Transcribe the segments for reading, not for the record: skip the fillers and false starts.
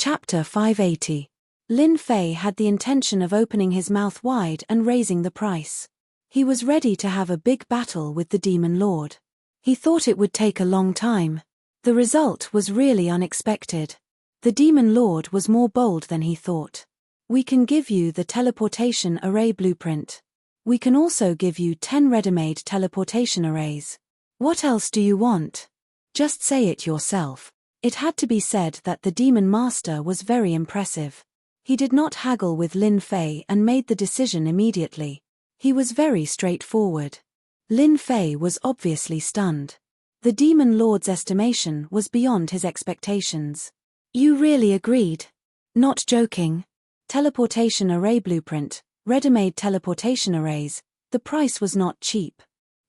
Chapter 580. Lin Fei had the intention of opening his mouth wide and raising the price. He was ready to have a big battle with the Demon Lord. He thought it would take a long time. The result was really unexpected. The Demon Lord was more bold than he thought. We can give you the teleportation array blueprint. We can also give you 10 ready-made teleportation arrays. What else do you want? Just say it yourself. It had to be said that the Demon Master was very impressive. He did not haggle with Lin Fei and made the decision immediately. He was very straightforward. Lin Fei was obviously stunned. The Demon Lord's estimation was beyond his expectations. You really agreed? Not joking. Teleportation array blueprint, ready-made teleportation arrays, the price was not cheap.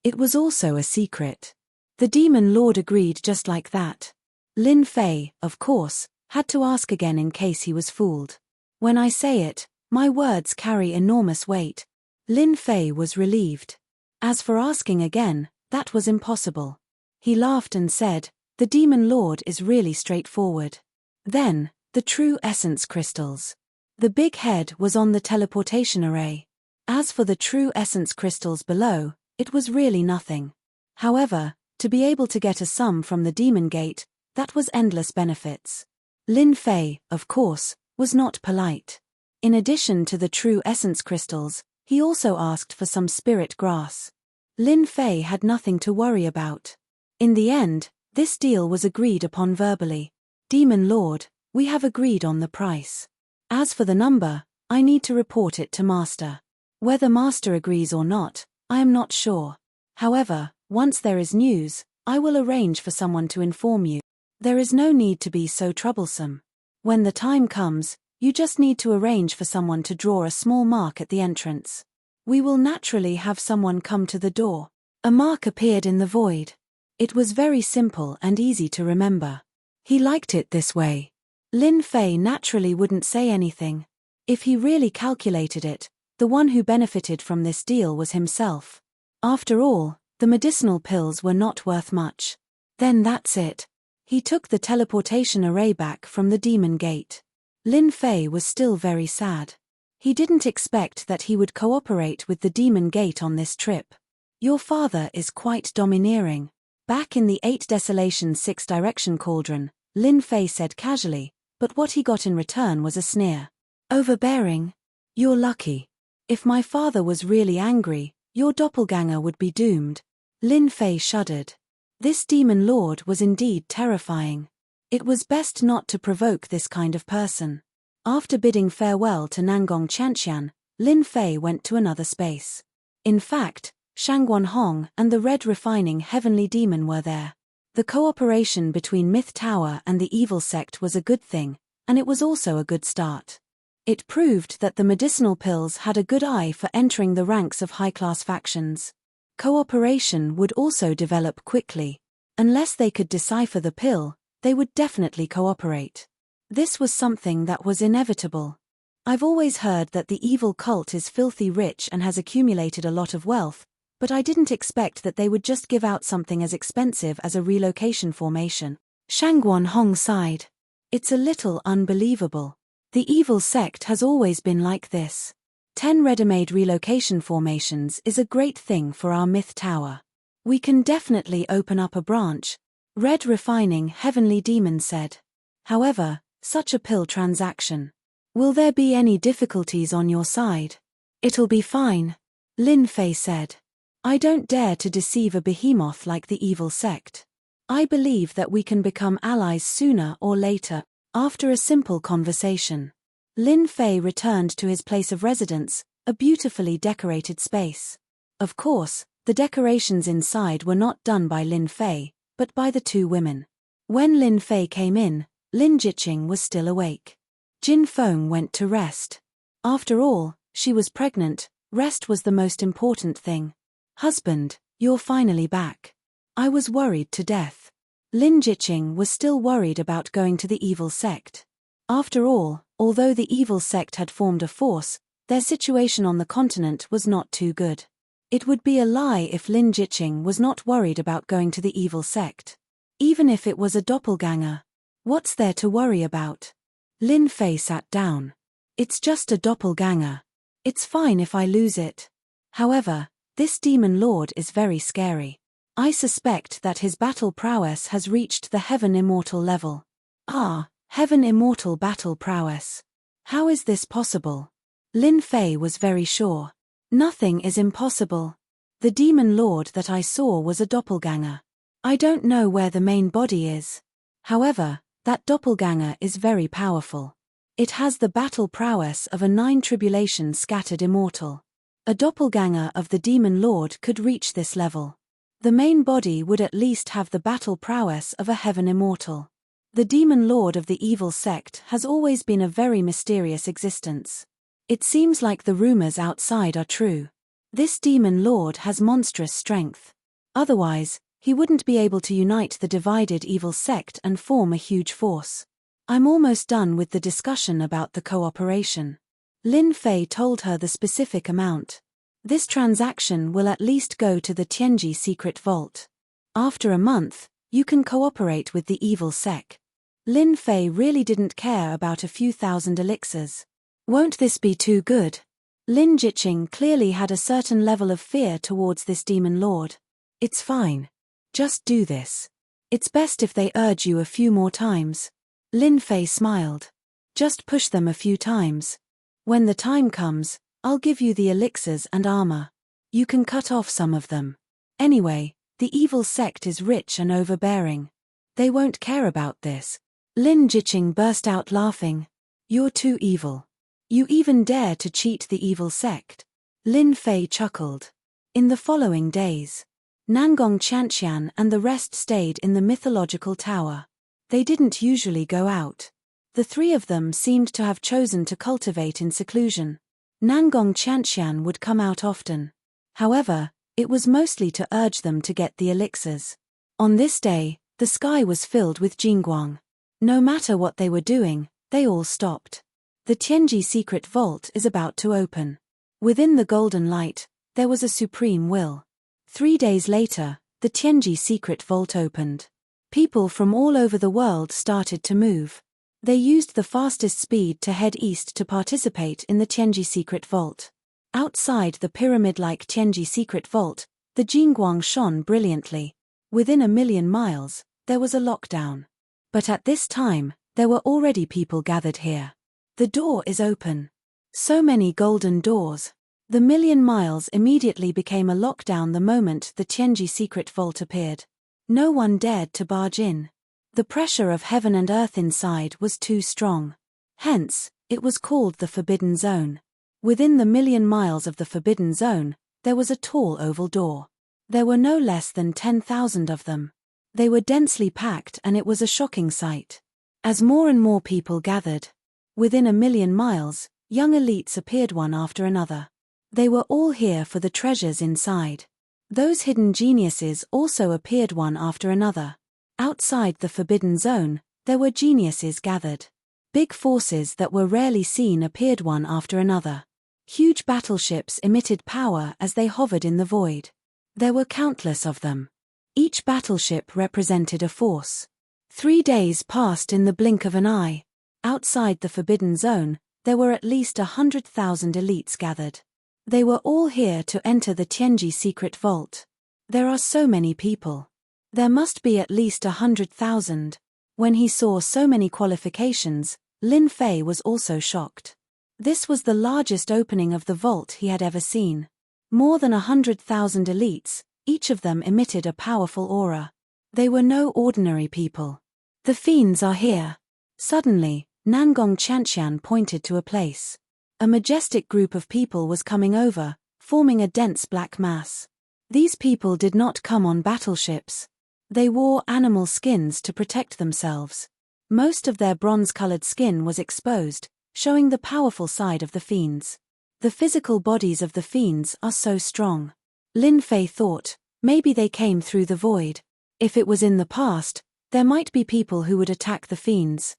It was also a secret. The Demon Lord agreed just like that. Lin Fei, of course, had to ask again in case he was fooled. When I say it, my words carry enormous weight. Lin Fei was relieved. As for asking again, that was impossible. He laughed and said, the Demon Lord is really straightforward. Then, the true essence crystals. The big head was on the teleportation array. As for the true essence crystals below, it was really nothing. However, to be able to get a sum from the Demon Gate, that was endless benefits. Lin Fei, of course, was not polite. In addition to the true essence crystals, he also asked for some spirit grass. Lin Fei had nothing to worry about. In the end, this deal was agreed upon verbally. Demon Lord, we have agreed on the price. As for the number, I need to report it to Master. Whether Master agrees or not, I am not sure. However, once there is news, I will arrange for someone to inform you. There is no need to be so troublesome. When the time comes, you just need to arrange for someone to draw a small mark at the entrance. We will naturally have someone come to the door. A mark appeared in the void. It was very simple and easy to remember. He liked it this way. Lin Fei naturally wouldn't say anything. If he really calculated it, the one who benefited from this deal was himself. After all, the medicinal pills were not worth much. Then that's it. He took the teleportation array back from the Demon Gate. Lin Fei was still very sad. He didn't expect that he would cooperate with the Demon Gate on this trip. Your father is quite domineering. Back in the 8 Desolation 6 Direction Cauldron, Lin Fei said casually, but what he got in return was a sneer. Overbearing? You're lucky. If my father was really angry, your doppelganger would be doomed. Lin Fei shuddered. This Demon Lord was indeed terrifying. It was best not to provoke this kind of person. After bidding farewell to Nangong Qianqian, Lin Fei went to another space. In fact, Shangguan Hong and the Red Refining Heavenly Demon were there. The cooperation between Myth Tower and the evil sect was a good thing, and it was also a good start. It proved that the medicinal pills had a good eye for entering the ranks of high-class factions. Cooperation would also develop quickly. Unless they could decipher the pill, they would definitely cooperate. This was something that was inevitable. I've always heard that the evil cult is filthy rich and has accumulated a lot of wealth, but I didn't expect that they would just give out something as expensive as a relocation formation. Shangguan Hong sighed. It's a little unbelievable. The evil sect has always been like this. 10 ready-made relocation formations is a great thing for our Myth Tower. We can definitely open up a branch, Red Refining Heavenly Demon said. However, such a pill transaction. Will there be any difficulties on your side? It'll be fine, Lin Fei said. I don't dare to deceive a behemoth like the evil sect. I believe that we can become allies sooner or later. After a simple conversation, Lin Fei returned to his place of residence, a beautifully decorated space. Of course, the decorations inside were not done by Lin Fei, but by the 2 women. When Lin Fei came in, Lin Jiqing was still awake. Jin Feng went to rest. After all, she was pregnant, rest was the most important thing. Husband, you're finally back. I was worried to death. Lin Jiqing was still worried about going to the evil sect. After all, although the evil sect had formed a force, their situation on the continent was not too good. It would be a lie if Lin Jiqing was not worried about going to the evil sect. Even if it was a doppelganger. What's there to worry about? Lin Fei sat down. It's just a doppelganger. It's fine if I lose it. However, this demon lord is very scary. I suspect that his battle prowess has reached the heaven immortal level. Ah, heaven immortal battle prowess. How is this possible? Lin Fei was very sure. Nothing is impossible. The demon lord that I saw was a doppelganger. I don't know where the main body is. However, that doppelganger is very powerful. It has the battle prowess of a 9 tribulation scattered immortal. A doppelganger of the demon lord could reach this level. The main body would at least have the battle prowess of a heaven immortal. The demon lord of the evil sect has always been a very mysterious existence. It seems like the rumors outside are true. This demon lord has monstrous strength. Otherwise, he wouldn't be able to unite the divided evil sect and form a huge force. I'm almost done with the discussion about the cooperation. Lin Fei told her the specific amount. This transaction will at least go to the Tianji secret vault. After a month, you can cooperate with the evil sect. Lin Fei really didn't care about a few thousand elixirs. Won't this be too good? Lin Jiqing clearly had a certain level of fear towards this demon lord. It's fine. Just do this. It's best if they urge you a few more times. Lin Fei smiled. Just push them a few times. When the time comes, I'll give you the elixirs and armor. You can cut off some of them. Anyway, the evil sect is rich and overbearing. They won't care about this. Lin Jiqing burst out laughing. You're too evil. You even dare to cheat the evil sect. Lin Fei chuckled. In the following days, Nangong Qianqian and the rest stayed in the mythological tower. They didn't usually go out. The 3 of them seemed to have chosen to cultivate in seclusion. Nangong Qianqian would come out often. However, it was mostly to urge them to get the elixirs. On this day, the sky was filled with jingguang. No matter what they were doing, they all stopped. The Tianji secret vault is about to open. Within the golden light, there was a supreme will. 3 days later, the Tianji secret vault opened. People from all over the world started to move. They used the fastest speed to head east to participate in the Tianji secret vault. Outside the pyramid-like Tianji secret vault, the jingguang shone brilliantly. Within 1,000,000 miles, there was a lockdown. But at this time, there were already people gathered here. The door is open. So many golden doors. The 1,000,000 miles immediately became a lockdown the moment the Tianji secret vault appeared. No one dared to barge in. The pressure of heaven and earth inside was too strong. Hence, it was called the Forbidden Zone. Within the 1,000,000 miles of the Forbidden Zone, there was a tall oval door. There were no less than 10,000 of them. They were densely packed and it was a shocking sight. As more and more people gathered, within 1,000,000 miles, young elites appeared one after another. They were all here for the treasures inside. Those hidden geniuses also appeared one after another. Outside the Forbidden Zone, there were geniuses gathered. Big forces that were rarely seen appeared one after another. Huge battleships emitted power as they hovered in the void. There were countless of them. Each battleship represented a force. 3 days passed in the blink of an eye. Outside the Forbidden Zone, there were at least 100,000 elites gathered. They were all here to enter the Tianji secret vault. There are so many people. There must be at least 100,000. When he saw so many qualifications, Lin Fei was also shocked. This was the largest opening of the vault he had ever seen. More than 100,000 elites, each of them emitted a powerful aura. They were no ordinary people. The fiends are here. Suddenly, Nangong Qianqian pointed to a place. A majestic group of people was coming over, forming a dense black mass. These people did not come on battleships. They wore animal skins to protect themselves. Most of their bronze-colored skin was exposed, showing the powerful side of the fiends. The physical bodies of the fiends are so strong. Lin Fei thought, maybe they came through the void. If it was in the past, there might be people who would attack the fiends.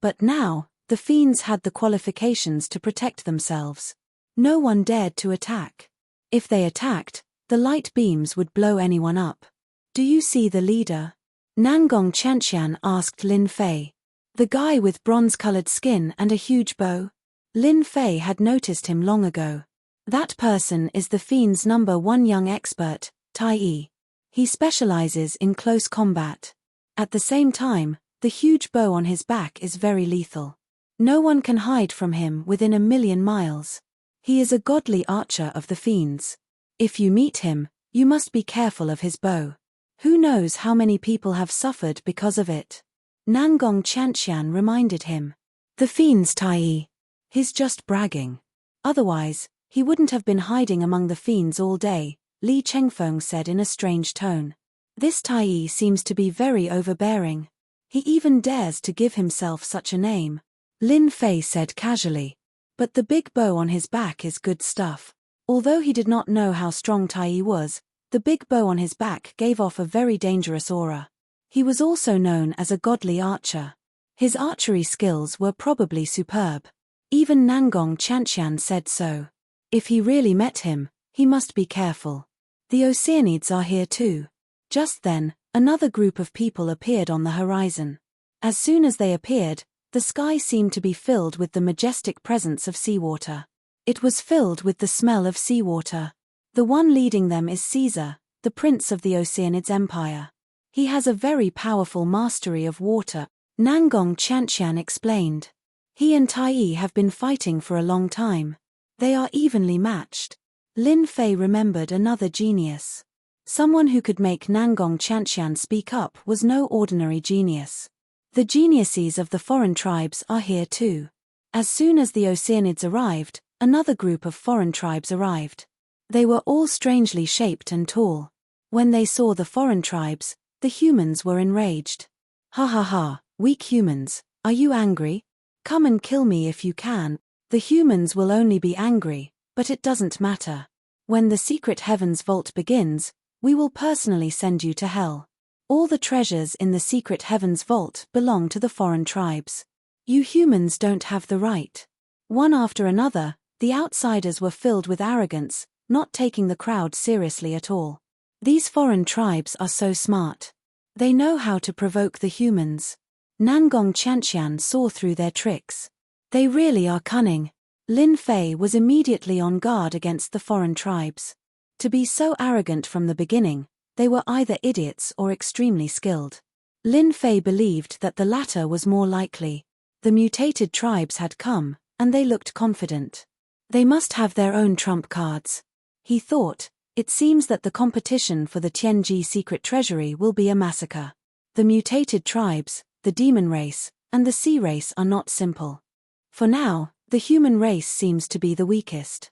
But now, the fiends had the qualifications to protect themselves. No one dared to attack. If they attacked, the light beams would blow anyone up. Do you see the leader? Nangong Qianqian asked Lin Fei. The guy with bronze-colored skin and a huge bow? Lin Fei had noticed him long ago. That person is the Fiend's #1 young expert, Tai Yi. He specializes in close combat. At the same time, the huge bow on his back is very lethal. No one can hide from him within 1,000,000 miles. He is a godly archer of the Fiends. If you meet him, you must be careful of his bow. Who knows how many people have suffered because of it? Nangong Qianqian reminded him. The Fiends, Tai Yi. He's just bragging. Otherwise, he wouldn't have been hiding among the Fiends all day, Li Chengfeng said in a strange tone. This Tai Yi seems to be very overbearing. He even dares to give himself such a name. Lin Fei said casually. But the big bow on his back is good stuff. Although he did not know how strong Tai Yi was, the big bow on his back gave off a very dangerous aura. He was also known as a godly archer. His archery skills were probably superb. Even Nangong Qianqian said so. If he really met him, he must be careful. The Oceanids are here too. Just then, another group of people appeared on the horizon. As soon as they appeared, the sky seemed to be filled with the majestic presence of seawater. It was filled with the smell of seawater. The one leading them is Caesar, the prince of the Oceanids Empire. He has a very powerful mastery of water, Nangong Qianqian explained. He and Tai Yi have been fighting for a long time. They are evenly matched. Lin Fei remembered another genius. Someone who could make Nangong Qianqian speak up was no ordinary genius. The geniuses of the foreign tribes are here too. As soon as the Oceanids arrived, another group of foreign tribes arrived. They were all strangely shaped and tall. When they saw the foreign tribes, the humans were enraged. Ha ha ha, weak humans, are you angry? Come and kill me if you can. The humans will only be angry, but it doesn't matter. When the secret heavens vault begins, we will personally send you to hell. All the treasures in the secret heavens vault belong to the foreign tribes. You humans don't have the right. One after another, the outsiders were filled with arrogance, not taking the crowd seriously at all. These foreign tribes are so smart. They know how to provoke the humans. Nangong Qianqian saw through their tricks. They really are cunning. Lin Fei was immediately on guard against the foreign tribes. To be so arrogant from the beginning, they were either idiots or extremely skilled. Lin Fei believed that the latter was more likely. The mutated tribes had come, and they looked confident. They must have their own trump cards. He thought, it seems that the competition for the Tianji secret treasury will be a massacre. The mutated tribes, the demon race, and the sea race are not simple. For now, the human race seems to be the weakest.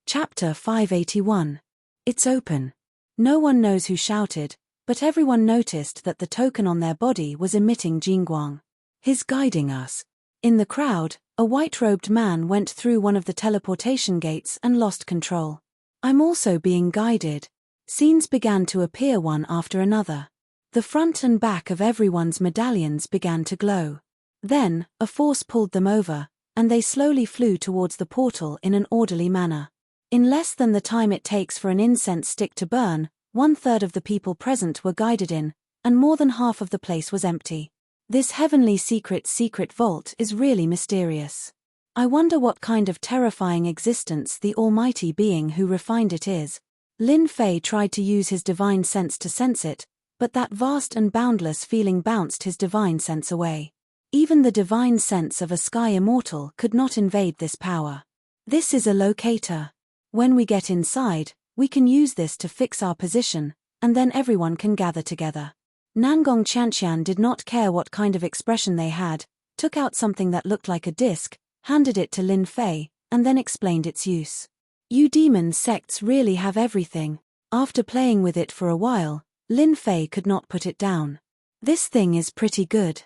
Chapter 581. It's open. No one knows who shouted, but everyone noticed that the token on their body was emitting Jingguang. He's guiding us. In the crowd, a white-robed man went through one of the teleportation gates and lost control. I'm also being guided. Scenes began to appear one after another. The front and back of everyone's medallions began to glow. Then, a force pulled them over, and they slowly flew towards the portal in an orderly manner. In less than the time it takes for an incense stick to burn, 1/3 of the people present were guided in, and more than half of the place was empty. This heavenly secret vault is really mysterious. I wonder what kind of terrifying existence the almighty being who refined it is. Lin Fei tried to use his divine sense to sense it, but that vast and boundless feeling bounced his divine sense away. Even the divine sense of a sky immortal could not invade this power. This is a locator. When we get inside, we can use this to fix our position, and then everyone can gather together. Nangong Qianqian did not care what kind of expression they had, took out something that looked like a disc, handed it to Lin Fei, and then explained its use. You demon sects really have everything. After playing with it for a while, Lin Fei could not put it down. This thing is pretty good.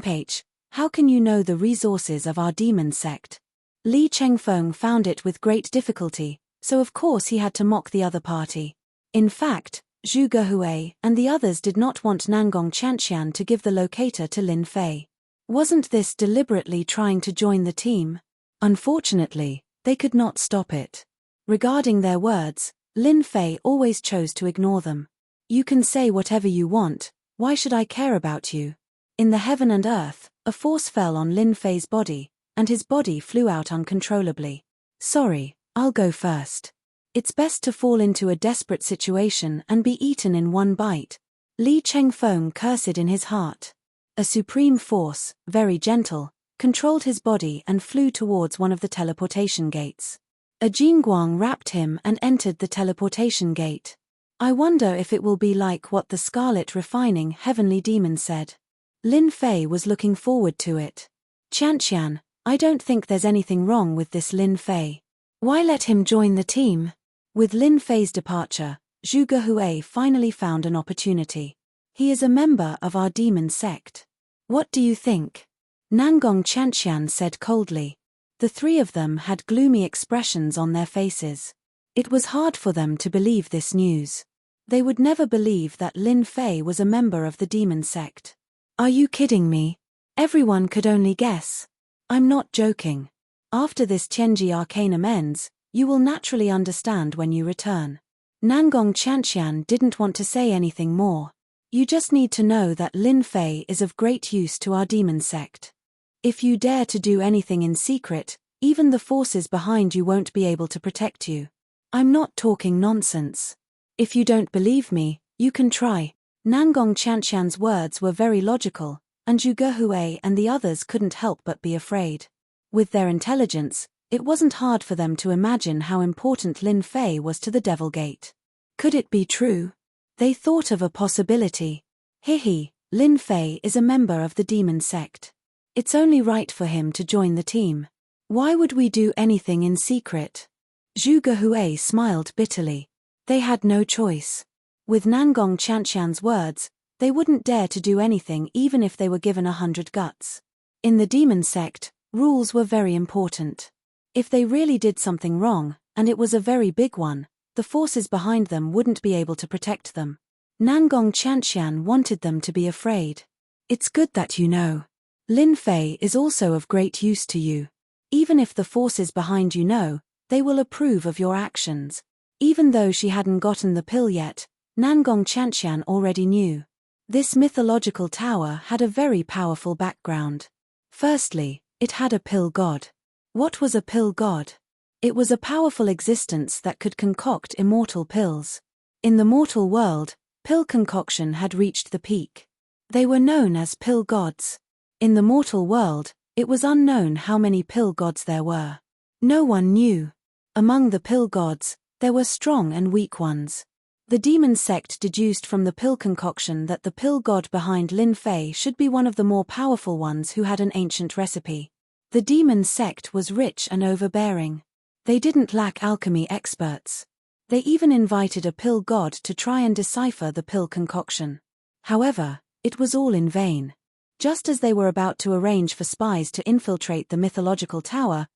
H, how can you know the resources of our demon sect? Li Chengfeng found it with great difficulty, so of course he had to mock the other party. In fact, Zhu Gehui and the others did not want Nangong Qianqian to give the locator to Lin Fei. Wasn't this deliberately trying to join the team? Unfortunately, they could not stop it. Regarding their words, Lin Fei always chose to ignore them. You can say whatever you want, why should I care about you? In the heaven and earth, A force fell on Lin Fei's body, and his body flew out uncontrollably. Sorry, I'll go first. It's best to fall into a desperate situation and be eaten in one bite. Li Chengfeng cursed in his heart. A supreme force, very gentle, controlled his body and flew towards one of the teleportation gates. A Jingguang wrapped him and entered the teleportation gate. I wonder if it will be like what the Scarlet Refining Heavenly Demon said. Lin Fei was looking forward to it. Qianqian, I don't think there's anything wrong with this Lin Fei. Why let him join the team? With Lin Fei's departure, Zhu Gehui finally found an opportunity. He is a member of our demon sect. What do you think? Nangong Qianqian said coldly. The three of them had gloomy expressions on their faces. It was hard for them to believe this news. They would never believe that Lin Fei was a member of the demon sect. Are you kidding me? Everyone could only guess. I'm not joking. After this Tianji Arcanum ends, you will naturally understand when you return. Nangong Qianqian didn't want to say anything more. You just need to know that Lin Fei is of great use to our demon sect. If you dare to do anything in secret, even the forces behind you won't be able to protect you. I'm not talking nonsense. If you don't believe me, you can try. Nangong Qianqian's words were very logical, and Zhu Gehui and the others couldn't help but be afraid. With their intelligence, it wasn't hard for them to imagine how important Lin Fei was to the Devil Gate. Could it be true? They thought of a possibility. Hihi, Lin Fei is a member of the demon sect. It's only right for him to join the team. Why would we do anything in secret? Zhu Gehui smiled bitterly. They had no choice. With Nangong Qianqian's words, they wouldn't dare to do anything even if they were given 100 guts. In the demon sect, rules were very important. If they really did something wrong, and it was a very big one, the forces behind them wouldn't be able to protect them. Nangong Qianqian wanted them to be afraid. It's good that you know. Lin Fei is also of great use to you. Even if the forces behind you know, they will approve of your actions. Even though she hadn't gotten the pill yet, Nangong Qianqian already knew. This mythological tower had a very powerful background. Firstly, it had a pill god. What was a pill god? It was a powerful existence that could concoct immortal pills. In the mortal world, pill concoction had reached the peak. They were known as pill gods. In the mortal world, it was unknown how many pill gods there were. No one knew. Among the pill gods, there were strong and weak ones. The demon sect deduced from the pill concoction that the pill god behind Lin Fei should be one of the more powerful ones who had an ancient recipe. The demon sect was rich and overbearing. They didn't lack alchemy experts. They even invited a pill god to try and decipher the pill concoction. However, it was all in vain. Just as they were about to arrange for spies to infiltrate the mythological tower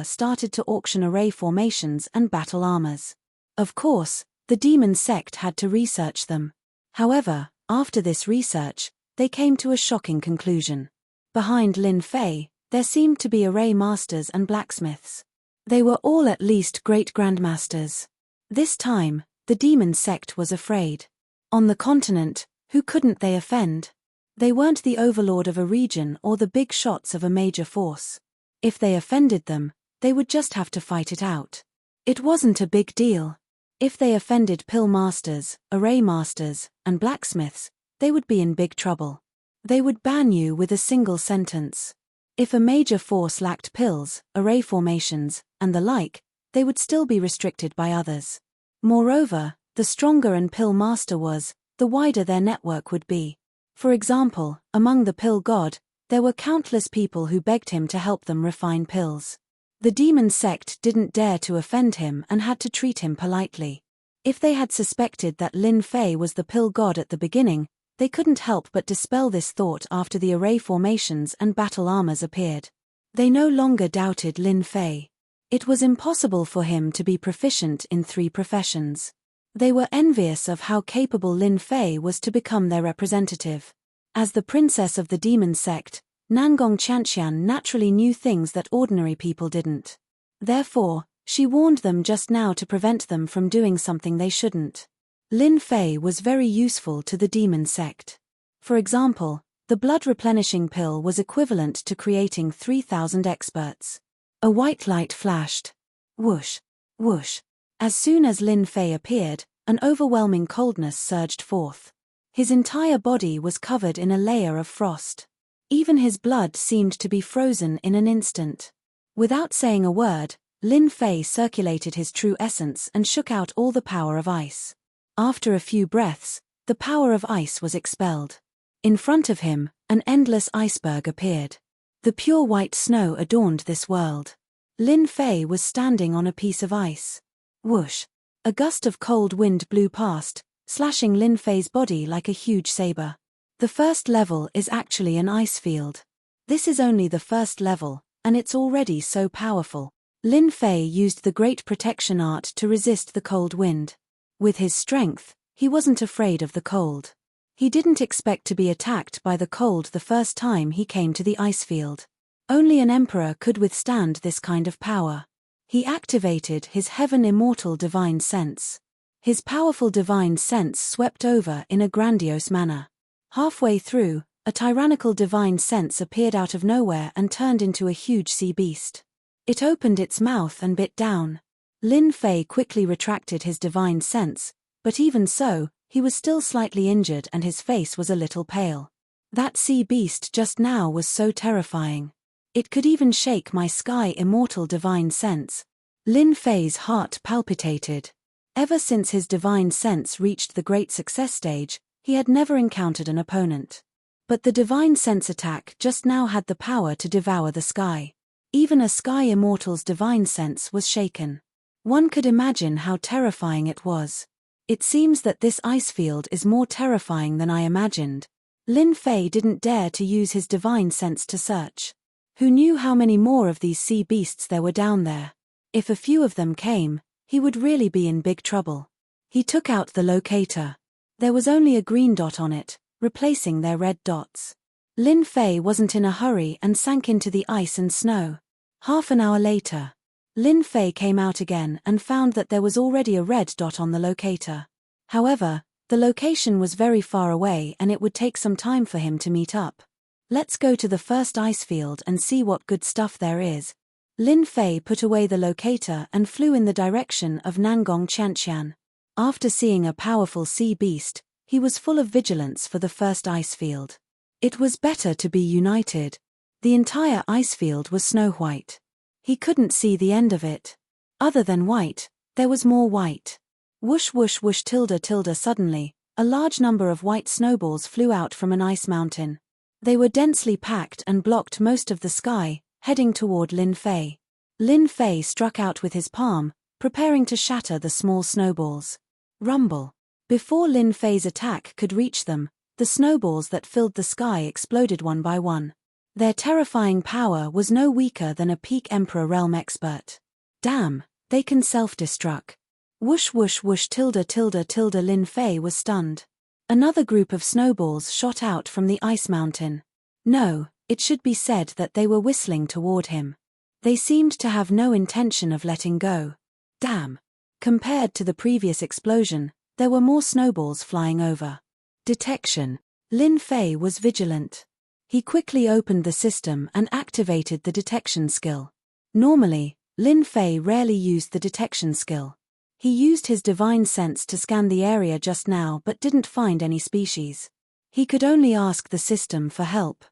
started to auction array formations and battle armors. Of course, the demon sect had to research them. However, after this research, they came to a shocking conclusion. Behind Lin Fei, there seemed to be array masters and blacksmiths. They were all at least great grandmasters. This time, the demon sect was afraid. On the continent, who couldn't they offend? They weren't the overlord of a region or the big shots of a major force. If they offended them, they would just have to fight it out. It wasn't a big deal. If they offended pill masters, array masters, and blacksmiths, they would be in big trouble. They would ban you with a single sentence. If a major force lacked pills, array formations, and the like, they would still be restricted by others. Moreover, the stronger an pill master was, the wider their network would be. For example, among the pill god, there were countless people who begged him to help them refine pills. The demon sect didn't dare to offend him and had to treat him politely. If they had suspected that Lin Fei was the pill god at the beginning, they couldn't help but dispel this thought after the array formations and battle armors appeared. They no longer doubted Lin Fei. It was impossible for him to be proficient in 3 professions. They were envious of how capable Lin Fei was to become their representative. As the princess of the demon sect, Nangong Qianqian naturally knew things that ordinary people didn't. Therefore, she warned them just now to prevent them from doing something they shouldn't. Lin Fei was very useful to the demon sect. For example, The blood-replenishing pill was equivalent to creating 3,000 experts. A white light flashed. Whoosh, whoosh. As soon as Lin Fei appeared, an overwhelming coldness surged forth. His entire body was covered in a layer of frost. Even his blood seemed to be frozen in an instant. Without saying a word, Lin Fei circulated his true essence and shook out all the power of ice. After a few breaths, the power of ice was expelled. In front of him, an endless iceberg appeared. The pure white snow adorned this world. Lin Fei was standing on a piece of ice. Whoosh! A gust of cold wind blew past, slashing Lin Fei's body like a huge saber. The first level is actually an ice field. This is only the first level, and it's already so powerful. Lin Fei used the great protection art to resist the cold wind. With his strength, he wasn't afraid of the cold. He didn't expect to be attacked by the cold the first time he came to the ice field. Only an emperor could withstand this kind of power. He activated his heaven immortal divine sense. His powerful divine sense swept over in a grandiose manner. Halfway through, a tyrannical divine sense appeared out of nowhere and turned into a huge sea beast. It opened its mouth and bit down. Lin Fei quickly retracted his divine sense, but even so, he was still slightly injured and his face was a little pale. That sea beast just now was so terrifying. It could even shake my sky immortal divine sense. Lin Fei's heart palpitated. Ever since his divine sense reached the great success stage, he had never encountered an opponent. But the divine sense attack just now had the power to devour the sky. Even a sky immortal's divine sense was shaken. One could imagine how terrifying it was. It seems that this ice field is more terrifying than I imagined. Lin Fei didn't dare to use his divine sense to search. Who knew how many more of these sea beasts there were down there? If a few of them came, he would really be in big trouble. He took out the locator. There was only a green dot on it, replacing their red dots. Lin Fei wasn't in a hurry and sank into the ice and snow. Half an hour later, Lin Fei came out again and found that there was already a red dot on the locator. However, the location was very far away and it would take some time for him to meet up. Let's go to the first ice field and see what good stuff there is. Lin Fei put away the locator and flew in the direction of Nangong Qianqian. After seeing a powerful sea beast, he was full of vigilance for the first ice field. It was better to be united. The entire ice field was snow white. He couldn't see the end of it. Other than white, there was more white. Whoosh whoosh whoosh tilde tilde suddenly, a large number of white snowballs flew out from an ice mountain. They were densely packed and blocked most of the sky, heading toward Lin Fei. Lin Fei struck out with his palm, preparing to shatter the small snowballs. Rumble. Before Lin Fei's attack could reach them, the snowballs that filled the sky exploded one by one. Their terrifying power was no weaker than a peak Emperor realm expert. Damn, they can self-destruct. Whoosh whoosh whoosh tilde tilde tilde Lin Fei was stunned. Another group of snowballs shot out from the ice mountain. No, it should be said that they were whistling toward him. They seemed to have no intention of letting go. Damn. Compared to the previous explosion, there were more snowballs flying over. Detection. Lin Fei was vigilant. He quickly opened the system and activated the detection skill. Normally, Lin Fei rarely used the detection skill. He used his divine sense to scan the area just now but didn't find any species. He could only ask the system for help.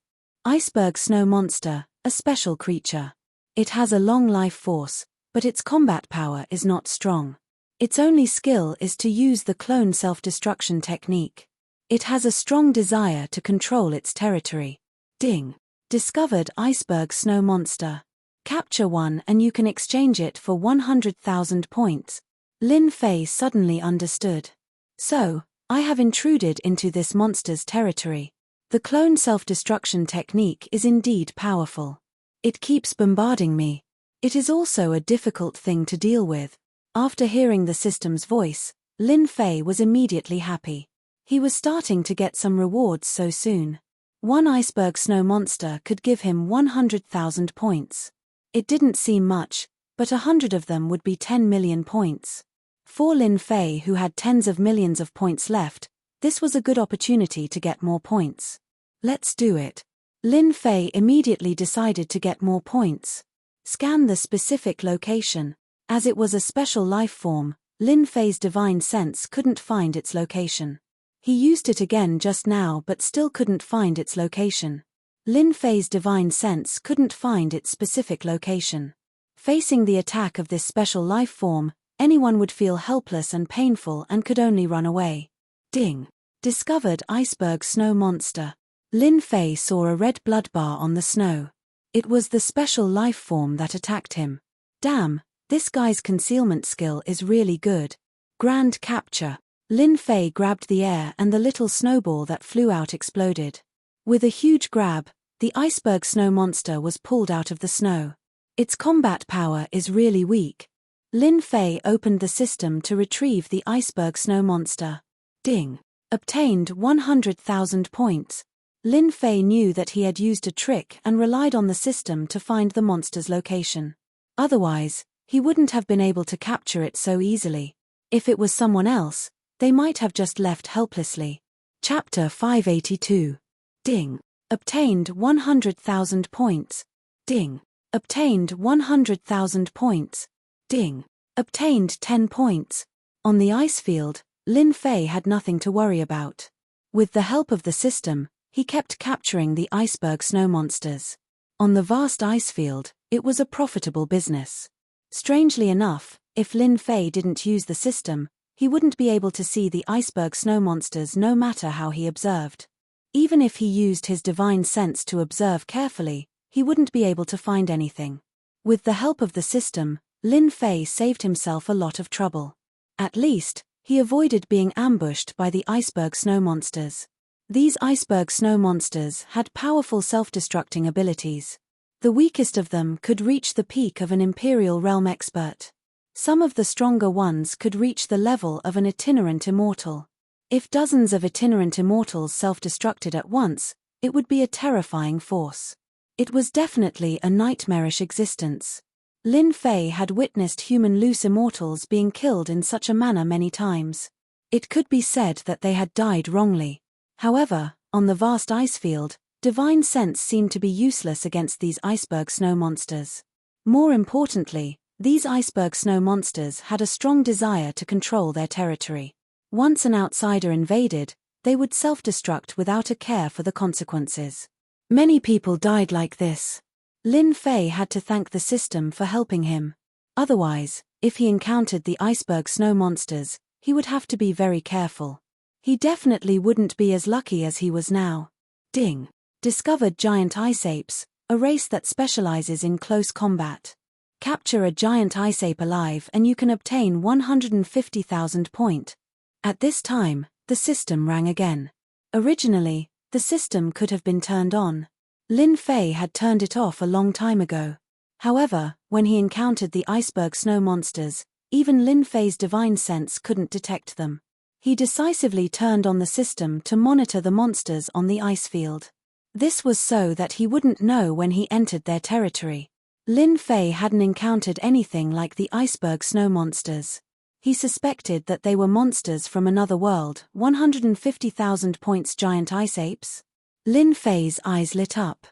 Iceberg snow monster, a special creature. It has a long life force, but its combat power is not strong. Its only skill is to use the clone self-destruction technique. It has a strong desire to control its territory. Ding. Discovered iceberg snow monster. Capture one and you can exchange it for 100,000 points. Lin Fei suddenly understood. So, I have intruded into this monster's territory. The clone self-destruction technique is indeed powerful. It keeps bombarding me. It is also a difficult thing to deal with. After hearing the system's voice, Lin Fei was immediately happy. He was starting to get some rewards so soon. One iceberg snow monster could give him 100,000 points. It didn't seem much, but 100 of them would be 10 million points. For Lin Fei, who had tens of millions of points left, this was a good opportunity to get more points. Let's do it. Lin Fei immediately decided to get more points. Scan the specific location. As it was a special life form, Lin Fei's divine sense couldn't find its location. He used it again just now but still couldn't find its location. Lin Fei's divine sense couldn't find its specific location. Facing the attack of this special life form, anyone would feel helpless and painful and could only run away. Ding! Discovered iceberg snow monster. Lin Fei saw a red blood bar on the snow. It was the special life form that attacked him. Damn, this guy's concealment skill is really good. Grand capture. Lin Fei grabbed the air and the little snowball that flew out exploded. With a huge grab, the iceberg snow monster was pulled out of the snow. Its combat power is really weak. Lin Fei opened the system to retrieve the iceberg snow monster. Ding! Obtained 100,000 points. Lin Fei knew that he had used a trick and relied on the system to find the monster's location. Otherwise, he wouldn't have been able to capture it so easily. If it was someone else, they might have just left helplessly. Chapter 582. Ding! Obtained 100,000 points. Ding! Obtained 100,000 points. Ding! Obtained 10 points. On the ice field, Lin Fei had nothing to worry about. With the help of the system, he kept capturing the iceberg snow monsters. On the vast ice field, it was a profitable business. Strangely enough, if Lin Fei didn't use the system, he wouldn't be able to see the iceberg snow monsters no matter how he observed. Even if he used his divine sense to observe carefully, he wouldn't be able to find anything. With the help of the system, Lin Fei saved himself a lot of trouble. At least, he avoided being ambushed by the iceberg snow monsters. These iceberg snow monsters had powerful self-destructing abilities. The weakest of them could reach the peak of an Imperial Realm expert. Some of the stronger ones could reach the level of an itinerant immortal. If dozens of itinerant immortals self-destructed at once, it would be a terrifying force. It was definitely a nightmarish existence. Lin Fei had witnessed human loose immortals being killed in such a manner many times. It could be said that they had died wrongly. However, on the vast ice field, divine sense seemed to be useless against these iceberg snow monsters. More importantly, these iceberg snow monsters had a strong desire to control their territory. Once an outsider invaded, they would self-destruct without a care for the consequences. Many people died like this. Lin Fei had to thank the system for helping him. Otherwise, if he encountered the iceberg snow monsters, he would have to be very careful. He definitely wouldn't be as lucky as he was now. Ding! Discovered giant ice apes, a race that specializes in close combat. Capture a giant ice ape alive and you can obtain 150,000 points. At this time, the system rang again. Originally, the system could have been turned on. Lin Fei had turned it off a long time ago. However, when he encountered the iceberg snow monsters, even Lin Fei's divine sense couldn't detect them. He decisively turned on the system to monitor the monsters on the ice field. This was so that he wouldn't know when he entered their territory. Lin Fei hadn't encountered anything like the iceberg snow monsters. He suspected that they were monsters from another world. 150,000 points giant ice apes? Lin Fei's eyes lit up.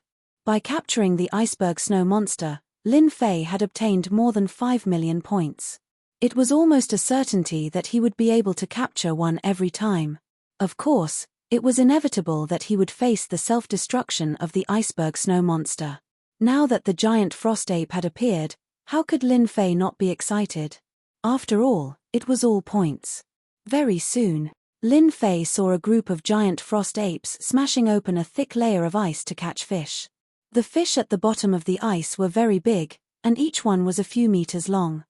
By capturing the iceberg snow monster, Lin Fei had obtained more than 5 million points. It was almost a certainty that he would be able to capture one every time. Of course, it was inevitable that he would face the self-destruction of the iceberg snow monster. Now that the giant frost ape had appeared, how could Lin Fei not be excited? After all, it was all points. Very soon, Lin Fei saw a group of giant frost apes smashing open a thick layer of ice to catch fish. The fish at the bottom of the ice were very big, and each one was a few meters long.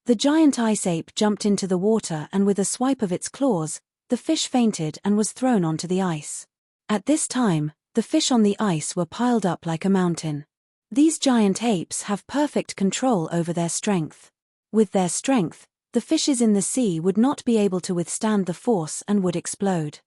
The giant ice ape jumped into the water and with a swipe of its claws, the fish fainted and was thrown onto the ice. At this time, the fish on the ice were piled up like a mountain. These giant apes have perfect control over their strength. With their strength, the fishes in the sea would not be able to withstand the force and would explode.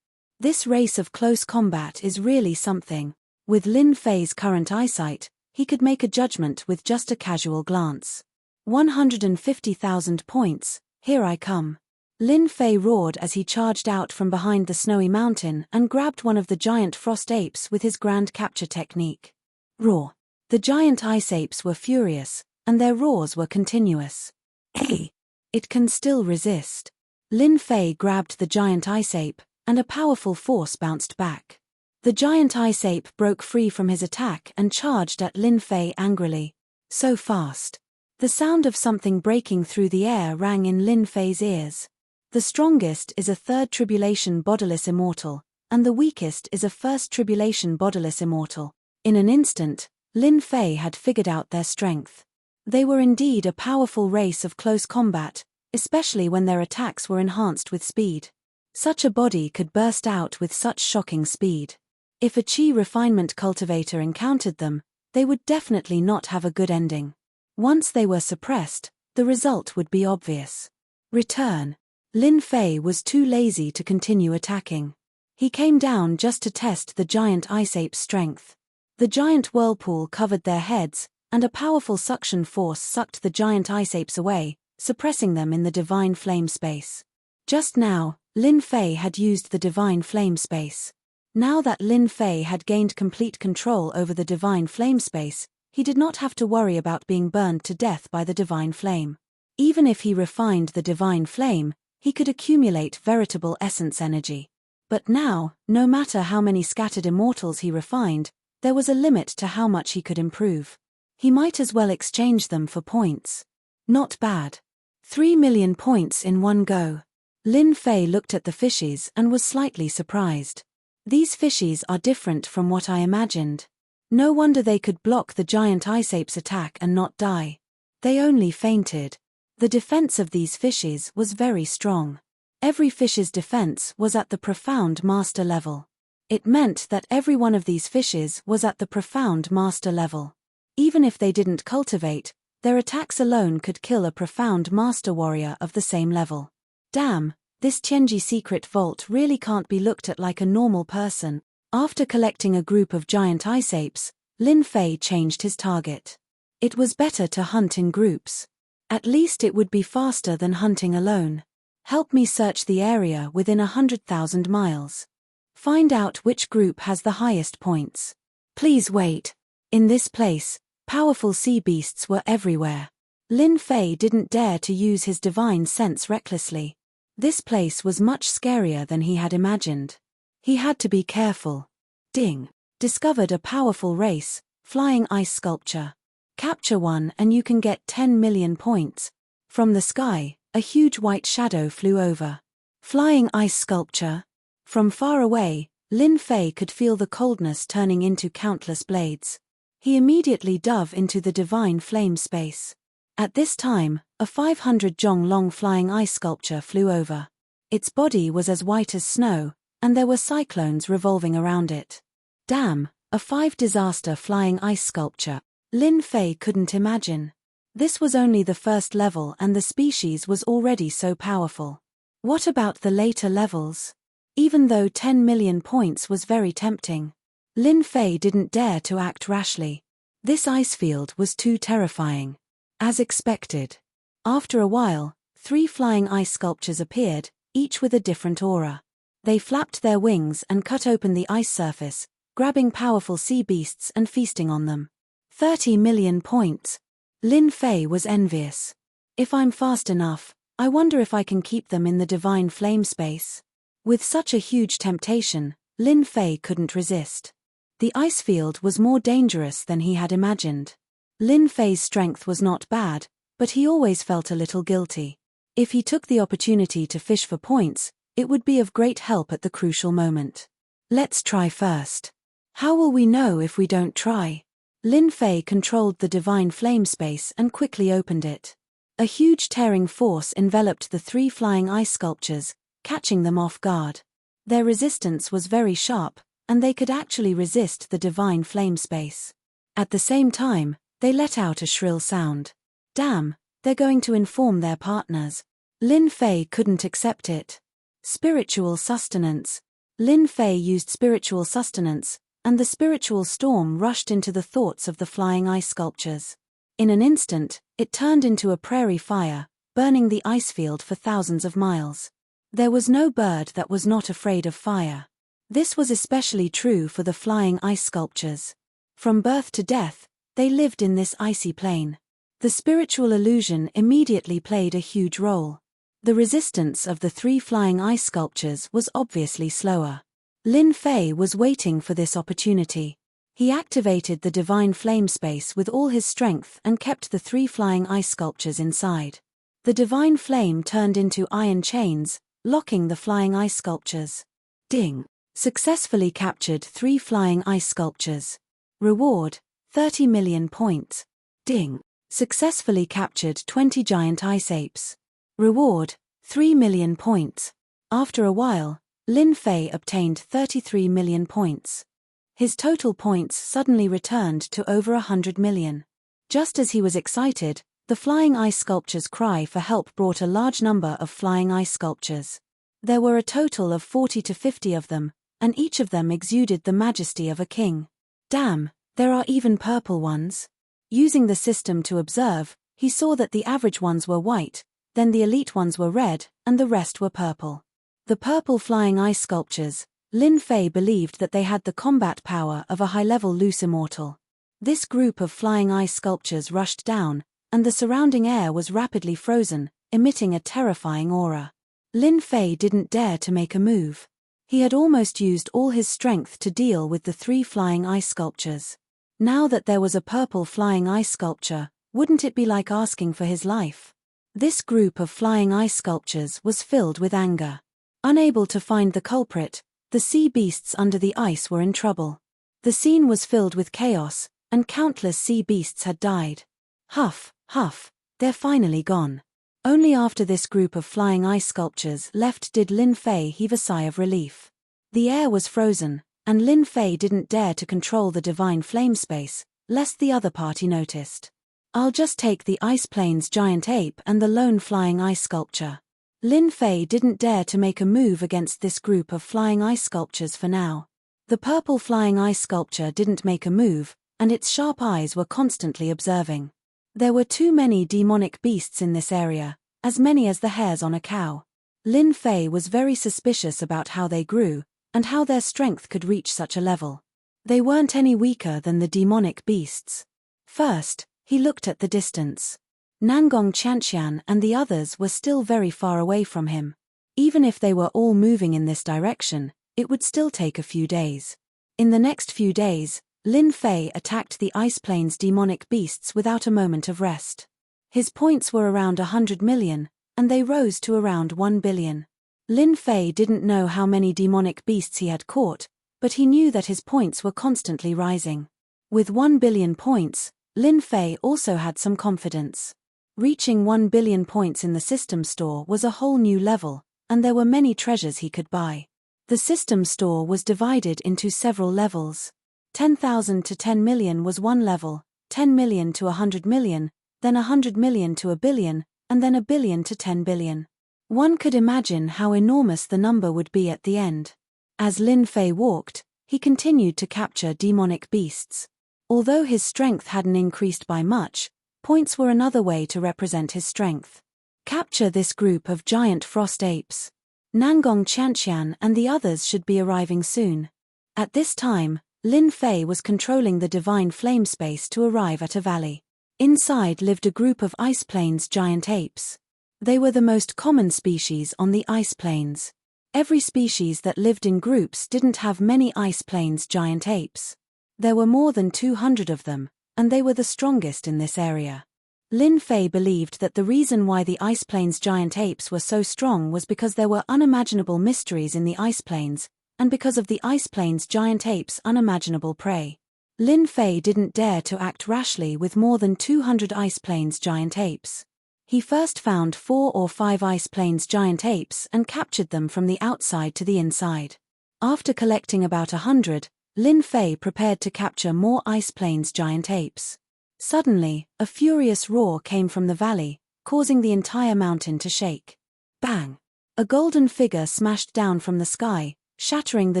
This race of close combat is really something. With Lin Fei's current eyesight, he could make a judgment with just a casual glance. 150,000 points, here I come. Lin Fei roared as he charged out from behind the snowy mountain and grabbed one of the giant frost apes with his grand capture technique. Roar! The giant ice apes were furious, and their roars were continuous. Hey! It can still resist. Lin Fei grabbed the giant ice ape, and a powerful force bounced back. The giant ice ape broke free from his attack and charged at Lin Fei angrily. So fast. The sound of something breaking through the air rang in Lin Fei's ears. The strongest is a third tribulation bodiless immortal, and the weakest is a first tribulation bodiless immortal. In an instant, Lin Fei had figured out their strength. They were indeed a powerful race of close combat, especially when their attacks were enhanced with speed. Such a body could burst out with such shocking speed. If a chi refinement cultivator encountered them, they would definitely not have a good ending. Once they were suppressed, the result would be obvious. Return. Lin Fei was too lazy to continue attacking. He came down just to test the giant ice ape's strength. The giant whirlpool covered their heads, and a powerful suction force sucked the giant ice apes away, suppressing them in the divine flame space. Just now, Lin Fei had used the divine flame space. Now that Lin Fei had gained complete control over the divine flame space, he did not have to worry about being burned to death by the divine flame. Even if he refined the divine flame, he could accumulate veritable essence energy. But now, no matter how many scattered immortals he refined, there was a limit to how much he could improve. He might as well exchange them for points. Not bad. 3 million points in one go. Lin Fei looked at the fishes and was slightly surprised. These fishes are different from what I imagined. No wonder they could block the giant ice ape's attack and not die. They only fainted. The defense of these fishes was very strong. Every fish's defense was at the profound master level. It meant that every one of these fishes was at the profound master level. Even if they didn't cultivate, their attacks alone could kill a profound master warrior of the same level. Damn, this Tianji secret vault really can't be looked at like a normal person. After collecting a group of giant ice apes, Lin Fei changed his target. It was better to hunt in groups. At least it would be faster than hunting alone. Help me search the area within 100,000 miles. Find out which group has the highest points. Please wait. In this place, powerful sea beasts were everywhere. Lin Fei didn't dare to use his divine sense recklessly. This place was much scarier than he had imagined. He had to be careful. Ding. Discovered a powerful race, flying ice sculpture. Capture one and you can get 10 million points. From the sky, a huge white shadow flew over. Flying ice sculpture. From far away, Lin Fei could feel the coldness turning into countless blades. He immediately dove into the divine flame space. At this time, a 500 jong long flying ice sculpture flew over. Its body was as white as snow, and there were cyclones revolving around it. Damn, a 5 disaster flying ice sculpture. Lin Fei couldn't imagine. This was only the first level and the species was already so powerful. What about the later levels? Even though 10 million points was very tempting, Lin Fei didn't dare to act rashly. This ice field was too terrifying. As expected. After a while, 3 flying ice sculptures appeared, each with a different aura. They flapped their wings and cut open the ice surface, grabbing powerful sea beasts and feasting on them. 30 million points. Lin Fei was envious. If I'm fast enough, I wonder if I can keep them in the divine flame space. With such a huge temptation, Lin Fei couldn't resist. The ice field was more dangerous than he had imagined. Lin Fei's strength was not bad, but he always felt a little guilty. If he took the opportunity to fish for points, it would be of great help at the crucial moment. Let's try first. How will we know if we don't try? Lin Fei controlled the divine flame space and quickly opened it. A huge tearing force enveloped the 3 flying ice sculptures, catching them off guard. Their resistance was very sharp, and they could actually resist the divine flame space. At the same time, they let out a shrill sound. Damn, they're going to inform their partners. Lin Fei couldn't accept it. Spiritual sustenance. Lin Fei used spiritual sustenance, and the spiritual storm rushed into the thoughts of the flying ice sculptures. In an instant, it turned into a prairie fire, burning the ice field for thousands of miles. There was no bird that was not afraid of fire. This was especially true for the flying ice sculptures. From birth to death, they lived in this icy plain. The spiritual illusion immediately played a huge role. The resistance of the 3 flying ice sculptures was obviously slower. Lin Fei was waiting for this opportunity. He activated the divine flame space with all his strength and kept the 3 flying ice sculptures inside. The divine flame turned into iron chains, locking the flying ice sculptures. Ding! Successfully captured 3 flying ice sculptures. Reward, 30 million points. Ding! Successfully captured 20 giant ice apes. Reward, 3 million points. After a while, Lin Fei obtained 33 million points. His total points suddenly returned to over 100 million. Just as he was excited, the flying ice sculptures' cry for help brought a large number of flying ice sculptures. There were a total of 40 to 50 of them, and each of them exuded the majesty of a king. Damn, there are even purple ones. Using the system to observe, he saw that the average ones were white, then the elite ones were red, and the rest were purple. The purple flying ice sculptures, Lin Fei believed that they had the combat power of a high-level loose immortal. This group of flying ice sculptures rushed down, and the surrounding air was rapidly frozen, emitting a terrifying aura. Lin Fei didn't dare to make a move. He had almost used all his strength to deal with the 3 flying ice sculptures. Now that there was a purple flying ice sculpture, wouldn't it be like asking for his life? This group of flying ice sculptures was filled with anger. Unable to find the culprit, the sea beasts under the ice were in trouble. The scene was filled with chaos, and countless sea beasts had died. Huff, huff, they're finally gone. Only after this group of flying ice sculptures left did Lin Fei heave a sigh of relief. The air was frozen, and Lin Fei didn't dare to control the divine flame space, lest the other party noticed. I'll just take the ice plane's giant ape and the lone flying ice sculpture. Lin Fei didn't dare to make a move against this group of flying ice sculptures for now. The purple flying ice sculpture didn't make a move, and its sharp eyes were constantly observing. There were too many demonic beasts in this area, as many as the hairs on a cow. Lin Fei was very suspicious about how they grew, and how their strength could reach such a level. They weren't any weaker than the demonic beasts. First, he looked at the distance. Nangong Qianqian and the others were still very far away from him. Even if they were all moving in this direction, it would still take a few days. In the next few days, Lin Fei attacked the ice plane's demonic beasts without a moment of rest. His points were around 100 million, and they rose to around 1 billion. Lin Fei didn't know how many demonic beasts he had caught, but he knew that his points were constantly rising. With 1 billion points, Lin Fei also had some confidence. Reaching 1 billion points in the system store was a whole new level, and there were many treasures he could buy. The system store was divided into several levels. 10,000 to 10 million was one level, 10 million to 100 million, then 100 million to a billion, and then a billion to 10 billion. One could imagine how enormous the number would be at the end. As Lin Fei walked, he continued to capture demonic beasts. Although his strength hadn't increased by much, points were another way to represent his strength. Capture this group of giant frost apes. Nangong Qianqian and the others should be arriving soon. At this time, Lin Fei was controlling the divine flame space to arrive at a valley. Inside lived a group of ice plains giant apes. They were the most common species on the ice plains. Every species that lived in groups didn't have many ice plains giant apes. There were more than 200 of them, and they were the strongest in this area. Lin Fei believed that the reason why the ice plains giant apes were so strong was because there were unimaginable mysteries in the ice plains, and because of the ice plains giant apes' unimaginable prey. Lin Fei didn't dare to act rashly with more than 200 ice plains giant apes. He first found 4 or 5 ice plains giant apes and captured them from the outside to the inside. After collecting about 100, Lin Fei prepared to capture more ice plains giant apes. Suddenly, a furious roar came from the valley, causing the entire mountain to shake. Bang! A golden figure smashed down from the sky, shattering the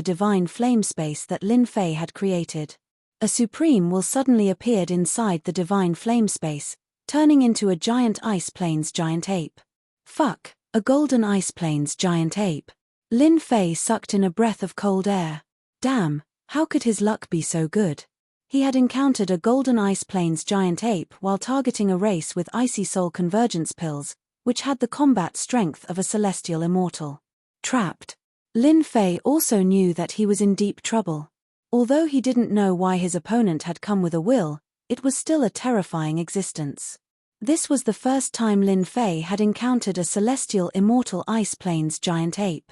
divine flame space that Lin Fei had created. A supreme will suddenly appeared inside the divine flame space, turning into a giant Ice Plains giant ape. Fuck, a golden Ice Plains giant ape. Lin Fei sucked in a breath of cold air. Damn, how could his luck be so good? He had encountered a golden Ice Plains giant ape while targeting a race with icy soul convergence pills, which had the combat strength of a celestial immortal. Trapped. Lin Fei also knew that he was in deep trouble. Although he didn't know why his opponent had come with a will, it was still a terrifying existence. This was the first time Lin Fei had encountered a celestial immortal Ice Plains giant ape.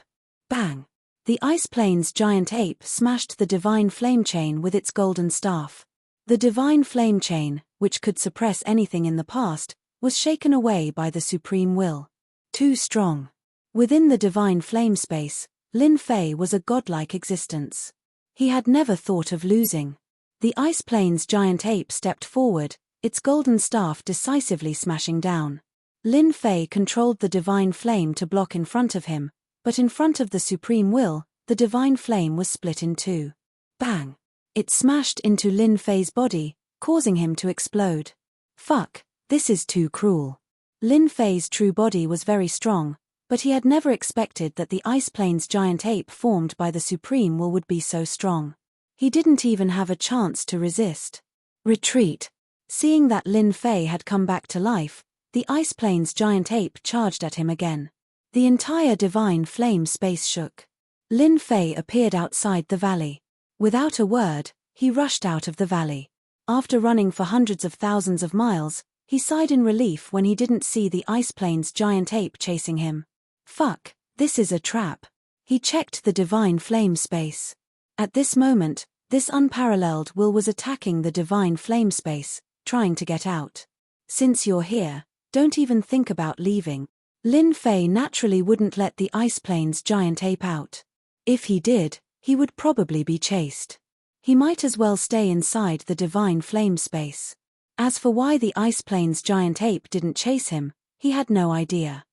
Bang! The Ice Plains giant ape smashed the divine flame chain with its golden staff. The divine flame chain, which could suppress anything in the past, was shaken away by the supreme will. Too strong. Within the divine flame space, Lin Fei was a godlike existence. He had never thought of losing. The Ice Plains giant ape stepped forward, its golden staff decisively smashing down. Lin Fei controlled the divine flame to block in front of him, but in front of the supreme will, the divine flame was split in two. Bang! It smashed into Lin Fei's body, causing him to explode. Fuck, this is too cruel. Lin Fei's true body was very strong, but he had never expected that the Ice Plains giant ape formed by the supreme will would be so strong. He didn't even have a chance to resist. Retreat. Seeing that Lin Fei had come back to life, the Ice Plains giant ape charged at him again. The entire divine flame space shook. Lin Fei appeared outside the valley. Without a word, he rushed out of the valley. After running for hundreds of thousands of miles, he sighed in relief when he didn't see the Ice Plains giant ape chasing him. Fuck, this is a trap. He checked the divine flame space. At this moment, this unparalleled will was attacking the divine flame space, trying to get out. Since you're here, don't even think about leaving. Lin Fei naturally wouldn't let the Ice Plains giant ape out. If he did, he would probably be chased. He might as well stay inside the divine flame space. As for why the Ice Plains giant ape didn't chase him, he had no idea.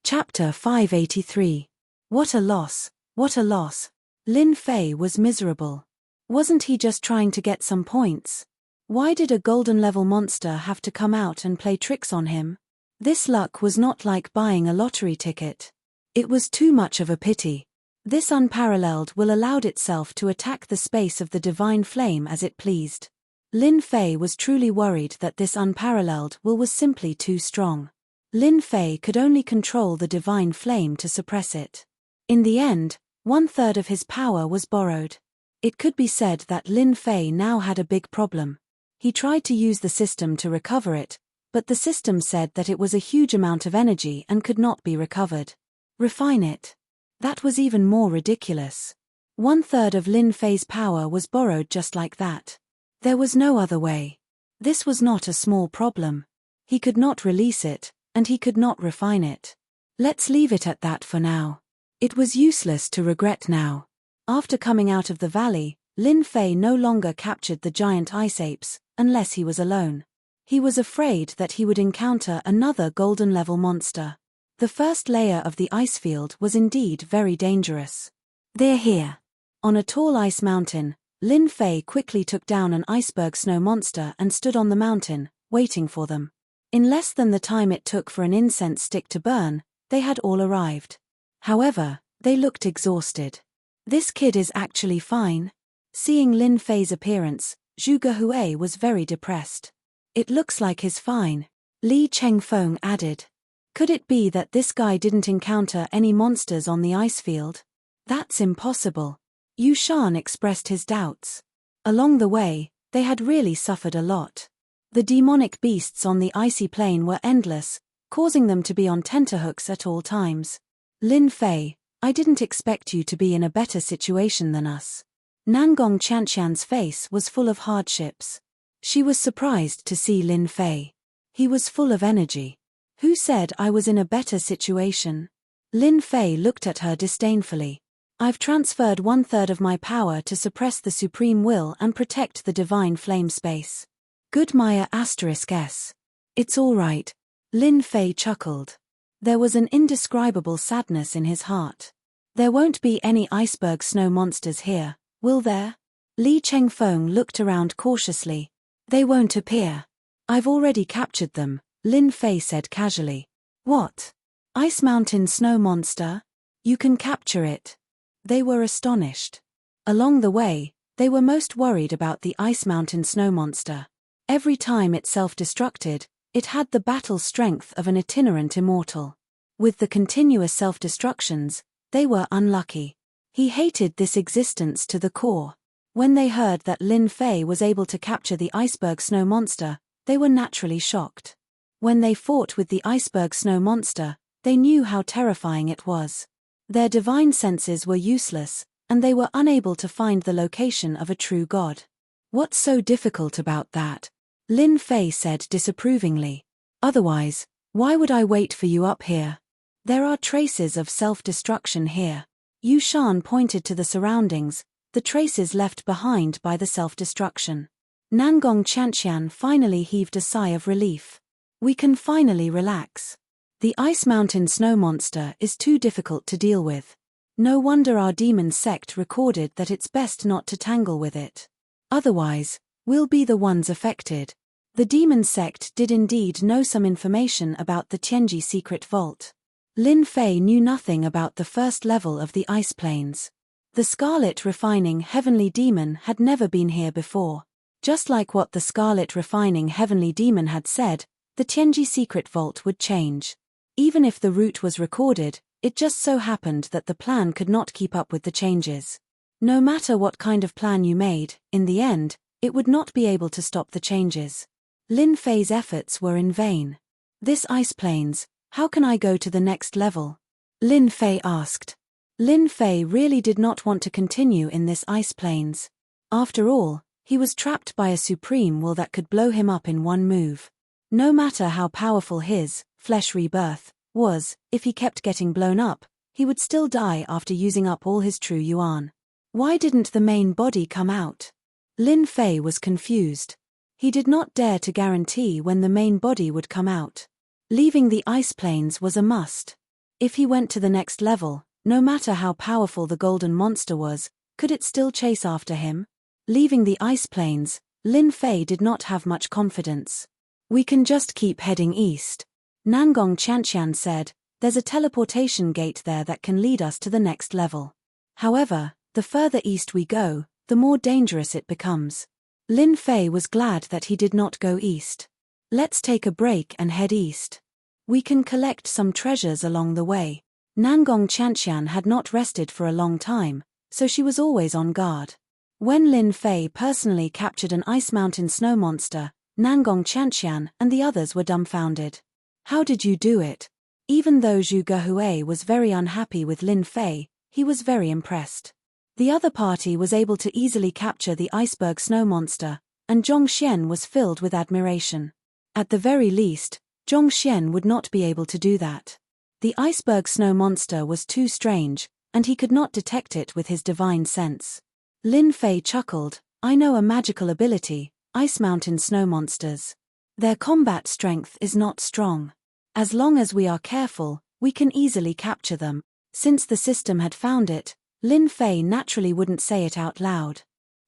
Chapter 583. What a loss, what a loss. Lin Fei was miserable. Wasn't he just trying to get some points? Why did a golden level monster have to come out and play tricks on him? This luck was not like buying a lottery ticket. It was too much of a pity. This unparalleled will allowed itself to attack the space of the divine flame as it pleased. Lin Fei was truly worried that this unparalleled will was simply too strong. Lin Fei could only control the divine flame to suppress it. In the end, 1/3 of his power was borrowed. It could be said that Lin Fei now had a big problem. He tried to use the system to recover it, but the system said that it was a huge amount of energy and could not be recovered. Refine it. That was even more ridiculous. 1/3 of Lin Fei's power was borrowed just like that. There was no other way. This was not a small problem. He could not release it, and he could not refine it. Let's leave it at that for now. It was useless to regret now. After coming out of the valley, Lin Fei no longer captured the giant ice apes, unless he was alone. He was afraid that he would encounter another golden level monster. The first layer of the ice field was indeed very dangerous. They're here. On a tall ice mountain, Lin Fei quickly took down an iceberg snow monster and stood on the mountain, waiting for them. In less than the time it took for an incense stick to burn, they had all arrived. However, they looked exhausted. This kid is actually fine. Seeing Lin Fei's appearance, Zhu Gehui was very depressed. It looks like he's fine, Li Chengfeng added. Could it be that this guy didn't encounter any monsters on the ice field? That's impossible. Yu Shan expressed his doubts. Along the way, they had really suffered a lot. The demonic beasts on the icy plain were endless, causing them to be on tenterhooks at all times. Lin Fei, I didn't expect you to be in a better situation than us. Nangong Qianqian's face was full of hardships. She was surprised to see Lin Fei. He was full of energy. Who said I was in a better situation? Lin Fei looked at her disdainfully. I've transferred 1/3 of my power to suppress the supreme will and protect the divine flame space. Good Maya *S. It's all right. Lin Fei chuckled. There was an indescribable sadness in his heart. There won't be any iceberg snow monsters here, will there? Li Chengfeng looked around cautiously. They won't appear. I've already captured them, Lin Fei said casually. What? Ice Mountain Snow Monster? You can capture it. They were astonished. Along the way, they were most worried about the Ice Mountain Snow Monster. Every time it self-destructed, it had the battle strength of an itinerant immortal. With the continuous self-destructions, they were unlucky. He hated this existence to the core. When they heard that Lin Fei was able to capture the iceberg snow monster, they were naturally shocked. When they fought with the iceberg snow monster, they knew how terrifying it was. Their divine senses were useless, and they were unable to find the location of a true god. What's so difficult about that? Lin Fei said disapprovingly. Otherwise, why would I wait for you up here? There are traces of self-destruction here. Yu Shan pointed to the surroundings, the traces left behind by the self-destruction. Nangong Chantian finally heaved a sigh of relief. We can finally relax. The Ice Mountain Snow Monster is too difficult to deal with. No wonder our demon sect recorded that it's best not to tangle with it. Otherwise, we'll be the ones affected. The demon sect did indeed know some information about the Tianji secret vault. Lin Fei knew nothing about the first level of the ice plains. The Scarlet Refining Heavenly Demon had never been here before. Just like what the Scarlet Refining Heavenly Demon had said, the Tianji secret vault would change. Even if the route was recorded, it just so happened that the plan could not keep up with the changes. No matter what kind of plan you made, in the end, it would not be able to stop the changes. Lin Fei's efforts were in vain. This ice plains, how can I go to the next level? Lin Fei asked. Lin Fei really did not want to continue in this ice plains. After all, he was trapped by a supreme will that could blow him up in one move. No matter how powerful his flesh rebirth was, if he kept getting blown up, he would still die after using up all his true yuan. Why didn't the main body come out? Lin Fei was confused. He did not dare to guarantee when the main body would come out. Leaving the ice plains was a must. If he went to the next level, no matter how powerful the golden monster was, could it still chase after him? Leaving the ice plains, Lin Fei did not have much confidence. We can just keep heading east. Nangong Chantian said, there's a teleportation gate there that can lead us to the next level. However, the further east we go, the more dangerous it becomes. Lin Fei was glad that he did not go east. Let's take a break and head east. We can collect some treasures along the way. Nangong Chantian had not rested for a long time, so she was always on guard. When Lin Fei personally captured an ice mountain snow monster, Nangong Chantian and the others were dumbfounded. How did you do it? Even though Zhu Gehui was very unhappy with Lin Fei, he was very impressed. The other party was able to easily capture the iceberg snow monster, and Zhong Xian was filled with admiration. At the very least, Zhong Xian would not be able to do that. The iceberg snow monster was too strange, and he could not detect it with his divine sense. Lin Fei chuckled, I know a magical ability, ice mountain snow monsters. Their combat strength is not strong. As long as we are careful, we can easily capture them. Since the system had found it, Lin Fei naturally wouldn't say it out loud.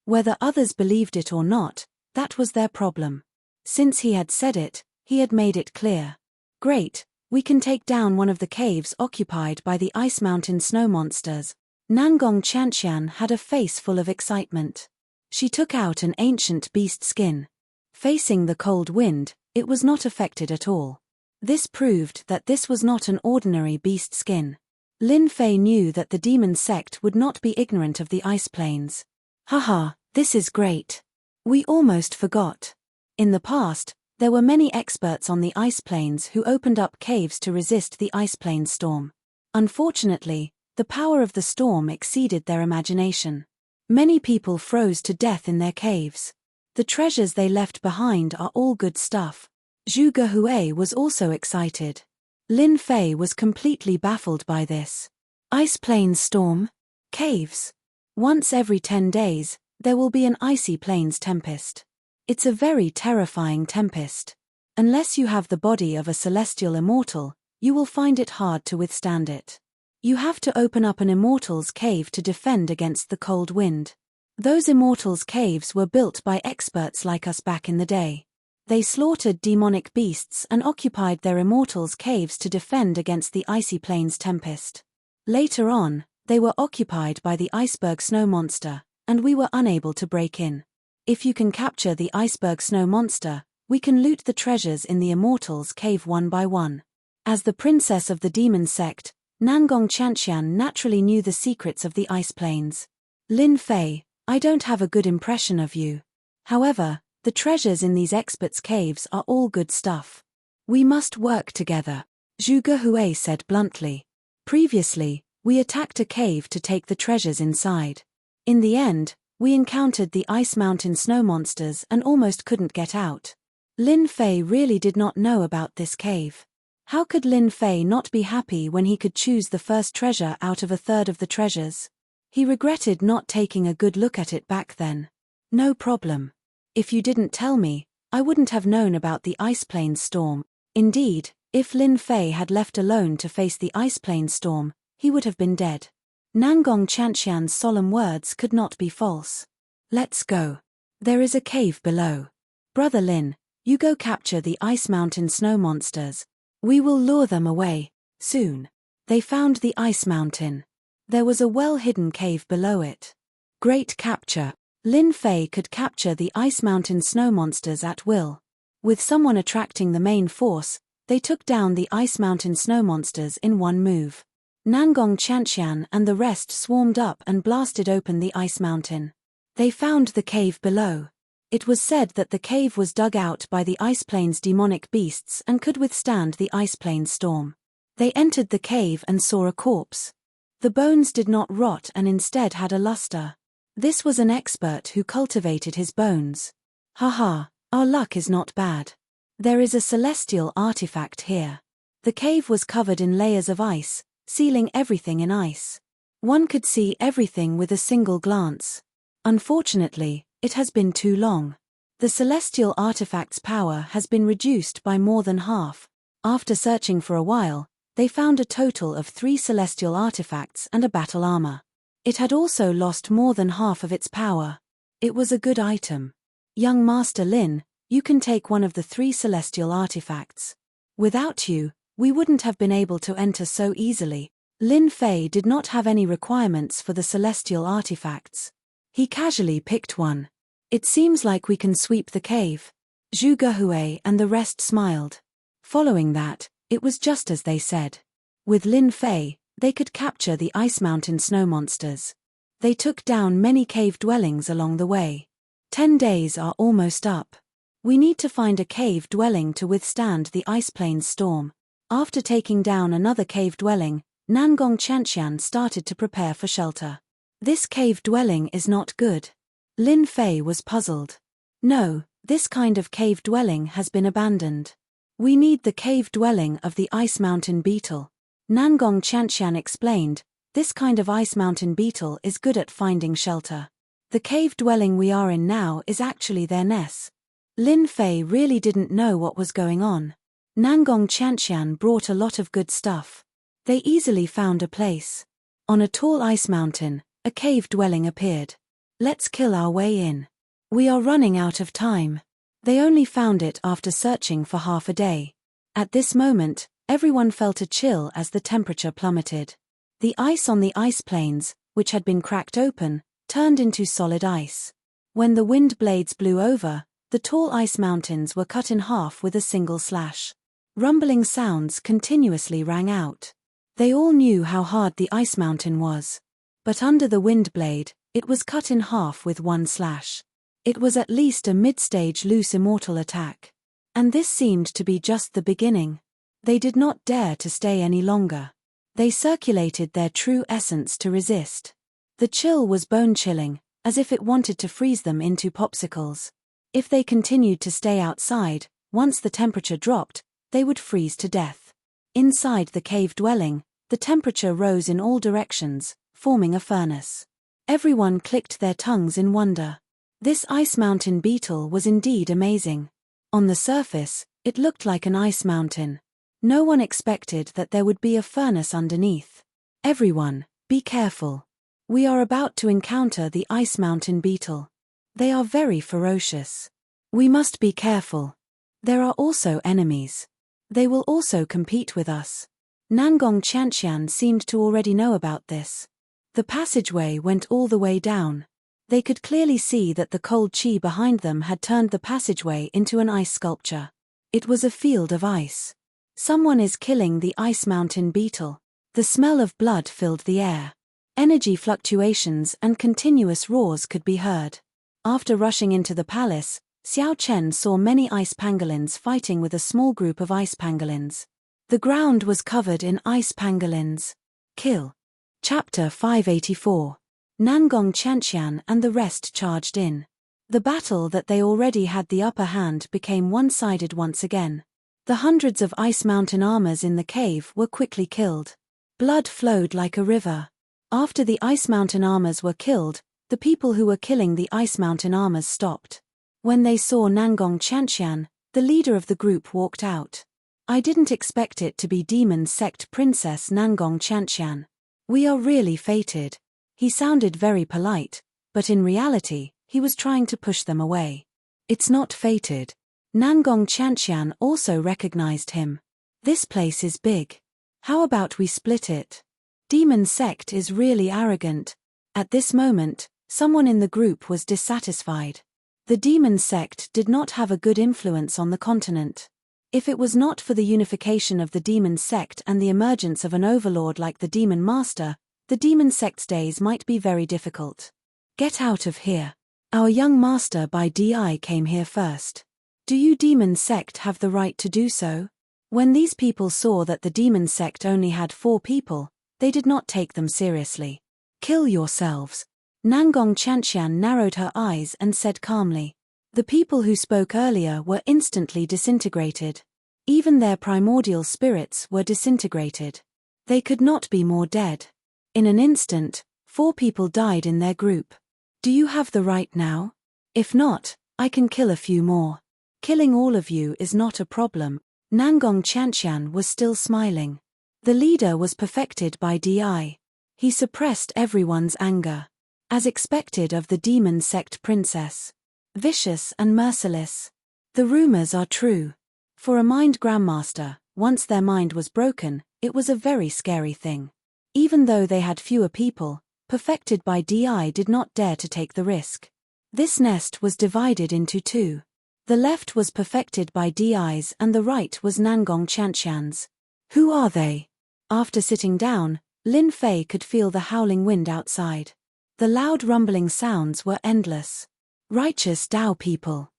Whether others believed it or not, that was their problem. Since he had said it, he had made it clear. Great, we can take down one of the caves occupied by the ice mountain snow monsters. Nangong Chantian had a face full of excitement. She took out an ancient beast skin. Facing the cold wind, it was not affected at all. This proved that this was not an ordinary beast skin. Lin Fei knew that the demon sect would not be ignorant of the ice plains. Haha, this is great. We almost forgot. In the past, there were many experts on the ice plains who opened up caves to resist the ice plains storm. Unfortunately, the power of the storm exceeded their imagination. Many people froze to death in their caves. The treasures they left behind are all good stuff. Zhu Gehui was also excited. Lin Fei was completely baffled by this. Ice plains storm? Caves? Once every 10 days, there will be an icy plains tempest. It's a very terrifying tempest. Unless you have the body of a celestial immortal, you will find it hard to withstand it. You have to open up an immortal's cave to defend against the cold wind. Those immortals' caves were built by experts like us back in the day. They slaughtered demonic beasts and occupied their immortals' caves to defend against the icy plains tempest. Later on, they were occupied by the iceberg snow monster, and we were unable to break in. If you can capture the iceberg snow monster, we can loot the treasures in the immortals' cave one by one. As the princess of the demon sect, Nangong Chanxian naturally knew the secrets of the ice plains. Lin Fei, I don't have a good impression of you. However, the treasures in these experts' caves are all good stuff. We must work together, Zhu Gehui said bluntly. Previously, we attacked a cave to take the treasures inside. In the end, we encountered the ice mountain snow monsters and almost couldn't get out. Lin Fei really did not know about this cave. How could Lin Fei not be happy when he could choose the first treasure out of a third of the treasures? He regretted not taking a good look at it back then. No problem. If you didn't tell me, I wouldn't have known about the ice plains storm. Indeed, if Lin Fei had left alone to face the ice plains storm, he would have been dead. Nangong Chanxian's solemn words could not be false. Let's go. There is a cave below. Brother Lin, you go capture the ice mountain snow monsters. We will lure them away, soon. They found the ice mountain. There was a well-hidden cave below it. Great capture. Lin Fei could capture the ice mountain snow monsters at will. With someone attracting the main force, they took down the ice mountain snow monsters in one move. Nangong Chanxian and the rest swarmed up and blasted open the ice mountain. They found the cave below. It was said that the cave was dug out by the ice plains' demonic beasts and could withstand the ice plains storm. They entered the cave and saw a corpse. The bones did not rot and instead had a luster. This was an expert who cultivated his bones. Haha, our luck is not bad. There is a celestial artifact here. The cave was covered in layers of ice, sealing everything in ice. One could see everything with a single glance. Unfortunately, it has been too long. The celestial artifact's power has been reduced by more than half. After searching for a while, they found a total of 3 celestial artifacts and a battle armor. It had also lost more than half of its power. It was a good item. Young Master Lin, you can take one of the 3 celestial artifacts. Without you, we wouldn't have been able to enter so easily. Lin Fei did not have any requirements for the celestial artifacts. He casually picked one. It seems like we can sweep the cave. Zhu Gehui and the rest smiled. Following that, it was just as they said. With Lin Fei, they could capture the ice mountain snow monsters. They took down many cave dwellings along the way. 10 days are almost up. We need to find a cave dwelling to withstand the ice plains storm. After taking down another cave dwelling, Nangong Chanxian started to prepare for shelter. This cave dwelling is not good. Lin Fei was puzzled. No, this kind of cave dwelling has been abandoned. We need the cave dwelling of the ice mountain beetle. Nangong Chanxian explained, this kind of ice mountain beetle is good at finding shelter. The cave dwelling we are in now is actually their nest. Lin Fei really didn't know what was going on. Nangong Chanxian brought a lot of good stuff. They easily found a place. On a tall ice mountain, a cave dwelling appeared. Let's kill our way in. We are running out of time. They only found it after searching for half a day. At this moment, everyone felt a chill as the temperature plummeted. The ice on the ice plains, which had been cracked open, turned into solid ice. When the wind blades blew over, the tall ice mountains were cut in half with a single slash. Rumbling sounds continuously rang out. They all knew how hard the ice mountain was. But under the wind blade, it was cut in half with one slash. It was at least a mid-stage loose immortal attack. And this seemed to be just the beginning. They did not dare to stay any longer. They circulated their true essence to resist. The chill was bone-chilling, as if it wanted to freeze them into popsicles. If they continued to stay outside, once the temperature dropped, they would freeze to death. Inside the cave dwelling, the temperature rose in all directions, forming a furnace. Everyone clicked their tongues in wonder. This ice mountain beetle was indeed amazing. On the surface, it looked like an ice mountain. No one expected that there would be a furnace underneath. Everyone, be careful. We are about to encounter the ice mountain beetle. They are very ferocious. We must be careful. There are also enemies. They will also compete with us. Nangong Chanshan seemed to already know about this. The passageway went all the way down. They could clearly see that the cold chi behind them had turned the passageway into an ice sculpture. It was a field of ice. Someone is killing the ice mountain beetle. The smell of blood filled the air. Energy fluctuations and continuous roars could be heard. After rushing into the palace, Xiao Chen saw many ice pangolins fighting with a small group of ice pangolins. The ground was covered in ice pangolins. Kill. Chapter 584. Nangong Chanshan and the rest charged in. The battle that they already had the upper hand became one-sided once again. The hundreds of ice mountain armors in the cave were quickly killed. Blood flowed like a river. After the ice mountain armors were killed, the people who were killing the ice mountain armors stopped. When they saw Nangong Chanshan, the leader of the group walked out. I didn't expect it to be Demon Sect Princess Nangong Chanshan. We are really fated. He sounded very polite, but in reality, he was trying to push them away. It's not fated. Nangong Chanshan also recognized him. This place is big. How about we split it? Demon Sect is really arrogant. At this moment, someone in the group was dissatisfied. The Demon Sect did not have a good influence on the continent. If it was not for the unification of the Demon Sect and the emergence of an overlord like the Demon Master, the Demon Sect's days might be very difficult. Get out of here. Our young master by DI came here first. Do you Demon Sect have the right to do so? When these people saw that the Demon Sect only had 4 people, they did not take them seriously. Kill yourselves. Nangong Chanshan narrowed her eyes and said calmly. The people who spoke earlier were instantly disintegrated. Even their primordial spirits were disintegrated. They could not be more dead. In an instant, 4 people died in their group. Do you have the right now? If not, I can kill a few more. Killing all of you is not a problem. Nangong Chanshan was still smiling. The leader was perfected by DI. He suppressed everyone's anger. As expected of the Demon Sect Princess. Vicious and merciless. The rumors are true. For a mind grandmaster, once their mind was broken, it was a very scary thing. Even though they had fewer people, perfected by DI did not dare to take the risk. This nest was divided into 2. The left was perfected by DI's and the right was Nangong Chanshan's. Who are they? After sitting down, Lin Fei could feel the howling wind outside. The loud rumbling sounds were endless. Righteous Dao people.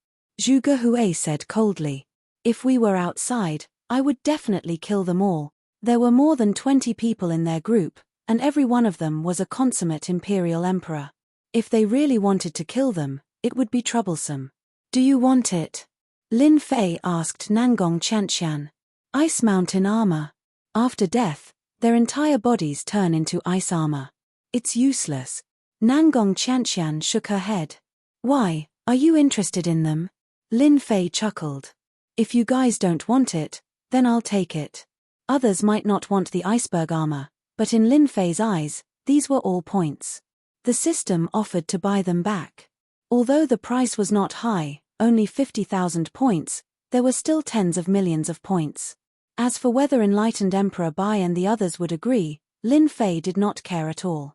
Zhuge Hui said coldly. If we were outside, I would definitely kill them all. There were more than 20 people in their group, and every one of them was a consummate imperial emperor. If they really wanted to kill them, it would be troublesome. Do you want it? Lin Fei asked Nangong Chanshan. Ice mountain armor. After death, their entire bodies turn into ice armor. It's useless. Nangong Chanshan shook her head. Why, are you interested in them? Lin Fei chuckled. If you guys don't want it, then I'll take it. Others might not want the iceberg armor, but in Lin Fei's eyes, these were all points. The system offered to buy them back. Although the price was not high, only 50,000 points, there were still tens of millions of points. As for whether Enlightened Emperor Bai and the others would agree, Lin Fei did not care at all.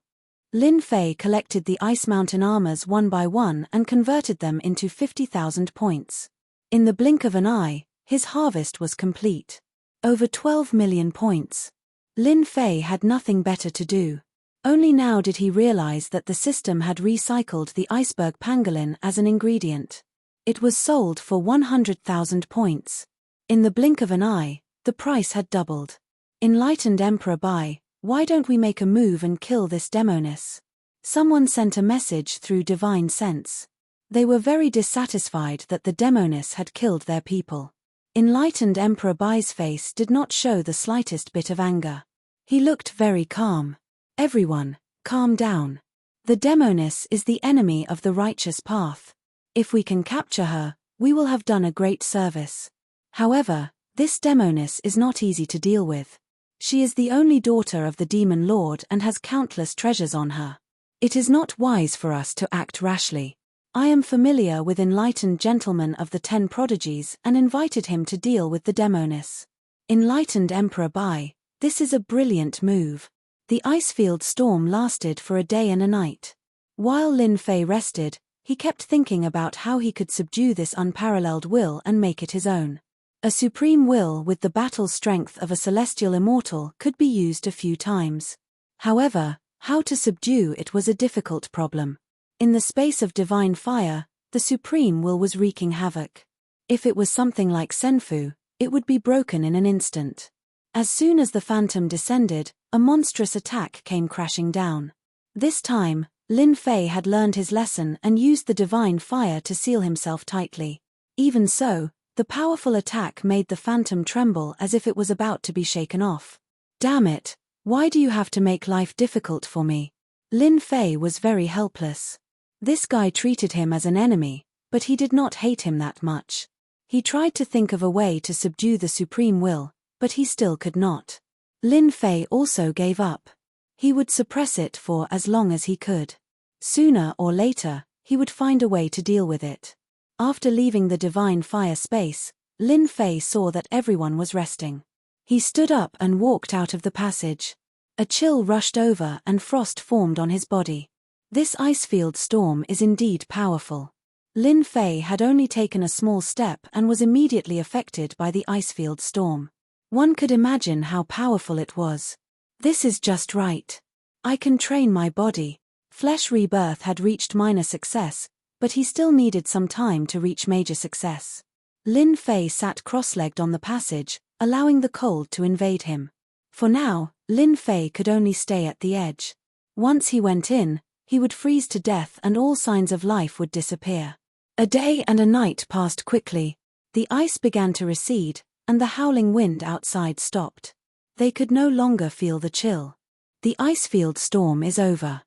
Lin Fei collected the ice mountain armors one by one and converted them into 50,000 points. In the blink of an eye, his harvest was complete. Over 12 million points. Lin Fei had nothing better to do. Only now did he realize that the system had recycled the iceberg pangolin as an ingredient. It was sold for 100,000 points. In the blink of an eye, the price had doubled. Enlightened Emperor Bai, why don't we make a move and kill this demoness? Someone sent a message through divine sense. They were very dissatisfied that the demoness had killed their people. Enlightened Emperor Bai's face did not show the slightest bit of anger. He looked very calm. Everyone, calm down. The demoness is the enemy of the righteous path. If we can capture her, we will have done a great service. However, this demoness is not easy to deal with. She is the only daughter of the demon lord and has countless treasures on her. It is not wise for us to act rashly. I am familiar with enlightened gentlemen of the 10 prodigies and invited him to deal with the demoness. Enlightened Emperor Bai, this is a brilliant move. The icefield storm lasted for a day and a night. While Lin Fei rested, he kept thinking about how he could subdue this unparalleled will and make it his own. A supreme will with the battle strength of a celestial immortal could be used a few times. However, how to subdue it was a difficult problem. In the space of divine fire, the supreme will was wreaking havoc. If it was something like Senfu, it would be broken in an instant. As soon as the phantom descended, a monstrous attack came crashing down. This time, Lin Fei had learned his lesson and used the divine fire to seal himself tightly. Even so, the powerful attack made the phantom tremble as if it was about to be shaken off. Damn it, why do you have to make life difficult for me? Lin Fei was very helpless. This guy treated him as an enemy, but he did not hate him that much. He tried to think of a way to subdue the supreme will, but he still could not. Lin Fei also gave up. He would suppress it for as long as he could. Sooner or later, he would find a way to deal with it. After leaving the divine fire space, Lin Fei saw that everyone was resting. He stood up and walked out of the passage. A chill rushed over and frost formed on his body. This icefield storm is indeed powerful. Lin Fei had only taken a small step and was immediately affected by the icefield storm. One could imagine how powerful it was. This is just right. I can train my body. Flesh rebirth had reached minor success, but he still needed some time to reach major success. Lin Fei sat cross-legged on the passage, allowing the cold to invade him. For now, Lin Fei could only stay at the edge. Once he went in, he would freeze to death and all signs of life would disappear. A day and a night passed quickly. The ice began to recede, and the howling wind outside stopped. They could no longer feel the chill. The icefield storm is over.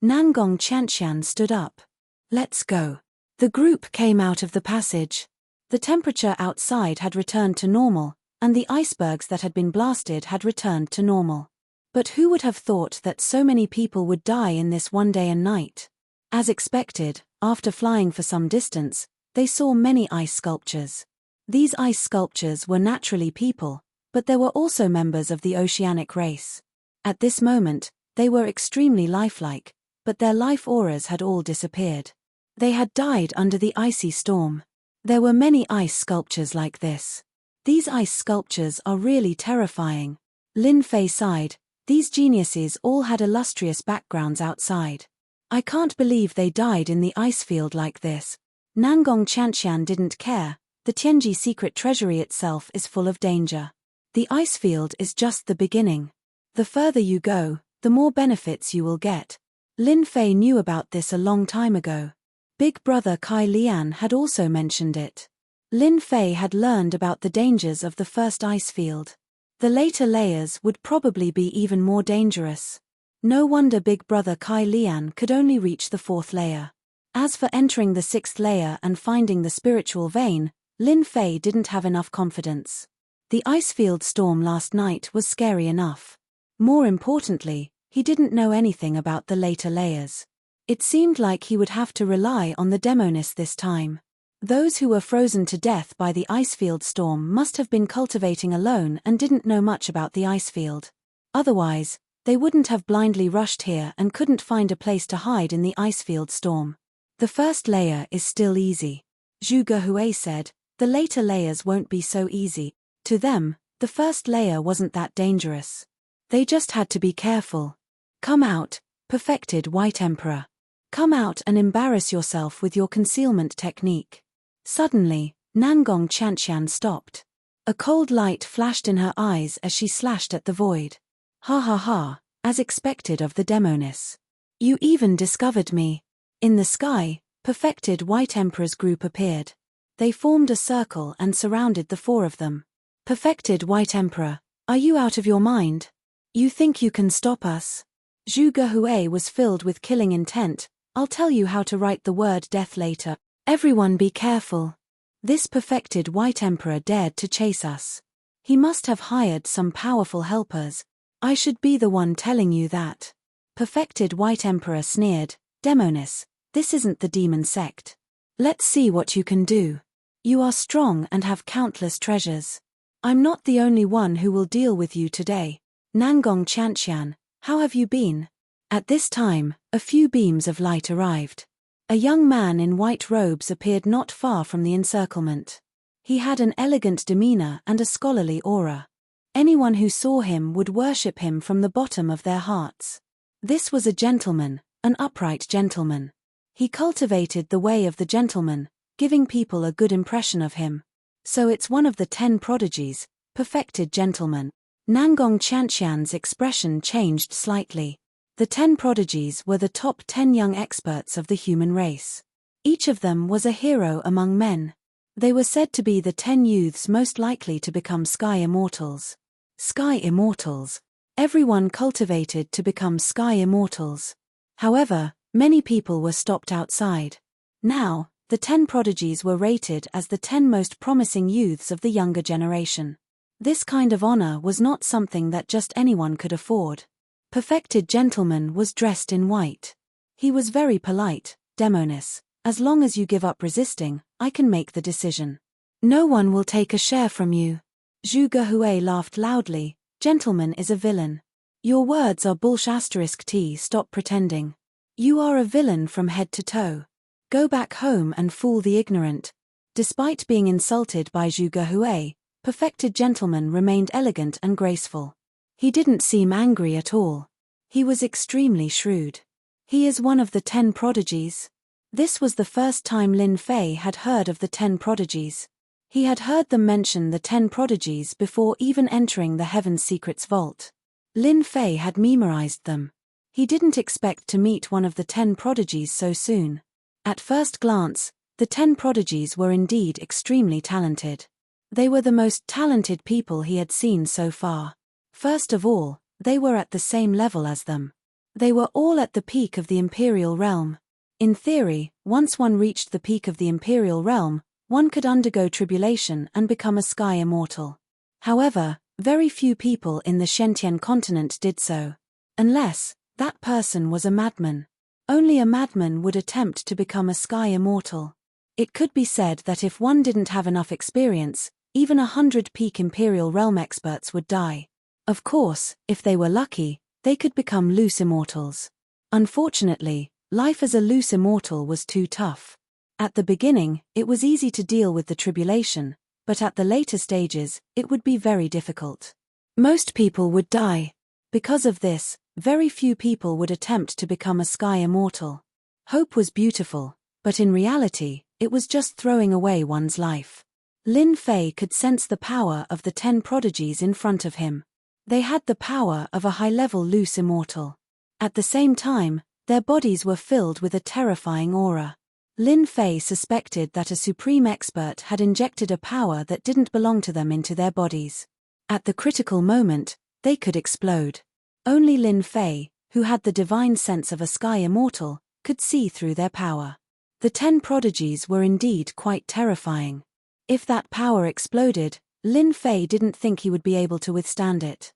Nangong Qianqian stood up. Let's go. The group came out of the passage. The temperature outside had returned to normal, and the icebergs that had been blasted had returned to normal. But who would have thought that so many people would die in this one day and night? As expected, after flying for some distance, they saw many ice sculptures. These ice sculptures were naturally people, but there were also members of the oceanic race. At this moment, they were extremely lifelike, but their life auras had all disappeared. They had died under the icy storm. There were many ice sculptures like this. These ice sculptures are really terrifying. Lin Fei sighed. These geniuses all had illustrious backgrounds outside. I can't believe they died in the icefield like this. Nangong Qianqian didn't care. The Tianji secret treasury itself is full of danger. The icefield is just the beginning. The further you go, the more benefits you will get. Lin Fei knew about this a long time ago. Big brother Kai Lian had also mentioned it. Lin Fei had learned about the dangers of the first icefield. The later layers would probably be even more dangerous. No wonder Big Brother Kai Lian could only reach the 4th layer. As for entering the 6th layer and finding the spiritual vein, Lin Fei didn't have enough confidence. The icefield storm last night was scary enough. More importantly, he didn't know anything about the later layers. It seemed like he would have to rely on the demoness this time. Those who were frozen to death by the icefield storm must have been cultivating alone and didn't know much about the icefield. Otherwise, they wouldn't have blindly rushed here and couldn't find a place to hide in the icefield storm. The first layer is still easy. Zhu Gehui said, the later layers won't be so easy. To them, the first layer wasn't that dangerous. They just had to be careful. Come out, perfected White Emperor. Come out and embarrass yourself with your concealment technique. Suddenly, Nangong Qianqian stopped. A cold light flashed in her eyes as she slashed at the void. Ha ha ha, as expected of the demoness. You even discovered me. In the sky, perfected White Emperor's group appeared. They formed a circle and surrounded the 4 of them. Perfected White Emperor, are you out of your mind? You think you can stop us? Zhu Gehui was filled with killing intent. I'll tell you how to write the word death later. Everyone be careful. This perfected White Emperor dared to chase us. He must have hired some powerful helpers. I should be the one telling you that. Perfected White Emperor sneered, Demoness, This isn't the demon sect. Let's see what you can do. You are strong and have countless treasures. I'm not the only one who will deal with you today. Nangong Chantian, how have you been? At this time, a few beams of light arrived. A young man in white robes appeared not far from the encirclement. He had an elegant demeanor and a scholarly aura. Anyone who saw him would worship him from the bottom of their hearts. This was a gentleman, an upright gentleman. He cultivated the way of the gentleman, giving people a good impression of him. So it's one of the 10 prodigies, perfected gentleman. Nangong Chantian's expression changed slightly. The 10 prodigies were the top 10 young experts of the human race. Each of them was a hero among men. They were said to be the 10 youths most likely to become sky immortals. Sky immortals. Everyone cultivated to become sky immortals. However, many people were stopped outside. Now, the 10 prodigies were rated as the 10 most promising youths of the younger generation. This kind of honor was not something that just anyone could afford. Perfected gentleman was dressed in white. He was very polite. Demonis, as long as you give up resisting, I can make the decision. No one will take a share from you. Zhu Gehui laughed loudly. Gentleman is a villain. Your words are bullsh*t. Stop pretending. You are a villain from head to toe. Go back home and fool the ignorant. Despite being insulted by Zhu Gehui, perfected gentleman remained elegant and graceful. He didn't seem angry at all. He was extremely shrewd. He is one of the 10 prodigies. This was the first time Lin Fei had heard of the 10 prodigies. He had heard them mention the 10 prodigies before even entering the Heaven's Secrets vault. Lin Fei had memorized them. He didn't expect to meet one of the 10 prodigies so soon. At first glance, the 10 prodigies were indeed extremely talented. They were the most talented people he had seen so far. First of all, they were at the same level as them. They were all at the peak of the Imperial Realm. In theory, once one reached the peak of the Imperial Realm, one could undergo tribulation and become a sky immortal. However, very few people in the Shentian continent did so. Unless, that person was a madman. Only a madman would attempt to become a sky immortal. It could be said that if one didn't have enough experience, even 100 peak Imperial Realm experts would die. Of course, if they were lucky, they could become loose immortals. Unfortunately, life as a loose immortal was too tough. At the beginning, it was easy to deal with the tribulation, but at the later stages, it would be very difficult. Most people would die. Because of this, very few people would attempt to become a sky immortal. Hope was beautiful, but in reality, it was just throwing away one's life. Lin Fei could sense the power of the 10 prodigies in front of him. They had the power of a high-level loose immortal. At the same time, their bodies were filled with a terrifying aura. Lin Fei suspected that a supreme expert had injected a power that didn't belong to them into their bodies. At the critical moment, they could explode. Only Lin Fei, who had the divine sense of a sky immortal, could see through their power. The 10 prodigies were indeed quite terrifying. If that power exploded, Lin Fei didn't think he would be able to withstand it.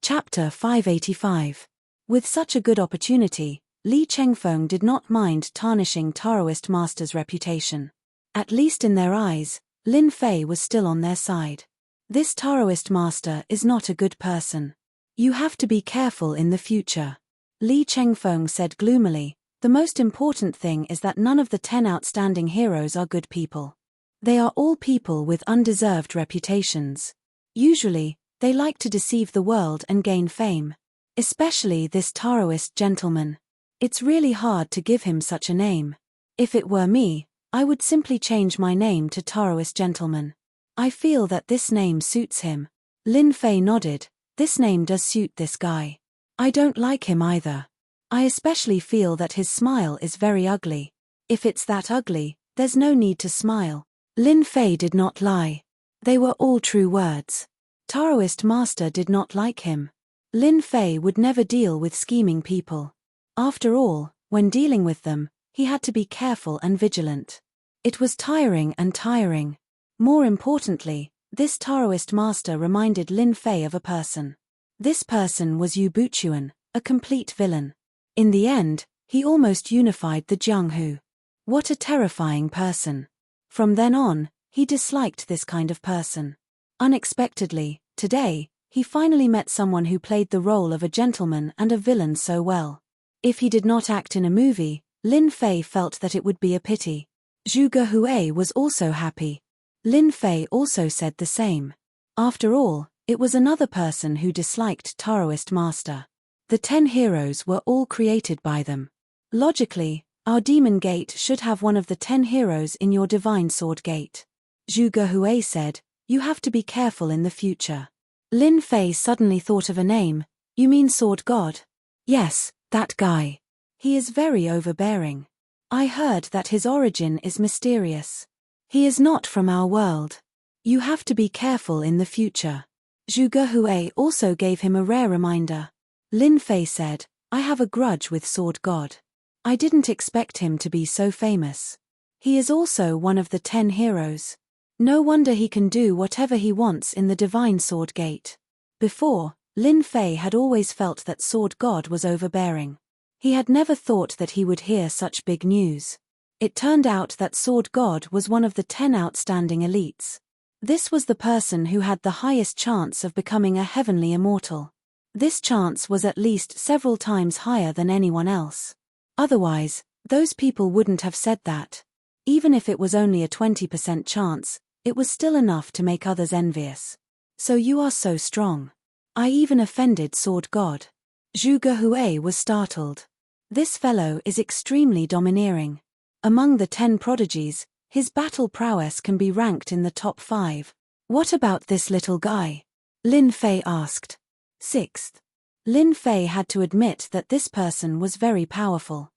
Chapter 585. With such a good opportunity, Li Chengfeng did not mind tarnishing Taoist Master's reputation. At least in their eyes, Lin Fei was still on their side. This Taoist Master is not a good person. You have to be careful in the future. Li Chengfeng said gloomily, the most important thing is that none of the 10 outstanding heroes are good people. They are all people with undeserved reputations. Usually, they like to deceive the world and gain fame. Especially this Taoist gentleman. It's really hard to give him such a name. If it were me, I would simply change my name to Taoist gentleman. I feel that this name suits him. Lin Fei nodded. This name does suit this guy. I don't like him either. I especially feel that his smile is very ugly. If it's that ugly, there's no need to smile. Lin Fei did not lie. They were all true words. Taoist Master did not like him. Lin Fei would never deal with scheming people. After all, when dealing with them, he had to be careful and vigilant. It was tiring and tiring. More importantly, this Taoist Master reminded Lin Fei of a person. This person was Yu Buchuan, a complete villain. In the end, he almost unified the Jianghu. What a terrifying person. From then on, he disliked this kind of person. Unexpectedly, today, he finally met someone who played the role of a gentleman and a villain so well. If he did not act in a movie, Lin Fei felt that it would be a pity. Zhuge Hui was also happy. Lin Fei also said the same. After all, it was another person who disliked Taoist master. The 10 heroes were all created by them. Logically, our demon gate should have one of the 10 heroes in your divine sword gate. Zhuge Hui said, you have to be careful in the future. Lin Fei suddenly thought of a name. You mean Sword God? Yes, that guy. He is very overbearing. I heard that his origin is mysterious. He is not from our world. You have to be careful in the future. Zhuge Hui also gave him a rare reminder. Lin Fei said, I have a grudge with Sword God. I didn't expect him to be so famous. He is also one of the 10 heroes. No wonder he can do whatever he wants in the Divine Sword Gate. Before, Lin Fei had always felt that Sword God was overbearing. He had never thought that he would hear such big news. It turned out that Sword God was one of the 10 outstanding elites. This was the person who had the highest chance of becoming a heavenly immortal. This chance was at least several times higher than anyone else. Otherwise, those people wouldn't have said that. Even if it was only a 20% chance, it was still enough to make others envious. So you are so strong. I even offended Sword God. Zhuge Hui was startled. This fellow is extremely domineering. Among the 10 prodigies, his battle prowess can be ranked in the top 5. What about this little guy? Lin Fei asked. 6th. Lin Fei had to admit that this person was very powerful.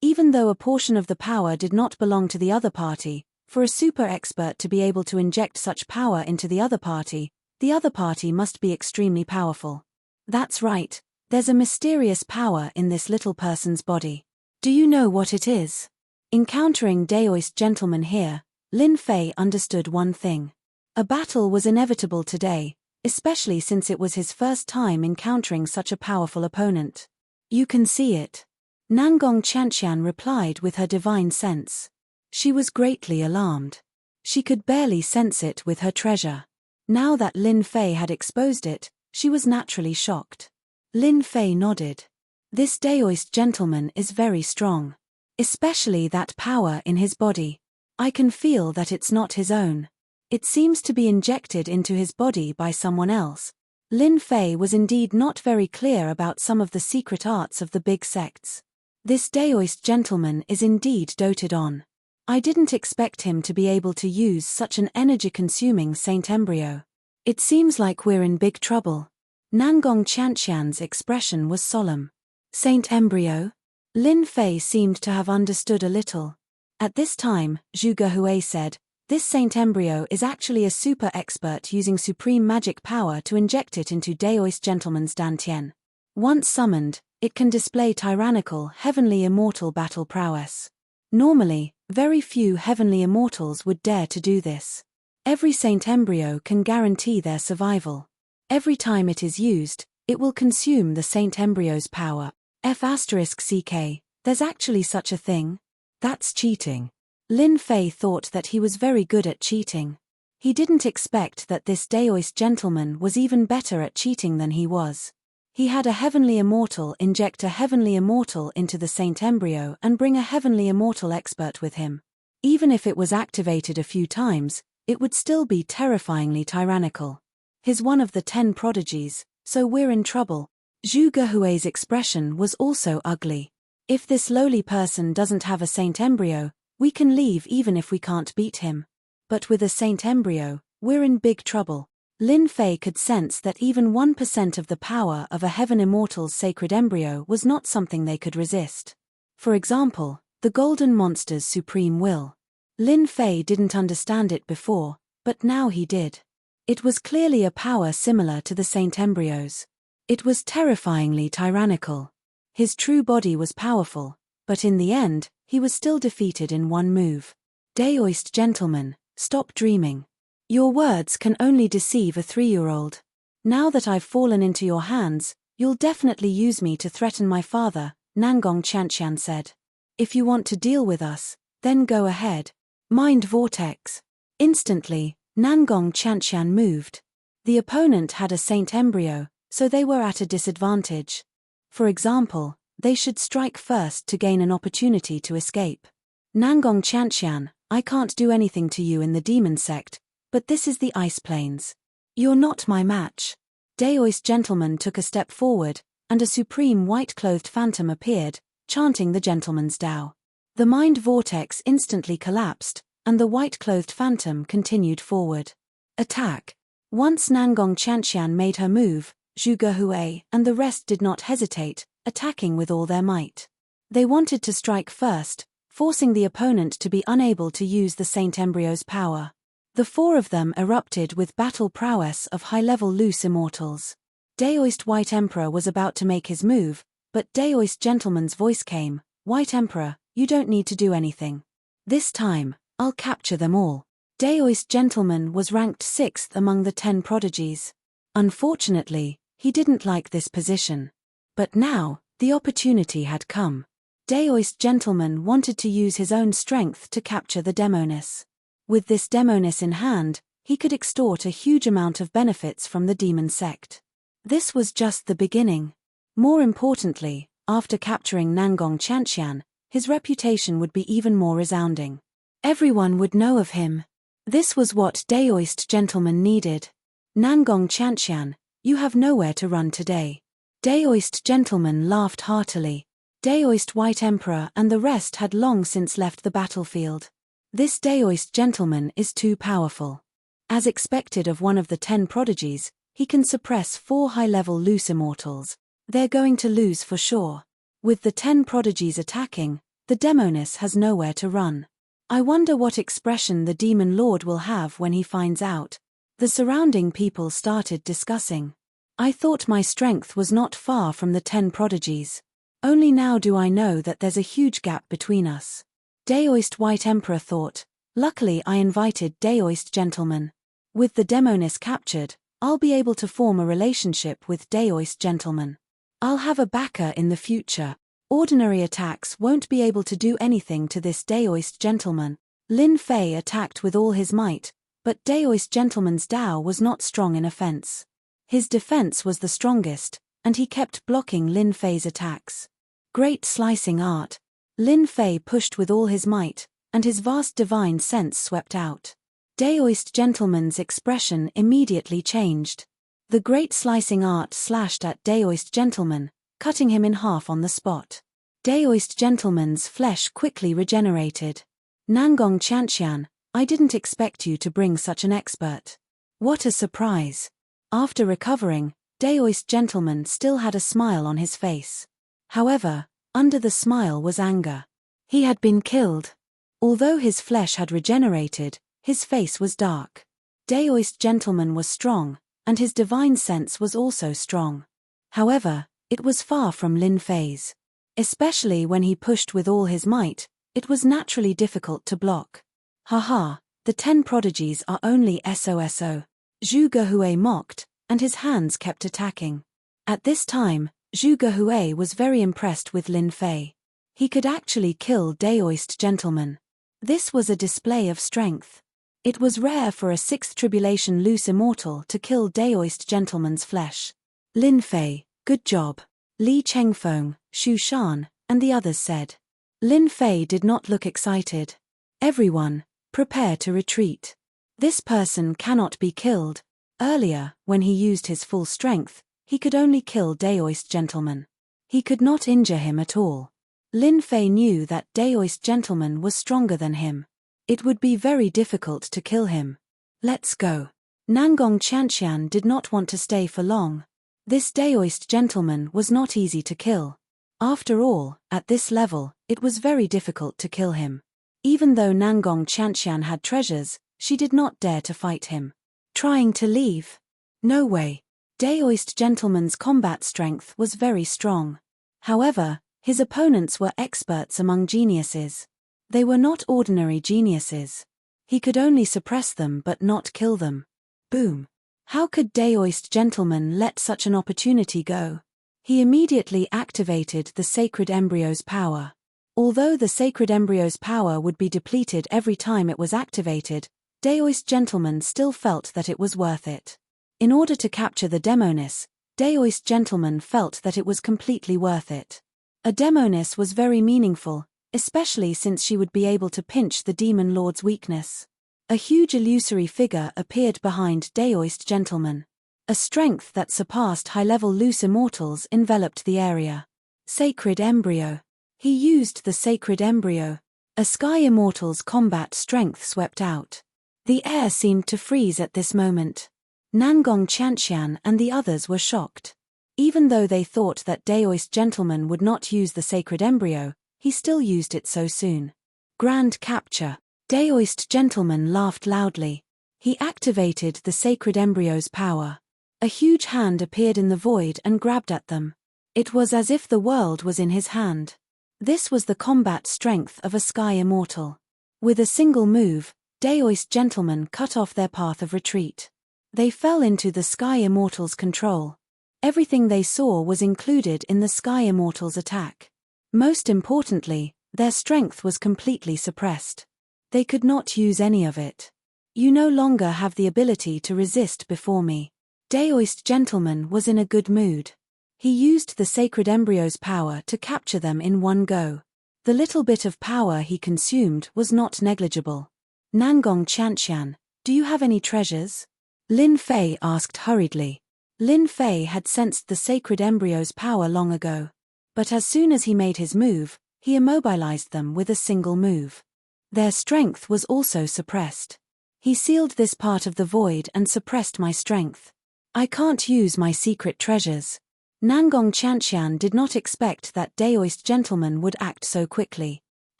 Even though a portion of the power did not belong to the other party, for a super expert to be able to inject such power into the other party must be extremely powerful. That's right, there's a mysterious power in this little person's body. Do you know what it is? Encountering Daoist gentlemen here, Lin Fei understood one thing. A battle was inevitable today, especially since it was his first time encountering such a powerful opponent. You can see it. Nangong Qianqian replied with her divine sense. She was greatly alarmed. She could barely sense it with her treasure. Now that Lin Fei had exposed it, she was naturally shocked. Lin Fei nodded. This Daoist gentleman is very strong. Especially that power in his body. I can feel that it's not his own. It seems to be injected into his body by someone else. Lin Fei was indeed not very clear about some of the secret arts of the big sects. This Daoist gentleman is indeed doted on. I didn't expect him to be able to use such an energy-consuming Saint Embryo. It seems like we're in big trouble. Nangong Qianqian's expression was solemn. Saint Embryo? Lin Fei seemed to have understood a little. At this time, Zhuge Hui said, this Saint Embryo is actually a super expert using supreme magic power to inject it into Daoist gentleman's dantian. Once summoned, it can display tyrannical, heavenly immortal battle prowess. Normally, very few heavenly immortals would dare to do this. Every Saint Embryo can guarantee their survival. Every time it is used, it will consume the Saint Embryo's power. F***ck, there's actually such a thing? That's cheating. Lin Fei thought that he was very good at cheating. He didn't expect that this Daoist gentleman was even better at cheating than he was. He had a heavenly immortal inject a heavenly immortal into the Saint Embryo and bring a heavenly immortal expert with him. Even if it was activated a few times, it would still be terrifyingly tyrannical. He's one of the 10 prodigies, so we're in trouble. Zhuge Hui's expression was also ugly. If this lowly person doesn't have a Saint Embryo, we can leave even if we can't beat him. But with a Saint Embryo, we're in big trouble. Lin Fei could sense that even 1% of the power of a Heaven Immortal's sacred embryo was not something they could resist. For example, the Golden Monster's supreme will. Lin Fei didn't understand it before, but now he did. It was clearly a power similar to the Saint Embryo's. It was terrifyingly tyrannical. His true body was powerful, but in the end, he was still defeated in one move. Daoist gentleman, stop dreaming. Your words can only deceive a 3-year-old. Now that I've fallen into your hands, you'll definitely use me to threaten my father, Nangong Qianqian said. If you want to deal with us, Then go ahead. Mind Vortex. Instantly, Nangong Chantian moved. The opponent had a Saint Embryo, so they were at a disadvantage. For example, they should strike first to gain an opportunity to escape. Nangong Chantian, I can't do anything to you in the demon sect, but this is the ice plains. You're not my match. Daoist gentleman took a step forward, and a supreme white-clothed phantom appeared, chanting the gentleman's Tao. The mind vortex instantly collapsed, and the white-clothed phantom continued forward. Attack. Once Nangong Chantian made her move, Zhu Gehui and the rest did not hesitate, attacking with all their might. They wanted to strike first, forcing the opponent to be unable to use the Saint Embryo's power. The four of them erupted with battle prowess of high-level loose immortals. Daoist White Emperor was about to make his move, but Daoist Gentleman's voice came, "White Emperor, you don't need to do anything. This time, I'll capture them all." Daoist Gentleman was ranked 6th among the 10 prodigies. Unfortunately, he didn't like this position. But now, the opportunity had come. Daoist Gentleman wanted to use his own strength to capture the Demonis. With this Demonis in hand, he could extort a huge amount of benefits from the demon sect. This was just the beginning. More importantly, after capturing Nangong Chantian, his reputation would be even more resounding. Everyone would know of him. This was what Daoist Gentleman needed. Nangong Chantian, you have nowhere to run today. Daoist Gentleman laughed heartily. Daoist White Emperor and the rest had long since left the battlefield. This Daoist Gentleman is too powerful. As expected of one of the 10 prodigies, he can suppress 4 high-level loose immortals. They're going to lose for sure. With the 10 prodigies attacking, the Demonis has nowhere to run. I wonder what expression the Demon Lord will have when he finds out. The surrounding people started discussing. I thought my strength was not far from the 10 prodigies. Only now do I know that there's a huge gap between us. Daoist White Emperor thought, luckily I invited Daoist Gentleman. With the Demonis captured, I'll be able to form a relationship with Daoist Gentleman. I'll have a backer in the future. Ordinary attacks won't be able to do anything to this Daoist Gentleman. Lin Fei attacked with all his might, but Daoist Gentleman's Tao was not strong in offense. His defense was the strongest, and he kept blocking Lin Fei's attacks. Great slicing art. Lin Fei pushed with all his might, and his vast divine sense swept out. Daoist Gentleman's expression immediately changed. The great slicing art slashed at Daoist Gentleman, cutting him in half on the spot. Daoist Gentleman's flesh quickly regenerated. Nangong Chantian, I didn't expect you to bring such an expert. What a surprise. After recovering, Daoist Gentleman still had a smile on his face. However, under the smile was anger. He had been killed. Although his flesh had regenerated, his face was dark. Daoist Gentleman was strong, and his divine sense was also strong. However, it was far from Lin Fei's. Especially when he pushed with all his might, it was naturally difficult to block. Haha, the 10 prodigies are only SOSO. Zhu Gehui mocked, and his hands kept attacking. At this time, Zhu Gehui was very impressed with Lin Fei. He could actually kill Daoist Gentleman. This was a display of strength. It was rare for a 6th tribulation loose immortal to kill Daoist Gentleman's flesh. Lin Fei, good job. Li Chengfeng, Xu Shan, and the others said. Lin Fei did not look excited. Everyone, prepare to retreat. This person cannot be killed. Earlier, when he used his full strength, he could only kill Daoist Gentleman. He could not injure him at all. Lin Fei knew that Daoist Gentleman was stronger than him. It would be very difficult to kill him. Let's go. Nangong Chantian did not want to stay for long. This Daoist Gentleman was not easy to kill. After all, at this level, it was very difficult to kill him. Even though Nangong Chantian had treasures, she did not dare to fight him. Trying to leave? No way. Daoist Gentleman's combat strength was very strong. However, his opponents were experts among geniuses. They were not ordinary geniuses. He could only suppress them but not kill them. Boom. How could Daoist Gentleman let such an opportunity go? He immediately activated the Sacred Embryo's power. Although the sacred embryo's power would be depleted every time it was activated, Daoist Gentleman still felt that it was worth it. In order to capture the Demoness, Daoist Gentleman felt that it was completely worth it. A Demoness was very meaningful, especially since she would be able to pinch the Demon Lord's weakness. A huge illusory figure appeared behind Daoist Gentleman. A strength that surpassed high-level loose immortals enveloped the area. Sacred Embryo. He used the Sacred Embryo. A Sky Immortal's combat strength swept out. The air seemed to freeze at this moment. Nangong Chanxian and the others were shocked. Even though they thought that Daoist Gentleman would not use the Sacred Embryo, he still used it so soon. Grand capture. Daoist Gentleman laughed loudly. He activated the Sacred Embryo's power. A huge hand appeared in the void and grabbed at them. It was as if the world was in his hand. This was the combat strength of a Sky Immortal. With a single move, Daoist Gentleman cut off their path of retreat. They fell into the Sky Immortal's control. Everything they saw was included in the Sky Immortal's attack. Most importantly, their strength was completely suppressed. They could not use any of it. You no longer have the ability to resist before me. Daoist Gentleman was in a good mood. He used the Sacred Embryo's power to capture them in one go. The little bit of power he consumed was not negligible. Nangong Chanxian, do you have any treasures? Lin Fei asked hurriedly. Lin Fei had sensed the Sacred Embryo's power long ago. But as soon as he made his move, he immobilized them with a single move. Their strength was also suppressed. He sealed this part of the void and suppressed my strength. I can't use my secret treasures. Nangong Chanxian did not expect that Daoist Gentleman would act so quickly.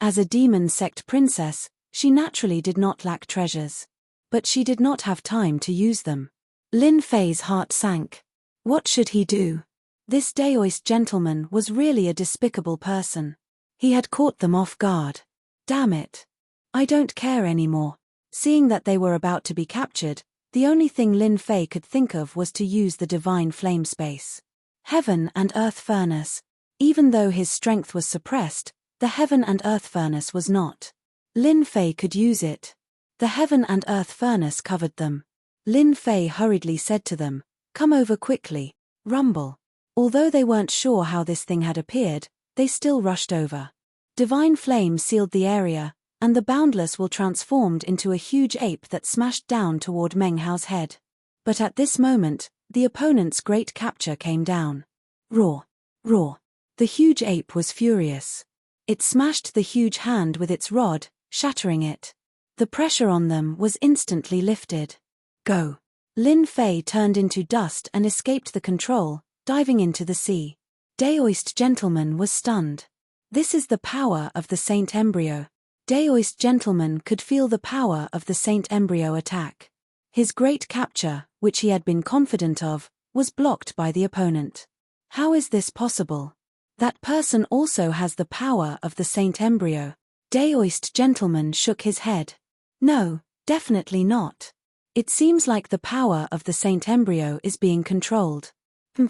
As a demon sect princess, she naturally did not lack treasures. But she did not have time to use them. Lin Fei's heart sank. What should he do? This Daoist Gentleman was really a despicable person. He had caught them off guard. Damn it. I don't care anymore. Seeing that they were about to be captured, the only thing Lin Fei could think of was to use the divine flame space. Heaven and Earth Furnace. Even though his strength was suppressed, the Heaven and Earth Furnace was not. Lin Fei could use it. The Heaven and Earth Furnace covered them. Lin Fei hurriedly said to them, "Come over quickly, rumble." Although they weren't sure how this thing had appeared, they still rushed over. Divine flame sealed the area, and the Boundless will transformed into a huge ape that smashed down toward Meng Hao's head. But at this moment, the opponent's great capture came down. Roar! Roar! The huge ape was furious. It smashed the huge hand with its rod, shattering it. The pressure on them was instantly lifted. Go! Lin Fei turned into dust and escaped the control, diving into the sea. Daoist Gentleman was stunned. This is the power of the Saint Embryo. Daoist Gentleman could feel the power of the Saint Embryo attack. His great capture, which he had been confident of, was blocked by the opponent. How is this possible? That person also has the power of the Saint Embryo. Daoist Gentleman shook his head. No, definitely not. It seems like the power of the Saint Embryo is being controlled.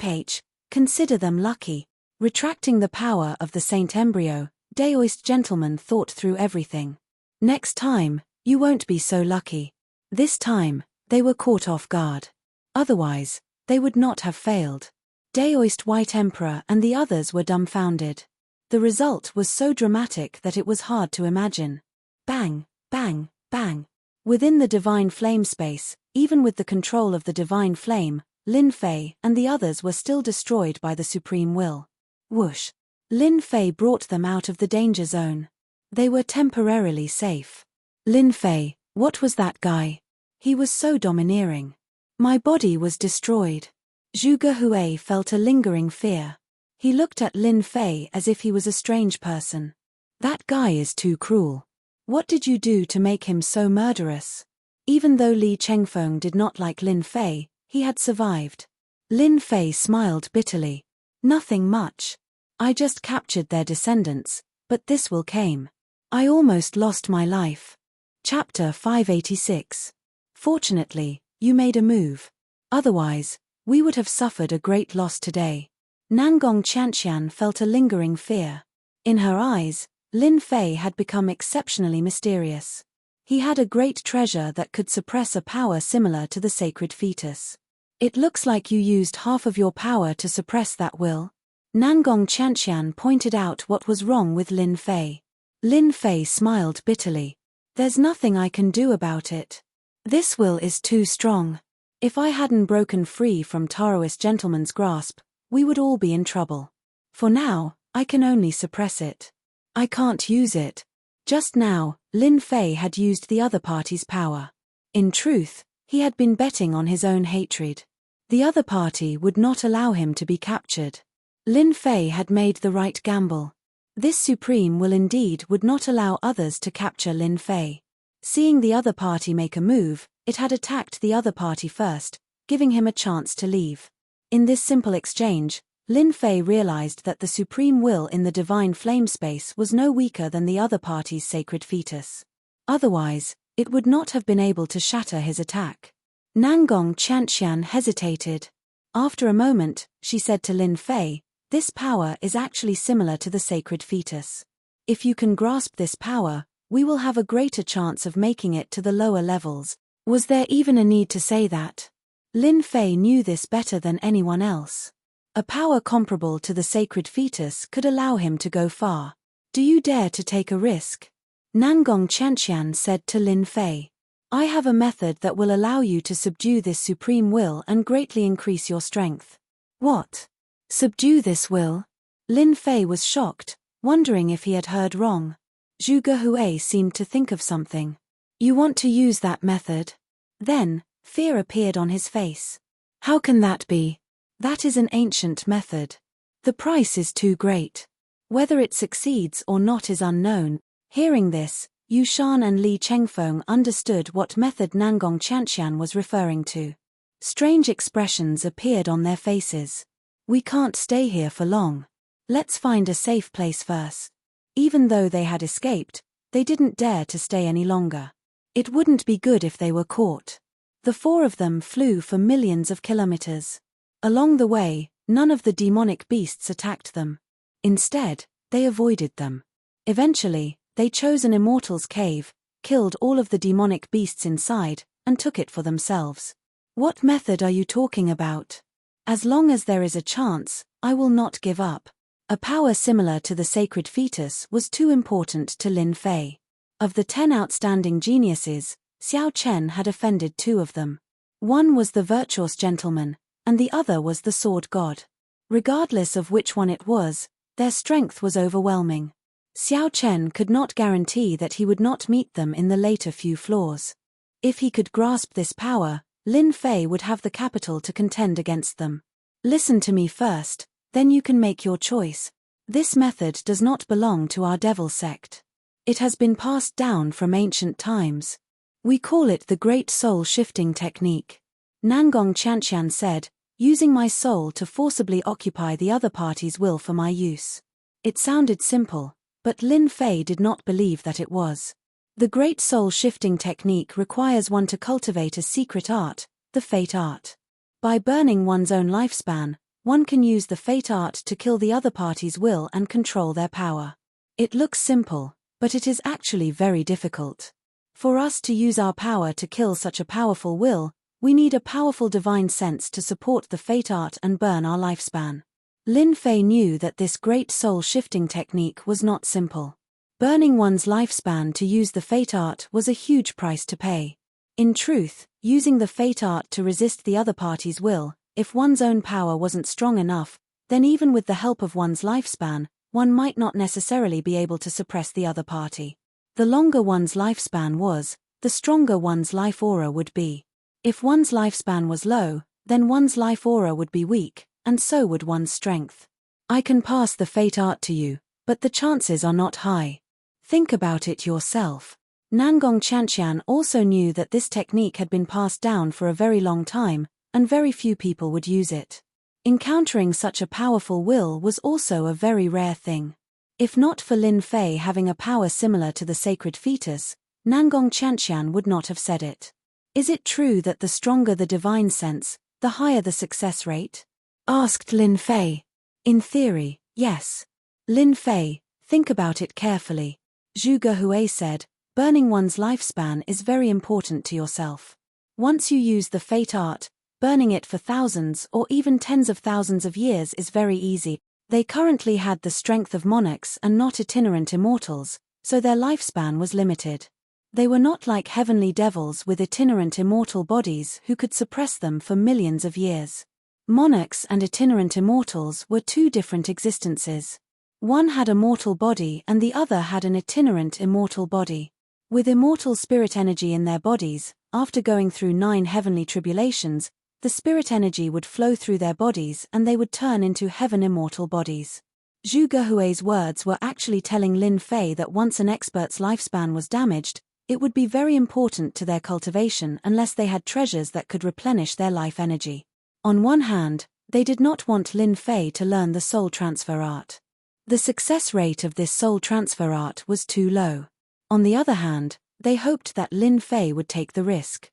H. Consider them lucky. Retracting the power of the Saint Embryo, Daoist Gentleman thought through everything. Next time, you won't be so lucky. This time, they were caught off guard. Otherwise, they would not have failed. Daoist White Emperor and the others were dumbfounded. The result was so dramatic that it was hard to imagine. Bang, bang, bang. Within the divine flame space, even with the control of the divine flame, Lin Fei and the others were still destroyed by the supreme will. Whoosh! Lin Fei brought them out of the danger zone. They were temporarily safe. Lin Fei, what was that guy? He was so domineering. My body was destroyed. Zhuge Hui felt a lingering fear. He looked at Lin Fei as if he was a strange person. That guy is too cruel. What did you do to make him so murderous? Even though Li Chengfeng did not like Lin Fei, he had survived. Lin Fei smiled bitterly. Nothing much. I just captured their descendants, but this will came. I almost lost my life. Chapter 586. Fortunately, you made a move. Otherwise, we would have suffered a great loss today. Nangong Chanxian felt a lingering fear. In her eyes, Lin Fei had become exceptionally mysterious. He had a great treasure that could suppress a power similar to the sacred fetus. It looks like you used half of your power to suppress that will. Nangong Chanxian pointed out what was wrong with Lin Fei. Lin Fei smiled bitterly. There's nothing I can do about it. This will is too strong. If I hadn't broken free from Taoist gentleman's grasp, we would all be in trouble. For now, I can only suppress it. I can't use it. Just now, Lin Fei had used the other party's power. In truth, he had been betting on his own hatred. The other party would not allow him to be captured. Lin Fei had made the right gamble. This supreme will indeed would not allow others to capture Lin Fei. Seeing the other party make a move, it had attacked the other party first, giving him a chance to leave. In this simple exchange, Lin Fei realized that the supreme will in the divine flame space was no weaker than the other party's sacred fetus. Otherwise, it would not have been able to shatter his attack. Nangong Chanxian hesitated. After a moment, she said to Lin Fei, "This power is actually similar to the sacred fetus. If you can grasp this power, we will have a greater chance of making it to the lower levels." Was there even a need to say that? Lin Fei knew this better than anyone else. A power comparable to the sacred fetus could allow him to go far. Do you dare to take a risk? Nangong Chanxian said to Lin Fei. I have a method that will allow you to subdue this supreme will and greatly increase your strength. What? Subdue this will? Lin Fei was shocked, wondering if he had heard wrong. Zhuge Hui seemed to think of something. You want to use that method? Then, fear appeared on his face. How can that be? That is an ancient method. The price is too great. Whether it succeeds or not is unknown. Hearing this, Yu Shan and Li Chengfeng understood what method Nangong Chanxian was referring to. Strange expressions appeared on their faces. We can't stay here for long. Let's find a safe place first. Even though they had escaped, they didn't dare to stay any longer. It wouldn't be good if they were caught. The four of them flew for millions of kilometers. Along the way, none of the demonic beasts attacked them. Instead, they avoided them. Eventually, they chose an immortal's cave, killed all of the demonic beasts inside, and took it for themselves. What method are you talking about? As long as there is a chance, I will not give up. A power similar to the sacred fetus was too important to Lin Fei. Of the 10 outstanding geniuses, Xiao Chen had offended 2 of them. One was the virtuous gentleman, and the other was the sword god. Regardless of which one it was, their strength was overwhelming. Xiao Chen could not guarantee that he would not meet them in the later few floors. If he could grasp this power, Lin Fei would have the capital to contend against them. Listen to me first, then you can make your choice. This method does not belong to our devil sect. It has been passed down from ancient times. We call it the Great Soul Shifting Technique. Nangong Chanxian said, using my soul to forcibly occupy the other party's will for my use. It sounded simple, but Lin Fei did not believe that it was. The Great Soul Shifting Technique requires one to cultivate a secret art, the Fate Art. By burning one's own lifespan, one can use the Fate Art to kill the other party's will and control their power. It looks simple, but it is actually very difficult. For us to use our power to kill such a powerful will, we need a powerful divine sense to support the Fate Art and burn our lifespan. Lin Fei knew that this great soul-shifting technique was not simple. Burning one's lifespan to use the Fate Art was a huge price to pay. In truth, using the Fate Art to resist the other party's will, if one's own power wasn't strong enough, then even with the help of one's lifespan, one might not necessarily be able to suppress the other party. The longer one's lifespan was, the stronger one's life aura would be. If one's lifespan was low, then one's life aura would be weak, and so would one's strength. I can pass the Fate Art to you, but the chances are not high. Think about it yourself. Nangong Chanxian also knew that this technique had been passed down for a very long time, and very few people would use it. Encountering such a powerful will was also a very rare thing. If not for Lin Fei having a power similar to the sacred fetus, Nangong Chanxian would not have said it. Is it true that the stronger the divine sense, the higher the success rate? Asked Lin Fei. In theory, yes. Lin Fei, Think about it carefully. Zhu Gehui said, burning one's lifespan is very important to yourself. Once you use the fate art, burning it for thousands or even tens of thousands of years is very easy. They currently had the strength of monarchs and not itinerant immortals, so their lifespan was limited. They were not like heavenly devils with itinerant immortal bodies who could suppress them for millions of years. Monarchs and itinerant immortals were two different existences. One had a mortal body and the other had an itinerant immortal body. With immortal spirit energy in their bodies, after going through 9 heavenly tribulations, the spirit energy would flow through their bodies and they would turn into heaven immortal bodies. Zhu Gehui's words were actually telling Lin Fei that once an expert's lifespan was damaged, it would be very important to their cultivation unless they had treasures that could replenish their life energy. On one hand, they did not want Lin Fei to learn the soul transfer art. The success rate of this soul transfer art was too low. On the other hand, they hoped that Lin Fei would take the risk.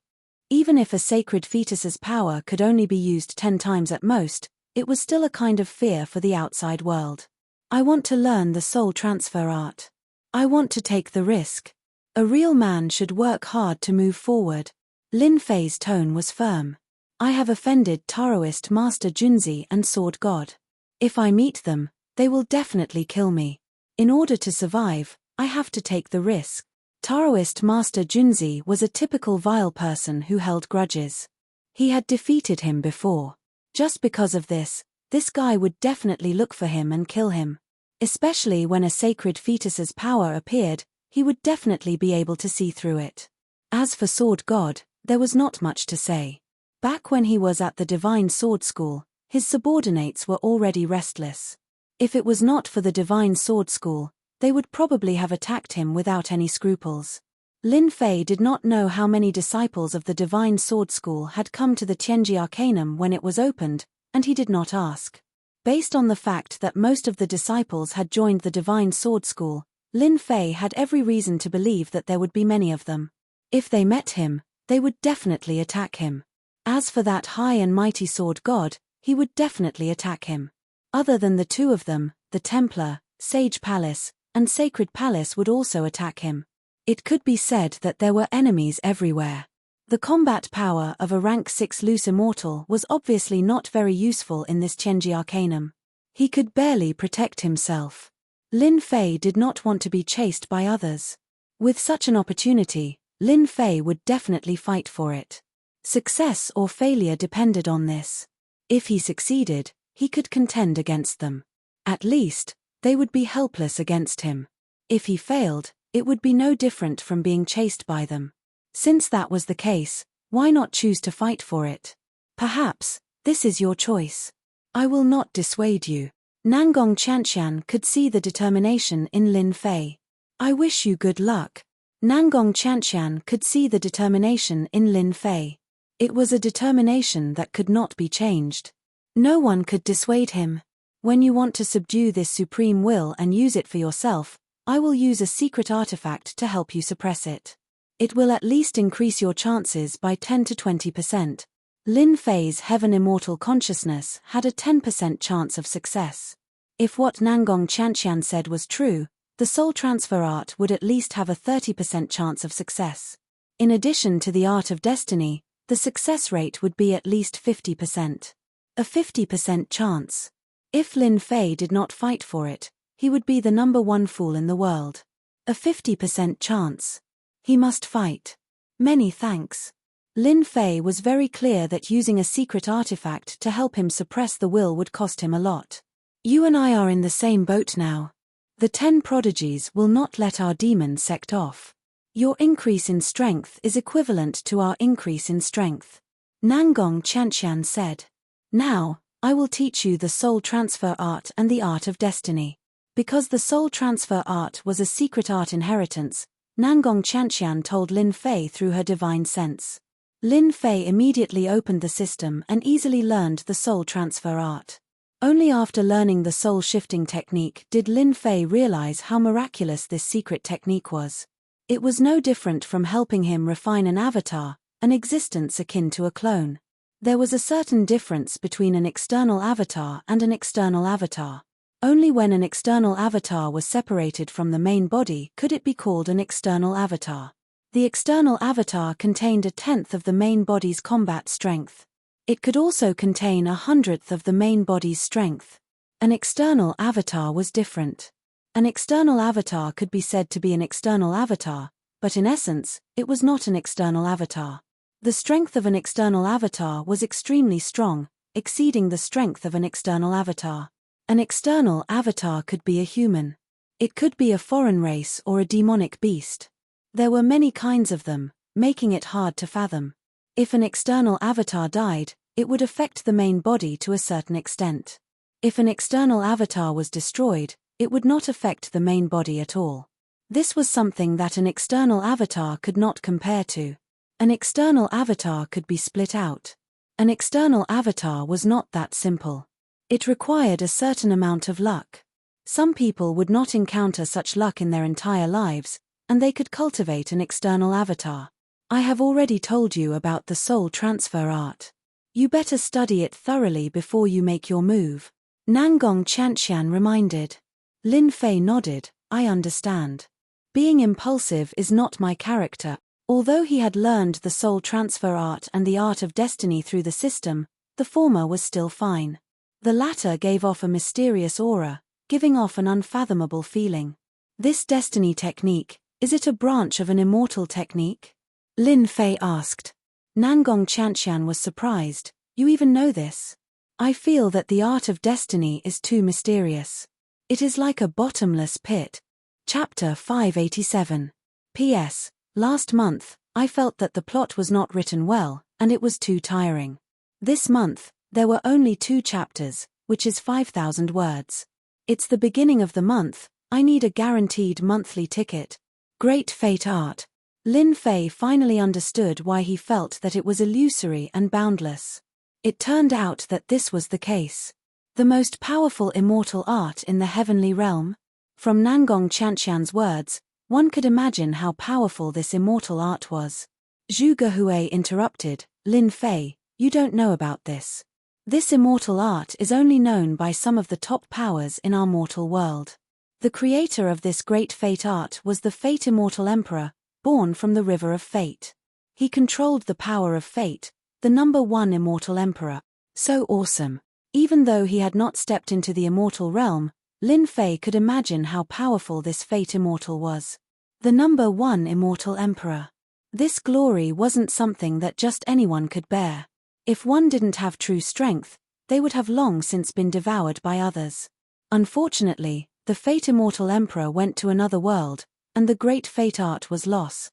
Even if a sacred fetus's power could only be used 10 times at most, it was still a kind of fear for the outside world. I want to learn the soul transfer art. I want to take the risk. A real man should work hard to move forward. Lin Fei's tone was firm. I have offended Taoist Master Junzi and Sword God. If I meet them, they will definitely kill me. In order to survive, I have to take the risk. Taoist Master Junzi was a typical vile person who held grudges. He had defeated him before. Just because of this guy would definitely look for him and kill him. Especially when a sacred fetus's power appeared, he would definitely be able to see through it. As for Sword God, there was not much to say. Back when he was at the Divine Sword School, his subordinates were already restless. If it was not for the Divine Sword School, they would probably have attacked him without any scruples. Lin Fei did not know how many disciples of the Divine Sword School had come to the Tianji Arcanum when it was opened, and he did not ask. Based on the fact that most of the disciples had joined the Divine Sword School, Lin Fei had every reason to believe that there would be many of them. If they met him, they would definitely attack him. As for that high and mighty Sword God, he would definitely attack him. Other than the two of them, the Templar, Sage Palace, and Sacred Palace would also attack him. It could be said that there were enemies everywhere. The combat power of a rank 6 loose immortal was obviously not very useful in this Tianji Arcanum. He could barely protect himself. Lin Fei did not want to be chased by others. With such an opportunity, Lin Fei would definitely fight for it. Success or failure depended on this. If he succeeded, he could contend against them. At least, they would be helpless against him. If he failed, it would be no different from being chased by them. Since that was the case, why not choose to fight for it? Perhaps, this is your choice. I will not dissuade you. Nangong Chanxian could see the determination in Lin Fei. I wish you good luck. Nangong Chanxian could see the determination in Lin Fei. It was a determination that could not be changed. No one could dissuade him. When you want to subdue this supreme will and use it for yourself, I will use a secret artifact to help you suppress it. It will at least increase your chances by 10 to 20%. Lin Fei's Heaven Immortal Consciousness had a 10% chance of success. If what Nangong Chanxian said was true, the soul transfer art would at least have a 30% chance of success. In addition to the art of destiny, the success rate would be at least 50%. A 50% chance. If Lin Fei did not fight for it, he would be the number 1 fool in the world. A 50% chance. He must fight. Many thanks. Lin Fei was very clear that using a secret artifact to help him suppress the will would cost him a lot. You and I are in the same boat now. The 10 prodigies will not let our demon sect off. Your increase in strength is equivalent to our increase in strength. Nangong Chanxian said. Now, I will teach you the soul transfer art and the art of destiny. Because the soul transfer art was a secret art inheritance, Nangong Chanxian told Lin Fei through her divine sense. Lin Fei immediately opened the system and easily learned the soul transfer art. Only after learning the soul shifting technique did Lin Fei realize how miraculous this secret technique was. It was no different from helping him refine an avatar, an existence akin to a clone. There was a certain difference between an external avatar and an external avatar. Only when an external avatar was separated from the main body could it be called an external avatar. The external avatar contained 1/10 of the main body's combat strength. It could also contain 1/100th of the main body's strength. An external avatar was different. An external avatar could be said to be an external avatar, but in essence, it was not an external avatar. The strength of an external avatar was extremely strong, exceeding the strength of an external avatar. An external avatar could be a human. It could be a foreign race or a demonic beast. There were many kinds of them, making it hard to fathom. If an external avatar died, it would affect the main body to a certain extent. If an external avatar was destroyed, it would not affect the main body at all. This was something that an external avatar could not compare to. An external avatar could be split out. An external avatar was not that simple. It required a certain amount of luck. Some people would not encounter such luck in their entire lives, and they could cultivate an external avatar. I have already told you about the soul transfer art. You better study it thoroughly before you make your move. Nangong Chantian reminded. Lin Fei nodded. I understand. Being impulsive is not my character. Although he had learned the soul transfer art and the art of destiny through the system, the former was still fine. The latter gave off a mysterious aura, giving off an unfathomable feeling. This destiny technique, is it a branch of an immortal technique? Lin Fei asked. Nangong Chantian was surprised. You even know this? I feel that the art of destiny is too mysterious. It is like a bottomless pit. Chapter 587. P.S. Last month, I felt that the plot was not written well, and it was too tiring. This month, there were only 2 chapters, which is 5,000 words. It's the beginning of the month, I need a guaranteed monthly ticket. Great fate art. Lin Fei finally understood why he felt that it was illusory and boundless. It turned out that this was the case. The most powerful immortal art in the heavenly realm? From Nangong Chantian's words, one could imagine how powerful this immortal art was. Zhu Gehui interrupted. Lin Fei, you don't know about this. This immortal art is only known by some of the top powers in our mortal world. The creator of this great fate art was the Fate Immortal Emperor, born from the River of Fate. He controlled the power of fate, the #1 immortal emperor. So awesome. Even though he had not stepped into the immortal realm, Lin Fei could imagine how powerful this Fate Immortal was. The #1 immortal emperor. This glory wasn't something that just anyone could bear. If one didn't have true strength, they would have long since been devoured by others. Unfortunately, the Fate Immortal Emperor went to another world, and the great fate art was lost.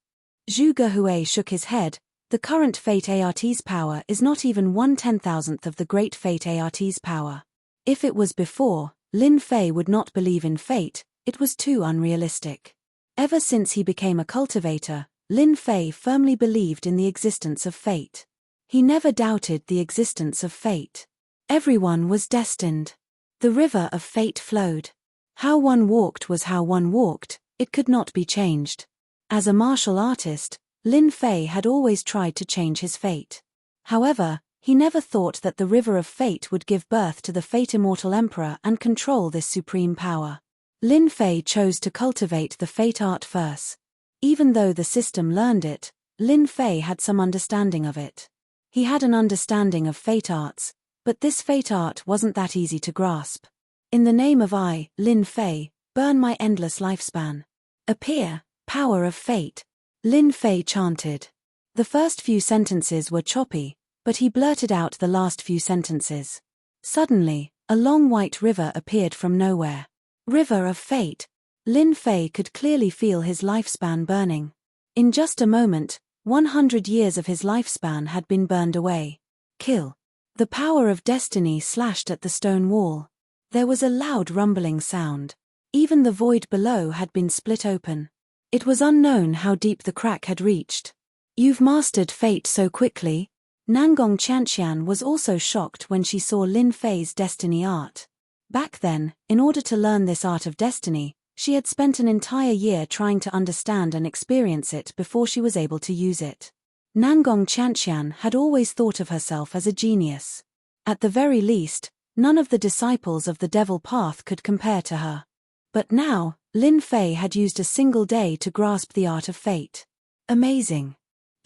Zhu Gehui shook his head. The current Fate ART's power is not even 1/10,000th of the great Fate ART's power. If it was before, Lin Fei would not believe in fate, it was too unrealistic. Ever since he became a cultivator, Lin Fei firmly believed in the existence of fate. He never doubted the existence of fate. Everyone was destined. The river of fate flowed. How one walked was how one walked, it could not be changed. As a martial artist, Lin Fei had always tried to change his fate. However, he never thought that the river of fate would give birth to the Fate Immortal Emperor and control this supreme power. Lin Fei chose to cultivate the fate art first. Even though the system learned it, Lin Fei had some understanding of it. He had an understanding of fate arts, but this fate art wasn't that easy to grasp. In the name of I, Lin Fei, burn my endless lifespan. Appear, power of fate. Lin Fei chanted. The first few sentences were choppy, but he blurted out the last few sentences. Suddenly, a long white river appeared from nowhere. River of fate. Lin Fei could clearly feel his lifespan burning. In just a moment, 100 years of his lifespan had been burned away. Kill. The power of destiny slashed at the stone wall. There was a loud rumbling sound. Even the void below had been split open. It was unknown how deep the crack had reached. You've mastered fate so quickly. Nangong Chantian was also shocked when she saw Lin Fei's destiny art. Back then, in order to learn this art of destiny, she had spent an entire year trying to understand and experience it before she was able to use it. Nangong Chantian had always thought of herself as a genius. At the very least, None of the disciples of the Devil Path could compare to her. But now, Lin Fei had used a single day to grasp the art of fate. Amazing.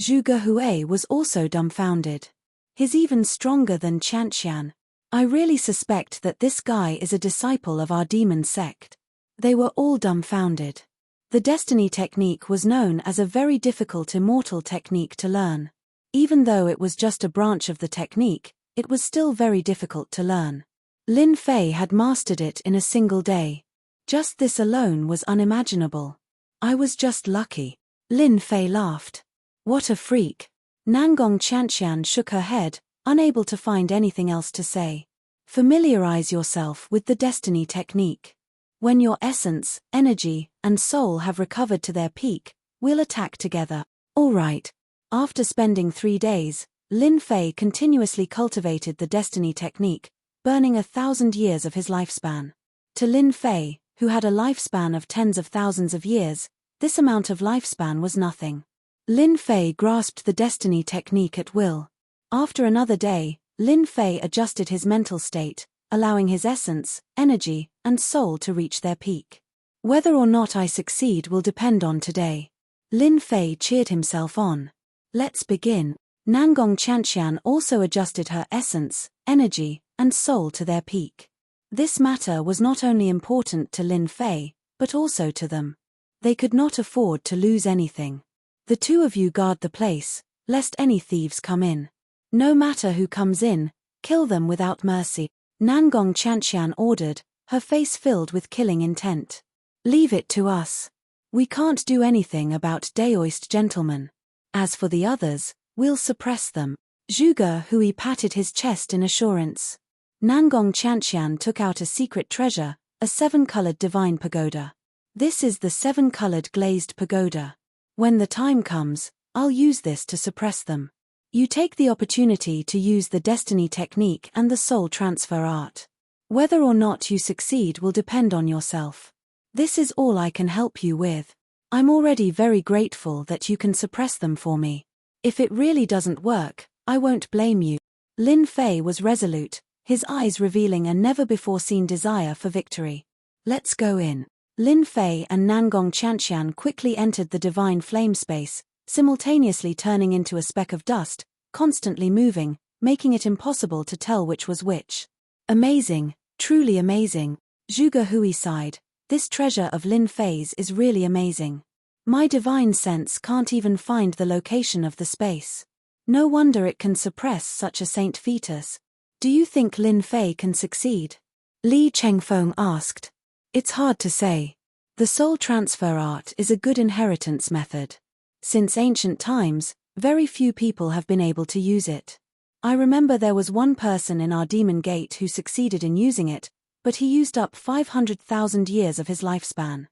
Zhuge Hui was also dumbfounded. He's even stronger than Qianqian. I really suspect that this guy is a disciple of our demon sect. They were all dumbfounded. The destiny technique was known as a very difficult immortal technique to learn. Even though it was just a branch of the technique, it was still very difficult to learn. Lin Fei had mastered it in a single day. Just this alone was unimaginable. I was just lucky. Lin Fei laughed. What a freak. Nangong Qianqian shook her head, unable to find anything else to say. Familiarize yourself with the destiny technique. When your essence, energy, and soul have recovered to their peak, we'll attack together. All right. After spending 3 days, Lin Fei continuously cultivated the destiny technique, burning 1,000 years of his lifespan. To Lin Fei, who had a lifespan of tens of thousands of years, this amount of lifespan was nothing. Lin Fei grasped the destiny technique at will. After another day, Lin Fei adjusted his mental state, allowing his essence, energy, and soul to reach their peak. Whether or not I succeed will depend on today. Lin Fei cheered himself on. Let's begin. Nangong Qianqian also adjusted her essence, energy, and soul to their peak. This matter was not only important to Lin Fei, but also to them. They could not afford to lose anything. The two of you guard the place, lest any thieves come in. No matter who comes in, kill them without mercy. Nangong Qianqian ordered, her face filled with killing intent. Leave it to us. We can't do anything about Daoist gentlemen. As for the others, we'll suppress them. Zhuge Hui patted his chest in assurance. Nangong Qianqian took out a secret treasure, a 7-colored divine pagoda. This is the 7-colored glazed pagoda. When the time comes, I'll use this to suppress them. You take the opportunity to use the destiny technique and the soul transfer art. Whether or not you succeed will depend on yourself. This is all I can help you with. I'm already very grateful that you can suppress them for me. If it really doesn't work, I won't blame you. Lin Fei was resolute, his eyes revealing a never-before-seen desire for victory. Let's go in. Lin Fei and Nangong Qianqian quickly entered the divine flame space, simultaneously turning into a speck of dust, constantly moving, making it impossible to tell which was which. Amazing, truly amazing. Zhuge Hui sighed. This treasure of Lin Fei's is really amazing. My divine sense can't even find the location of the space. No wonder it can suppress such a saint fetus. Do you think Lin Fei can succeed? Li Chengfeng asked. It's hard to say. The soul transfer art is a good inheritance method. Since ancient times, very few people have been able to use it. I remember there was one person in our demon gate who succeeded in using it, but he used up 500,000 years of his lifespan.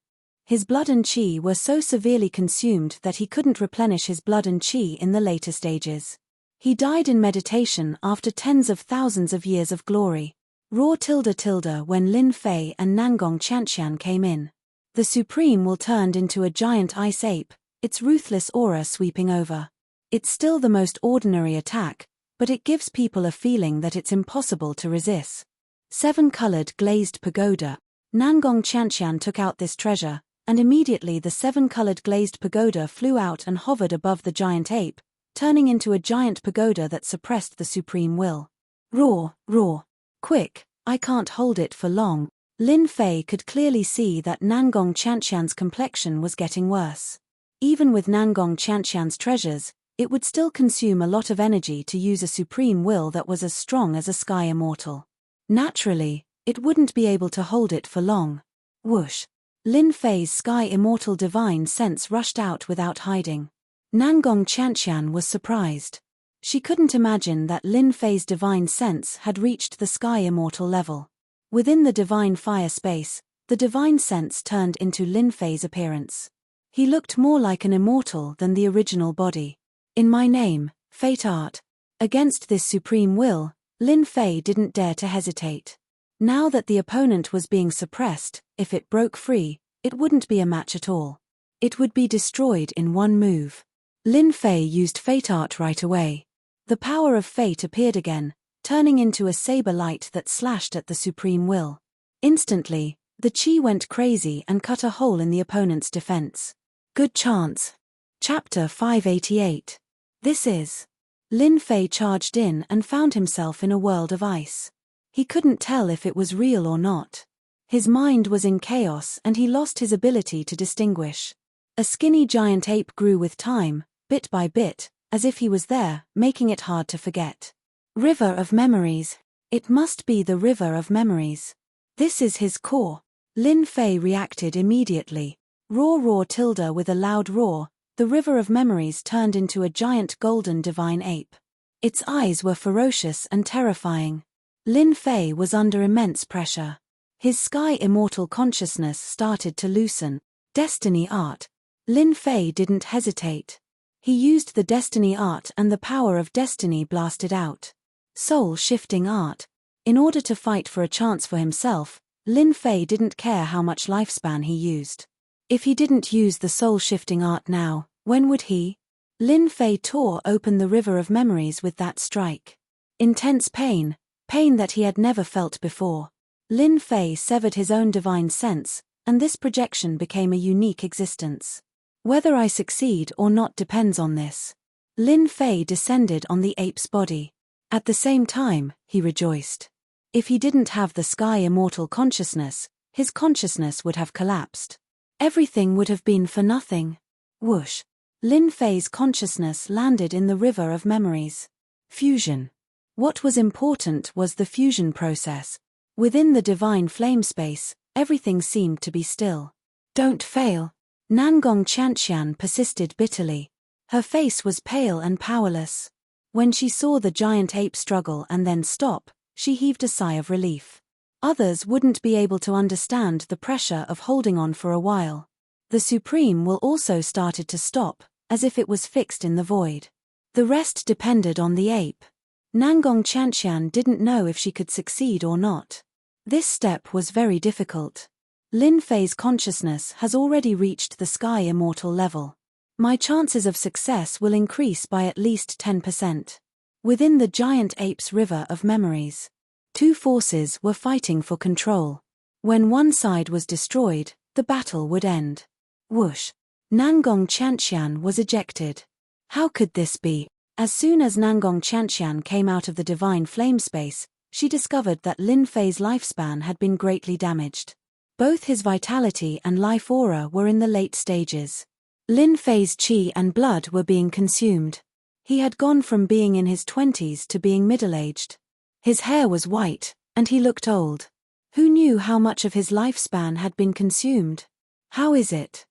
His blood and qi were so severely consumed that he couldn't replenish his blood and qi in the later stages. He died in meditation after tens of thousands of years of glory. When Lin Fei and Nangong Qianqian came in. The Supreme will turned into a giant ice ape, its ruthless aura sweeping over. It's still the most ordinary attack, but it gives people a feeling that it's impossible to resist. 7-colored glazed pagoda. Nangong Qianqian took out this treasure, and immediately the 7-colored glazed pagoda flew out and hovered above the giant ape, turning into a giant pagoda that suppressed the supreme will. Roar, roar. Quick, I can't hold it for long. Lin Fei could clearly see that Nangong Qianqian's complexion was getting worse. Even with Nangong Qianqian's treasures, it would still consume a lot of energy to use a supreme will that was as strong as a sky immortal. Naturally, it wouldn't be able to hold it for long. Whoosh. Lin Fei's sky immortal divine sense rushed out without hiding. Nangong Qianqian was surprised. She couldn't imagine that Lin Fei's divine sense had reached the sky immortal level. Within the divine fire space, the divine sense turned into Lin Fei's appearance. He looked more like an immortal than the original body. In my name, Fate Art. Against this supreme will, Lin Fei didn't dare to hesitate. Now that the opponent was being suppressed, if it broke free, it wouldn't be a match at all. It would be destroyed in one move. Lin Fei used Fate Art right away. The power of fate appeared again, turning into a saber light that slashed at the supreme will. Instantly, the chi went crazy and cut a hole in the opponent's defense. Good chance. Chapter 588. This is. Lin Fei charged in and found himself in a world of ice. He couldn't tell if it was real or not. His mind was in chaos and he lost his ability to distinguish. A skinny giant ape grew with time, bit by bit, as if he was there, making it hard to forget. River of Memories. It must be the River of Memories. This is his core. Lin Fei reacted immediately. Roar roar tilde with a loud roar, the River of Memories turned into a giant golden divine ape. Its eyes were ferocious and terrifying. Lin Fei was under immense pressure. His sky immortal consciousness started to loosen. Destiny art. Lin Fei didn't hesitate. He used the destiny art and the power of destiny blasted out. Soul shifting art. In order to fight for a chance for himself, Lin Fei didn't care how much lifespan he used. If he didn't use the soul-shifting art now, when would he? Lin Fei tore open the River of Memories with that strike. Intense pain, pain that he had never felt before. Lin Fei severed his own divine sense, and this projection became a unique existence. Whether I succeed or not depends on this. Lin Fei descended on the ape's body. At the same time, he rejoiced. If he didn't have the sky immortal consciousness, his consciousness would have collapsed. Everything would have been for nothing. Whoosh. Lin Fei's consciousness landed in the River of Memories. Fusion. What was important was the fusion process. Within the divine flame space, everything seemed to be still. Don't fail. Nangong Qianqian persisted bitterly. Her face was pale and powerless. When she saw the giant ape struggle and then stop, she heaved a sigh of relief. Others wouldn't be able to understand the pressure of holding on for a while. The Supreme will also started to stop, as if it was fixed in the void. The rest depended on the ape. Nangong Qianqian didn't know if she could succeed or not. This step was very difficult. Lin Fei's consciousness has already reached the sky immortal level. My chances of success will increase by at least 10%. Within the giant ape's River of Memories, two forces were fighting for control. When one side was destroyed, the battle would end. Whoosh. Nangong Qianqian was ejected. How could this be? As soon as Nangong Qianqian came out of the divine flame space, she discovered that Lin Fei's lifespan had been greatly damaged. Both his vitality and life aura were in the late stages. Lin Fei's qi and blood were being consumed. He had gone from being in his 20s to being middle-aged. His hair was white, and he looked old. Who knew how much of his lifespan had been consumed? How is it?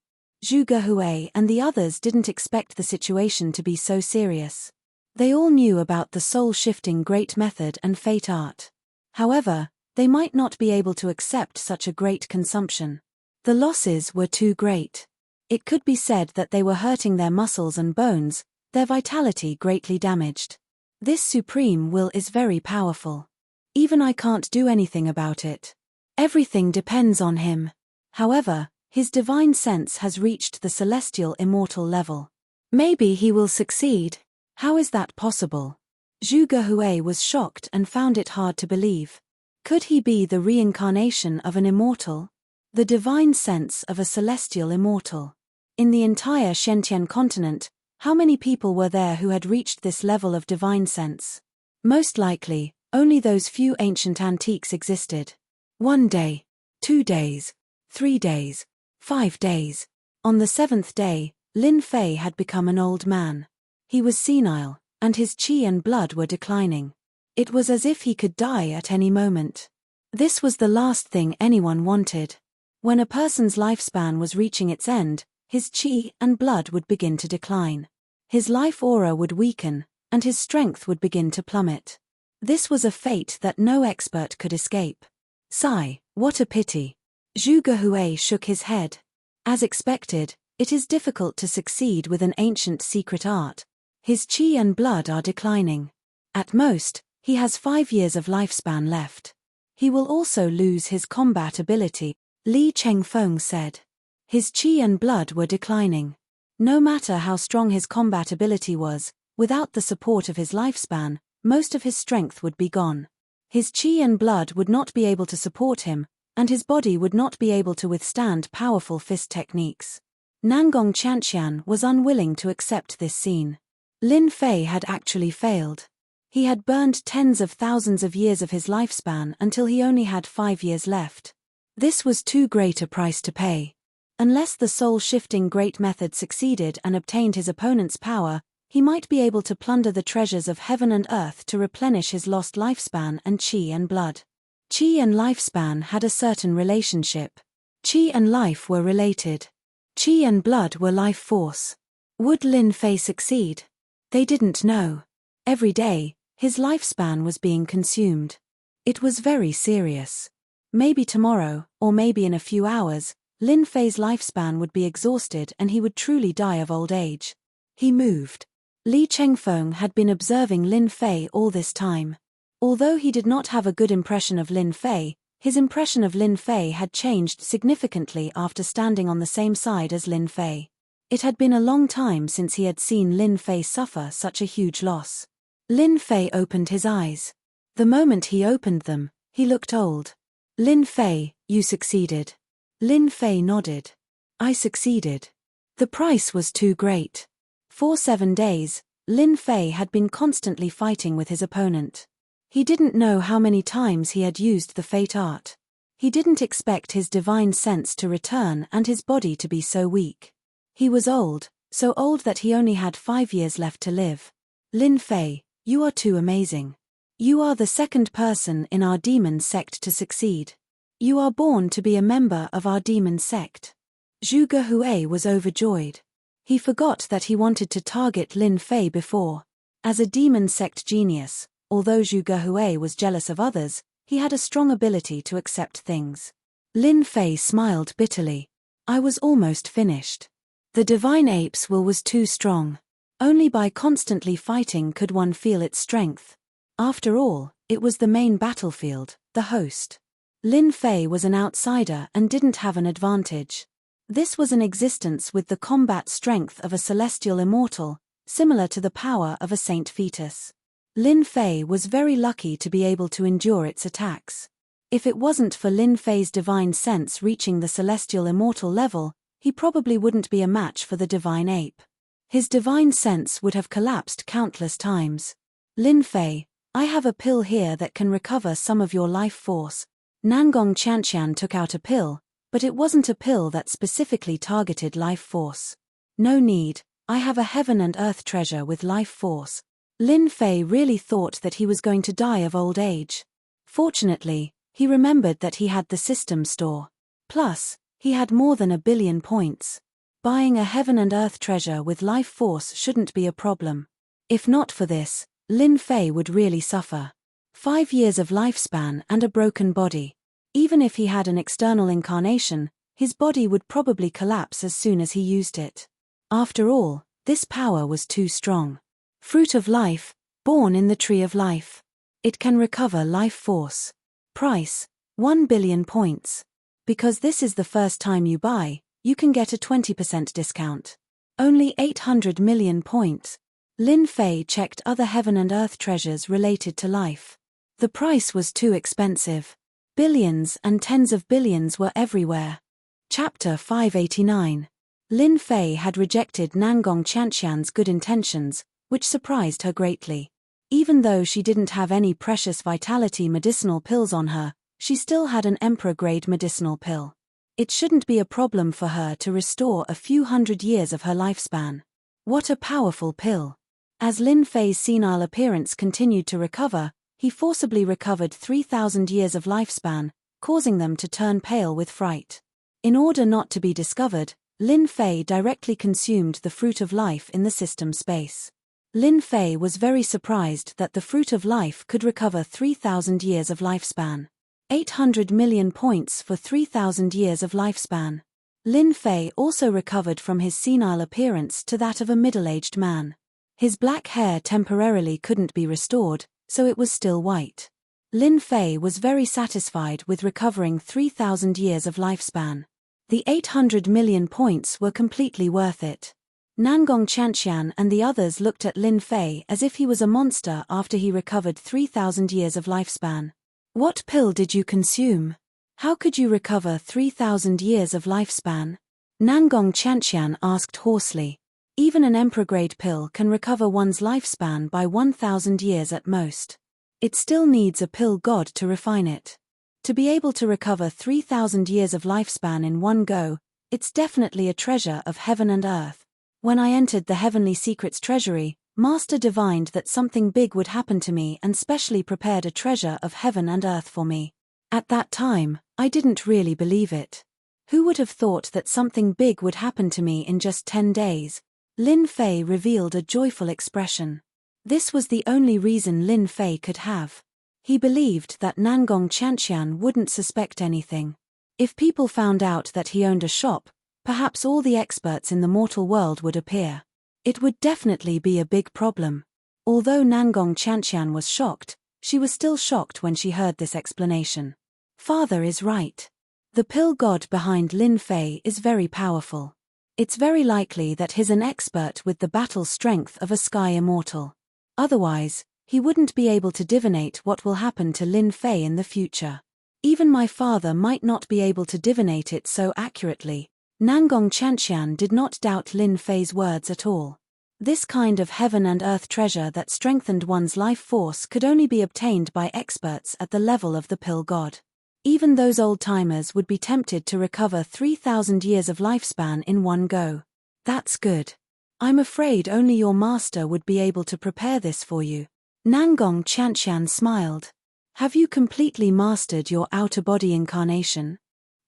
Zhu Gehui and the others didn't expect the situation to be so serious. They all knew about the soul-shifting great method and fate art. However, they might not be able to accept such a great consumption. The losses were too great. It could be said that they were hurting their muscles and bones, their vitality greatly damaged. This supreme will is very powerful. Even I can't do anything about it. Everything depends on him. However, his divine sense has reached the celestial immortal level. Maybe he will succeed. How is that possible? Zhu Gehui was shocked and found it hard to believe. Could he be the reincarnation of an immortal? The divine sense of a celestial immortal. In the entire Shentian continent, how many people were there who had reached this level of divine sense? Most likely, only those few ancient antiques existed. 1 day, 2 days, 3 days, 5 days. On the 7th day, Lin Fei had become an old man. He was senile, and his qi and blood were declining. It was as if he could die at any moment. This was the last thing anyone wanted. When a person's lifespan was reaching its end, his qi and blood would begin to decline. His life aura would weaken, and his strength would begin to plummet. This was a fate that no expert could escape. Sigh, what a pity. Zhu Gehui shook his head. As expected, it is difficult to succeed with an ancient secret art. His qi and blood are declining. At most, he has 5 years of lifespan left. He will also lose his combat ability, Li Chengfeng said. His qi and blood were declining. No matter how strong his combat ability was, without the support of his lifespan, most of his strength would be gone. His qi and blood would not be able to support him, and his body would not be able to withstand powerful fist techniques. Nangong Qianqian was unwilling to accept this scene. Lin Fei had actually failed. He had burned tens of thousands of years of his lifespan until he only had 5 years left. This was too great a price to pay. Unless the soul-shifting great method succeeded and obtained his opponent's power, he might be able to plunder the treasures of heaven and earth to replenish his lost lifespan and qi and blood. Qi and lifespan had a certain relationship. Qi and life were related. Qi and blood were life force. Would Lin Fei succeed? They didn't know. Every day, his lifespan was being consumed. It was very serious. Maybe tomorrow, or maybe in a few hours, Lin Fei's lifespan would be exhausted and he would truly die of old age. He moved. Li Chengfeng had been observing Lin Fei all this time. Although he did not have a good impression of Lin Fei, his impression of Lin Fei had changed significantly after standing on the same side as Lin Fei. It had been a long time since he had seen Lin Fei suffer such a huge loss. Lin Fei opened his eyes. The moment he opened them, he looked old. Lin Fei, you succeeded. Lin Fei nodded. I succeeded. The price was too great. For 7 days, Lin Fei had been constantly fighting with his opponent. He didn't know how many times he had used the fate art. He didn't expect his divine sense to return and his body to be so weak. He was old, so old that he only had 5 years left to live. Lin Fei, you are too amazing. You are the second person in our demon sect to succeed. You are born to be a member of our demon sect. Zhu Gehui was overjoyed. He forgot that he wanted to target Lin Fei before. As a demon sect genius, although Zhu Gehui was jealous of others, he had a strong ability to accept things. Lin Fei smiled bitterly. I was almost finished. The divine ape's will was too strong. Only by constantly fighting could one feel its strength. After all, it was the main battlefield, the host. Lin Fei was an outsider and didn't have an advantage. This was an existence with the combat strength of a celestial immortal, similar to the power of a saint fetus. Lin Fei was very lucky to be able to endure its attacks. If it wasn't for Lin Fei's divine sense reaching the celestial immortal level, he probably wouldn't be a match for the divine ape. His divine sense would have collapsed countless times. Lin Fei, I have a pill here that can recover some of your life force. Nangong Qianqian took out a pill, but it wasn't a pill that specifically targeted life force. No need, I have a heaven and earth treasure with life force. Lin Fei really thought that he was going to die of old age. Fortunately, he remembered that he had the system store. Plus, he had more than 1 billion points. Buying a heaven and earth treasure with life force shouldn't be a problem. If not for this, Lin Fei would really suffer. 5 years of lifespan and a broken body. Even if he had an external incarnation, his body would probably collapse as soon as he used it. After all, this power was too strong. Fruit of life, born in the tree of life. It can recover life force. Price, 1 billion points. Because this is the first time you buy, you can get a 20% discount. Only 800 million points. Lin Fei checked other heaven and earth treasures related to life. The price was too expensive. Billions and tens of billions were everywhere. Chapter 589. Lin Fei had rejected Nangong Qianqian's good intentions, which surprised her greatly. Even though she didn't have any precious vitality medicinal pills on her, she still had an emperor-grade medicinal pill. It shouldn't be a problem for her to restore a few hundred years of her lifespan. What a powerful pill. As Lin Fei's senile appearance continued to recover, he forcibly recovered 3,000 years of lifespan, causing them to turn pale with fright. In order not to be discovered, Lin Fei directly consumed the fruit of life in the system space. Lin Fei was very surprised that the fruit of life could recover 3,000 years of lifespan. 800 million points for 3,000 years of lifespan. Lin Fei also recovered from his senile appearance to that of a middle-aged man. His black hair temporarily couldn't be restored, so it was still white. Lin Fei was very satisfied with recovering 3,000 years of lifespan. The 800 million points were completely worth it. Nangong Chanxian and the others looked at Lin Fei as if he was a monster after he recovered 3,000 years of lifespan. What pill did you consume? How could you recover 3,000 years of lifespan? Nangong Chanxian asked hoarsely. Even an emperor-grade pill can recover one's lifespan by 1,000 years at most. It still needs a pill god to refine it. To be able to recover 3,000 years of lifespan in one go, it's definitely a treasure of heaven and earth. When I entered the Heavenly Secrets Treasury, Master divined that something big would happen to me and specially prepared a treasure of heaven and earth for me. At that time, I didn't really believe it. Who would have thought that something big would happen to me in just 10 days? Lin Fei revealed a joyful expression. This was the only reason Lin Fei could have. He believed that Nangong Chanxian wouldn't suspect anything. If people found out that he owned a shop, perhaps all the experts in the mortal world would appear. It would definitely be a big problem. Although Nangong Chanxian was shocked, she was still shocked when she heard this explanation. Father is right. The pill god behind Lin Fei is very powerful. It's very likely that he's an expert with the battle strength of a sky immortal. Otherwise, he wouldn't be able to divinate what will happen to Lin Fei in the future. Even my father might not be able to divinate it so accurately. Nangong Chanxian did not doubt Lin Fei's words at all. This kind of heaven and earth treasure that strengthened one's life force could only be obtained by experts at the level of the pill god. Even those old-timers would be tempted to recover 3,000 years of lifespan in one go. That's good. I'm afraid only your master would be able to prepare this for you. Nangong Chanxian smiled. Have you completely mastered your outer body incarnation?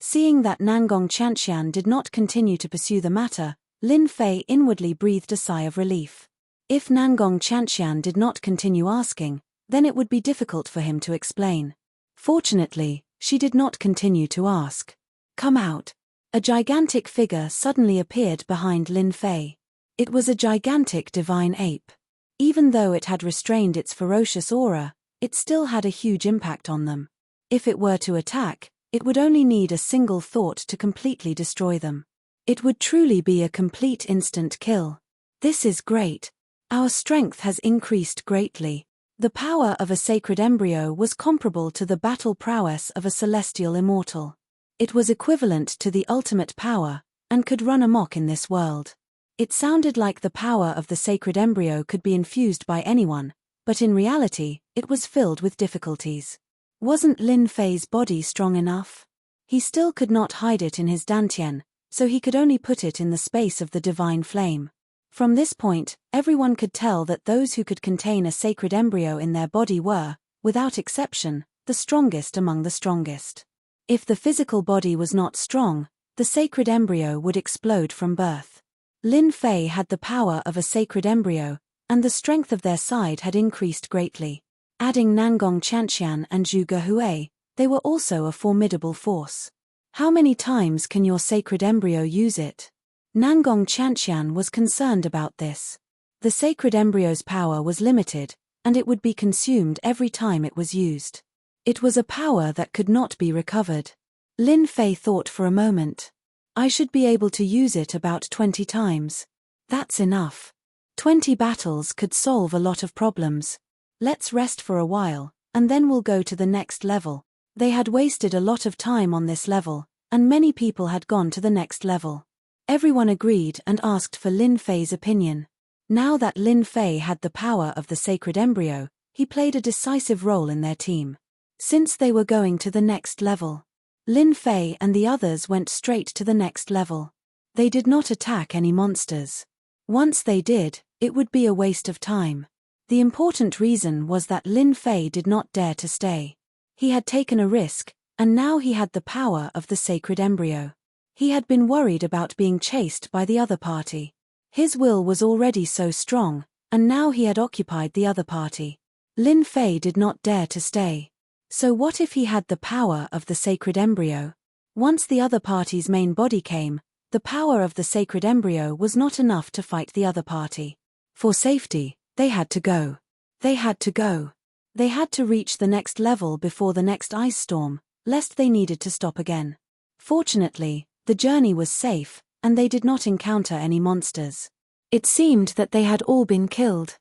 Seeing that Nangong Chanxian did not continue to pursue the matter, Lin Fei inwardly breathed a sigh of relief. If Nangong Chanxian did not continue asking, then it would be difficult for him to explain. Fortunately, she did not continue to ask. Come out. A gigantic figure suddenly appeared behind Lin Fei. It was a gigantic divine ape. Even though it had restrained its ferocious aura, it still had a huge impact on them. If it were to attack, it would only need a single thought to completely destroy them. It would truly be a complete instant kill. This is great. Our strength has increased greatly. The power of a sacred embryo was comparable to the battle prowess of a celestial immortal. It was equivalent to the ultimate power, and could run amok in this world. It sounded like the power of the sacred embryo could be infused by anyone, but in reality, it was filled with difficulties. Wasn't Lin Fei's body strong enough? He still could not hide it in his dantian, so he could only put it in the space of the divine flame. From this point, everyone could tell that those who could contain a sacred embryo in their body were, without exception, the strongest among the strongest. If the physical body was not strong, the sacred embryo would explode from birth. Lin Fei had the power of a sacred embryo, and the strength of their side had increased greatly. Adding Nangong Chanxian and Zhu Gehui, they were also a formidable force. How many times can your sacred embryo use it? Nangong Chanxian was concerned about this. The sacred embryo's power was limited, and it would be consumed every time it was used. It was a power that could not be recovered. Lin Fei thought for a moment. I should be able to use it about 20 times. That's enough. 20 battles could solve a lot of problems. Let's rest for a while, and then we'll go to the next level. They had wasted a lot of time on this level, and many people had gone to the next level. Everyone agreed and asked for Lin Fei's opinion. Now that Lin Fei had the power of the sacred embryo, he played a decisive role in their team. Since they were going to the next level, Lin Fei and the others went straight to the next level. They did not attack any monsters. Once they did, it would be a waste of time. The important reason was that Lin Fei did not dare to stay. He had taken a risk, and now he had the power of the sacred embryo. He had been worried about being chased by the other party. His will was already so strong, and now he had occupied the other party. Lin Fei did not dare to stay. So what if he had the power of the sacred embryo? Once the other party's main body came, the power of the sacred embryo was not enough to fight the other party. For safety, they had to go. They had to go. They had to reach the next level before the next ice storm, lest they needed to stop again. Fortunately, the journey was safe, and they did not encounter any monsters. It seemed that they had all been killed.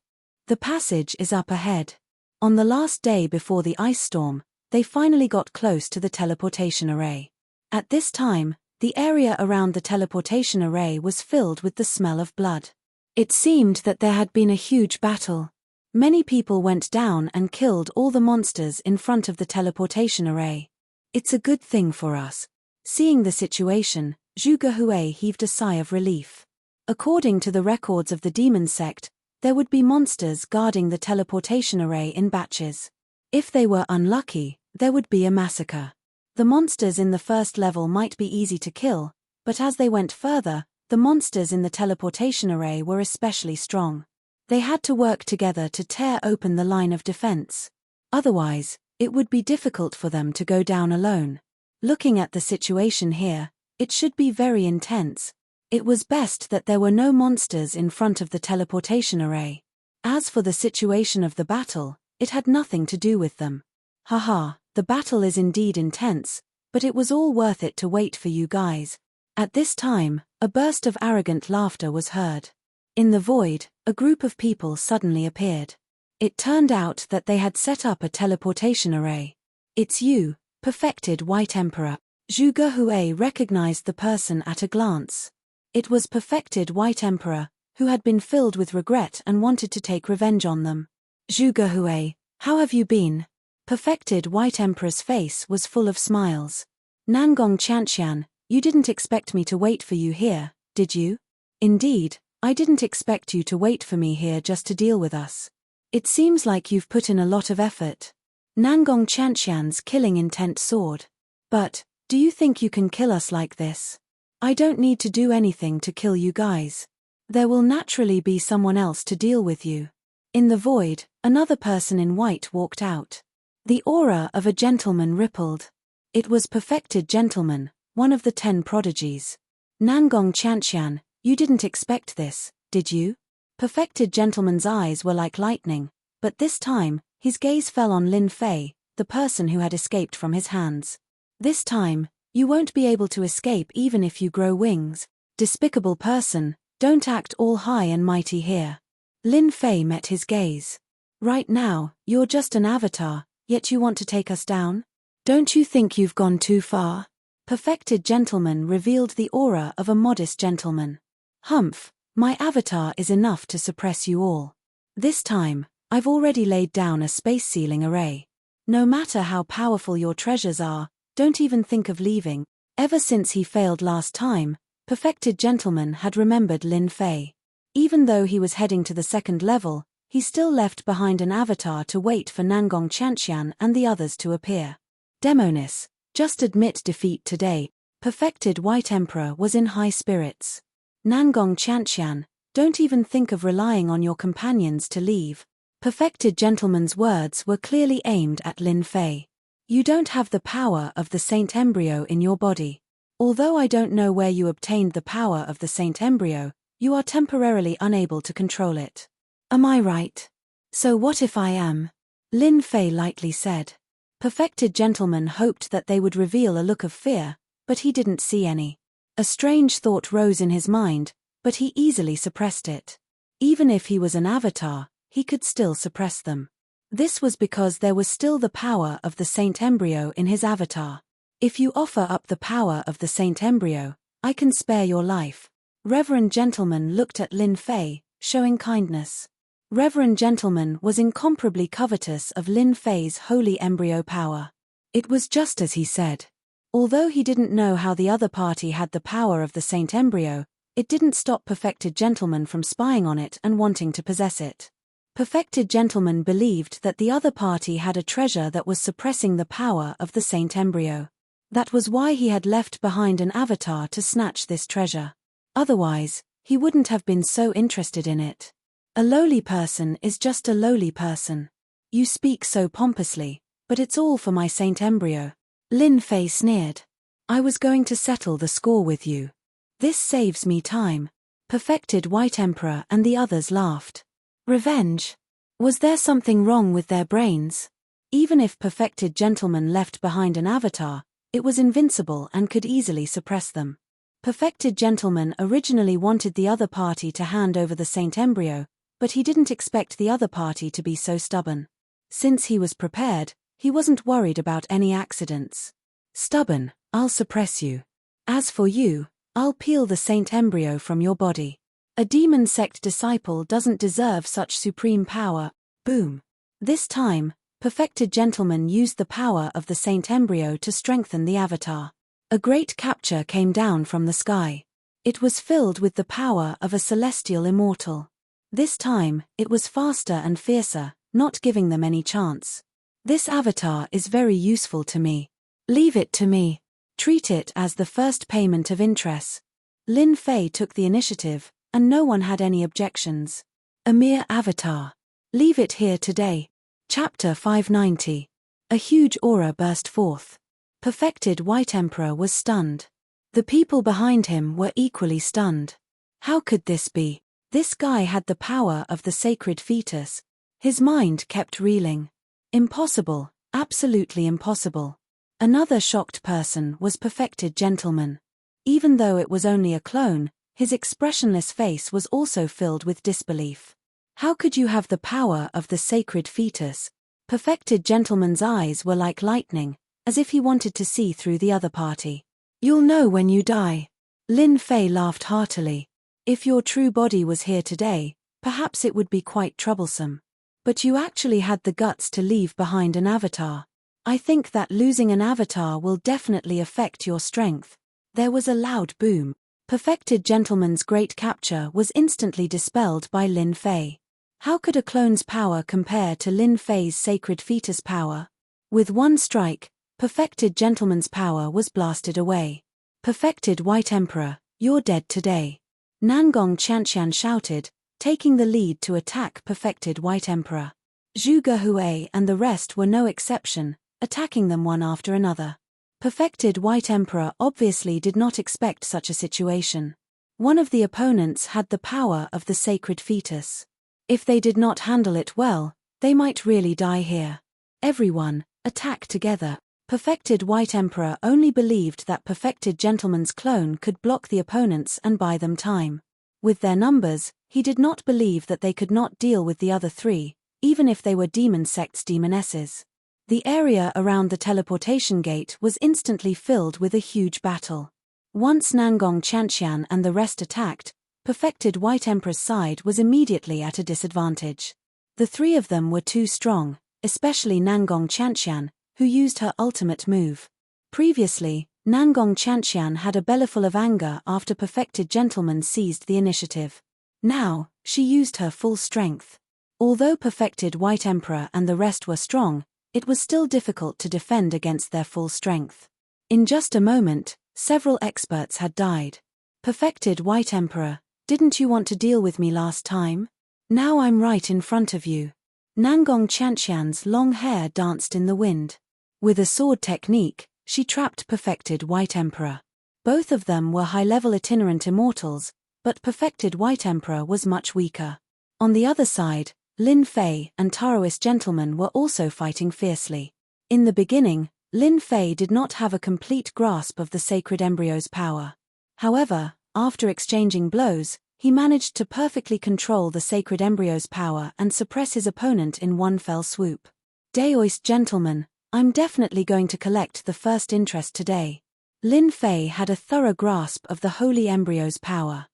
The passage is up ahead. On the last day before the ice storm, they finally got close to the teleportation array. At this time, the area around the teleportation array was filled with the smell of blood. It seemed that there had been a huge battle. Many people went down and killed all the monsters in front of the teleportation array. It's a good thing for us. Seeing the situation, Zhuge Hui heaved a sigh of relief. According to the records of the demon sect, there would be monsters guarding the teleportation array in batches. If they were unlucky, there would be a massacre. The monsters in the first level might be easy to kill, but as they went further, the monsters in the teleportation array were especially strong. They had to work together to tear open the line of defense. Otherwise, it would be difficult for them to go down alone. Looking at the situation here, it should be very intense. It was best that there were no monsters in front of the teleportation array. As for the situation of the battle, it had nothing to do with them. Haha, the battle is indeed intense, but it was all worth it to wait for you guys. At this time, a burst of arrogant laughter was heard. In the void, a group of people suddenly appeared. It turned out that they had set up a teleportation array. It's you, perfected White Emperor. Zhuge Hui recognized the person at a glance. It was perfected White Emperor, who had been filled with regret and wanted to take revenge on them. Zhuge Hui, how have you been? Perfected White Emperor's face was full of smiles. Nangong Qianqian, you didn't expect me to wait for you here, did you? Indeed, I didn't expect you to wait for me here just to deal with us. It seems like you've put in a lot of effort. Nangong Qianqian's killing intent soared. But, do you think you can kill us like this? I don't need to do anything to kill you guys. There will naturally be someone else to deal with you. In the void, another person in white walked out. The aura of a gentleman rippled. It was Perfected Gentleman, one of the 10 prodigies. Nangong Qianqian, you didn't expect this, did you? Perfected Gentleman's eyes were like lightning, but this time, his gaze fell on Lin Fei, the person who had escaped from his hands. This time, you won't be able to escape even if you grow wings. Despicable person, don't act all high and mighty here. Lin Fei met his gaze. Right now, you're just an avatar, yet you want to take us down? Don't you think you've gone too far? Perfected Gentleman revealed the aura of a modest gentleman. Humph, my avatar is enough to suppress you all. This time, I've already laid down a space sealing array. No matter how powerful your treasures are, don't even think of leaving. Ever since he failed last time, Perfected Gentleman had remembered Lin Fei. Even though he was heading to the second level, he still left behind an avatar to wait for Nangong Qianqian and the others to appear. Demonis, just admit defeat today. Perfected White Emperor was in high spirits. Nangong Qianqian, don't even think of relying on your companions to leave. Perfected Gentleman's words were clearly aimed at Lin Fei. You don't have the power of the Saint Embryo in your body. Although I don't know where you obtained the power of the Saint Embryo, you are temporarily unable to control it. Am I right? So what if I am? Lin Fei lightly said. Perfected Gentleman hoped that they would reveal a look of fear, but he didn't see any. A strange thought rose in his mind, but he easily suppressed it. Even if he was an avatar, he could still suppress them. This was because there was still the power of the Saint Embryo in his avatar. If you offer up the power of the Saint Embryo, I can spare your life. Reverend Gentleman looked at Lin Fei, showing kindness. Reverend Gentleman was incomparably covetous of Lin Fei's holy embryo power. It was just as he said. Although he didn't know how the other party had the power of the Saint Embryo, it didn't stop Perfected Gentleman from spying on it and wanting to possess it. Perfected Gentleman believed that the other party had a treasure that was suppressing the power of the Saint Embryo. That was why he had left behind an avatar to snatch this treasure. Otherwise, he wouldn't have been so interested in it. A lowly person is just a lowly person. You speak so pompously, but it's all for my Saint Embryo. Lin Fei sneered. I was going to settle the score with you. This saves me time. Perfected White Emperor and the others laughed. Revenge? Was there something wrong with their brains? Even if Perfected Gentleman left behind an avatar, it was invincible and could easily suppress them. Perfected Gentleman originally wanted the other party to hand over the Saint Embryo, but he didn't expect the other party to be so stubborn. Since he was prepared, he wasn't worried about any accidents. Stubborn, I'll suppress you. As for you, I'll peel the Saint Embryo from your body. A demon sect disciple doesn't deserve such supreme power. Boom. This time, Perfected Gentleman used the power of the Saint Embryo to strengthen the avatar. A great capture came down from the sky. It was filled with the power of a celestial immortal. This time, it was faster and fiercer, not giving them any chance. This avatar is very useful to me. Leave it to me. Treat it as the first payment of interest. Lin Fei took the initiative, and no one had any objections. A mere avatar. Leave it here today. Chapter 590. A huge aura burst forth. Perfected White Emperor was stunned. The people behind him were equally stunned. How could this be? This guy had the power of the sacred fetus. His mind kept reeling. Impossible, absolutely impossible. Another shocked person was Perfected Gentleman. Even though it was only a clone, his expressionless face was also filled with disbelief. How could you have the power of the sacred fetus? Perfected Gentleman's eyes were like lightning, as if he wanted to see through the other party. You'll know when you die. Lin Fei laughed heartily. If your true body was here today, perhaps it would be quite troublesome. But you actually had the guts to leave behind an avatar. I think that losing an avatar will definitely affect your strength. There was a loud boom. Perfected Gentleman's great capture was instantly dispelled by Lin Fei. How could a clone's power compare to Lin Fei's sacred fetus power? With one strike, Perfected Gentleman's power was blasted away. Perfected White Emperor, you're dead today. Nangong Qianqian shouted, taking the lead to attack Perfected White Emperor. Zhu Gehui and the rest were no exception, attacking them one after another. Perfected White Emperor obviously did not expect such a situation. One of the opponents had the power of the sacred fetus. If they did not handle it well, they might really die here. Everyone, attack together. Perfected White Emperor only believed that Perfected Gentleman's clone could block the opponents and buy them time. With their numbers, he did not believe that they could not deal with the other three, even if they were demon sect's demonesses. The area around the teleportation gate was instantly filled with a huge battle. Once Nangong Qianqian and the rest attacked, Perfected White Emperor's side was immediately at a disadvantage. The three of them were too strong, especially Nangong Qianqian, who used her ultimate move. Previously, Nangong Qianqian had a bellyful of anger after Perfected Gentleman seized the initiative. Now, she used her full strength. Although Perfected White Emperor and the rest were strong, it was still difficult to defend against their full strength. In just a moment, several experts had died. Perfected White Emperor, didn't you want to deal with me last time? Now I'm right in front of you. Nangong Qianqian's long hair danced in the wind. With a sword technique, she trapped Perfected White Emperor. Both of them were high-level itinerant immortals, but Perfected White Emperor was much weaker. On the other side, Lin Fei and Taoist Gentleman were also fighting fiercely. In the beginning, Lin Fei did not have a complete grasp of the sacred embryo's power. However, after exchanging blows, he managed to perfectly control the sacred embryo's power and suppress his opponent in one fell swoop. Taoist Gentleman, I'm definitely going to collect the first interest today. Lin Fei had a thorough grasp of the holy embryo's power.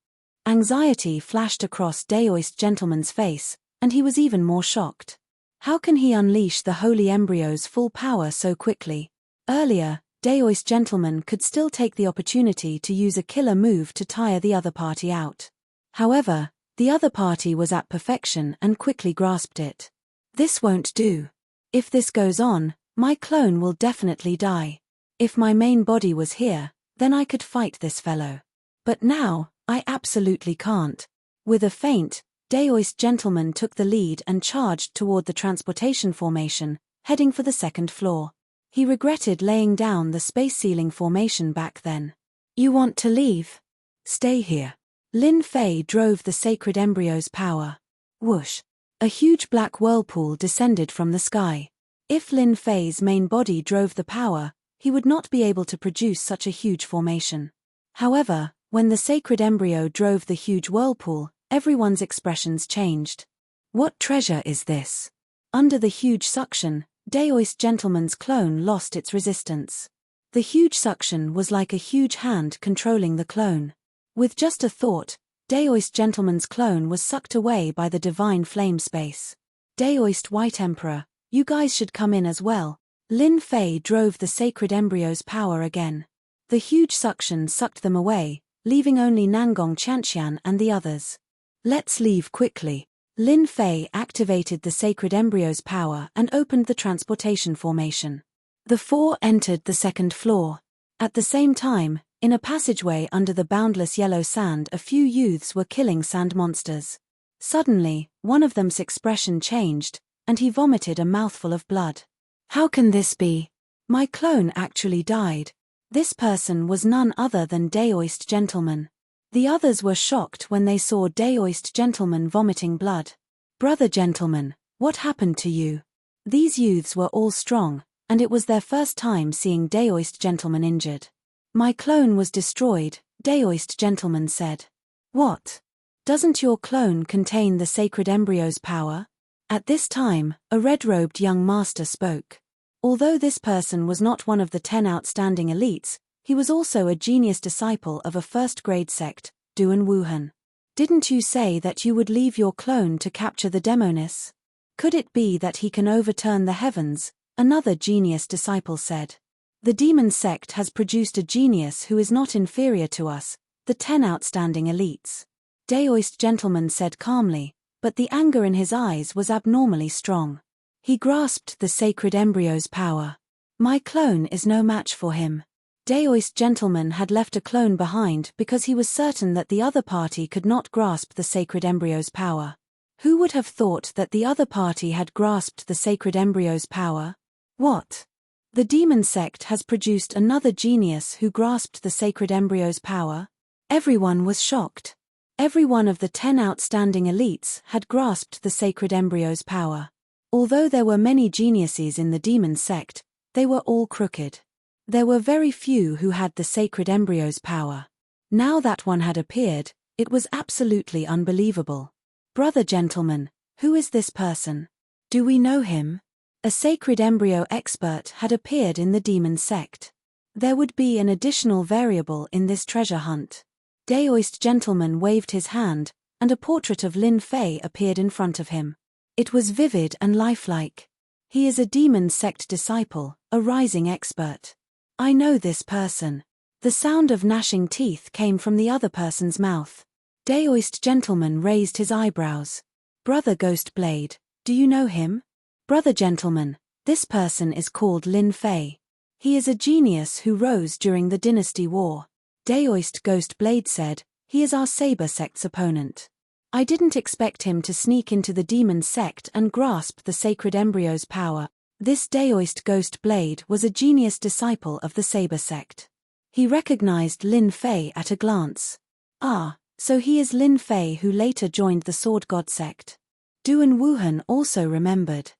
Anxiety flashed across Taoist Gentleman's face, and he was even more shocked. How can he unleash the holy embryo's full power so quickly? Earlier, Taoist Gentleman could still take the opportunity to use a killer move to tire the other party out. However, the other party was at perfection and quickly grasped it. This won't do. If this goes on, my clone will definitely die. If my main body was here, then I could fight this fellow. But now, I absolutely can't. With a feint, Taoist Gentleman took the lead and charged toward the transportation formation, heading for the second floor. He regretted laying down the space ceiling formation back then. You want to leave? Stay here. Lin Fei drove the sacred embryo's power. Whoosh! A huge black whirlpool descended from the sky. If Lin Fei's main body drove the power, he would not be able to produce such a huge formation. However, when the sacred embryo drove the huge whirlpool, everyone's expressions changed. What treasure is this? Under the huge suction, Daoist Gentleman's clone lost its resistance. The huge suction was like a huge hand controlling the clone. With just a thought, Daoist Gentleman's clone was sucked away by the divine flame space. Daoist White Emperor, you guys should come in as well. Lin Fei drove the sacred embryo's power again. The huge suction sucked them away, leaving only Nangong Qianqian and the others. Let's leave quickly. Lin Fei activated the sacred embryo's power and opened the transportation formation. The four entered the second floor. At the same time, in a passageway under the boundless yellow sand, a few youths were killing sand monsters. Suddenly, one of them's expression changed, and he vomited a mouthful of blood. How can this be? My clone actually died. This person was none other than Daoist Gentleman. The others were shocked when they saw Daoist Gentleman vomiting blood. Brother Gentleman, what happened to you? These youths were all strong, and it was their first time seeing Daoist Gentleman injured. My clone was destroyed, Daoist Gentleman said. What? Doesn't your clone contain the sacred embryo's power? At this time, a red-robed young master spoke. Although this person was not one of the 10 outstanding elites, he was also a genius disciple of a first-grade sect, Duan Wuhan. Didn't you say that you would leave your clone to capture the demoness? Could it be that he can overturn the heavens? Another genius disciple said. The demon sect has produced a genius who is not inferior to us, the 10 outstanding elites. Daoist Gentleman said calmly, but the anger in his eyes was abnormally strong. He grasped the sacred embryo's power. My clone is no match for him. Daoist Gentleman had left a clone behind because he was certain that the other party could not grasp the sacred embryo's power. Who would have thought that the other party had grasped the sacred embryo's power? What? The demon sect has produced another genius who grasped the sacred embryo's power? Everyone was shocked. Every one of the 10 outstanding elites had grasped the sacred embryo's power. Although there were many geniuses in the demon sect, they were all crooked. There were very few who had the sacred embryo's power. Now that one had appeared, it was absolutely unbelievable. Brother Gentleman, who is this person? Do we know him? A sacred embryo expert had appeared in the demon sect. There would be an additional variable in this treasure hunt. Daoist Gentleman waved his hand, and a portrait of Lin Fei appeared in front of him. It was vivid and lifelike. He is a demon sect disciple, a rising expert. I know this person. The sound of gnashing teeth came from the other person's mouth. Daoist Gentleman raised his eyebrows. Brother Ghost Blade, do you know him? Brother Gentleman, this person is called Lin Fei. He is a genius who rose during the Dynasty War. Daoist Ghost Blade said, he is our Saber sect's opponent. I didn't expect him to sneak into the demon sect and grasp the sacred embryo's power. This Daoist Ghost Blade was a genius disciple of the Saber sect. He recognized Lin Fei at a glance. Ah, so he is Lin Fei who later joined the Sword God sect. Duan Wuhan also remembered.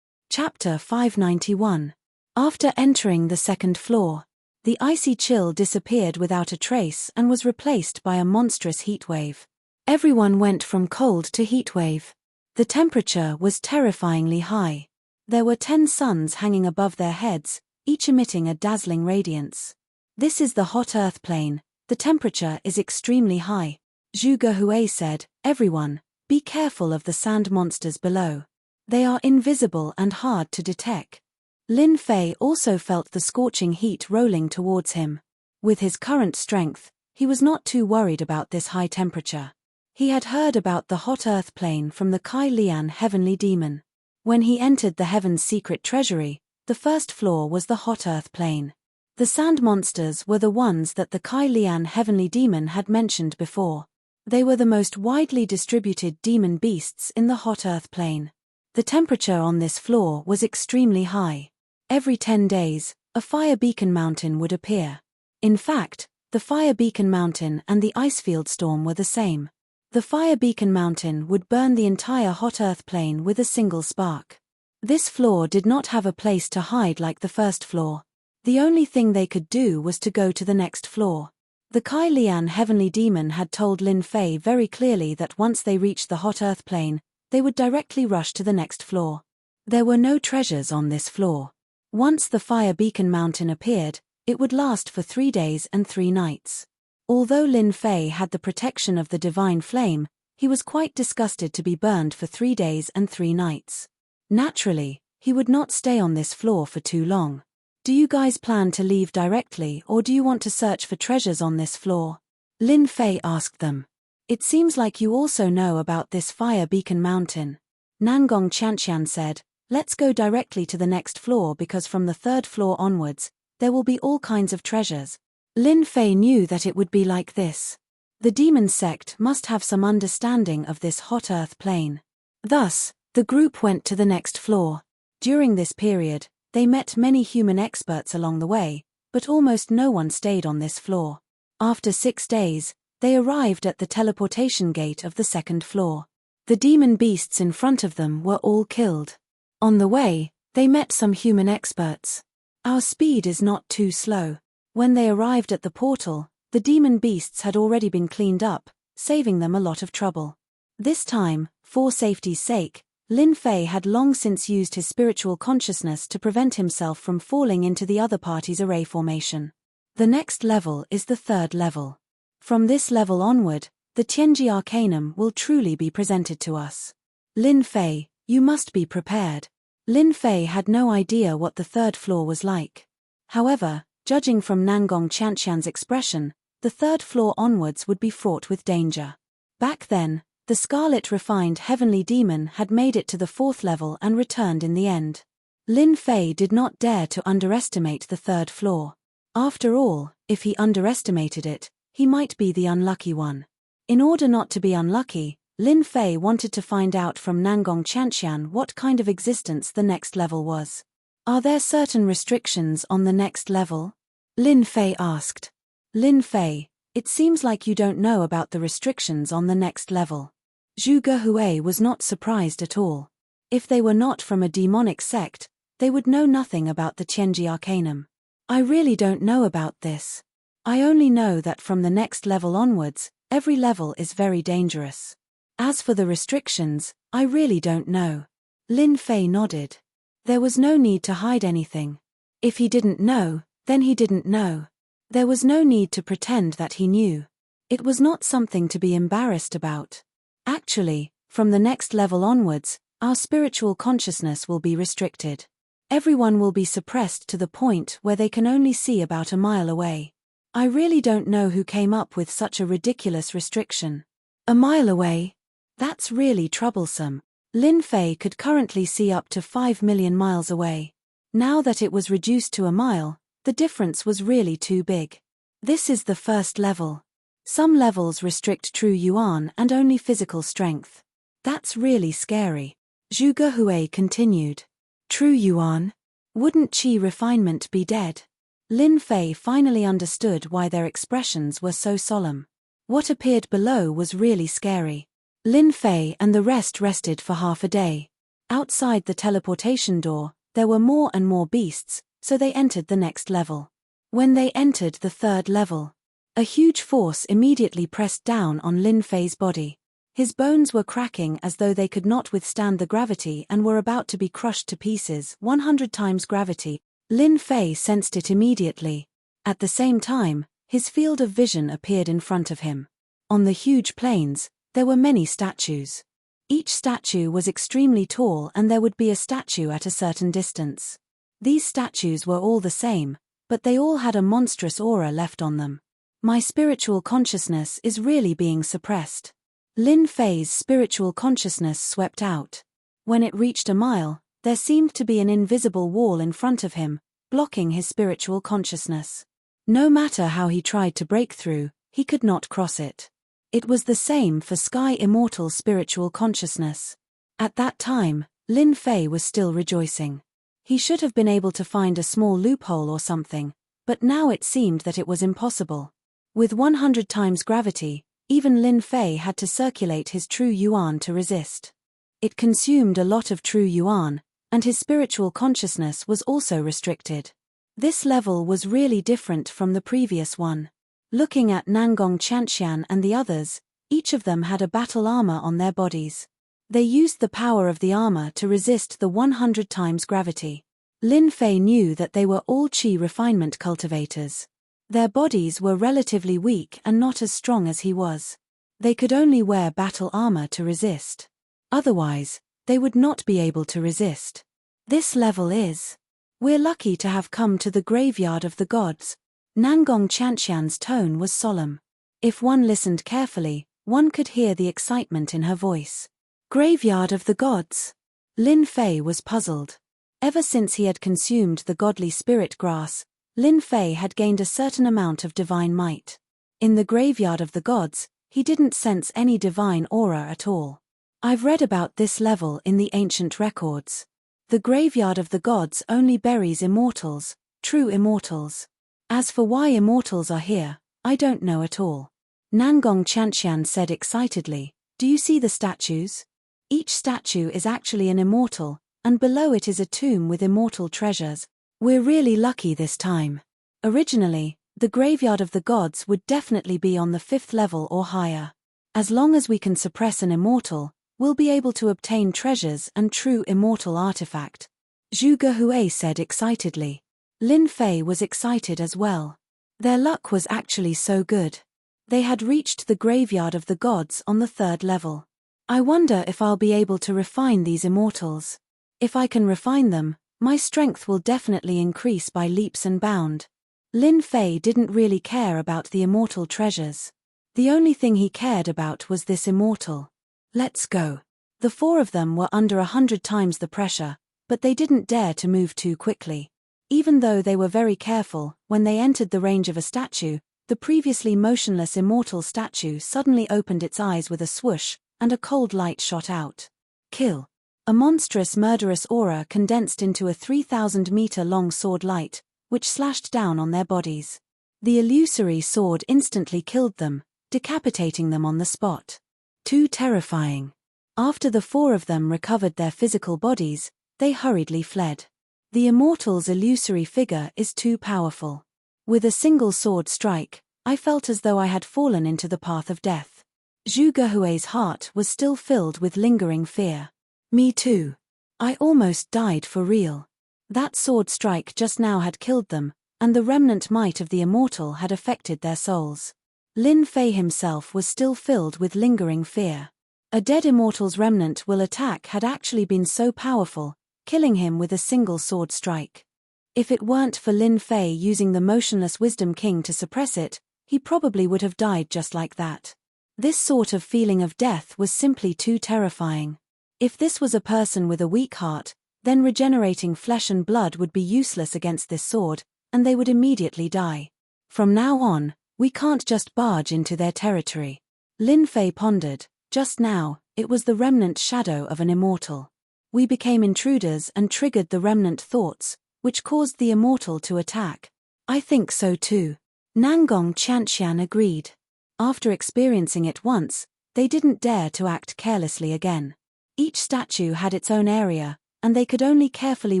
Chapter 591. After entering the second floor, the icy chill disappeared without a trace and was replaced by a monstrous heatwave. Everyone went from cold to heatwave. The temperature was terrifyingly high. There were 10 suns hanging above their heads, each emitting a dazzling radiance. This is the hot earth plane. The temperature is extremely high. Zhu Gehui said, everyone, be careful of the sand monsters below. They are invisible and hard to detect. Lin Fei also felt the scorching heat rolling towards him. With his current strength, he was not too worried about this high temperature. He had heard about the hot earth plane from the Kai Lian heavenly demon. When he entered the heaven's secret treasury, the first floor was the hot earth plane. The sand monsters were the ones that the Kai Lian heavenly demon had mentioned before. They were the most widely distributed demon beasts in the hot earth plane. The temperature on this floor was extremely high. Every 10 days, a fire beacon mountain would appear. In fact, the fire beacon mountain and the icefield storm were the same. The fire beacon mountain would burn the entire hot earth plane with a single spark. This floor did not have a place to hide like the first floor. The only thing they could do was to go to the next floor. The Kai Lian heavenly demon had told Lin Fei very clearly that once they reached the hot earth plane, they would directly rush to the next floor. There were no treasures on this floor. Once the fire beacon mountain appeared, it would last for 3 days and 3 nights. Although Lin Fei had the protection of the divine flame, he was quite disgusted to be burned for 3 days and 3 nights. Naturally, he would not stay on this floor for too long. Do you guys plan to leave directly or do you want to search for treasures on this floor? Lin Fei asked them. It seems like you also know about this fire beacon mountain. Nangong Qianqian said, let's go directly to the next floor because from the 3rd floor onwards, there will be all kinds of treasures. Lin Fei knew that it would be like this. The demon sect must have some understanding of this hot earth plane. Thus, the group went to the next floor. During this period, they met many human experts along the way, but almost no one stayed on this floor. After 6 days, they arrived at the teleportation gate of the 2nd floor. The demon beasts in front of them were all killed. On the way, they met some human experts. Our speed is not too slow. When they arrived at the portal, the demon beasts had already been cleaned up, saving them a lot of trouble. This time, for safety's sake, Lin Fei had long since used his spiritual consciousness to prevent himself from falling into the other party's array formation. The next level is the 3rd level. From this level onward, the Tianji Arcanum will truly be presented to us. Lin Fei, you must be prepared. Lin Fei had no idea what the 3rd floor was like. However, judging from Nangong Qianqian's expression, the 3rd floor onwards would be fraught with danger. Back then, the Scarlet Refined Heavenly Demon had made it to the 4th level and returned in the end. Lin Fei did not dare to underestimate the 3rd floor. After all, if he underestimated it, he might be the unlucky one. In order not to be unlucky, Lin Fei wanted to find out from Nangong Qianqian what kind of existence the next level was. Are there certain restrictions on the next level? Lin Fei asked. Lin Fei, it seems like you don't know about the restrictions on the next level. Zhu Gehui was not surprised at all. If they were not from a demonic sect, they would know nothing about the Tianji Arcanum. I really don't know about this. I only know that from the next level onwards, every level is very dangerous. As for the restrictions, I really don't know. Lin Fei nodded. There was no need to hide anything. If he didn't know, then he didn't know. There was no need to pretend that he knew. It was not something to be embarrassed about. Actually, from the next level onwards, our spiritual consciousness will be restricted. Everyone will be suppressed to the point where they can only see about a mile away. I really don't know who came up with such a ridiculous restriction. A mile away? That's really troublesome. Lin Fei could currently see up to 5 million miles away. Now that it was reduced to a mile, the difference was really too big. This is the 1st level. Some levels restrict true yuan and only physical strength. That's really scary. Zhu Gehui continued. True yuan? Wouldn't qi refinement be dead? Lin Fei finally understood why their expressions were so solemn. What appeared below was really scary. Lin Fei and the rest rested for half a day. Outside the teleportation door, there were more and more beasts, so they entered the next level. When they entered the 3rd level, a huge force immediately pressed down on Lin Fei's body. His bones were cracking as though they could not withstand the gravity and were about to be crushed to pieces. 100 times gravity. Lin Fei sensed it immediately. At the same time, his field of vision appeared in front of him. On the huge plains, there were many statues. Each statue was extremely tall and there would be a statue at a certain distance. These statues were all the same, but they all had a monstrous aura left on them. My spiritual consciousness is really being suppressed. Lin Fei's spiritual consciousness swept out. When it reached a mile, there seemed to be an invisible wall in front of him, blocking his spiritual consciousness. No matter how he tried to break through, he could not cross it. It was the same for Sky Immortal's spiritual consciousness. At that time, Lin Fei was still rejoicing. He should have been able to find a small loophole or something, but now it seemed that it was impossible. With 100 times gravity, even Lin Fei had to circulate his true yuan to resist. It consumed a lot of true yuan, and his spiritual consciousness was also restricted. This level was really different from the previous one. Looking at Nangong Chanxian and the others, each of them had a battle armor on their bodies. They used the power of the armor to resist the 100 times gravity. Lin Fei knew that they were all qi refinement cultivators. Their bodies were relatively weak and not as strong as he was. They could only wear battle armor to resist. Otherwise, they would not be able to resist. This level is. We're lucky to have come to the graveyard of the gods. Nangong Chanxian's tone was solemn. If one listened carefully, one could hear the excitement in her voice. Graveyard of the gods. Lin Fei was puzzled. Ever since he had consumed the godly spirit grass, Lin Fei had gained a certain amount of divine might. In the graveyard of the gods, he didn't sense any divine aura at all. I've read about this level in the ancient records. The graveyard of the gods only buries immortals, true immortals. As for why immortals are here, I don't know at all. Nangong Chanxian said excitedly, do you see the statues? Each statue is actually an immortal, and below it is a tomb with immortal treasures. We're really lucky this time. Originally, the graveyard of the gods would definitely be on the 5th level or higher. As long as we can suppress an immortal, we'll be able to obtain treasures and true immortal artifact. Zhu Gehui said excitedly. Lin Fei was excited as well. Their luck was actually so good. They had reached the graveyard of the gods on the 3rd level. I wonder if I'll be able to refine these immortals. If I can refine them, my strength will definitely increase by leaps and bounds. Lin Fei didn't really care about the immortal treasures. The only thing he cared about was this immortal. Let's go. The 4 of them were under 100 times the pressure, but they didn't dare to move too quickly. Even though they were very careful, when they entered the range of a statue, the previously motionless immortal statue suddenly opened its eyes with a swoosh, and a cold light shot out. Kill. A monstrous murderous aura condensed into a 3,000-meter-long sword light, which slashed down on their bodies. The illusory sword instantly killed them, decapitating them on the spot. Too terrifying. After the 4 of them recovered their physical bodies, they hurriedly fled. The immortal's illusory figure is too powerful. With a single sword strike, I felt as though I had fallen into the path of death. Zhu Gehui's heart was still filled with lingering fear. Me too. I almost died for real. That sword strike just now had killed them, and the remnant might of the immortal had affected their souls. Lin Fei himself was still filled with lingering fear. A dead immortal's remnant will attack had actually been so powerful, killing him with a single sword strike. If it weren't for Lin Fei using the motionless Wisdom King to suppress it, he probably would have died just like that. This sort of feeling of death was simply too terrifying. If this was a person with a weak heart, then regenerating flesh and blood would be useless against this sword, and they would immediately die. From now on, we can't just barge into their territory. Lin Fei pondered. Just now, it was the remnant shadow of an immortal. We became intruders and triggered the remnant thoughts, which caused the immortal to attack. I think so too. Nangong Chanxian agreed. After experiencing it once, they didn't dare to act carelessly again. Each statue had its own area, and they could only carefully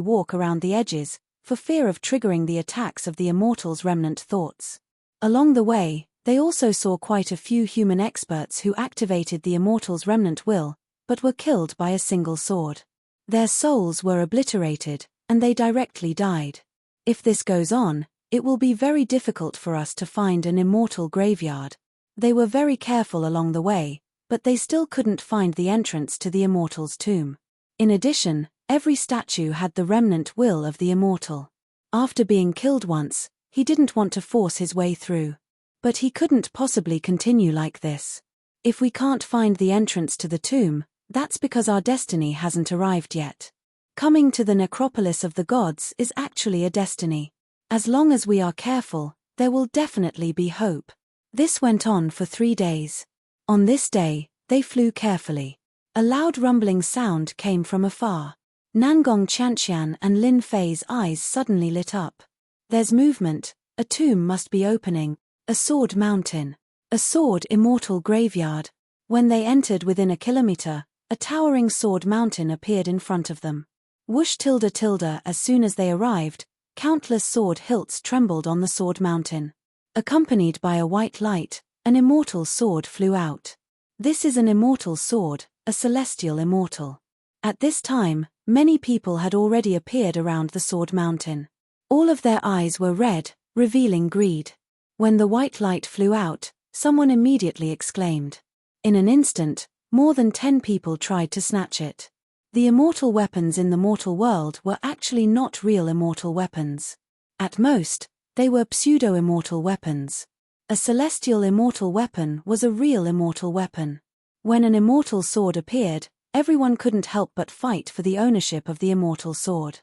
walk around the edges, for fear of triggering the attacks of the immortal's remnant thoughts. Along the way, they also saw quite a few human experts who activated the immortal's remnant will, but were killed by a single sword. Their souls were obliterated, and they directly died. If this goes on, it will be very difficult for us to find an immortal graveyard. They were very careful along the way, but they still couldn't find the entrance to the immortal's tomb. In addition, every statue had the remnant will of the immortal. After being killed once, he didn't want to force his way through. But he couldn't possibly continue like this. If we can't find the entrance to the tomb, that's because our destiny hasn't arrived yet. Coming to the necropolis of the gods is actually a destiny. As long as we are careful, there will definitely be hope. This went on for 3 days. On this day, they flew carefully. A loud rumbling sound came from afar. Nangong Chanxian and Lin Fei's eyes suddenly lit up. There's movement, a tomb must be opening, a sword mountain, a sword immortal graveyard. When they entered within a kilometer, a towering sword mountain appeared in front of them. Whoosh tilde tilde. As soon as they arrived, countless sword hilts trembled on the sword mountain. Accompanied by a white light, an immortal sword flew out. This is an immortal sword, a celestial immortal. At this time, many people had already appeared around the sword mountain. All of their eyes were red, revealing greed. When the white light flew out, someone immediately exclaimed. In an instant, more than 10 people tried to snatch it. The immortal weapons in the mortal world were actually not real immortal weapons. At most, they were pseudo-immortal weapons. A celestial immortal weapon was a real immortal weapon. When an immortal sword appeared, everyone couldn't help but fight for the ownership of the immortal sword.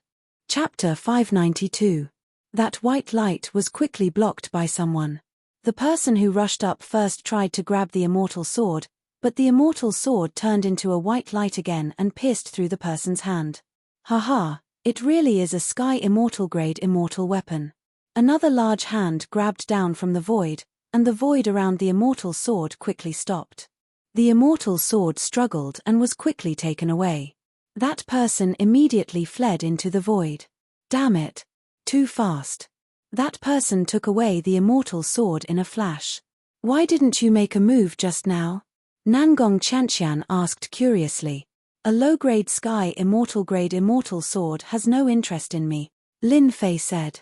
Chapter 592. That white light was quickly blocked by someone. The person who rushed up first tried to grab the immortal sword, but the immortal sword turned into a white light again and pierced through the person's hand. Haha, it really is a sky immortal grade immortal weapon. Another large hand grabbed down from the void, and the void around the immortal sword quickly stopped. The immortal sword struggled and was quickly taken away. That person immediately fled into the void. Damn it. Too fast. That person took away the immortal sword in a flash. Why didn't you make a move just now? Nangong Chantian asked curiously. A low-grade sky immortal-grade immortal sword has no interest in me, Lin Fei said.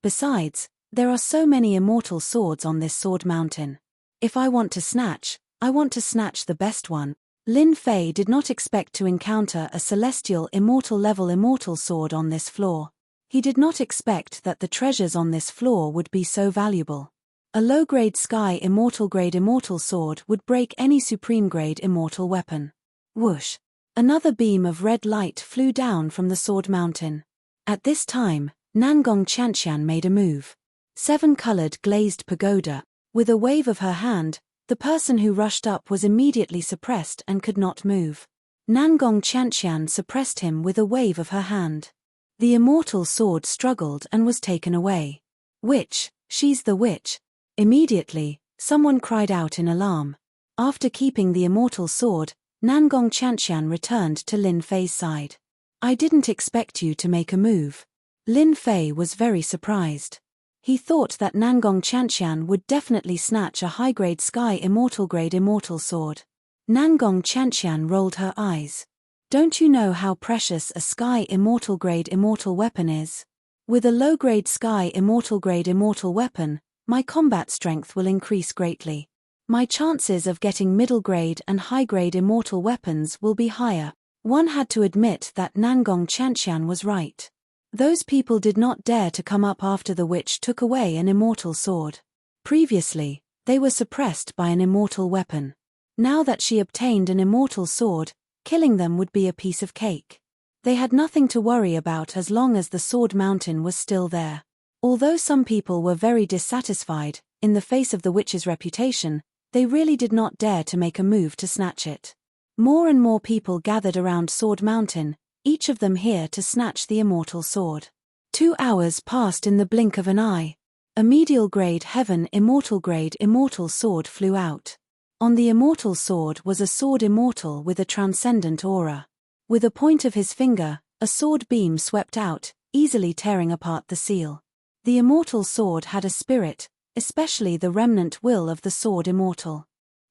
Besides, there are so many immortal swords on this sword mountain. If I want to snatch the best one. Lin Fei did not expect to encounter a celestial immortal-level immortal sword on this floor. He did not expect that the treasures on this floor would be so valuable. A low-grade sky immortal-grade immortal sword would break any supreme-grade immortal weapon. Whoosh! Another beam of red light flew down from the sword mountain. At this time, Nangong Chantian made a move. 7-colored glazed pagoda. With a wave of her hand, the person who rushed up was immediately suppressed and could not move. Nangong Chantian suppressed him with a wave of her hand. The immortal sword struggled and was taken away. Witch, she's the witch. Immediately, someone cried out in alarm. After keeping the immortal sword, Nangong Chantian returned to Lin Fei's side. I didn't expect you to make a move. Lin Fei was very surprised. He thought that Nangong Chantian would definitely snatch a high-grade sky immortal-grade immortal sword. Nangong Chantian rolled her eyes. Don't you know how precious a sky immortal-grade immortal weapon is? With a low-grade sky immortal-grade immortal weapon, my combat strength will increase greatly. My chances of getting middle-grade and high-grade immortal weapons will be higher. One had to admit that Nangong Chantian was right. Those people did not dare to come up after the witch took away an immortal sword. Previously, they were suppressed by an immortal weapon. Now that she obtained an immortal sword, killing them would be a piece of cake. They had nothing to worry about as long as the sword mountain was still there. Although some people were very dissatisfied, in the face of the witch's reputation, they really did not dare to make a move to snatch it. More and more people gathered around Sword Mountain, each of them here to snatch the immortal sword. 2 hours passed in the blink of an eye. A medial-grade heaven immortal-grade immortal sword flew out. On the immortal sword was a sword immortal with a transcendent aura. With a point of his finger, a sword beam swept out, easily tearing apart the seal. The immortal sword had a spirit, especially the remnant will of the sword immortal.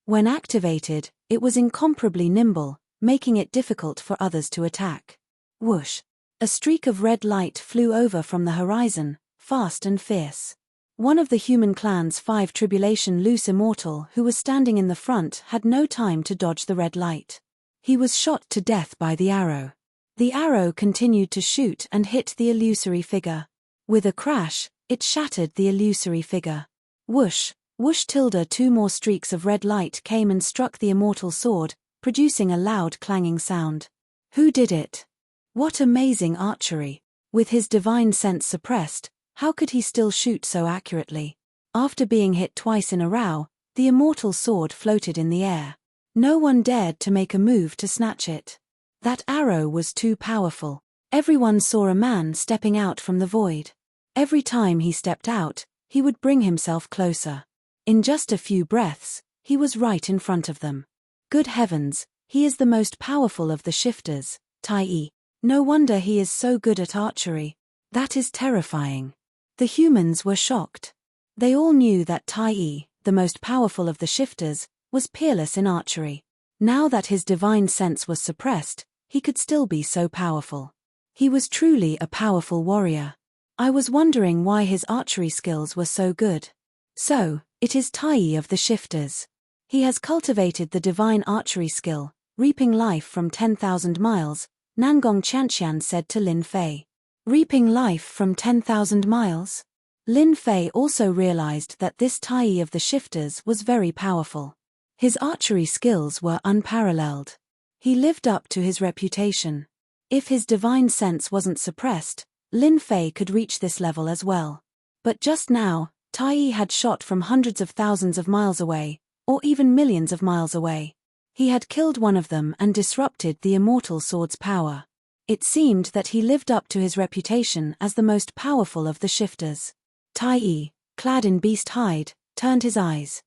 When activated, it was incomparably nimble, making it difficult for others to attack. Whoosh! A streak of red light flew over from the horizon, fast and fierce. One of the human clan's 5 tribulation loose immortal who was standing in the front had no time to dodge the red light. He was shot to death by the arrow. The arrow continued to shoot and hit the illusory figure. With a crash, it shattered the illusory figure. Whoosh! Whoosh! 2 more streaks of red light came and struck the immortal sword, producing a loud clanging sound. Who did it? What amazing archery! With his divine sense suppressed, how could he still shoot so accurately? After being hit twice in a row, the immortal sword floated in the air. No one dared to make a move to snatch it. That arrow was too powerful. Everyone saw a man stepping out from the void. Every time he stepped out, he would bring himself closer. In just a few breaths, he was right in front of them. Good heavens, he is the most powerful of the shifters, Tai. No wonder he is so good at archery. That is terrifying. The humans were shocked. They all knew that Tai, the most powerful of the shifters, was peerless in archery. Now that his divine sense was suppressed, he could still be so powerful. He was truly a powerful warrior. I was wondering why his archery skills were so good. So, it is Tai of the shifters. He has cultivated the divine archery skill, reaping life from 10,000 miles, Nangong Chanxian said to Lin Fei. Reaping life from 10,000 miles? Lin Fei also realized that this Tai of the shifters was very powerful. His archery skills were unparalleled. He lived up to his reputation. If his divine sense wasn't suppressed, Lin Fei could reach this level as well. But just now, Tai had shot from hundreds of thousands of miles away, or even millions of miles away. He had killed one of them and disrupted the immortal sword's power. It seemed that he lived up to his reputation as the most powerful of the shifters. Tai, clad in beast hide, turned his eyes.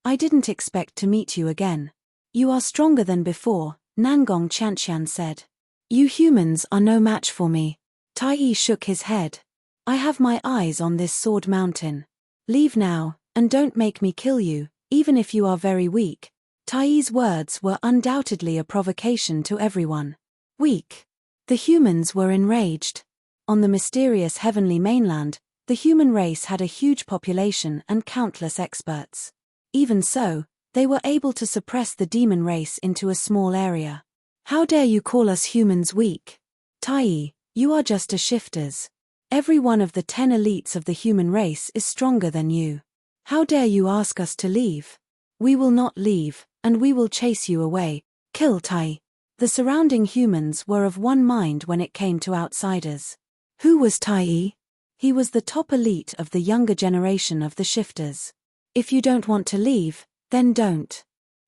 I didn't expect to meet you again. You are stronger than before, Nangong Chanxian said. You humans are no match for me. Tai shook his head. I have my eyes on this sword mountain. Leave now, and don't make me kill you, even if you are very weak. Tai's words were undoubtedly a provocation to everyone. Weak. The humans were enraged. On the mysterious heavenly mainland, the human race had a huge population and countless experts. Even so, they were able to suppress the demon race into a small area. How dare you call us humans weak? Tai, you are just a shifters. Every one of the 10 elites of the human race is stronger than you. How dare you ask us to leave? We will not leave, and we will chase you away. Kill Tai. The surrounding humans were of one mind when it came to outsiders. Who was Tai? He was the top elite of the younger generation of the shifters. If you don't want to leave, then don't.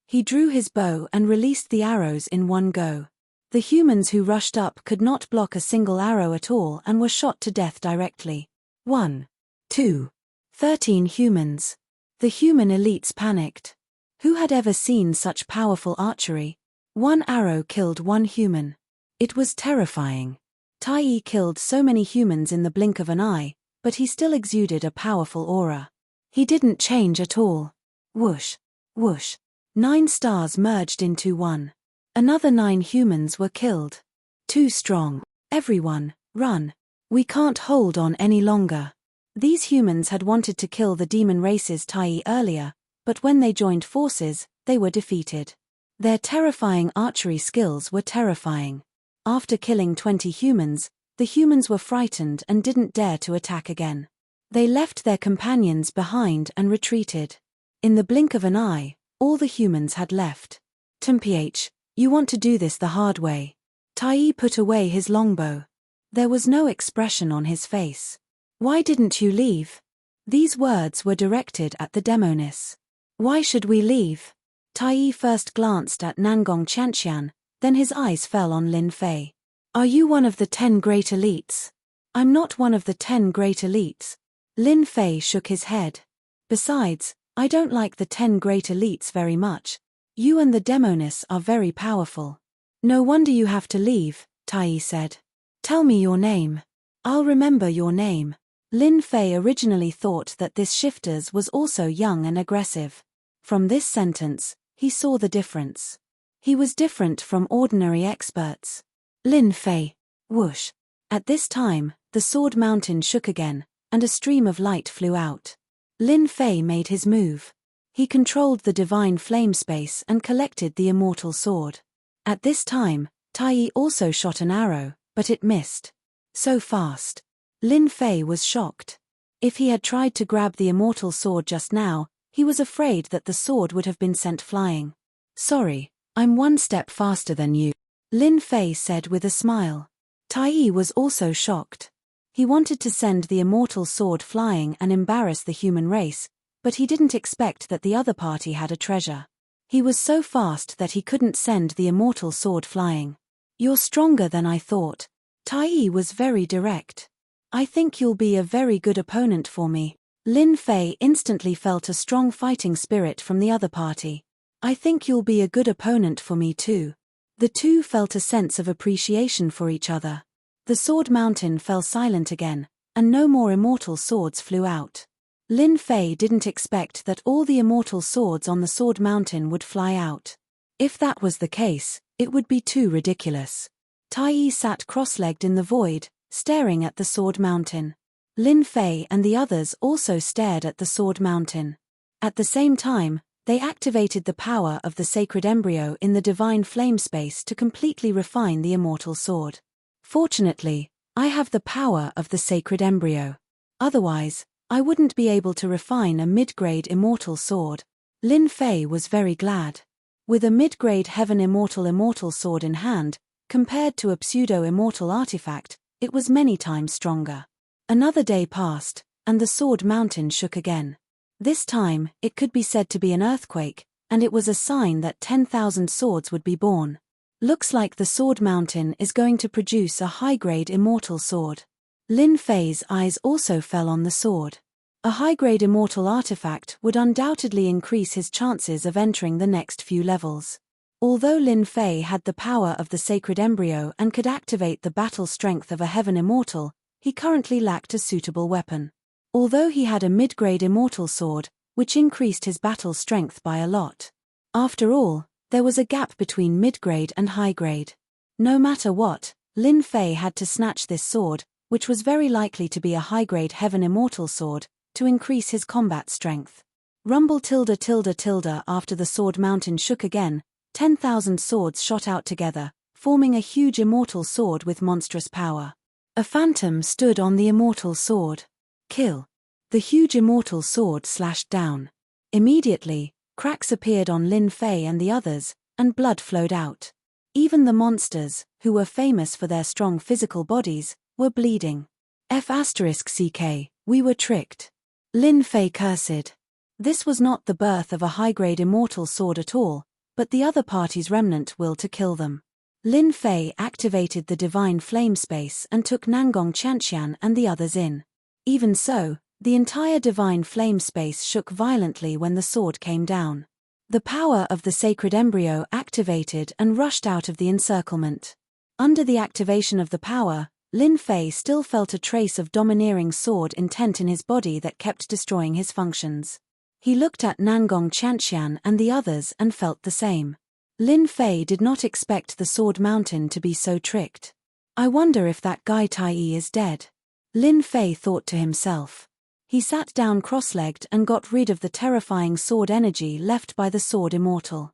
He drew his bow and released the arrows in one go. The humans who rushed up could not block a single arrow at all and were shot to death directly. 1, 2, 13 humans. The human elites panicked. Who had ever seen such powerful archery? One arrow killed one human. It was terrifying. Tai killed so many humans in the blink of an eye, but he still exuded a powerful aura. He didn't change at all. Whoosh, whoosh. 9 stars merged into one. Another 9 humans were killed. Too strong. Everyone, run. We can't hold on any longer. These humans had wanted to kill the demon race's Tai earlier, but when they joined forces, they were defeated. Their terrifying archery skills were terrifying. After killing 20 humans, the humans were frightened and didn't dare to attack again. They left their companions behind and retreated. In the blink of an eye, all the humans had left. Mph, you want to do this the hard way. Tai put away his longbow. There was no expression on his face. Why didn't you leave? These words were directed at the demoness. Why should we leave? Tai first glanced at Nangong Chanxian, then his eyes fell on Lin Fei. Are you one of the 10 great elites? I'm not one of the 10 great elites. Lin Fei shook his head. Besides, I don't like the 10 great elites very much. You and the demoness are very powerful. No wonder you have to leave, Tai said. Tell me your name. I'll remember your name. Lin Fei originally thought that this shifters was also young and aggressive. From this sentence, he saw the difference. He was different from ordinary experts. Lin Fei. Whoosh. At this time, the sword mountain shook again, and a stream of light flew out. Lin Fei made his move. He controlled the divine flame space and collected the immortal sword. At this time, Tai also shot an arrow, but it missed. So fast. Lin Fei was shocked. If he had tried to grab the immortal sword just now, he was afraid that the sword would have been sent flying. Sorry, I'm one step faster than you, Lin Fei said with a smile. Tai was also shocked. He wanted to send the immortal sword flying and embarrass the human race, but he didn't expect that the other party had a treasure. He was so fast that he couldn't send the immortal sword flying. You're stronger than I thought. Tai was very direct. I think you'll be a very good opponent for me. Lin Fei instantly felt a strong fighting spirit from the other party. I think you'll be a good opponent for me too. The two felt a sense of appreciation for each other. The sword mountain fell silent again, and no more immortal swords flew out. Lin Fei didn't expect that all the immortal swords on the Sword Mountain would fly out. If that was the case, it would be too ridiculous. Tai Yi sat cross-legged in the void, staring at the Sword Mountain. Lin Fei and the others also stared at the Sword Mountain. At the same time, they activated the power of the sacred embryo in the divine flame space to completely refine the immortal sword. Fortunately, I have the power of the sacred embryo. Otherwise, I wouldn't be able to refine a mid-grade immortal sword. Lin Fei was very glad. With a mid-grade heaven immortal sword in hand, compared to a pseudo-immortal artifact, it was many times stronger. Another day passed, and the Sword Mountain shook again. This time, it could be said to be an earthquake, and it was a sign that 10,000 swords would be born. Looks like the Sword Mountain is going to produce a high-grade immortal sword. Lin Fei's eyes also fell on the sword. A high-grade immortal artifact would undoubtedly increase his chances of entering the next few levels. Although Lin Fei had the power of the sacred embryo and could activate the battle strength of a heaven immortal, he currently lacked a suitable weapon. Although he had a mid-grade immortal sword, which increased his battle strength by a lot. After all, there was a gap between mid-grade and high-grade. No matter what, Lin Fei had to snatch this sword, which was very likely to be a high-grade heaven immortal sword, to increase his combat strength. Rumble tilde tilde tilde. After the Sword Mountain shook again, 10,000 swords shot out together, forming a huge immortal sword with monstrous power. A phantom stood on the immortal sword. Kill. The huge immortal sword slashed down. Immediately, cracks appeared on Lin Fei and the others, and blood flowed out. Even the monsters, who were famous for their strong physical bodies, were bleeding. F***ck, we were tricked. Lin Fei cursed. This was not the birth of a high-grade immortal sword at all, but the other party's remnant will to kill them. Lin Fei activated the divine flame space and took Nangong Qianqian and the others in. Even so, the entire divine flame space shook violently when the sword came down. The power of the sacred embryo activated and rushed out of the encirclement. Under the activation of the power, Lin Fei still felt a trace of domineering sword intent in his body that kept destroying his functions. He looked at Nangong Qianqian and the others and felt the same. Lin Fei did not expect the Sword Mountain to be so tricked. I wonder if that guy Tai Yi is dead. Lin Fei thought to himself. He sat down cross-legged and got rid of the terrifying sword energy left by the Sword Immortal.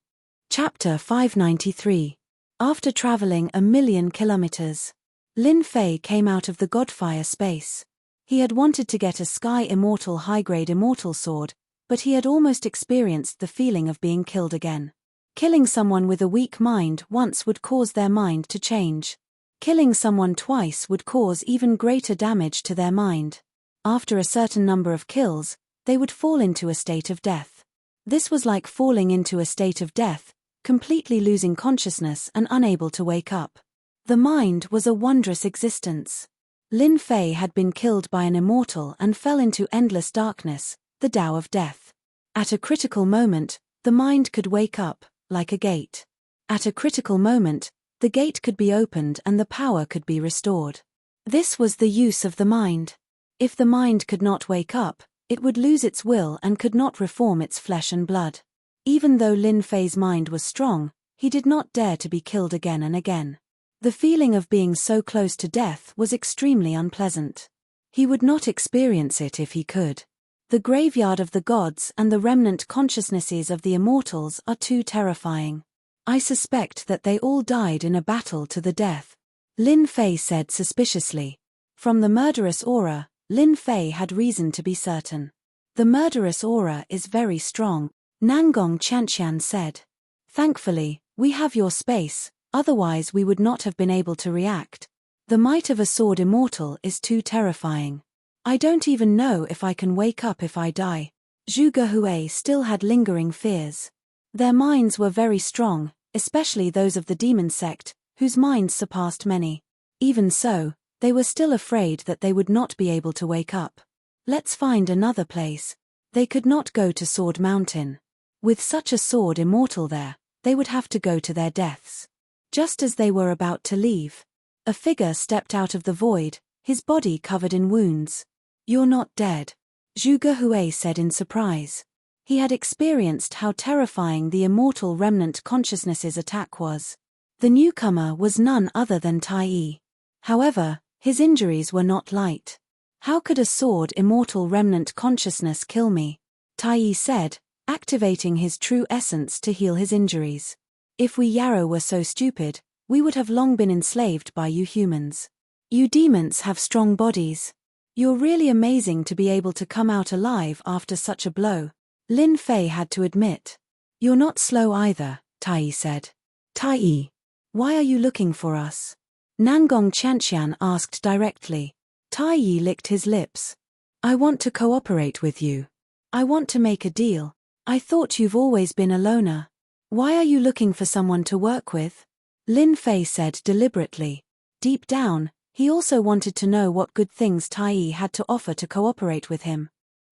Chapter 593. After traveling 1,000,000 kilometers, Lin Fei came out of the Godfire space. He had wanted to get a Sky Immortal high-grade immortal sword, but he had almost experienced the feeling of being killed again. Killing someone with a weak mind once would cause their mind to change. Killing someone twice would cause even greater damage to their mind. After a certain number of kills, they would fall into a state of death. This was like falling into a state of death, completely losing consciousness and unable to wake up. The mind was a wondrous existence. Lin Fei had been killed by an immortal and fell into endless darkness, the Tao of death. At a critical moment, the mind could wake up, like a gate. At a critical moment, the gate could be opened and the power could be restored. This was the use of the mind. If the mind could not wake up, it would lose its will and could not reform its flesh and blood. Even though Lin Fei's mind was strong, he did not dare to be killed again and again. The feeling of being so close to death was extremely unpleasant. He would not experience it if he could. The graveyard of the gods and the remnant consciousnesses of the immortals are too terrifying. I suspect that they all died in a battle to the death, Lin Fei said suspiciously. From the murderous aura, Lin Fei had reason to be certain. The murderous aura is very strong, Nangong Qianqian said. Thankfully, we have your space, otherwise we would not have been able to react. The might of a sword immortal is too terrifying. I don't even know if I can wake up if I die. Zhu Gehui still had lingering fears. Their minds were very strong, especially those of the demon sect, whose minds surpassed many. Even so, they were still afraid that they would not be able to wake up. Let's find another place. They could not go to Sword Mountain. With such a sword immortal there, they would have to go to their deaths. Just as they were about to leave, a figure stepped out of the void, his body covered in wounds. You're not dead. Zhuge Hui said in surprise. He had experienced how terrifying the immortal remnant consciousness's attack was. The newcomer was none other than Tai Yi. However, his injuries were not light. How could a sword immortal remnant consciousness kill me? Tai Yi said, activating his true essence to heal his injuries. If we Yarrow were so stupid, we would have long been enslaved by you humans. You demons have strong bodies. You're really amazing to be able to come out alive after such a blow, Lin Fei had to admit. You're not slow either, Tai Yi said. Tai Yi, why are you looking for us? Nangong Qianqian asked directly. Tai Yi licked his lips. I want to cooperate with you. I want to make a deal. I thought you've always been a loner. Why are you looking for someone to work with? Lin Fei said deliberately. Deep down, he also wanted to know what good things Tai Yi had to offer to cooperate with him.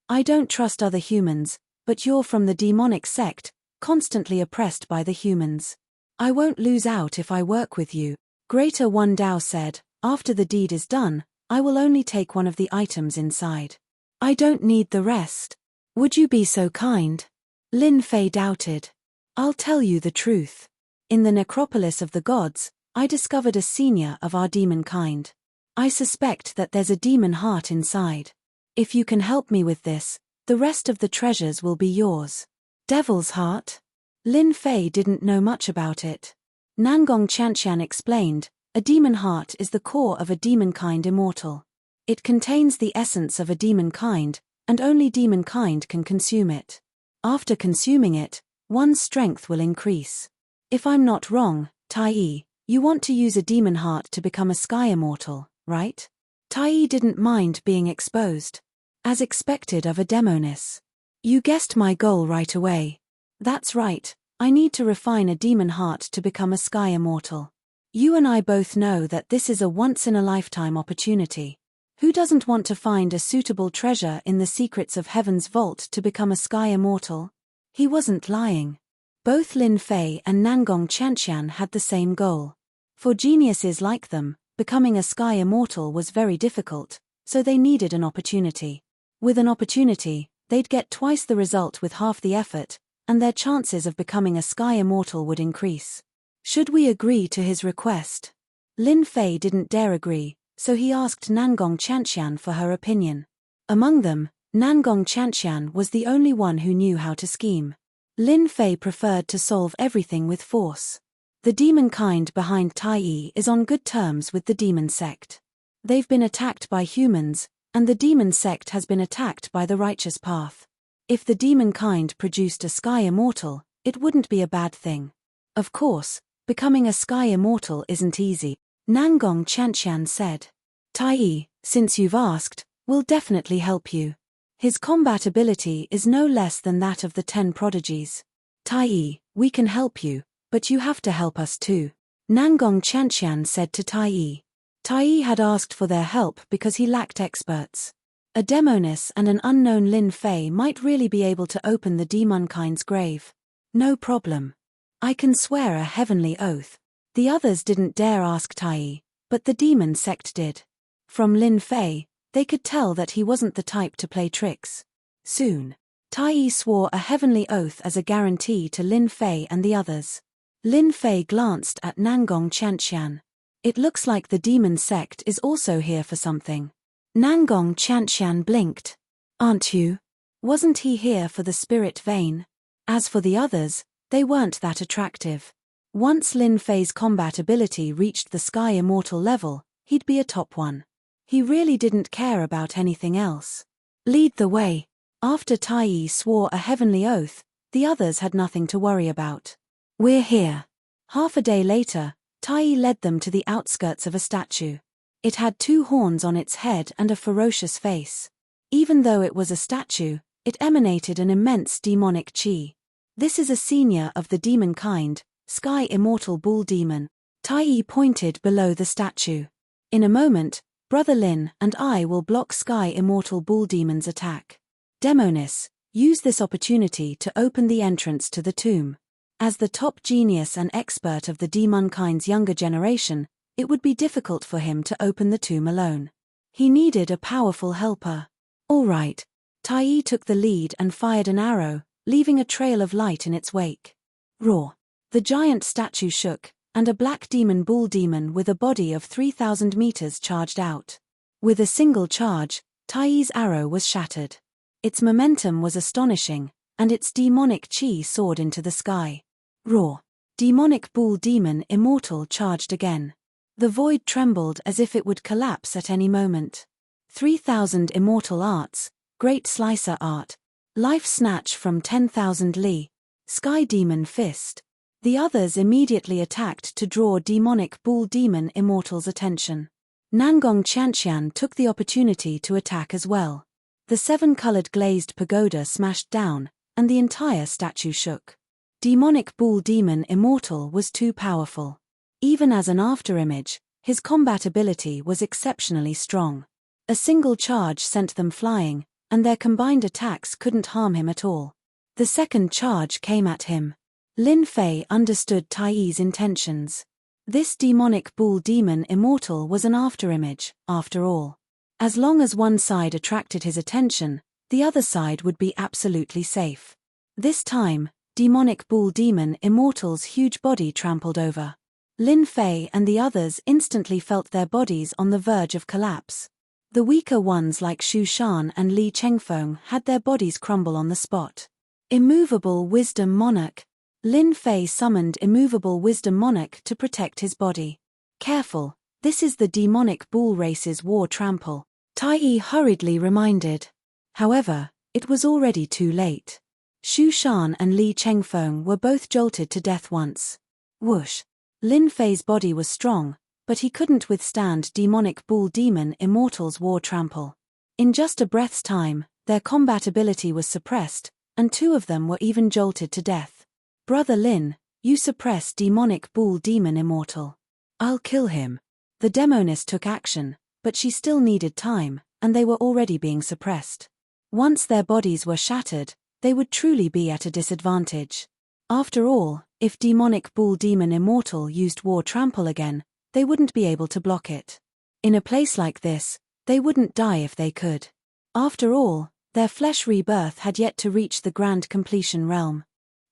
I don't trust other humans, but you're from the demonic sect, constantly oppressed by the humans. I won't lose out if I work with you, Greater One Dao said. After the deed is done, I will only take one of the items inside. I don't need the rest. Would you be so kind? Lin Fei doubted. I'll tell you the truth. In the necropolis of the gods, I discovered a senior of our demon kind. I suspect that there's a demon heart inside. If you can help me with this, the rest of the treasures will be yours. Devil's heart? Lin Fei didn't know much about it. Nangong Qianqian explained, a demon heart is the core of a demon kind immortal. It contains the essence of a demon kind, and only demon kind can consume it. After consuming it, one's strength will increase. If I'm not wrong, Tai Yi, you want to use a demon heart to become a sky immortal, right? Tai Yi didn't mind being exposed. As expected of a demoness. You guessed my goal right away. That's right, I need to refine a demon heart to become a sky immortal. You and I both know that this is a once-in-a-lifetime opportunity. Who doesn't want to find a suitable treasure in the secrets of heaven's vault to become a sky immortal? He wasn't lying. Both Lin Fei and Nangong Qianqian had the same goal. For geniuses like them, becoming a sky immortal was very difficult, so they needed an opportunity. With an opportunity, they'd get twice the result with half the effort, and their chances of becoming a sky immortal would increase. Should we agree to his request? Lin Fei didn't dare agree, so he asked Nangong Qianqian for her opinion. Among them, Nangong Qianqian was the only one who knew how to scheme. Lin Fei preferred to solve everything with force. The demon kind behind Tai Yi is on good terms with the demon sect. They've been attacked by humans, and the demon sect has been attacked by the righteous path. If the demon kind produced a sky immortal, it wouldn't be a bad thing. Of course, becoming a sky immortal isn't easy, Nangong Qianqian said. Tai Yi, since you've asked, will definitely help you. His combat ability is no less than that of the 10 prodigies. Tai Yi, we can help you, but you have to help us too, Nangong Qianqian said to Tai Yi. Tai Yi had asked for their help because he lacked experts. A demoness and an unknown Lin Fei might really be able to open the demonkind's grave. No problem. I can swear a heavenly oath. The others didn't dare ask Tai Yi, but the demon sect did. From Lin Fei, they could tell that he wasn't the type to play tricks. Soon, Tai Yi swore a heavenly oath as a guarantee to Lin Fei and the others. Lin Fei glanced at Nangong Qianqian. It looks like the demon sect is also here for something. Nangong Qianqian blinked. Aren't you? Wasn't he here for the spirit vein? As for the others, they weren't that attractive. Once Lin Fei's combat ability reached the sky immortal level, he'd be a top one. He really didn't care about anything else. Lead the way. After Tai Yi swore a heavenly oath, the others had nothing to worry about. We're here. Half a day later, Tai Yi led them to the outskirts of a statue. It had 2 horns on its head and a ferocious face. Even though it was a statue, it emanated an immense demonic chi. This is a senior of the demon kind, Sky Immortal Bull Demon. Tai Yi pointed below the statue. In a moment, Brother Lin and I will block Sky Immortal Bull Demon's attack. Demoness, use this opportunity to open the entrance to the tomb. As the top genius and expert of the demonkind's younger generation, it would be difficult for him to open the tomb alone. He needed a powerful helper. All right, Tai took the lead and fired an arrow, leaving a trail of light in its wake. Roar! The giant statue shook, and a black demon bull demon with a body of 3,000 meters charged out. With a single charge, Tai's arrow was shattered. Its momentum was astonishing, and its demonic chi soared into the sky. Roar! Demonic bull demon immortal charged again. The void trembled as if it would collapse at any moment. 3,000 immortal arts, great slicer art, life snatch from 10,000 li, sky demon fist. The others immediately attacked to draw demonic bull demon immortal's attention. Nangong Qianqian took the opportunity to attack as well. The 7-colored glazed pagoda smashed down, and the entire statue shook. Demonic bull demon immortal was too powerful. Even as an afterimage, his combat ability was exceptionally strong. A single charge sent them flying, and their combined attacks couldn't harm him at all. The second charge came at him. Lin Fei understood Tai's intentions. This demonic bull demon immortal was an afterimage, after all. As long as one side attracted his attention, the other side would be absolutely safe. This time, demonic bull demon immortal's huge body trampled over. Lin Fei and the others instantly felt their bodies on the verge of collapse. The weaker ones like Xu Shan and Li Chengfeng had their bodies crumble on the spot. Immovable Wisdom Monarch. Lin Fei summoned Immovable Wisdom Monarch to protect his body. Careful, this is the demonic bull race's war trample, Tai hurriedly reminded. However, it was already too late. Xu Shan and Li Chengfeng were both jolted to death once. Whoosh! Lin Fei's body was strong, but he couldn't withstand demonic bull demon immortal's war trample. In just a breath's time, their combat ability was suppressed, and 2 of them were even jolted to death. Brother Lin, you suppress demonic bull demon immortal. I'll kill him. The demoness took action, but she still needed time, and they were already being suppressed. Once their bodies were shattered, they would truly be at a disadvantage. After all, if demonic bull demon immortal used war trample again, they wouldn't be able to block it. In a place like this, they wouldn't die if they could. After all, their flesh rebirth had yet to reach the grand completion realm.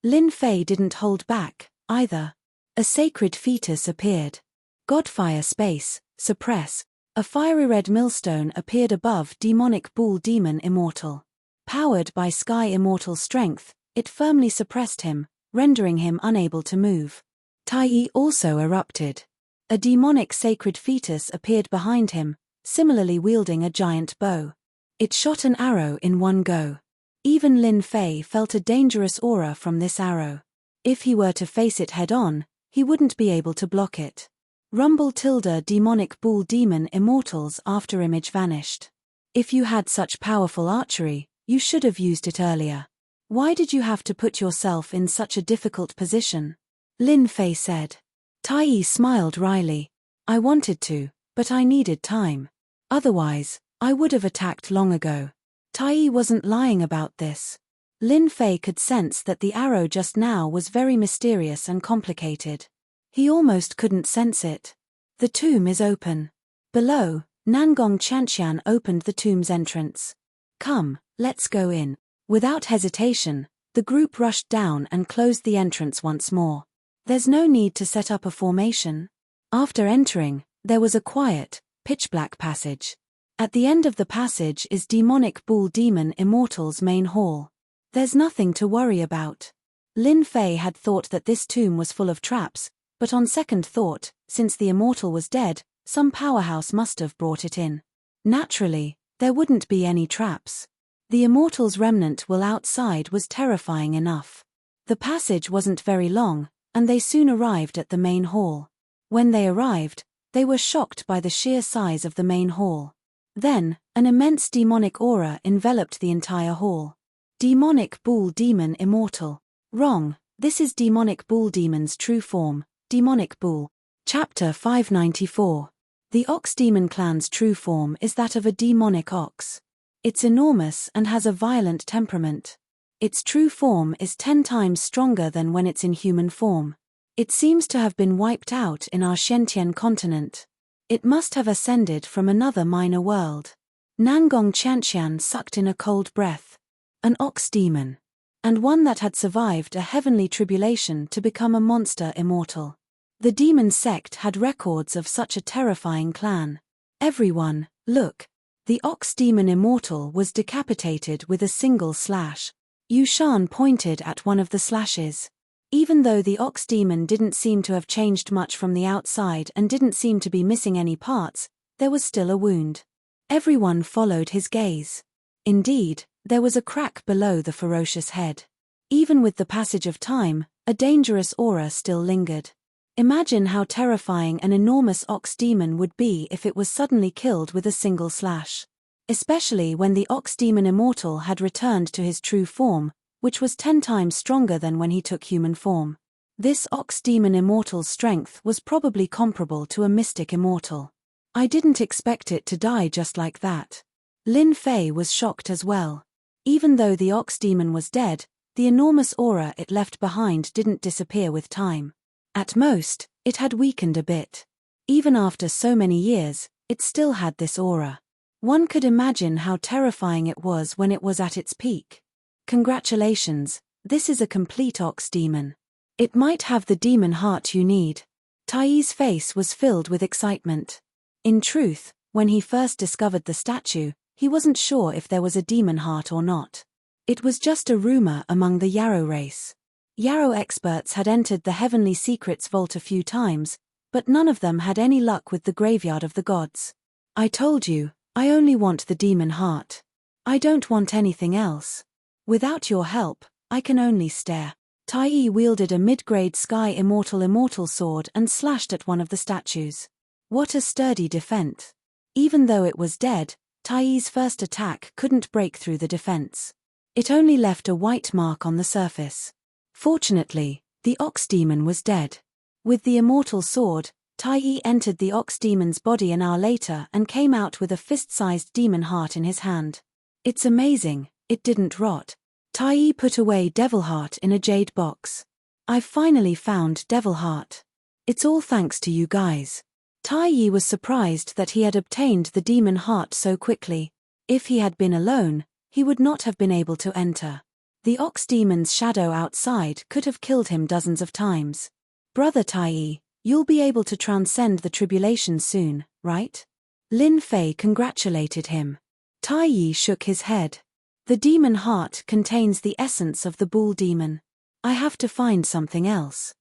Lin Fei didn't hold back, either. A sacred fetus appeared. Godfire space, suppress. A fiery red millstone appeared above demonic bull demon immortal. Powered by sky immortal strength, it firmly suppressed him, rendering him unable to move. Tai also erupted. A demonic sacred fetus appeared behind him, similarly wielding a giant bow. It shot an arrow in one go. Even Lin Fei felt a dangerous aura from this arrow. If he were to face it head-on, he wouldn't be able to block it. Rumble tilde demonic bull demon immortal's afterimage vanished. If you had such powerful archery, you should have used it earlier. Why did you have to put yourself in such a difficult position? Lin Fei said. Tai smiled wryly. I wanted to, but I needed time. Otherwise, I would have attacked long ago. Tai wasn't lying about this. Lin Fei could sense that the arrow just now was very mysterious and complicated. He almost couldn't sense it. The tomb is open. Below, Nangong Qianqian opened the tomb's entrance. Come, let's go in. Without hesitation, the group rushed down and closed the entrance once more. There's no need to set up a formation. After entering, there was a quiet, pitch-black passage. At the end of the passage is demonic bull demon immortal's main hall. There's nothing to worry about. Lin Fei had thought that this tomb was full of traps, but on second thought, since the immortal was dead, some powerhouse must have brought it in. Naturally, there wouldn't be any traps. The immortal's remnant will outside was terrifying enough. The passage wasn't very long, and they soon arrived at the main hall. When they arrived, they were shocked by the sheer size of the main hall. Then, an immense demonic aura enveloped the entire hall. Demonic bull demon immortal. Wrong, this is demonic bull demon's true form, demonic bull. Chapter 594. The ox demon clan's true form is that of a demonic ox. It's enormous and has a violent temperament. Its true form is 10 times stronger than when it's in human form. It seems to have been wiped out in our Shentian continent. It must have ascended from another minor world. Nangong Chanxian sucked in a cold breath. An ox demon. And one that had survived a heavenly tribulation to become a monster immortal. The demon sect had records of such a terrifying clan. Everyone, look. The ox demon immortal was decapitated with a single slash. Yushan pointed at one of the slashes. Even though the ox demon didn't seem to have changed much from the outside and didn't seem to be missing any parts, there was still a wound. Everyone followed his gaze. Indeed, there was a crack below the ferocious head. Even with the passage of time, a dangerous aura still lingered. Imagine how terrifying an enormous ox demon would be if it was suddenly killed with a single slash. Especially when the ox demon immortal had returned to his true form, which was 10 times stronger than when he took human form. This ox demon immortal's strength was probably comparable to a mystic immortal. I didn't expect it to die just like that. Lin Fei was shocked as well. Even though the ox demon was dead, the enormous aura it left behind didn't disappear with time. At most, it had weakened a bit. Even after so many years, it still had this aura. One could imagine how terrifying it was when it was at its peak. Congratulations, this is a complete ox demon. It might have the demon heart you need. Tai's face was filled with excitement. In truth, when he first discovered the statue, he wasn't sure if there was a demon heart or not. It was just a rumor among the Yarrow race. Yarrow experts had entered the Heavenly Secrets Vault a few times, but none of them had any luck with the Graveyard of the Gods. I told you, I only want the demon heart. I don't want anything else. Without your help, I can only stare. Tai wielded a mid-grade Sky Immortal sword and slashed at one of the statues. What a sturdy defense. Even though it was dead, Tai's first attack couldn't break through the defense. It only left a white mark on the surface. Fortunately, the ox demon was dead. With the immortal sword, Tai entered the ox demon's body an hour later and came out with a fist-sized demon heart in his hand. It's amazing, it didn't rot. Tai put away Devil Heart in a jade box. I've finally found Devil Heart. It's all thanks to you guys. Tai was surprised that he had obtained the demon heart so quickly. If he had been alone, he would not have been able to enter. The ox demon's shadow outside could have killed him dozens of times. Brother Tai, you'll be able to transcend the tribulation soon, right? Lin Fei congratulated him. Tai shook his head. The demon heart contains the essence of the bull demon. I have to find something else.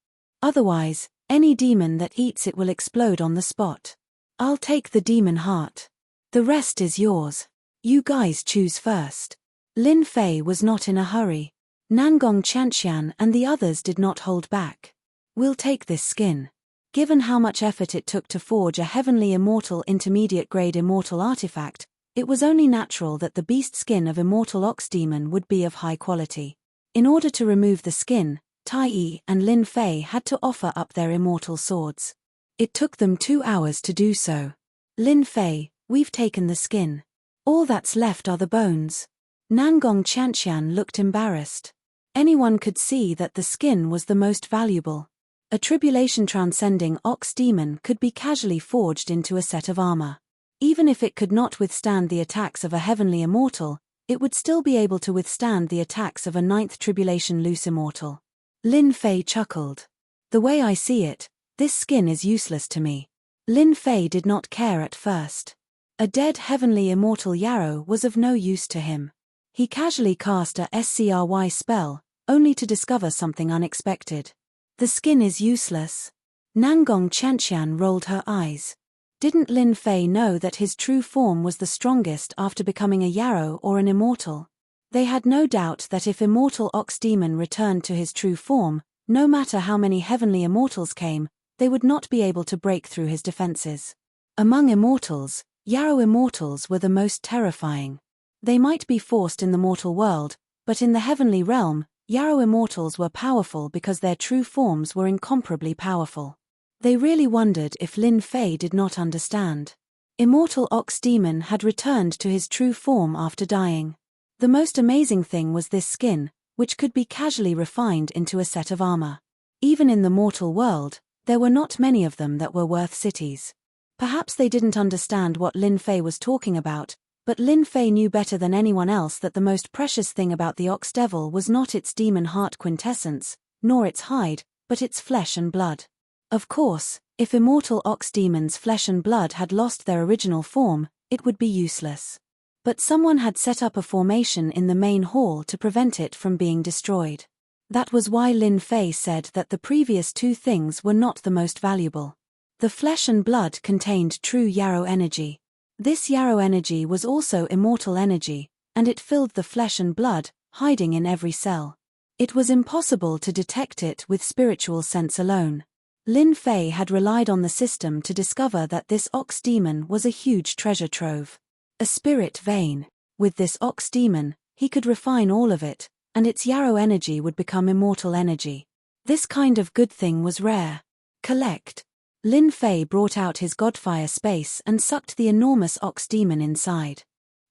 Otherwise, any demon that eats it will explode on the spot. I'll take the demon heart. The rest is yours. You guys choose first. Lin Fei was not in a hurry. Nangong Chanxian and the others did not hold back. We'll take this skin. Given how much effort it took to forge a heavenly immortal intermediate-grade immortal artifact, it was only natural that the beast skin of immortal ox demon would be of high quality. In order to remove the skin, Tai and Lin Fei had to offer up their immortal swords. It took them 2 hours to do so. Lin Fei, we've taken the skin. All that's left are the bones. Nangong Chanxian looked embarrassed. Anyone could see that the skin was the most valuable. A tribulation-transcending ox demon could be casually forged into a set of armor. Even if it could not withstand the attacks of a heavenly immortal, it would still be able to withstand the attacks of a 9th tribulation loose immortal. Lin Fei chuckled. The way I see it, this skin is useless to me. Lin Fei did not care at first. A dead heavenly immortal Yarrow was of no use to him. He casually cast a SCRY spell, only to discover something unexpected. The skin is useless. Nangong Chanxian rolled her eyes. Didn't Lin Fei know that his true form was the strongest after becoming a Yarrow or an immortal? They had no doubt that if immortal ox demon returned to his true form, no matter how many heavenly immortals came, they would not be able to break through his defenses. Among immortals, Yarrow immortals were the most terrifying. They might be forced in the mortal world, but in the heavenly realm, Yarrow immortals were powerful because their true forms were incomparably powerful. They really wondered if Lin Fei did not understand. Immortal ox demon had returned to his true form after dying. The most amazing thing was this skin, which could be casually refined into a set of armor. Even in the mortal world, there were not many of them that were worth cities. Perhaps they didn't understand what Lin Fei was talking about, But Lin Fei knew better than anyone else that the most precious thing about the Ox Devil was not its demon heart quintessence, nor its hide, but its flesh and blood. Of course, if immortal ox demons' flesh and blood had lost their original form, it would be useless. But someone had set up a formation in the main hall to prevent it from being destroyed. That was why Lin Fei said that the previous two things were not the most valuable. The flesh and blood contained true Yarrow energy. This Yarrow energy was also immortal energy, and it filled the flesh and blood, hiding in every cell. It was impossible to detect it with spiritual sense alone. Lin Fei had relied on the system to discover that this ox demon was a huge treasure trove. A spirit vein. With this ox demon, he could refine all of it, and its Yarrow energy would become immortal energy. This kind of good thing was rare. Collect. Lin Fei brought out his Godfire space and sucked the enormous ox demon inside.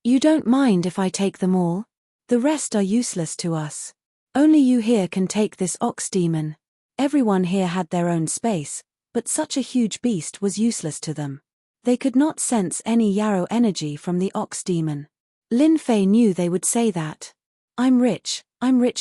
You don't mind if I take them all? The rest are useless to us. Only you here can take this ox demon. Everyone here had their own space, but such a huge beast was useless to them. They could not sense any Yarrow energy from the ox demon. Lin Fei knew they would say that. I'm rich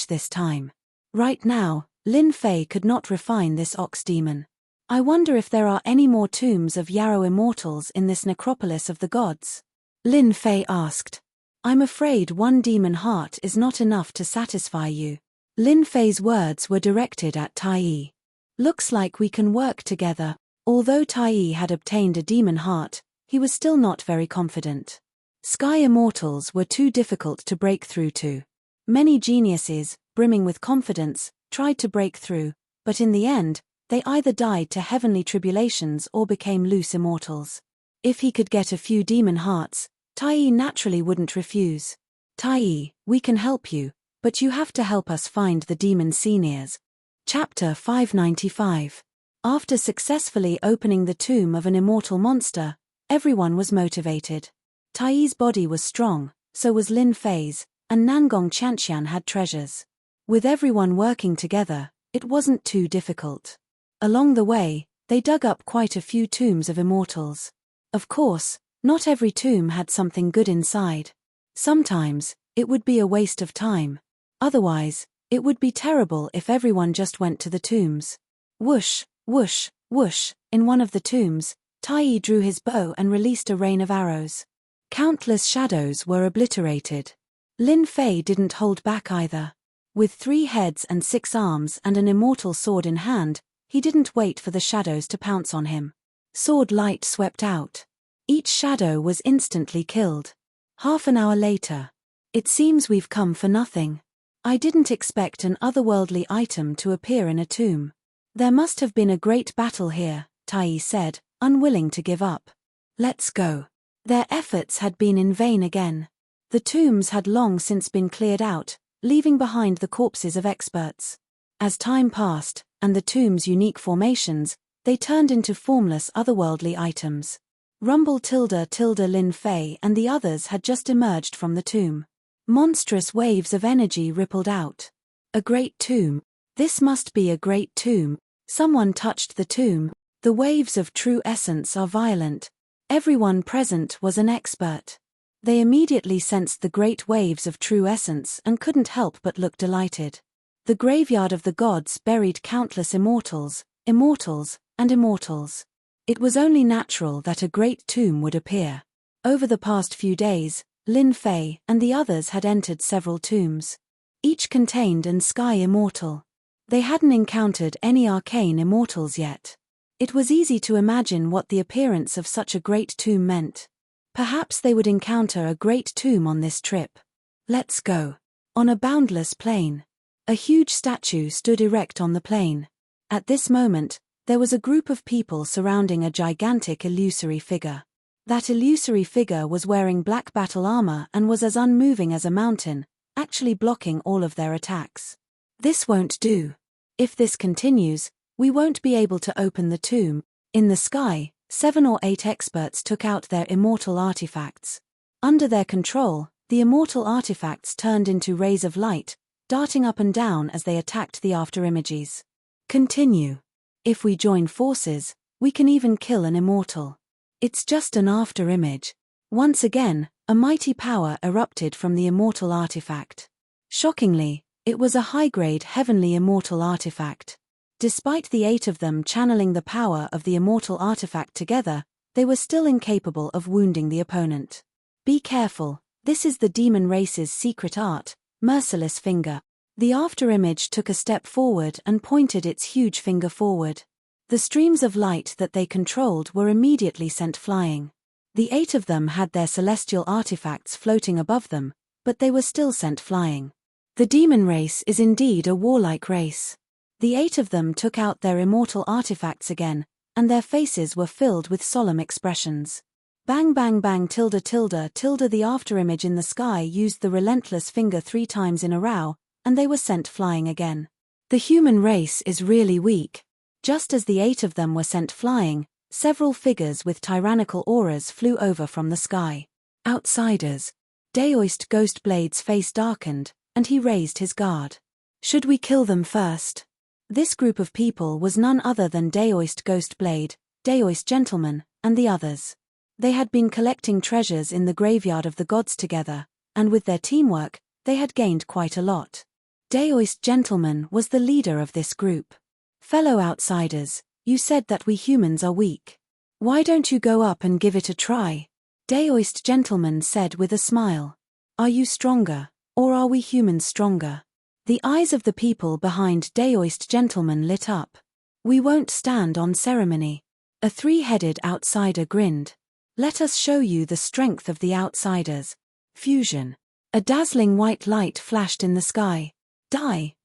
this time. Right now, Lin Fei could not refine this ox demon. I wonder if there are any more tombs of Yarrow immortals in this necropolis of the gods? Lin Fei asked. I'm afraid one demon heart is not enough to satisfy you. Lin Fei's words were directed at Tai Yi. Looks like we can work together. Although Tai Yi had obtained a demon heart, he was still not very confident. Sky immortals were too difficult to break through to. Many geniuses, brimming with confidence, tried to break through, but in the end, they either died to heavenly tribulations or became loose immortals. If he could get a few demon hearts, Tai Yi naturally wouldn't refuse. Tai Yi, we can help you, but you have to help us find the demon seniors. Chapter 595. After successfully opening the tomb of an immortal monster, everyone was motivated. Tai Yi's body was strong, so was Lin Fei's, and Nangong Chanxian had treasures. With everyone working together, it wasn't too difficult. Along the way, they dug up quite a few tombs of immortals. Of course, not every tomb had something good inside. Sometimes, it would be a waste of time. Otherwise, it would be terrible if everyone just went to the tombs. Whoosh, whoosh, whoosh, in one of the tombs, Tai Yi drew his bow and released a rain of arrows. Countless shadows were obliterated. Lin Fei didn't hold back either. With 3 heads and 6 arms and an immortal sword in hand, he didn't wait for the shadows to pounce on him. Sword light swept out. Each shadow was instantly killed. Half an hour later. It seems we've come for nothing. I didn't expect an otherworldly item to appear in a tomb. There must have been a great battle here, Tai Yi said, unwilling to give up. Let's go. Their efforts had been in vain again. The tombs had long since been cleared out, leaving behind the corpses of experts. As time passed, and the tomb's unique formations, they turned into formless otherworldly items. Rumble tilde Lin Fei and the others had just emerged from the tomb. Monstrous waves of energy rippled out. A great tomb. This must be a great tomb. Someone touched the tomb. The waves of true essence are violent. Everyone present was an expert. They immediately sensed the great waves of true essence and couldn't help but look delighted. The graveyard of the gods buried countless immortals, and immortals. It was only natural that a great tomb would appear. Over the past few days, Lin Fei and the others had entered several tombs. Each contained an sky immortal. They hadn't encountered any arcane immortals yet. It was easy to imagine what the appearance of such a great tomb meant. Perhaps they would encounter a great tomb on this trip. Let's go. On a boundless plain. A huge statue stood erect on the plain. At this moment, there was a group of people surrounding a gigantic illusory figure. That illusory figure was wearing black battle armor and was as unmoving as a mountain, actually blocking all of their attacks. This won't do. If this continues, we won't be able to open the tomb. In the sky, 7 or 8 experts took out their immortal artifacts. Under their control, the immortal artifacts turned into rays of light, darting up and down as they attacked the afterimages. Continue. If we join forces, we can even kill an immortal. It's just an afterimage. Once again, a A mighty power erupted from the immortal artifact. Shockingly, it was a high-grade heavenly immortal artifact. Despite the 8 of them channeling the power of the immortal artifact together, they were still incapable of wounding the opponent. Be careful, this is the demon race's secret art, merciless finger. The afterimage took a step forward and pointed its huge finger forward. The streams of light that they controlled were immediately sent flying. The 8 of them had their celestial artifacts floating above them, but they were still sent flying. The demon race is indeed a warlike race. The 8 of them took out their immortal artifacts again, and their faces were filled with solemn expressions. Bang bang bang tilde tilde tilde. The afterimage in the sky used the relentless finger 3 times in a row, and they were sent flying again. The human race is really weak. Just as the 8 of them were sent flying, several figures with tyrannical auras flew over from the sky. Outsiders. Daoist Ghostblade's face darkened, and he raised his guard. Should we kill them first? This group of people was none other than Daoist Ghostblade, Daoist Gentleman, and the others. They had been collecting treasures in the graveyard of the gods together, and with their teamwork, they had gained quite a lot. Daoist Gentleman was the leader of this group. Fellow outsiders, you said that we humans are weak. Why don't you go up and give it a try? Daoist Gentleman said with a smile. Are you stronger, or are we humans stronger? The eyes of the people behind Daoist Gentleman lit up. We won't stand on ceremony. A 3-headed outsider grinned. Let us show you the strength of the outsiders. Fusion. A dazzling white light flashed in the sky.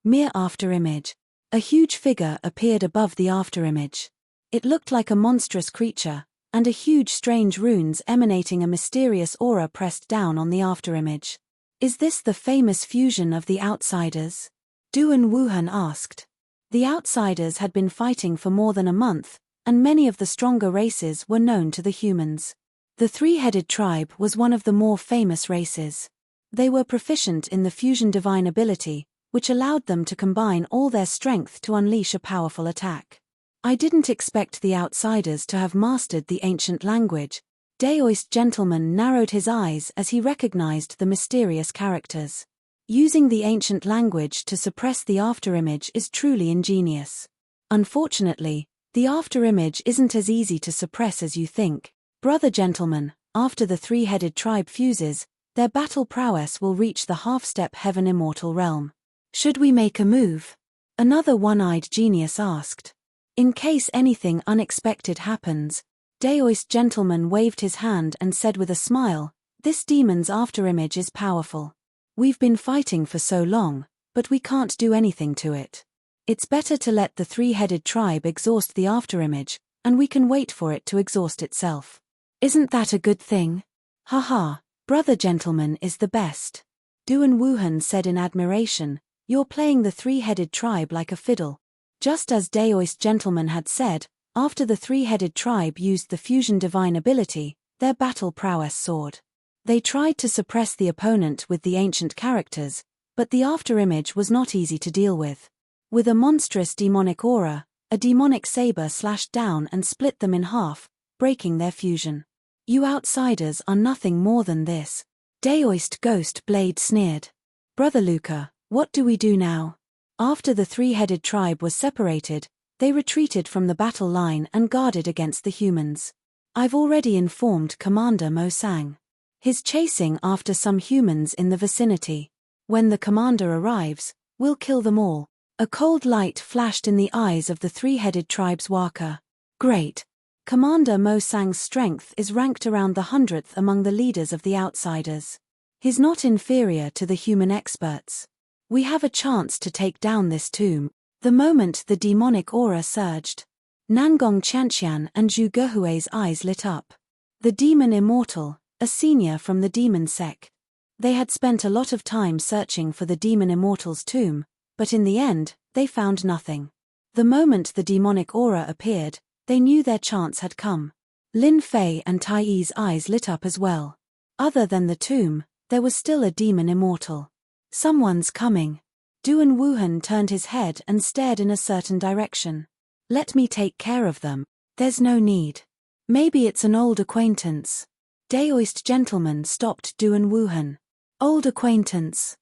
Mere afterimage. A huge figure appeared above the afterimage. It looked like a monstrous creature, and a huge strange runes emanating a mysterious aura pressed down on the afterimage. Is this the famous fusion of the outsiders? Duan Wuhan asked. The outsiders had been fighting for more than a month, and many of the stronger races were known to the humans. The 3-headed tribe was one of the more famous races. They were proficient in the fusion divine ability, which allowed them to combine all their strength to unleash a powerful attack. I didn't expect the outsiders to have mastered the ancient language. Daoist Gentleman narrowed his eyes as he recognized the mysterious characters. Using the ancient language to suppress the afterimage is truly ingenious. Unfortunately, the afterimage isn't as easy to suppress as you think. Brother Gentleman, after the 3-headed tribe fuses, their battle prowess will reach the half-step heaven immortal realm. Should we make a move? Another one-eyed genius asked. In case anything unexpected happens, Daoist Gentleman waved his hand and said with a smile, this demon's afterimage is powerful. We've been fighting for so long, but we can't do anything to it. It's better to let the 3-headed tribe exhaust the afterimage, and we can wait for it to exhaust itself. Isn't that a good thing? Haha, Brother Gentleman is the best. Duan Wuhan said in admiration, you're playing the 3-headed tribe like a fiddle. Just as Daoist Gentleman had said, after the 3-headed tribe used the fusion divine ability, their battle prowess soared. They tried to suppress the opponent with the ancient characters, but the afterimage was not easy to deal with. With a monstrous demonic aura, a demonic saber slashed down and split them in half, breaking their fusion. You outsiders are nothing more than this. Daoist Ghostblade sneered. Brother Luca, what do we do now? After the 3-headed tribe was separated, they retreated from the battle line and guarded against the humans. I've already informed Commander Mo Sang. He's chasing after some humans in the vicinity. When the commander arrives, we'll kill them all. A cold light flashed in the eyes of the 3-headed tribe's Waka. Great. Commander Mo Sang's strength is ranked around the 100th among the leaders of the outsiders. He's not inferior to the human experts. We have a chance to take down this tomb. The moment the demonic aura surged, Nangong Qianqian and Zhu Gehui's eyes lit up. The demon immortal, a senior from the demon sect. They had spent a lot of time searching for the demon immortal's tomb, but in the end, they found nothing. The moment the demonic aura appeared, they knew their chance had come. Lin Fei and Tai Yi's eyes lit up as well. Other than the tomb, there was still a demon immortal. Someone's coming. Duan Wuhan turned his head and stared in a certain direction. Let me take care of them. There's no need. Maybe it's an old acquaintance. Daoist gentleman stopped Duan Wuhan. Old acquaintance.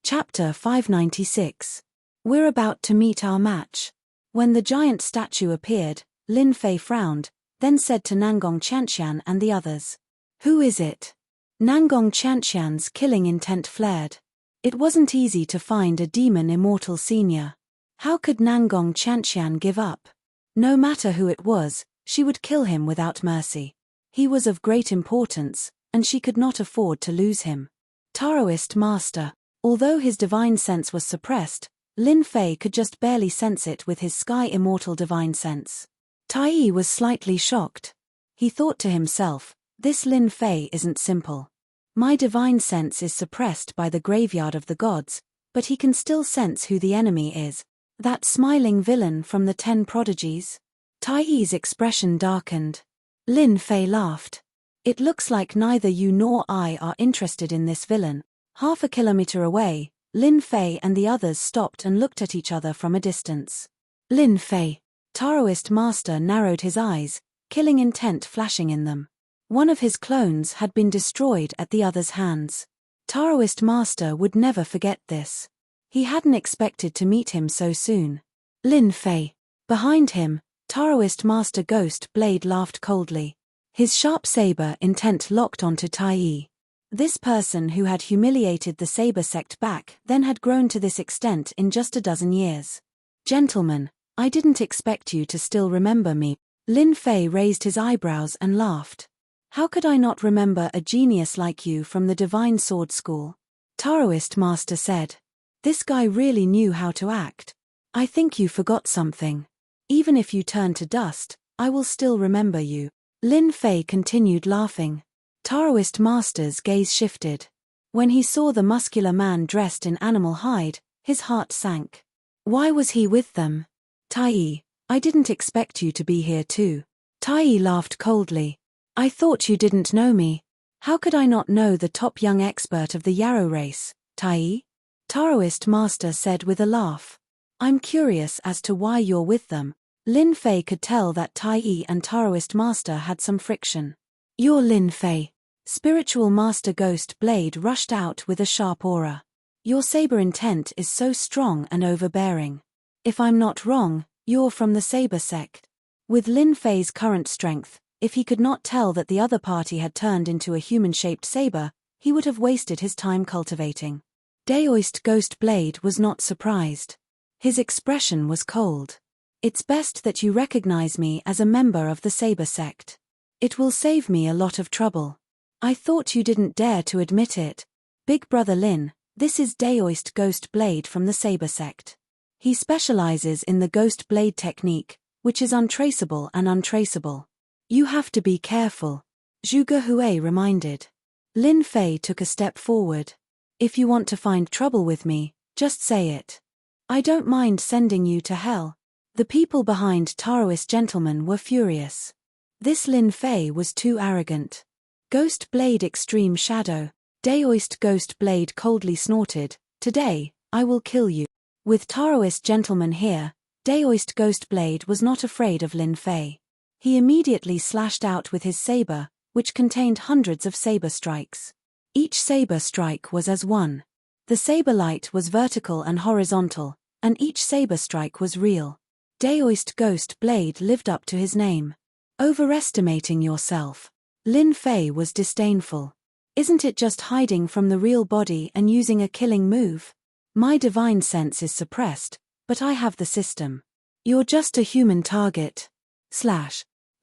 Chapter 596. We're about to meet our match. When the giant statue appeared, Lin Fei frowned, then said to Nangong Qianqian and the others. Who is it? Nangong Qianqian's killing intent flared. It wasn't easy to find a demon immortal senior. How could Nangong Qianqian give up? No matter who it was, she would kill him without mercy. He was of great importance, and she could not afford to lose him. Taoist master. Although his divine sense was suppressed, Lin Fei could just barely sense it with his sky immortal divine sense. Tai was slightly shocked. He thought to himself, this Lin Fei isn't simple. My divine sense is suppressed by the graveyard of the gods, but he can still sense who the enemy is. That smiling villain from the 10 prodigies? Tai's expression darkened. Lin Fei laughed. It looks like neither you nor I are interested in this villain. Half a kilometer away, Lin Fei and the others stopped and looked at each other from a distance. Lin Fei. Taoist master narrowed his eyes, killing intent flashing in them. One of his clones had been destroyed at the other's hands. Taoist master would never forget this. He hadn't expected to meet him so soon. Lin Fei. Behind him, Taoist master Ghost Blade laughed coldly. His sharp saber intent locked onto Tai. This person who had humiliated the saber sect back then had grown to this extent in just a dozen years. Gentlemen, I didn't expect you to still remember me. Lin Fei raised his eyebrows and laughed. How could I not remember a genius like you from the Divine Sword School? Taoist master said. This guy really knew how to act. I think you forgot something. Even if you turn to dust, I will still remember you. Lin Fei continued laughing. Taoist master's gaze shifted. When he saw the muscular man dressed in animal hide, his heart sank. Why was he with them? Tai, I didn't expect you to be here too. Tai laughed coldly. I thought you didn't know me. How could I not know the top young expert of the Yarrow race, Tai? Taoist master said with a laugh. I'm curious as to why you're with them. Lin Fei could tell that Tai and Taoist master had some friction. You're Lin Fei. Spiritual master Ghost Blade rushed out with a sharp aura. Your saber intent is so strong and overbearing. If I'm not wrong, you're from the saber sect. With Lin Fei's current strength, if he could not tell that the other party had turned into a human-shaped saber, he would have wasted his time cultivating. Daoist Ghost Blade was not surprised. His expression was cold. It's best that you recognize me as a member of the saber sect. It will save me a lot of trouble. I thought you didn't dare to admit it. Big Brother Lin, this is Daoist Ghost Blade from the saber sect. He specializes in the Ghost Blade technique, which is untraceable and untraceable. You have to be careful. Zhuge Hui reminded. Lin Fei took a step forward. If you want to find trouble with me, just say it. I don't mind sending you to hell. The people behind Taoist gentlemen were furious. This Lin Fei was too arrogant. Ghost Blade Extreme Shadow. Daoist Ghost Blade coldly snorted. Today, I will kill you. With Taoist gentlemen here, Daoist Ghost Blade was not afraid of Lin Fei. He immediately slashed out with his saber, which contained hundreds of saber strikes. Each saber strike was as one. The saber light was vertical and horizontal, and each saber strike was real. Daoist Ghost Blade lived up to his name. Overestimating yourself. Lin Fei was disdainful. Isn't it just hiding from the real body and using a killing move? My divine sense is suppressed, but I have the system. You're just a human target.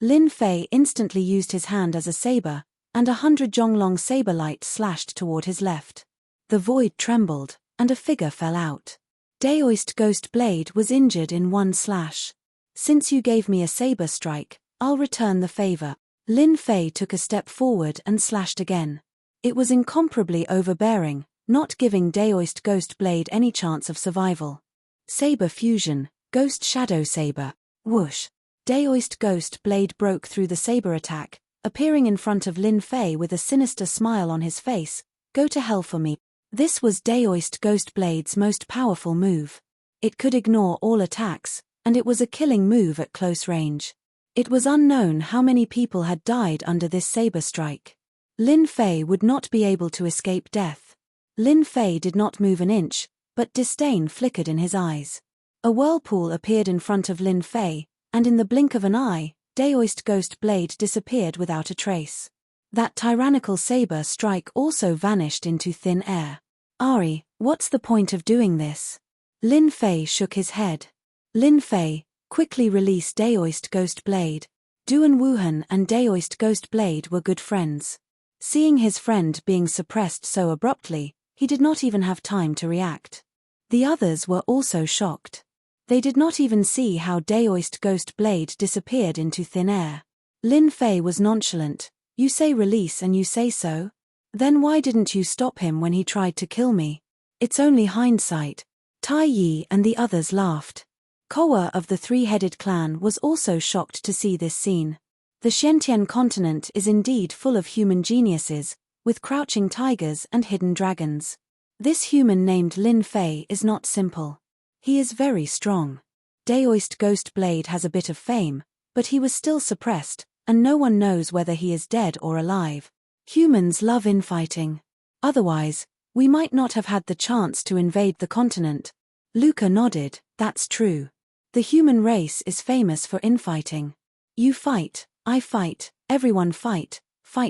Lin Fei instantly used his hand as a saber, and 100 Zhonglong saber light slashed toward his left. The void trembled, and a figure fell out. Daoist Ghost Blade was injured in one slash. Since you gave me a saber strike, I'll return the favor. Lin Fei took a step forward and slashed again. It was incomparably overbearing, not giving Daoist Ghost Blade any chance of survival. Saber fusion, Ghost Shadow Saber, whoosh. Daoist Ghost Blade broke through the saber attack, appearing in front of Lin Fei with a sinister smile on his face. Go to hell for me. This was Daoist Ghost Blade's most powerful move. It could ignore all attacks, and it was a killing move at close range. It was unknown how many people had died under this saber strike. Lin Fei would not be able to escape death. Lin Fei did not move an inch, but disdain flickered in his eyes. A whirlpool appeared in front of Lin Fei, and in the blink of an eye, Daoist Ghost Blade disappeared without a trace. That tyrannical saber strike also vanished into thin air. Ari, what's the point of doing this? Lin Fei shook his head. Lin Fei, quickly release Daoist Ghost Blade. Duan Wuhan and Daoist Ghost Blade were good friends. Seeing his friend being suppressed so abruptly, he did not even have time to react. The others were also shocked. They did not even see how Daoist Ghost Blade disappeared into thin air. Lin Fei was nonchalant. You say release and you say so? Then why didn't you stop him when he tried to kill me? It's only hindsight. Tai Yi and the others laughed. Koa of the three-headed clan was also shocked to see this scene. The Xiantian continent is indeed full of human geniuses, with crouching tigers and hidden dragons. This human named Lin Fei is not simple. He is very strong. Daoist Ghost Blade has a bit of fame, but he was still suppressed, and no one knows whether he is dead or alive. Humans love infighting. Otherwise, we might not have had the chance to invade the continent. Luca nodded. That's true. The human race is famous for infighting. You fight, I fight, everyone fight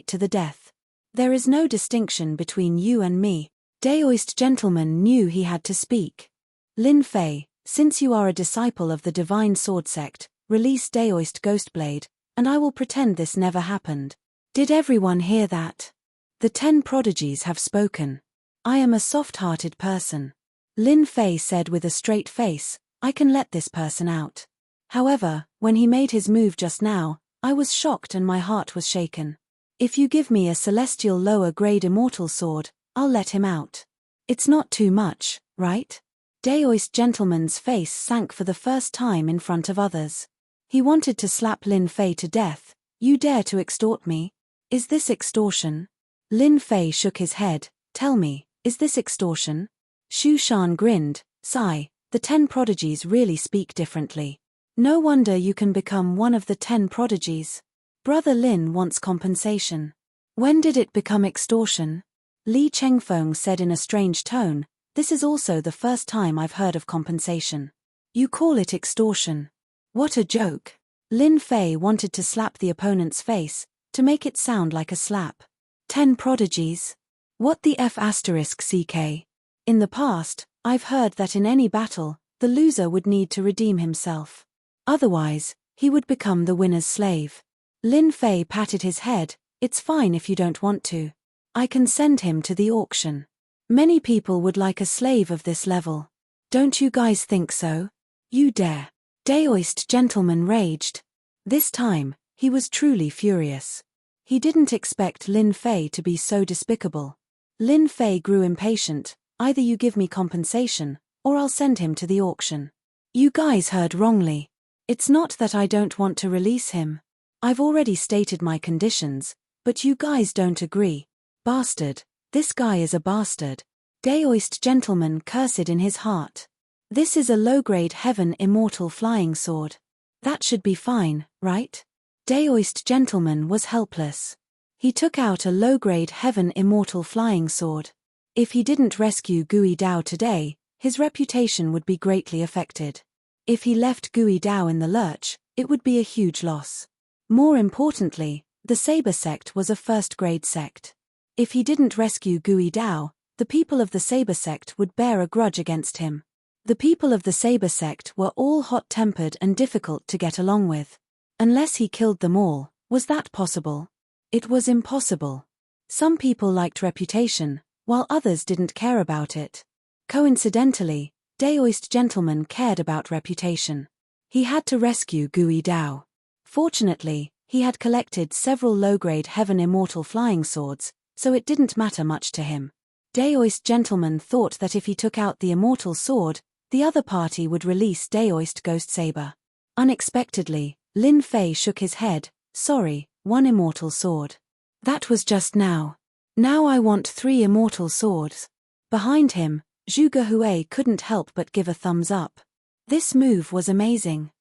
to the death. There is no distinction between you and me. Daoist gentleman knew he had to speak. Lin Fei, since you are a disciple of the Divine Sword Sect, release Daoist Ghostblade, and I will pretend this never happened. Did everyone hear that? The 10 prodigies have spoken. I am a soft-hearted person. Lin Fei said with a straight face, I can let this person out. However, when he made his move just now, I was shocked and my heart was shaken. If you give me a celestial lower-grade immortal sword, I'll let him out. It's not too much, right? Daoist gentleman's face sank for the first time in front of others. He wanted to slap Lin Fei to death. You dare to extort me? Is this extortion? Lin Fei shook his head. Tell me, is this extortion? Xu Shan grinned. Sigh, the 10 prodigies really speak differently. No wonder you can become one of the 10 prodigies. Brother Lin wants compensation. When did it become extortion? Li Chengfeng said in a strange tone, this is also the first time I've heard of compensation. You call it extortion. What a joke. Lin Fei wanted to slap the opponent's face, to make it sound like a slap. 10 prodigies? What the F***CK? In the past, I've heard that in any battle, the loser would need to redeem himself. Otherwise, he would become the winner's slave. Lin Fei patted his head. It's fine if you don't want to. I can send him to the auction. Many people would like a slave of this level. Don't you guys think so? You dare. Daoist gentleman raged. This time, he was truly furious. He didn't expect Lin Fei to be so despicable. Lin Fei grew impatient. Either you give me compensation, or I'll send him to the auction. You guys heard wrongly. It's not that I don't want to release him. I've already stated my conditions, but you guys don't agree. Bastard. This guy is a bastard. Daoist gentleman cursed in his heart. This is a low-grade heaven immortal flying sword. That should be fine, right? Daoist gentleman was helpless. He took out a low-grade heaven immortal flying sword. If he didn't rescue Gui Dao today, his reputation would be greatly affected. If he left Gui Dao in the lurch, it would be a huge loss. More importantly, the Saber sect was a first-grade sect. If he didn't rescue Gui Dao, the people of the Saber sect would bear a grudge against him. The people of the Saber sect were all hot-tempered and difficult to get along with. Unless he killed them all, was that possible? It was impossible. Some people liked reputation, while others didn't care about it. Coincidentally, Daoist gentleman cared about reputation. He had to rescue Gui Dao. Fortunately, he had collected several low-grade heaven immortal flying swords, so it didn't matter much to him. Daoist gentleman thought that if he took out the immortal sword, the other party would release Daoist Ghost Saber. Unexpectedly, Lin Fei shook his head. Sorry, 1 immortal sword. That was just now. Now I want 3 immortal swords. Behind him, Zhuge Hui couldn't help but give a thumbs up. This move was amazing.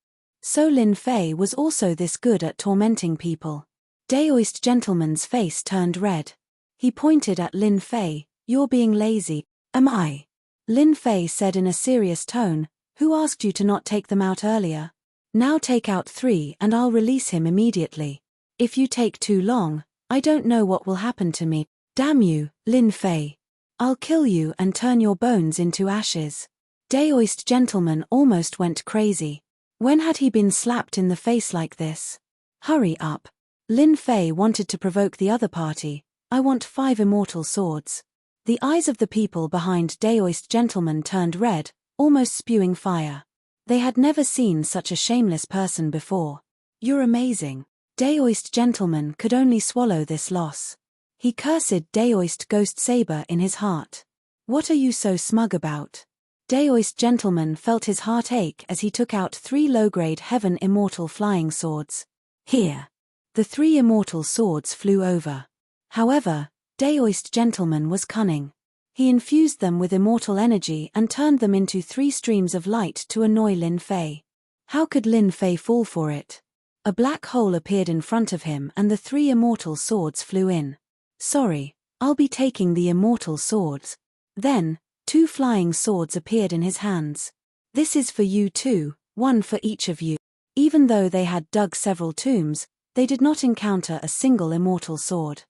So Lin Fei was also this good at tormenting people. Daoist gentleman's face turned red. He pointed at Lin Fei. "You're being lazy." "Am I?" Lin Fei said in a serious tone. "Who asked you to not take them out earlier? Now take out 3 and I'll release him immediately. If you take too long, I don't know what will happen to me. Damn you, Lin Fei. I'll kill you and turn your bones into ashes." Daoist gentleman almost went crazy. When had he been slapped in the face like this? "Hurry up." Lin Fei wanted to provoke the other party. "I want 5 immortal swords." The eyes of the people behind Daoist gentleman turned red, almost spewing fire. They had never seen such a shameless person before. "You're amazing." Daoist gentleman could only swallow this loss. He cursed Daoist ghost saber in his heart. "What are you so smug about?" Daoist gentleman felt his heart ache as he took out 3 low-grade heaven immortal flying swords. "Here." The 3 immortal swords flew over. However, Daoist gentleman was cunning. He infused them with immortal energy and turned them into 3 streams of light to annoy Lin Fei. How could Lin Fei fall for it? A black hole appeared in front of him and the 3 immortal swords flew in. "Sorry, I'll be taking the immortal swords." Then, 2 flying swords appeared in his hands. "This is for you too, 1 for each of you." Even though they had dug several tombs, they did not encounter a single immortal sword.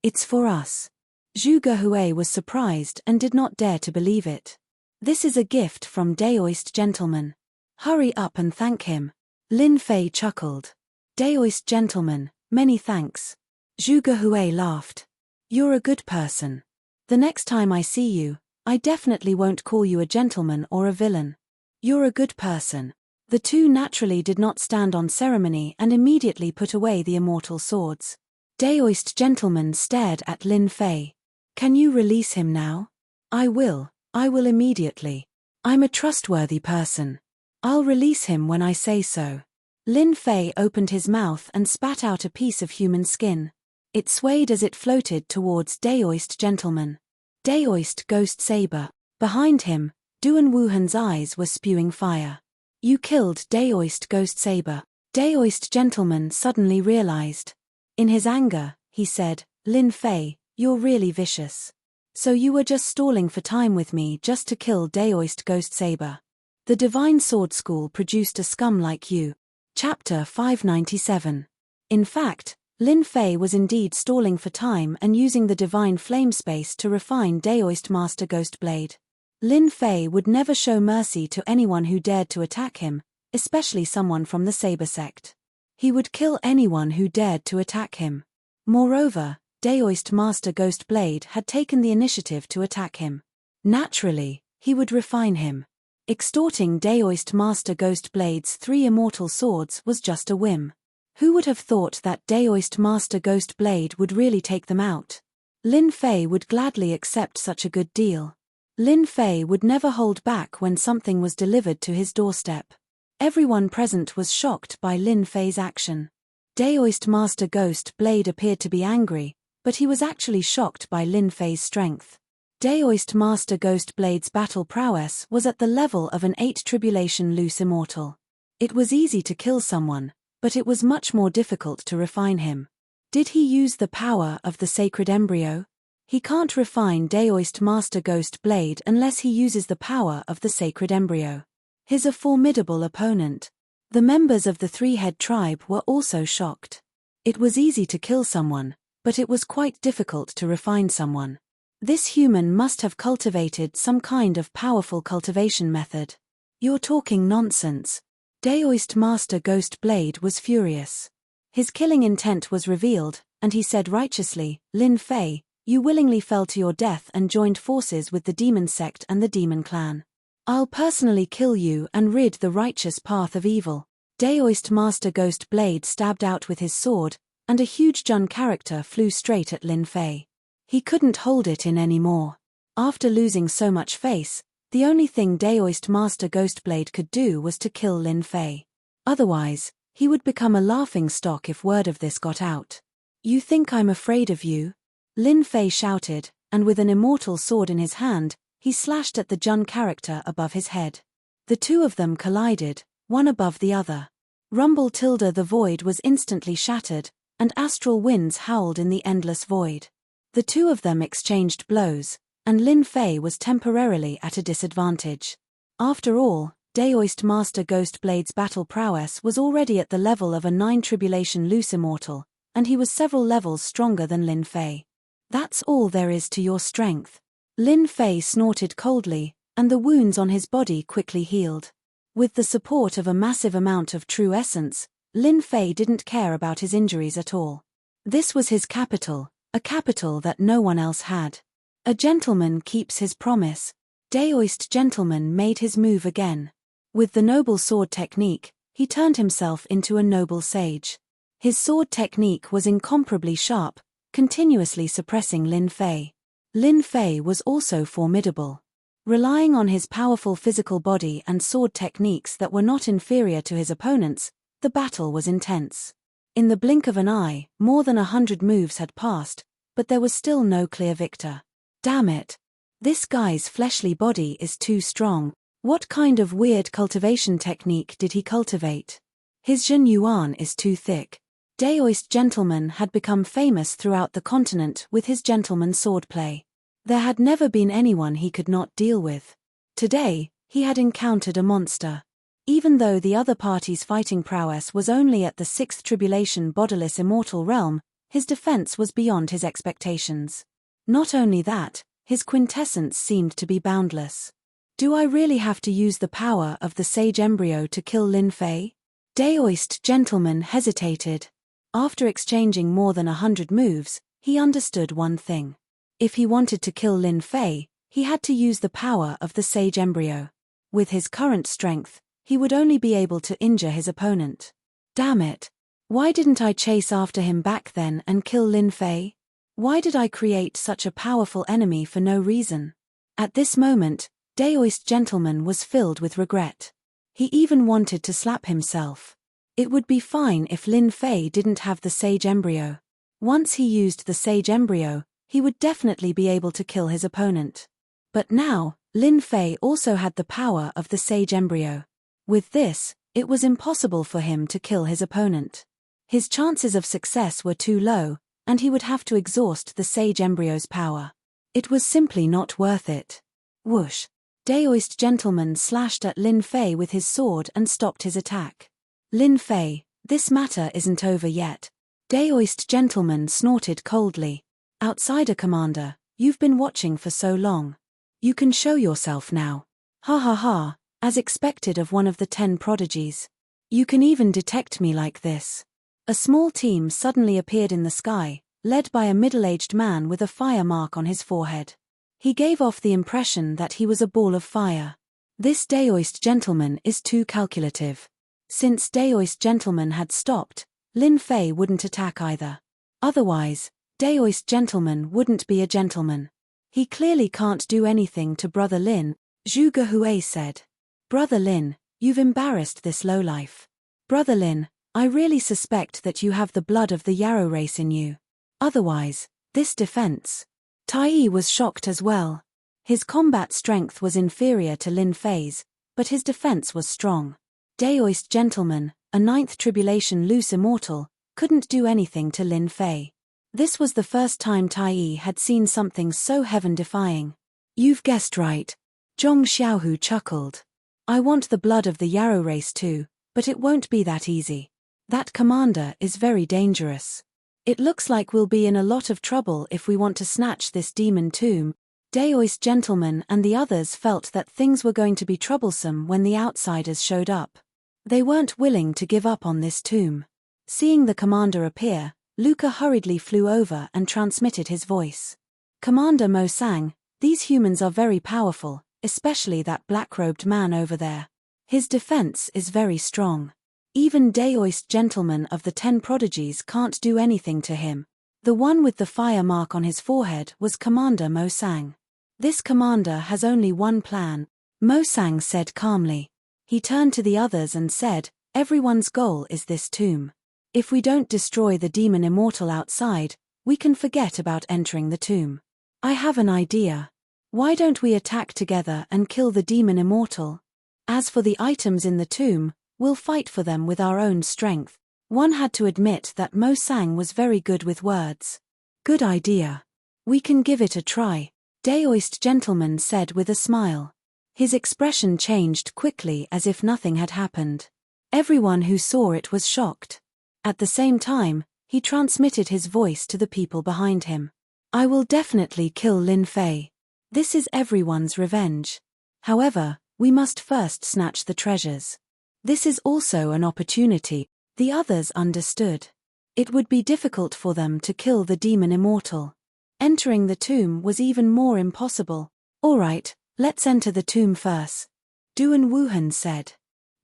"It's for us." Zhu Gehui was surprised and did not dare to believe it. "This is a gift from Daoist gentleman. Hurry up and thank him." Lin Fei chuckled. "Daoist gentleman, many thanks." Zhu Gehui laughed. "You're a good person. The next time I see you, I definitely won't call you a gentleman or a villain. You're a good person." The 2 naturally did not stand on ceremony and immediately put away the immortal swords. Daoist gentleman stared at Lin Fei. "Can you release him now?" I will immediately. I'm a trustworthy person. I'll release him when I say so." Lin Fei opened his mouth and spat out a piece of human skin. It swayed as it floated towards Daoist gentleman. Daoist ghost saber. Behind him, Duan Wuhan's eyes were spewing fire. "You killed Daoist ghost saber." Daoist gentleman suddenly realized. In his anger, he said, "Lin Fei, you're really vicious. So you were just stalling for time with me just to kill Daoist ghost saber. The Divine Sword School produced a scum like you." Chapter 597. In fact, Lin Fei was indeed stalling for time and using the divine flame space to refine Daoist Master Ghost Blade. Lin Fei would never show mercy to anyone who dared to attack him, especially someone from the Saber sect. He would kill anyone who dared to attack him. Moreover, Daoist Master Ghost Blade had taken the initiative to attack him. Naturally, he would refine him. Extorting Daoist Master Ghost Blade's 3 immortal swords was just a whim. Who would have thought that Daoist Master Ghost Blade would really take them out? Lin Fei would gladly accept such a good deal. Lin Fei would never hold back when something was delivered to his doorstep. Everyone present was shocked by Lin Fei's action. Daoist Master Ghost Blade appeared to be angry, but he was actually shocked by Lin Fei's strength. Daoist Master Ghost Blade's battle prowess was at the level of an 8 Tribulation Loose Immortal. It was easy to kill someone, but it was much more difficult to refine him. Did he use the power of the sacred embryo? He can't refine Daoist Master Ghost Blade unless he uses the power of the sacred embryo. He's a formidable opponent. The members of the 3-head tribe were also shocked. It was easy to kill someone, but it was quite difficult to refine someone. This human must have cultivated some kind of powerful cultivation method. "You're talking nonsense." Daoist Master Ghost Blade was furious. His killing intent was revealed, and he said righteously, "Lin Fei, you willingly fell to your death and joined forces with the demon sect and the demon clan. I'll personally kill you and rid the righteous path of evil." Daoist Master Ghost Blade stabbed out with his sword, and a huge Jun character flew straight at Lin Fei. He couldn't hold it in anymore. After losing so much face, the only thing Daoist Master Ghost Blade could do was to kill Lin Fei. Otherwise, he would become a laughing stock if word of this got out. "You think I'm afraid of you?" Lin Fei shouted, and with an immortal sword in his hand, he slashed at the Jun character above his head. The 2 of them collided, one above the other. Rumble tilde the void was instantly shattered, and astral winds howled in the endless void. The two of them exchanged blows, and Lin Fei was temporarily at a disadvantage. After all, Daoist Master Ghostblade's battle prowess was already at the level of a 9 Tribulation Loose Immortal, and he was several levels stronger than Lin Fei. That's all there is to your strength. Lin Fei snorted coldly, and the wounds on his body quickly healed. With the support of a massive amount of true essence, Lin Fei didn't care about his injuries at all. This was his capital, a capital that no one else had. A gentleman keeps his promise. Daoist gentleman made his move again. With the noble sword technique, he turned himself into a noble sage. His sword technique was incomparably sharp, continuously suppressing Lin Fei. Lin Fei was also formidable. Relying on his powerful physical body and sword techniques that were not inferior to his opponent's, the battle was intense. In the blink of an eye, more than 100 moves had passed, but there was still no clear victor. Damn it! This guy's fleshly body is too strong. What kind of weird cultivation technique did he cultivate? His Zhen Yuan is too thick. Daoist gentleman had become famous throughout the continent with his gentleman swordplay. There had never been anyone he could not deal with. Today, he had encountered a monster. Even though the other party's fighting prowess was only at the 6th Tribulation Bodiless Immortal realm, his defense was beyond his expectations. Not only that, his quintessence seemed to be boundless. Do I really have to use the power of the Sage Embryo to kill Lin Fei? Daoist gentleman hesitated. After exchanging more than 100 moves, he understood one thing. If he wanted to kill Lin Fei, he had to use the power of the Sage Embryo. With his current strength, he would only be able to injure his opponent. Damn it! Why didn't I chase after him back then and kill Lin Fei? Why did I create such a powerful enemy for no reason? At this moment, Daoist gentleman was filled with regret. He even wanted to slap himself. It would be fine if Lin Fei didn't have the Sage Embryo. Once he used the Sage Embryo, he would definitely be able to kill his opponent. But now, Lin Fei also had the power of the Sage Embryo. With this, it was impossible for him to kill his opponent. His chances of success were too low, and he would have to exhaust the Sage Embryo's power. It was simply not worth it. Whoosh! Daoist gentleman slashed at Lin Fei with his sword and stopped his attack. Lin Fei, this matter isn't over yet. Daoist gentleman snorted coldly. Outsider commander, you've been watching for so long. You can show yourself now. Ha ha ha, as expected of one of the 10 prodigies. You can even detect me like this. A small team suddenly appeared in the sky, led by a middle-aged man with a fire mark on his forehead. He gave off the impression that he was a ball of fire. This Daoist gentleman is too calculative. Since Daoist gentleman had stopped, Lin Fei wouldn't attack either. Otherwise, Daoist gentleman wouldn't be a gentleman. He clearly can't do anything to Brother Lin, Zhu Gehui said. Brother Lin, you've embarrassed this lowlife. Brother Lin, I really suspect that you have the blood of the Yarrow race in you. Otherwise, this defense. Tai Yi was shocked as well. His combat strength was inferior to Lin Fei's, but his defense was strong. Daoist gentleman, a 9th Tribulation Loose Immortal, couldn't do anything to Lin Fei. This was the first time Tai Yi had seen something so heaven-defying. You've guessed right. Zhong Xiaohu chuckled. I want the blood of the Yarrow race too, but it won't be that easy. That commander is very dangerous. It looks like we'll be in a lot of trouble if we want to snatch this demon tomb. Daoist gentleman and the others felt that things were going to be troublesome when the outsiders showed up. They weren't willing to give up on this tomb. Seeing the commander appear, Luca hurriedly flew over and transmitted his voice. Commander Mo Sang, these humans are very powerful, especially that black-robed man over there. His defense is very strong. Even Daoist gentleman of the 10 prodigies can't do anything to him. The one with the fire mark on his forehead was Commander Mo Sang. This commander has only one plan, Mo Sang said calmly. He turned to the others and said, everyone's goal is this tomb. If we don't destroy the demon immortal outside, we can forget about entering the tomb. I have an idea. Why don't we attack together and kill the demon immortal? As for the items in the tomb, we'll fight for them with our own strength. One had to admit that Mo Sang was very good with words. Good idea. We can give it a try, Daoist gentleman said with a smile. His expression changed quickly as if nothing had happened. Everyone who saw it was shocked. At the same time, he transmitted his voice to the people behind him. I will definitely kill Lin Fei. This is everyone's revenge. However, we must first snatch the treasures. This is also an opportunity, the others understood. It would be difficult for them to kill the demon immortal. Entering the tomb was even more impossible. All right, let's enter the tomb first, Duan Wuhan said.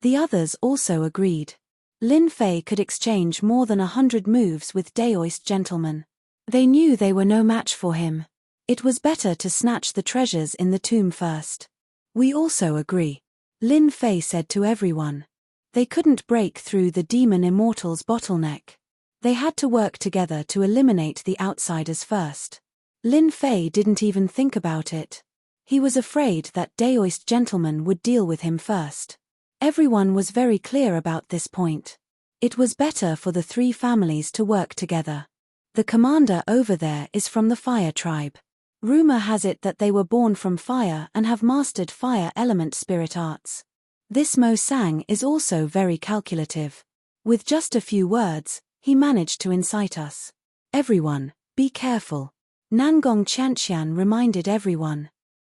The others also agreed. Lin Fei could exchange more than 100 moves with Daoist gentlemen. They knew they were no match for him. It was better to snatch the treasures in the tomb first. We also agree, Lin Fei said to everyone. They couldn't break through the demon immortal's bottleneck. They had to work together to eliminate the outsiders first. Lin Fei didn't even think about it. He was afraid that Daoist gentlemen would deal with him first. Everyone was very clear about this point. It was better for the three families to work together. The commander over there is from the Fire tribe. Rumor has it that they were born from fire and have mastered fire element spirit arts. This Mo Sang is also very calculative. With just a few words, he managed to incite us. Everyone, be careful. Nangong Qianqian reminded everyone.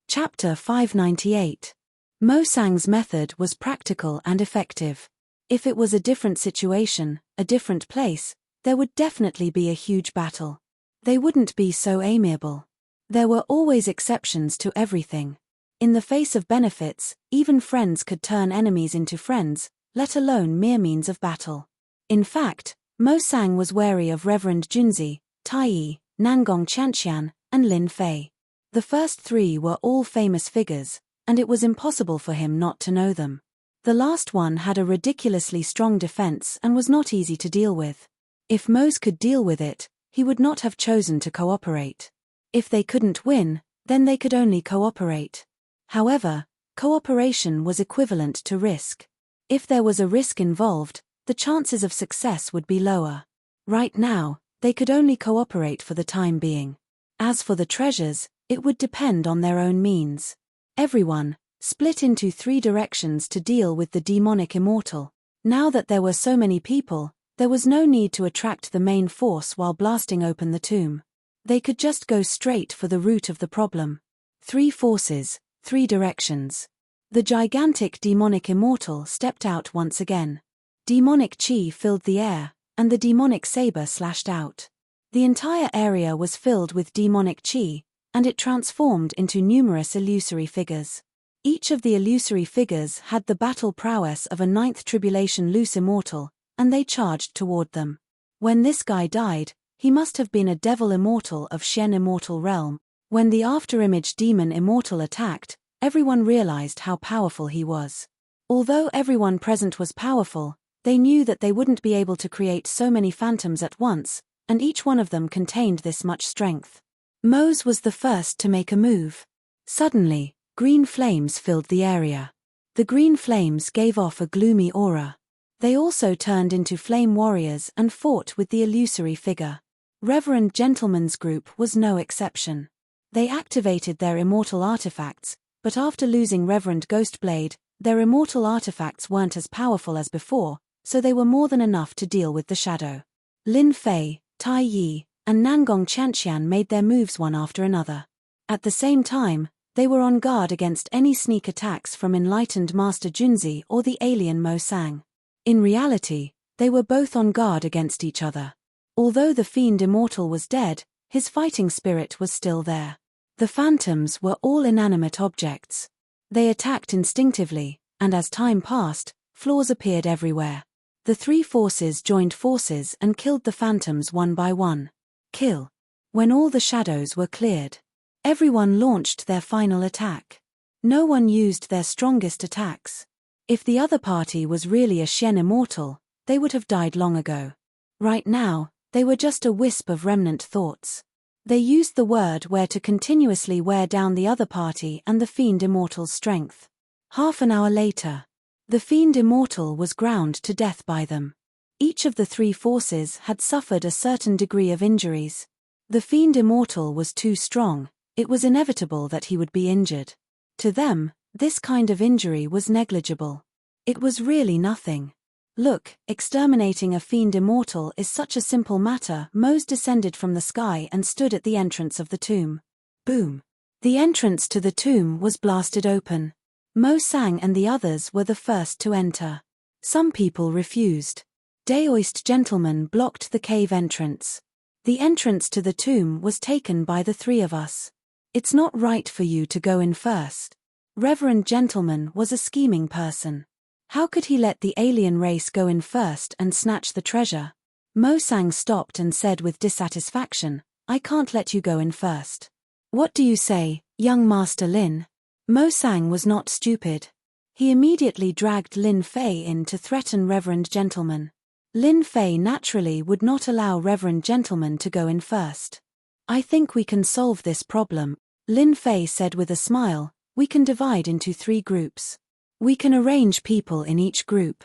Chapter 598. Mo Sang's method was practical and effective. If it was a different situation, a different place, there would definitely be a huge battle. They wouldn't be so amiable. There were always exceptions to everything. In the face of benefits, even friends could turn enemies into friends, let alone mere means of battle. In fact, Mo Sang was wary of Reverend Junzi, Tai Yi, Nangong Qianqian, and Lin Fei. The first three were all famous figures, and it was impossible for him not to know them. The last one had a ridiculously strong defense and was not easy to deal with. If Mose could deal with it, he would not have chosen to cooperate. If they couldn't win, then they could only cooperate. However, cooperation was equivalent to risk. If there was a risk involved, the chances of success would be lower. Right now, they could only cooperate for the time being. As for the treasures, it would depend on their own means. Everyone split into three directions to deal with the demonic immortal. Now that there were so many people, there was no need to attract the main force while blasting open the tomb. They could just go straight for the root of the problem. Three forces, three directions. The gigantic demonic immortal stepped out once again. Demonic chi filled the air, and the demonic saber slashed out. The entire area was filled with demonic chi, and it transformed into numerous illusory figures. Each of the illusory figures had the battle prowess of a ninth tribulation loose immortal, and they charged toward them. When this guy died, he must have been a devil immortal of Shen immortal realm. When the afterimage demon immortal attacked, everyone realized how powerful he was. Although everyone present was powerful, they knew that they wouldn't be able to create so many phantoms at once, and each one of them contained this much strength. Mose was the first to make a move. Suddenly, green flames filled the area. The green flames gave off a gloomy aura. They also turned into flame warriors and fought with the illusory figure. Reverend Gentleman's group was no exception. They activated their immortal artifacts, but after losing Reverend Ghostblade, their immortal artifacts weren't as powerful as before, so they were more than enough to deal with the shadow. Lin Fei, Tai Yi, and Nangong Qianqian made their moves one after another. At the same time, they were on guard against any sneak attacks from enlightened Master Junzi or the alien Mo Sang. In reality, they were both on guard against each other. Although the fiend immortal was dead, his fighting spirit was still there. The phantoms were all inanimate objects. They attacked instinctively, and as time passed, flaws appeared everywhere. The three forces joined forces and killed the phantoms one by one. Kill. When all the shadows were cleared, everyone launched their final attack. No one used their strongest attacks. If the other party was really a Shen immortal, they would have died long ago. Right now, they were just a wisp of remnant thoughts. They used the word where to continuously wear down the other party and the fiend immortal's strength. Half an hour later, the fiend immortal was ground to death by them. Each of the three forces had suffered a certain degree of injuries. The fiend immortal was too strong, it was inevitable that he would be injured. To them, this kind of injury was negligible. It was really nothing. Look, exterminating a fiend immortal is such a simple matter. Mose descended from the sky and stood at the entrance of the tomb. Boom! The entrance to the tomb was blasted open. Mo Sang and the others were the first to enter. Some people refused. Daoist gentlemen blocked the cave entrance. The entrance to the tomb was taken by the three of us. It's not right for you to go in first. Reverend Gentleman was a scheming person. How could he let the alien race go in first and snatch the treasure? Mo Sang stopped and said with dissatisfaction, I can't let you go in first. What do you say, young Master Lin? Mo Sang was not stupid. He immediately dragged Lin Fei in to threaten Reverend Gentleman. Lin Fei naturally would not allow Reverend Gentleman to go in first. I think we can solve this problem, Lin Fei said with a smile. We can divide into 3 groups. We can arrange people in each group.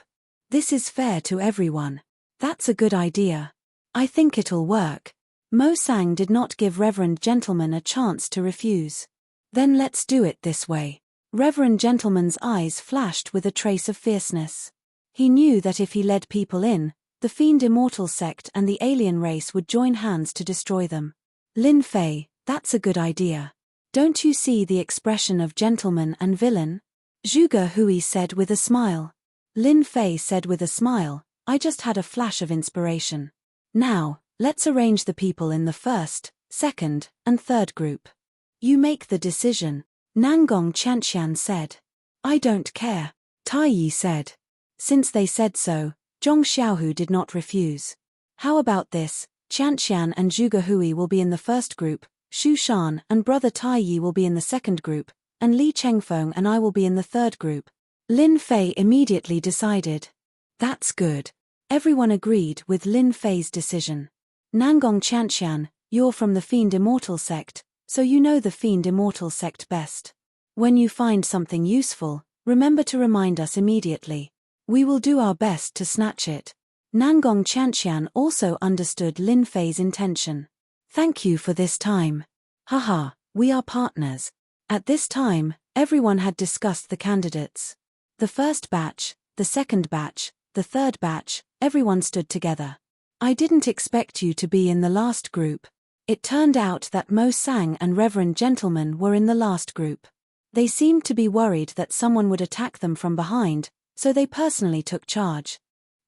This is fair to everyone. That's a good idea. I think it'll work. Mo Sang did not give Reverend Gentleman a chance to refuse. Then let's do it this way. Reverend Gentleman's eyes flashed with a trace of fierceness. He knew that if he led people in, the Fiend Immortal sect and the alien race would join hands to destroy them. Lin Fei, that's a good idea. Don't you see the expression of gentleman and villain? Zhuge Hui said with a smile. Lin Fei said with a smile, I just had a flash of inspiration. Now, let's arrange the people in the first, second, and third group. You make the decision, Nangong Chanxian said. I don't care, Tai Yi said. Since they said so, Zhong Xiaohu did not refuse. How about this, Chanxian and Zhuge Hui will be in the first group, Xu Shan and brother Tai Yi will be in the second group, and Li Chengfeng and I will be in the third group. Lin Fei immediately decided. That's good. Everyone agreed with Lin Fei's decision. Nangong Chanxian, you're from the Fiend Immortal sect, so you know the Fiend Immortal sect best. When you find something useful, remember to remind us immediately. We will do our best to snatch it. Nangong Chanxian also understood Lin Fei's intention. Thank you for this time. Haha, we are partners. At this time, everyone had discussed the candidates. The first batch, the second batch, the third batch, everyone stood together. I didn't expect you to be in the last group. It turned out that Mo Sang and Reverend Gentleman were in the last group. They seemed to be worried that someone would attack them from behind, so they personally took charge.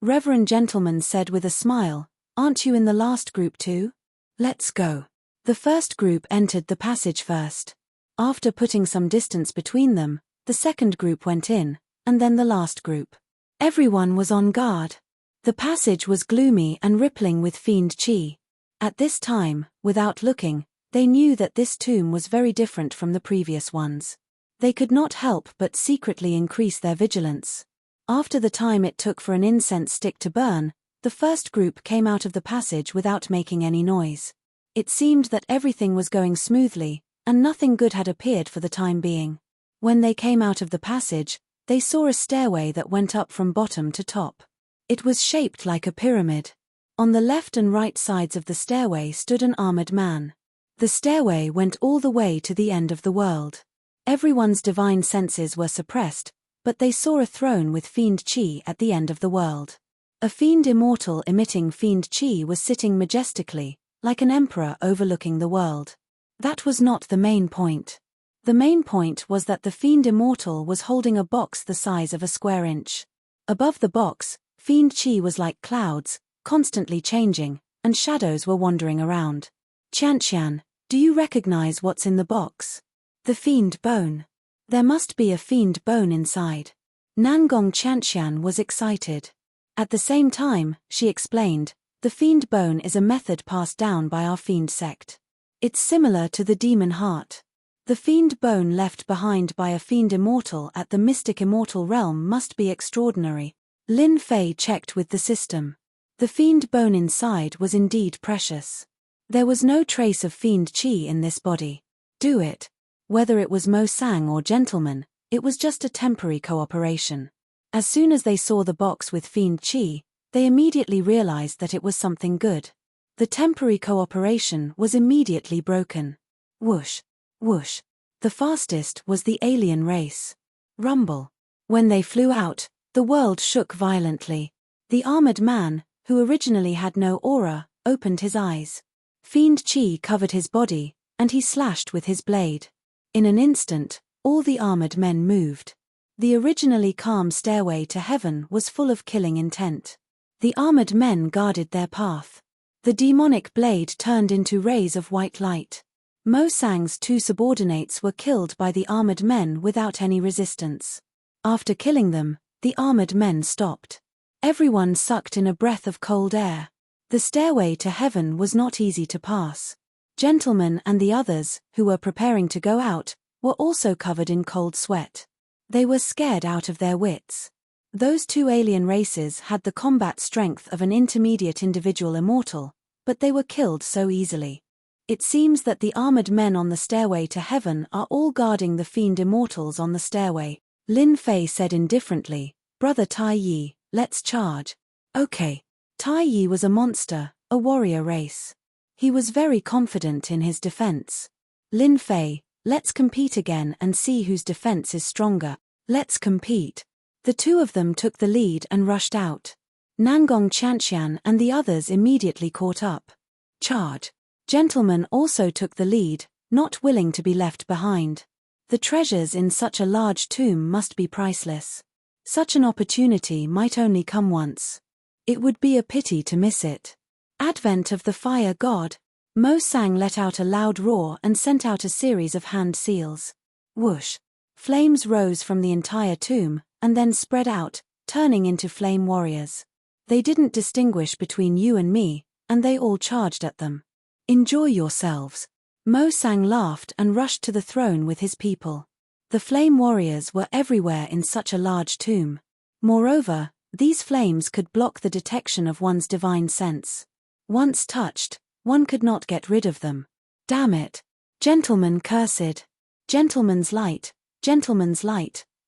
Reverend Gentleman said with a smile, aren't you in the last group too? Let's go. The first group entered the passage first. After putting some distance between them, the second group went in, and then the last group. Everyone was on guard. The passage was gloomy and rippling with fiend chi. At this time, without looking, they knew that this tomb was very different from the previous ones. They could not help but secretly increase their vigilance. After the time it took for an incense stick to burn, the first group came out of the passage without making any noise. It seemed that everything was going smoothly, and nothing good had appeared for the time being. When they came out of the passage, they saw a stairway that went up from bottom to top. It was shaped like a pyramid. On the left and right sides of the stairway stood an armored man. The stairway went all the way to the end of the world. Everyone's divine senses were suppressed, but they saw a throne with fiend chi at the end of the world. A fiend immortal emitting fiend chi was sitting majestically, like an emperor overlooking the world. That was not the main point. The main point was that the fiend immortal was holding a box the size of a square inch. Above the box, fiend chi was like clouds, constantly changing, and shadows were wandering around. Chanxian, do you recognize what's in the box? The fiend bone. There must be a fiend bone inside. Nangong Chanxian was excited. At the same time, she explained, the fiend bone is a method passed down by our fiend sect. It's similar to the demon heart. The fiend bone left behind by a fiend immortal at the mystic immortal realm must be extraordinary. Lin Fei checked with the system. The fiend bone inside was indeed precious. There was no trace of fiend chi in this body. Do it. Whether it was Mo Sang or Gentleman, it was just a temporary cooperation. As soon as they saw the box with fiend chi, They immediately realized that it was something good. The temporary cooperation was immediately broken. Whoosh, whoosh. The fastest was the alien race. Rumble. When they flew out, the world shook violently. The armored man, who originally had no aura, opened his eyes. Fiend chi covered his body, and he slashed with his blade. In an instant, all the armored men moved. The originally calm stairway to heaven was full of killing intent. The armored men guarded their path. The demonic blade turned into rays of white light. Mo Sang's two subordinates were killed by the armored men without any resistance. After killing them, the armored men stopped. Everyone sucked in a breath of cold air. The stairway to heaven was not easy to pass. Gentlemen and the others, who were preparing to go out, were also covered in cold sweat. They were scared out of their wits. Those two alien races had the combat strength of an intermediate individual immortal, but they were killed so easily. It seems that the armored men on the stairway to heaven are all guarding the fiend immortals on the stairway. Lin Fei said indifferently, "Brother Tai Yi, let's charge." Okay. Tai Yi was a monster, a warrior race. He was very confident in his defense. Lin Fei, let's compete again and see whose defense is stronger. Let's compete. The two of them took the lead and rushed out. Nangong Qianqian and the others immediately caught up. Charge. Gentlemen also took the lead, not willing to be left behind. The treasures in such a large tomb must be priceless. Such an opportunity might only come once. It would be a pity to miss it. Advent of the fire god. Mo Sang let out a loud roar and sent out a series of hand seals. Whoosh. Flames rose from the entire tomb, and then spread out, turning into flame warriors. They didn't distinguish between you and me, and they all charged at them. Enjoy yourselves. Mo Sang laughed and rushed to the throne with his people. The flame warriors were everywhere in such a large tomb. Moreover, these flames could block the detection of one's divine sense. Once touched, one could not get rid of them. Damn it. Gentlemen cursed. Gentleman's light,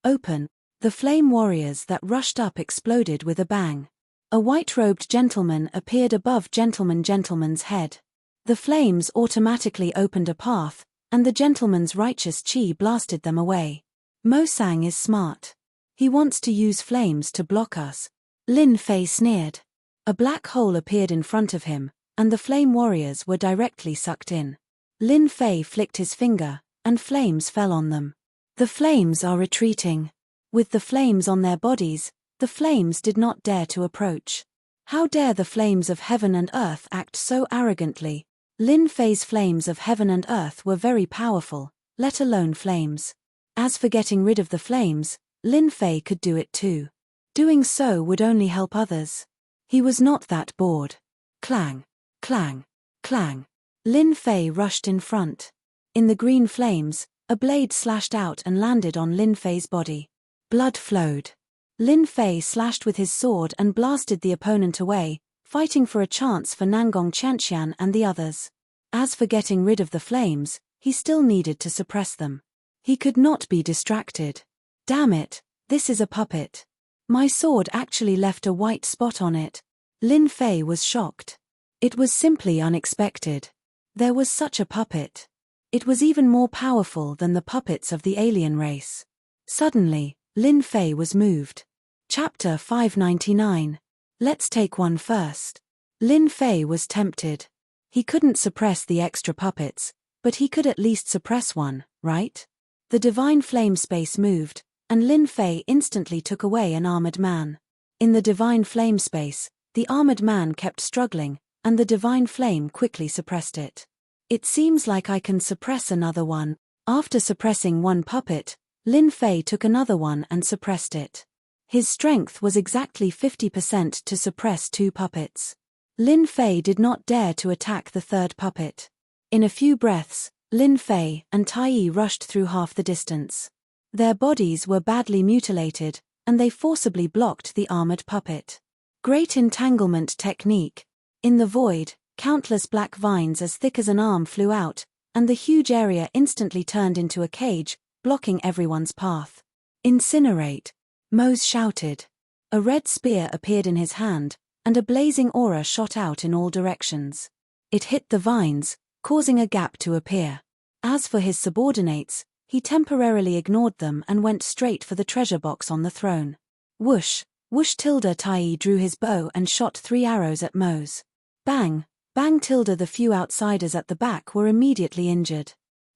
open. The flame warriors that rushed up exploded with a bang. A white-robed gentleman appeared above gentleman's head. The flames automatically opened a path, and the gentleman's righteous chi blasted them away. Mo Sang is smart. He wants to use flames to block us. Lin Fei sneered. A black hole appeared in front of him, and the flame warriors were directly sucked in. Lin Fei flicked his finger, and flames fell on them. The flames are retreating. With the flames on their bodies, the flames did not dare to approach. How dare the flames of heaven and earth act so arrogantly? Lin Fei's flames of heaven and earth were very powerful, let alone flames. As for getting rid of the flames, Lin Fei could do it too. Doing so would only help others. He was not that bored. Clang, clang, clang. Lin Fei rushed in front. In the green flames, a blade slashed out and landed on Lin Fei's body. Blood flowed. Lin Fei slashed with his sword and blasted the opponent away, fighting for a chance for Nangong Qianqian and the others. As for getting rid of the flames, he still needed to suppress them. He could not be distracted. Damn it, this is a puppet. My sword actually left a white spot on it. Lin Fei was shocked. It was simply unexpected. There was such a puppet. It was even more powerful than the puppets of the alien race. Suddenly, Lin Fei was moved. Chapter 599. Let's take one first. Lin Fei was tempted. He couldn't suppress the extra puppets, but he could at least suppress one, right? The divine flame space moved, and Lin Fei instantly took away an armored man. In the divine flame space, the armored man kept struggling, and the divine flame quickly suppressed it. It seems like I can suppress another one. After suppressing one puppet, Lin Fei took another one and suppressed it. His strength was exactly 50% to suppress two puppets. Lin Fei did not dare to attack the third puppet. In a few breaths, Lin Fei and Tai Yi rushed through half the distance. Their bodies were badly mutilated, and they forcibly blocked the armored puppet. Great entanglement technique. In the void, countless black vines as thick as an arm flew out, and the huge area instantly turned into a cage, blocking everyone's path. Incinerate. Mose shouted. A red spear appeared in his hand, and a blazing aura shot out in all directions. It hit the vines, causing a gap to appear. As for his subordinates, he temporarily ignored them and went straight for the treasure box on the throne. Whoosh, whoosh tilde Tai drew his bow and shot 3 arrows at Mose. Bang, bang tilde the few outsiders at the back were immediately injured.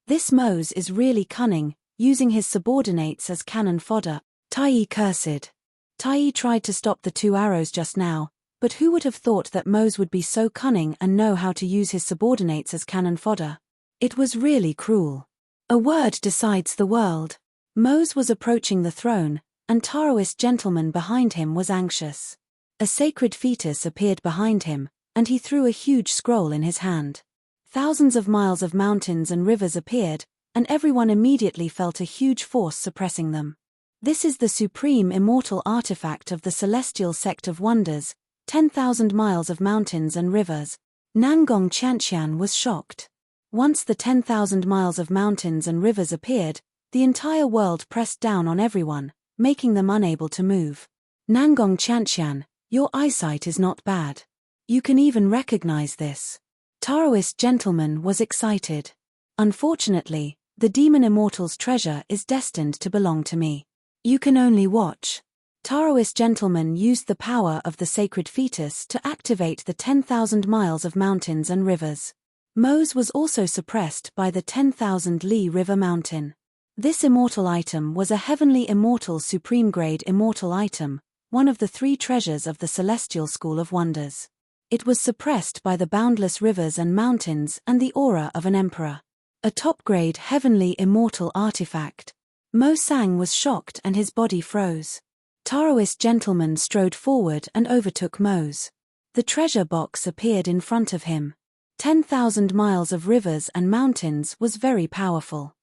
This Mose is really cunning, using his subordinates as cannon fodder, Tai cursed. Tai tried to stop the 2 arrows just now, but who would have thought that Mose would be so cunning and know how to use his subordinates as cannon fodder? It was really cruel. A word decides the world. Mose was approaching the throne, and Taoist gentleman behind him was anxious. A sacred fetus appeared behind him, and he threw a huge scroll in his hand. Thousands of miles of mountains and rivers appeared, and everyone immediately felt a huge force suppressing them. This is the supreme immortal artifact of the celestial sect of wonders, 10,000 miles of mountains and rivers. Nangong Qianqian was shocked. Once the 10,000 miles of mountains and rivers appeared, the entire world pressed down on everyone, making them unable to move. Nangong Qianqian, your eyesight is not bad. You can even recognize this. Taoist gentleman was excited. Unfortunately, the demon immortal's treasure is destined to belong to me. You can only watch. Taoist gentleman used the power of the sacred fetus to activate the 10,000 miles of mountains and rivers. Mose was also suppressed by the 10,000 Li River Mountain. This immortal item was a heavenly immortal supreme grade immortal item, one of the 3 treasures of the Celestial School of Wonders. It was suppressed by the boundless rivers and mountains and the aura of an emperor. A top-grade heavenly immortal artifact. Mo Sang was shocked and his body froze. Taoist gentleman strode forward and overtook Mose. The treasure box appeared in front of him. 10,000 miles of rivers and mountains was very powerful.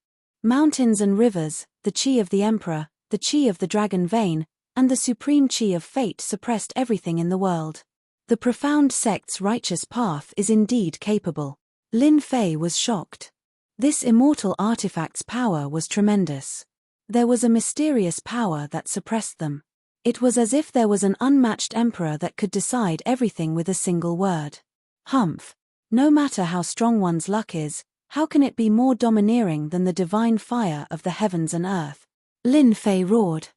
Mountains and rivers, the chi of the emperor, the chi of the dragon vein, and the supreme chi of fate suppressed everything in the world. The profound sect's righteous path is indeed capable. Lin Fei was shocked. This immortal artifact's power was tremendous. There was a mysterious power that suppressed them. It was as if there was an unmatched emperor that could decide everything with a single word. Humph. No matter how strong one's luck is, how can it be more domineering than the divine fire of the heavens and earth? Lin Fei roared.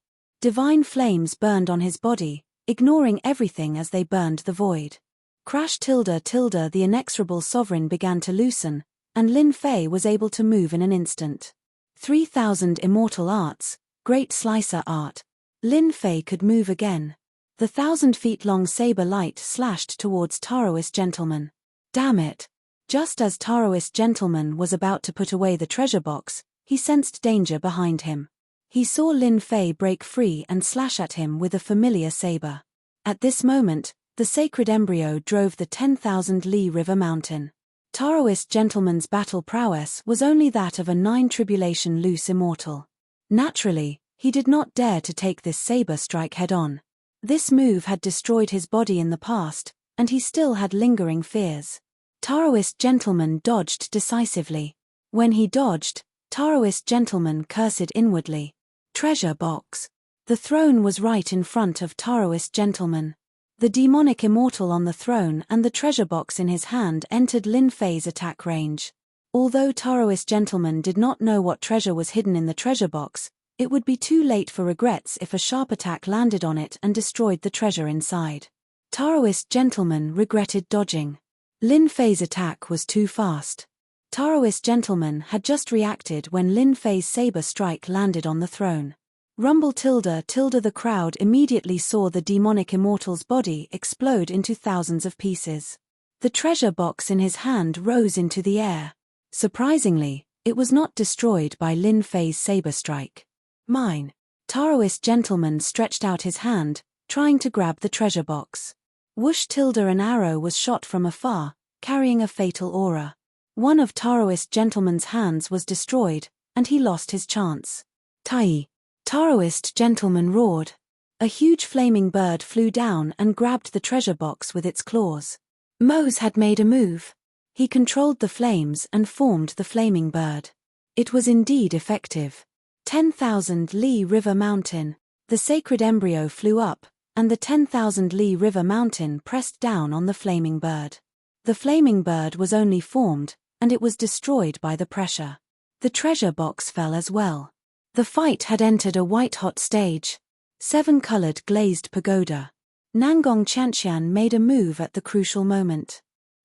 Divine flames burned on his body, ignoring everything as they burned the void. Crash tilde tilde the inexorable sovereign began to loosen, and Lin Fei was able to move in an instant. 3,000 immortal arts, great slicer art. Lin Fei could move again. The 1,000-feet-long saber light slashed towards Taoist gentleman. Damn it! Just as Taoist gentleman was about to put away the treasure box, he sensed danger behind him. He saw Lin Fei break free and slash at him with a familiar saber. At this moment, the sacred embryo drove the 10,000 Li River Mountain. Taoist gentleman's battle prowess was only that of a 9 tribulation loose immortal. Naturally, he did not dare to take this saber strike head-on. This move had destroyed his body in the past, and he still had lingering fears. Taoist gentleman dodged decisively. When he dodged, Taoist gentleman cursed inwardly. Treasure box. The throne was right in front of Taoist gentleman. The demonic immortal on the throne and the treasure box in his hand entered Lin Fei's attack range. Although Taoist gentleman did not know what treasure was hidden in the treasure box, it would be too late for regrets if a sharp attack landed on it and destroyed the treasure inside. Taoist gentleman regretted dodging. Lin Fei's attack was too fast. Taoist gentleman had just reacted when Lin Fei's saber strike landed on the throne. Rumble tilde tilde the crowd immediately saw the demonic immortal's body explode into thousands of pieces. The treasure box in his hand rose into the air. Surprisingly, it was not destroyed by Lin Fei's saber strike. Mine. Taoist gentleman stretched out his hand, trying to grab the treasure box. Whoosh tilde an arrow was shot from afar, carrying a fatal aura. One of Taoist gentleman's hands was destroyed, and he lost his chance. Tai. Taoist gentleman roared. A huge flaming bird flew down and grabbed the treasure box with its claws. Mose had made a move. He controlled the flames and formed the flaming bird. It was indeed effective. 10,000 Li River Mountain. The sacred embryo flew up, and the 10,000 Li River Mountain pressed down on the flaming bird. The flaming bird was only formed, and it was destroyed by the pressure. The treasure box fell as well. The fight had entered a white-hot stage. 7-colored glazed pagoda. Nangong Chanxian made a move at the crucial moment.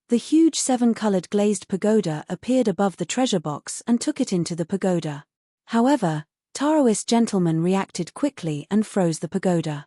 The huge 7-colored glazed pagoda appeared above the treasure box and took it into the pagoda. However, Taoist gentleman reacted quickly and froze the pagoda.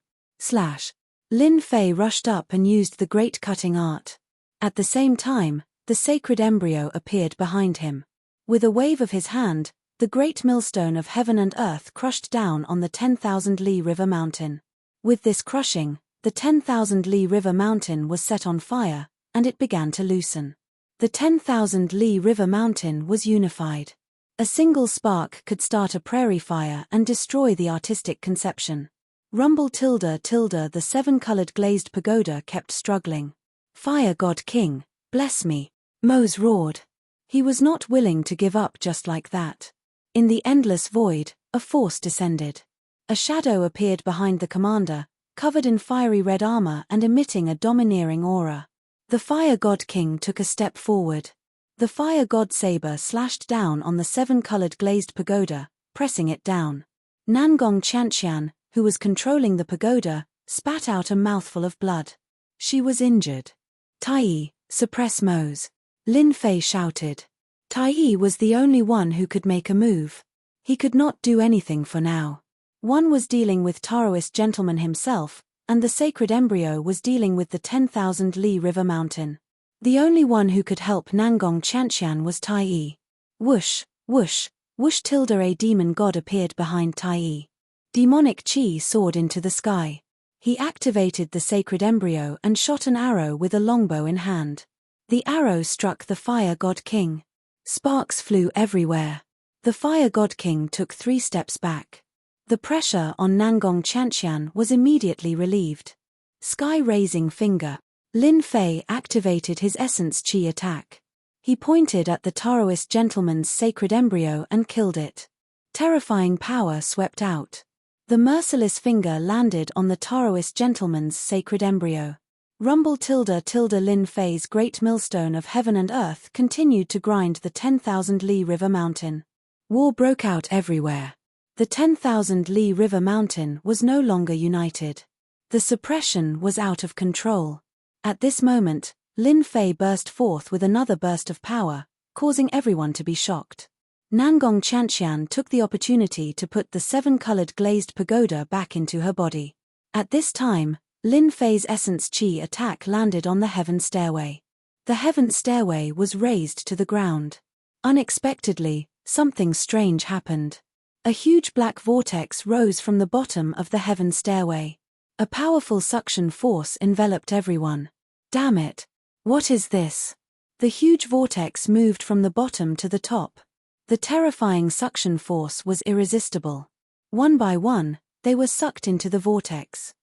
Lin Fei rushed up and used the great cutting art. At the same time, the sacred embryo appeared behind him. With a wave of his hand, the great millstone of heaven and earth crushed down on the 10,000 Li River Mountain. With this crushing, the 10,000 Li River Mountain was set on fire, and it began to loosen. The 10,000 Li River Mountain was unified. A single spark could start a prairie fire and destroy the artistic conception. Rumble tilde, the 7-colored glazed pagoda kept struggling. Fire God King, bless me, Mose roared. He was not willing to give up just like that. In the endless void, a force descended. A shadow appeared behind the commander, covered in fiery red armor and emitting a domineering aura. The Fire God King took a step forward. The Fire God saber slashed down on the 7-colored glazed pagoda, pressing it down. Nangong Chanxian, who was controlling the pagoda, spat out a mouthful of blood. She was injured. Tai, suppress Mose. Lin Fei shouted. Tai was the only one who could make a move. He could not do anything for now. One was dealing with Taoist gentleman himself, and the sacred embryo was dealing with the 10,000 Li River Mountain. The only one who could help Nangong Chanxian was Tai. Whoosh, whoosh, whoosh tilde a demon god appeared behind Tai. Demonic chi soared into the sky. He activated the sacred embryo and shot an arrow with a longbow in hand. The arrow struck the Fire God King. Sparks flew everywhere. The Fire God King took 3 steps back. The pressure on Nangong Chanxian was immediately relieved. Sky-raising finger. Lin Fei activated his essence chi attack. He pointed at the Taoist gentleman's sacred embryo and killed it. Terrifying power swept out. The merciless finger landed on the Taoist gentleman's sacred embryo. Rumble tilde Lin Fei's great millstone of heaven and earth continued to grind the 10,000 Li River Mountain. War broke out everywhere. The 10,000 Li River Mountain was no longer united. The suppression was out of control. At this moment, Lin Fei burst forth with another burst of power, causing everyone to be shocked. Nangong Chanxian took the opportunity to put the 7-colored glazed pagoda back into her body. At this time, Lin Fei's essence chi attack landed on the heaven stairway. The heaven stairway was razed to the ground. Unexpectedly, something strange happened. A huge black vortex rose from the bottom of the heaven stairway. A powerful suction force enveloped everyone. Damn it! What is this? The huge vortex moved from the bottom to the top. The terrifying suction force was irresistible. One by one, they were sucked into the vortex.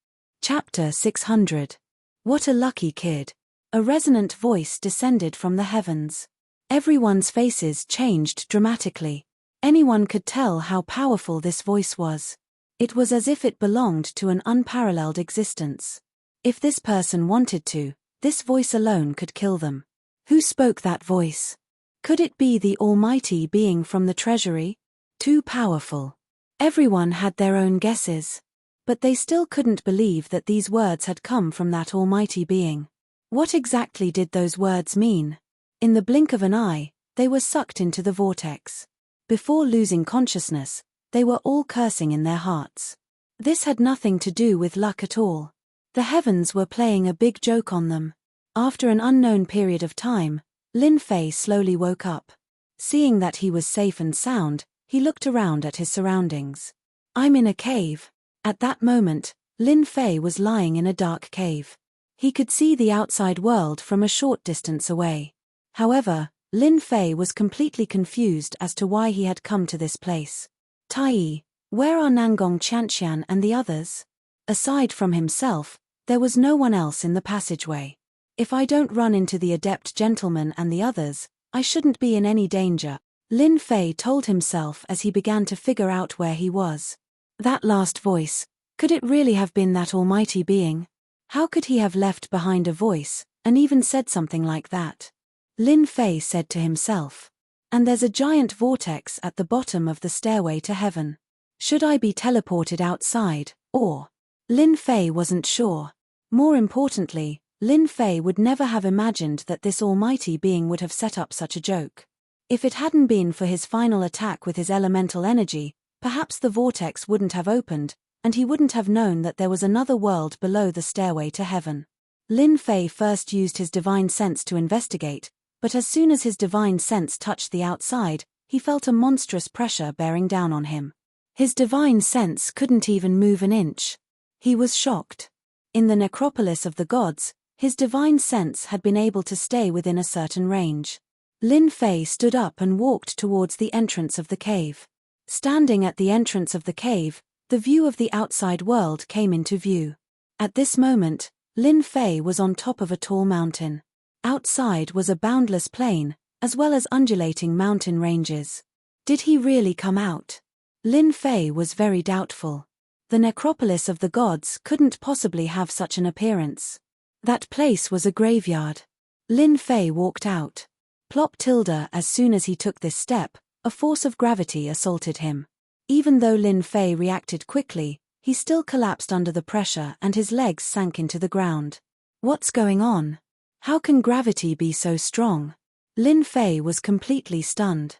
Chapter 600. What a lucky kid. A resonant voice descended from the heavens. Everyone's faces changed dramatically. Anyone could tell how powerful this voice was. It was as if it belonged to an unparalleled existence. If this person wanted to, this voice alone could kill them. Who spoke that voice? Could it be the almighty being from the treasury? Too powerful. Everyone had their own guesses. But they still couldn't believe that these words had come from that almighty being. What exactly did those words mean? In the blink of an eye, they were sucked into the vortex. Before losing consciousness, they were all cursing in their hearts. This had nothing to do with luck at all. The heavens were playing a big joke on them. After an unknown period of time, Lin Fei slowly woke up. Seeing that he was safe and sound, he looked around at his surroundings. I'm in a cave. At that moment, Lin Fei was lying in a dark cave. He could see the outside world from a short distance away. However, Lin Fei was completely confused as to why he had come to this place. Tai, where are Nangong Chanxian and the others? Aside from himself, there was no one else in the passageway. If I don't run into the adept gentleman and the others, I shouldn't be in any danger, Lin Fei told himself as he began to figure out where he was. That last voice, Could it really have been that almighty being? How could he have left behind a voice, and even said something like that? Lin Fei said to himself. And there's a giant vortex at the bottom of the stairway to heaven. Should I be teleported outside, or? Lin Fei wasn't sure. More importantly, Lin Fei would never have imagined that this almighty being would have set up such a joke. If it hadn't been for his final attack with his elemental energy, perhaps the vortex wouldn't have opened, and he wouldn't have known that there was another world below the stairway to heaven. Lin Fei first used his divine sense to investigate, but as soon as his divine sense touched the outside, he felt a monstrous pressure bearing down on him. His divine sense couldn't even move an inch. He was shocked. In the necropolis of the gods, his divine sense had been able to stay within a certain range. Lin Fei stood up and walked towards the entrance of the cave. Standing at the entrance of the cave, the view of the outside world came into view. At this moment, Lin Fei was on top of a tall mountain. Outside was a boundless plain, as well as undulating mountain ranges. Did he really come out? Lin Fei was very doubtful. The necropolis of the gods couldn't possibly have such an appearance. That place was a graveyard. Lin Fei walked out. Plop tilde. As soon as he took this step, a force of gravity assaulted him. Even though Lin Fei reacted quickly, he still collapsed under the pressure and his legs sank into the ground. What's going on? How can gravity be so strong? Lin Fei was completely stunned.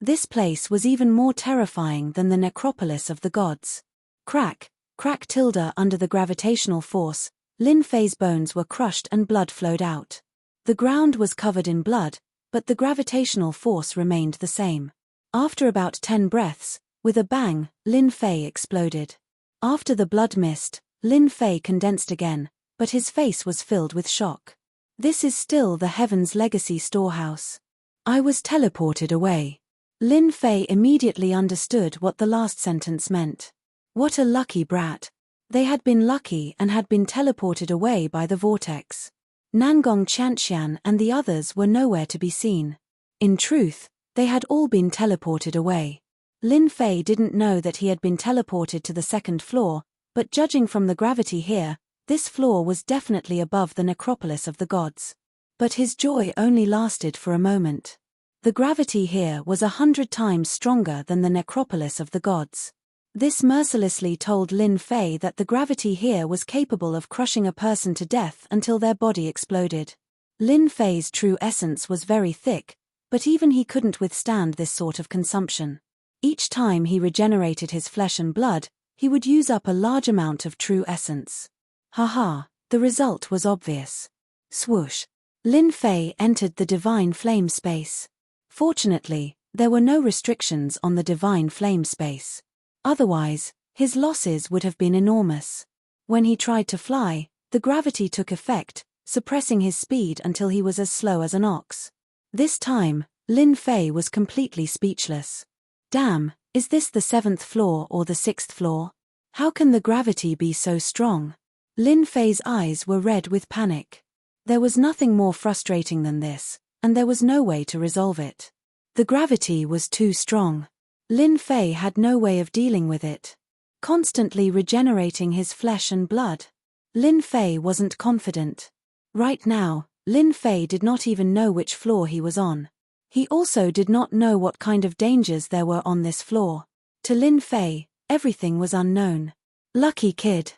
This place was even more terrifying than the necropolis of the gods. Crack, crack tilde. Under the gravitational force, Lin Fei's bones were crushed and blood flowed out. The ground was covered in blood, but the gravitational force remained the same. After about 10 breaths, with a bang, Lin Fei exploded. After the blood mist, Lin Fei condensed again, but his face was filled with shock. This is still the Heaven's Legacy storehouse. I was teleported away. Lin Fei immediately understood what the last sentence meant. What a lucky brat. They had been lucky and had been teleported away by the vortex. Nangong Qianxian and the others were nowhere to be seen. In truth, they had all been teleported away. Lin Fei didn't know that he had been teleported to the second floor, but judging from the gravity here, this floor was definitely above the necropolis of the gods. But his joy only lasted for a moment. The gravity here was 100 times stronger than the necropolis of the gods. This mercilessly told Lin Fei that the gravity here was capable of crushing a person to death until their body exploded. Lin Fei's true essence was very thick, but even he couldn't withstand this sort of consumption. Each time he regenerated his flesh and blood, he would use up a large amount of true essence. Haha, the result was obvious. Swoosh. Lin Fei entered the divine flame space. Fortunately, there were no restrictions on the divine flame space. Otherwise, his losses would have been enormous. When he tried to fly, the gravity took effect, suppressing his speed until he was as slow as an ox. This time, Lin Fei was completely speechless. Damn, is this the 7th floor or the 6th floor? How can the gravity be so strong? Lin Fei's eyes were red with panic. There was nothing more frustrating than this, and there was no way to resolve it. The gravity was too strong. Lin Fei had no way of dealing with it. Constantly regenerating his flesh and blood. Lin Fei wasn't confident. Right now, Lin Fei did not even know which floor he was on. He also did not know what kind of dangers there were on this floor. To Lin Fei, everything was unknown. Lucky kid.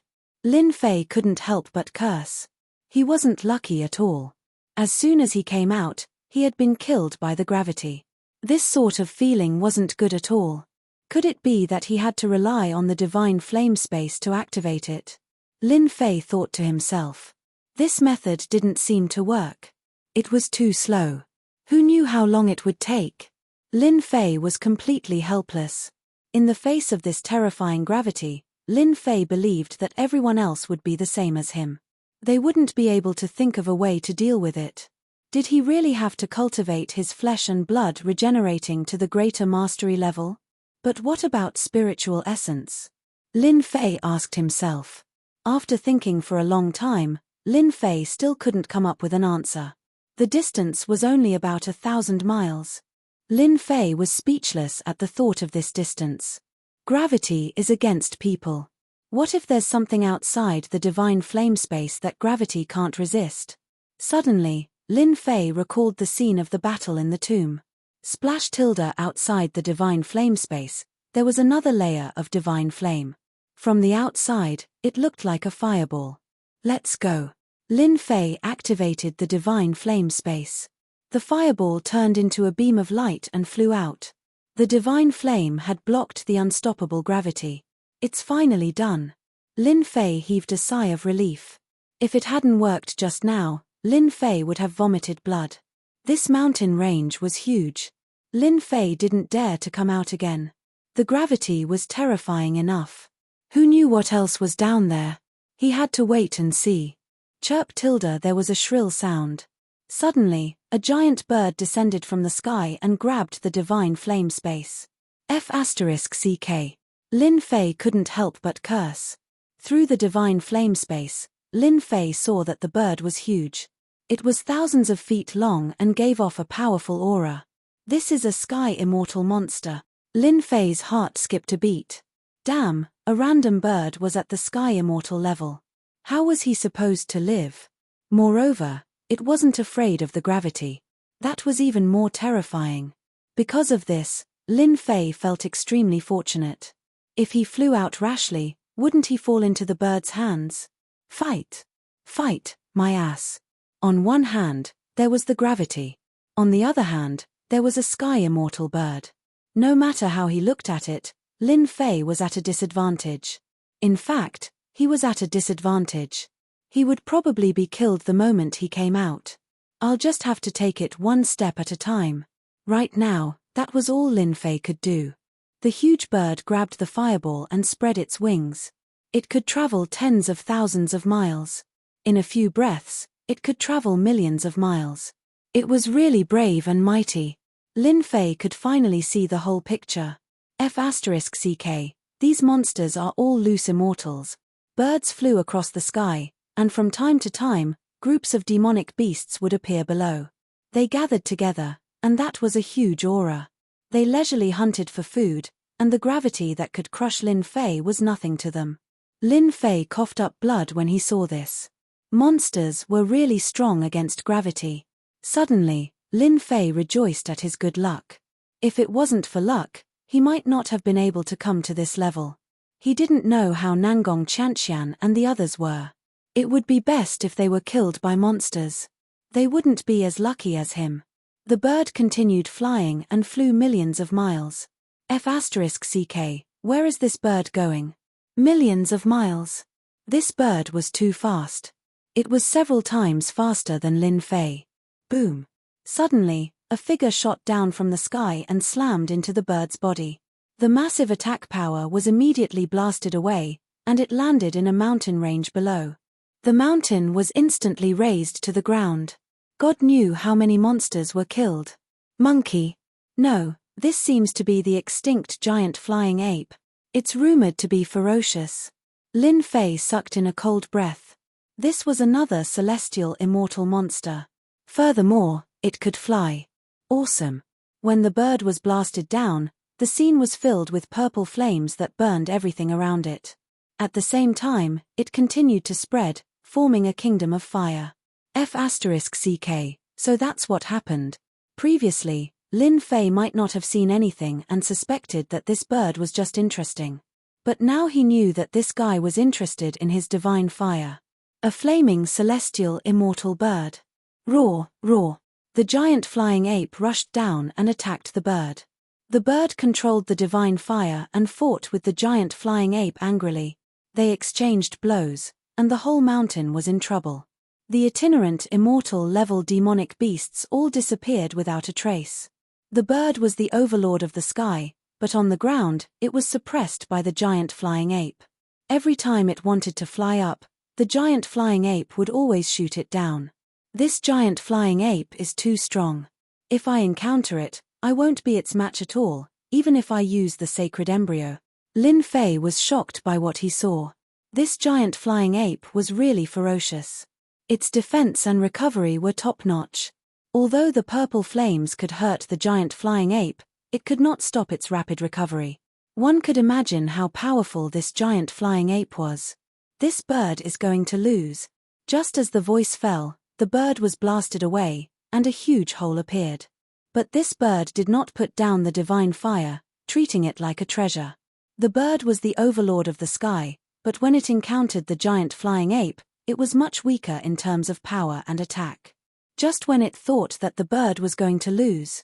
Lin Fei couldn't help but curse. He wasn't lucky at all. As soon as he came out, he had been killed by the gravity. This sort of feeling wasn't good at all. Could it be that he had to rely on the divine flame space to activate it? Lin Fei thought to himself. This method didn't seem to work. It was too slow. Who knew how long it would take? Lin Fei was completely helpless. In the face of this terrifying gravity, Lin Fei believed that everyone else would be the same as him. They wouldn't be able to think of a way to deal with it. Did he really have to cultivate his flesh and blood regenerating to the greater mastery level? But what about spiritual essence? Lin Fei asked himself. After thinking for a long time, Lin Fei still couldn't come up with an answer. The distance was only about 1,000 miles. Lin Fei was speechless at the thought of this distance. Gravity is against people. What if there's something outside the divine flame space that gravity can't resist? Suddenly, Lin Fei recalled the scene of the battle in the tomb. Splash tilde outside the divine flame space, there was another layer of divine flame. From the outside, it looked like a fireball. Let's go. Lin Fei activated the divine flame space. The fireball turned into a beam of light and flew out. The divine flame had blocked the unstoppable gravity. It's finally done. Lin Fei heaved a sigh of relief. If it hadn't worked just now, Lin Fei would have vomited blood. This mountain range was huge. Lin Fei didn't dare to come out again. The gravity was terrifying enough. Who knew what else was down there? He had to wait and see. Chirp tilde, there was a shrill sound. Suddenly, a giant bird descended from the sky and grabbed the divine flame space. F***ck. Lin Fei couldn't help but curse. Through the divine flame space, Lin Fei saw that the bird was huge. It was thousands of feet long and gave off a powerful aura. This is a sky immortal monster. Lin Fei's heart skipped a beat. Damn, a random bird was at the sky immortal level. How was he supposed to live? Moreover, it wasn't afraid of the gravity. That was even more terrifying. Because of this, Lin Fei felt extremely fortunate. If he flew out rashly, wouldn't he fall into the bird's hands? Fight! Fight, my ass! On one hand, there was the gravity. On the other hand, there was a sky immortal bird. No matter how he looked at it, Lin Fei was at a disadvantage. In fact, he was at a disadvantage. He would probably be killed the moment he came out. I'll just have to take it one step at a time. Right now, that was all Lin Fei could do. The huge bird grabbed the fireball and spread its wings. It could travel tens of thousands of miles. In a few breaths, it could travel millions of miles. It was really brave and mighty. Lin Fei could finally see the whole picture. F***ck. These monsters are all loose immortals. Birds flew across the sky, and from time to time, groups of demonic beasts would appear below. They gathered together, and that was a huge aura. They leisurely hunted for food, and the gravity that could crush Lin Fei was nothing to them. Lin Fei coughed up blood when he saw this. Monsters were really strong against gravity. Suddenly, Lin Fei rejoiced at his good luck. If it wasn't for luck, he might not have been able to come to this level. He didn't know how Nangong Chanxian and the others were. It would be best if they were killed by monsters. They wouldn't be as lucky as him. The bird continued flying and flew millions of miles. F***ck. Where is this bird going? Millions of miles. This bird was too fast. It was several times faster than Lin Fei. Boom. Suddenly, a figure shot down from the sky and slammed into the bird's body. The massive attack power was immediately blasted away, and it landed in a mountain range below. The mountain was instantly razed to the ground. God knew how many monsters were killed. Monkey. No, this seems to be the extinct giant flying ape. It's rumored to be ferocious. Lin Fei sucked in a cold breath. This was another celestial immortal monster. Furthermore, it could fly. Awesome. When the bird was blasted down, the scene was filled with purple flames that burned everything around it. At the same time, it continued to spread, forming a kingdom of fire. F***ck. So that's what happened. Previously, Lin Fei might not have seen anything and suspected that this bird was just interesting. But now he knew that this guy was interested in his divine fire. A flaming celestial immortal bird. Roar, roar. The giant flying ape rushed down and attacked the bird. The bird controlled the divine fire and fought with the giant flying ape angrily. They exchanged blows, and the whole mountain was in trouble. The itinerant immortal level demonic beasts all disappeared without a trace. The bird was the overlord of the sky, but on the ground, it was suppressed by the giant flying ape. Every time it wanted to fly up, the giant flying ape would always shoot it down. This giant flying ape is too strong. If I encounter it, I won't be its match at all, even if I use the sacred embryo. Lin Fei was shocked by what he saw. This giant flying ape was really ferocious. Its defense and recovery were top-notch. Although the purple flames could hurt the giant flying ape, it could not stop its rapid recovery. One could imagine how powerful this giant flying ape was. This bird is going to lose. Just as the voice fell, the bird was blasted away, and a huge hole appeared. But this bird did not put down the divine fire, treating it like a treasure. The bird was the overlord of the sky, but when it encountered the giant flying ape, it was much weaker in terms of power and attack. Just when it thought that the bird was going to lose.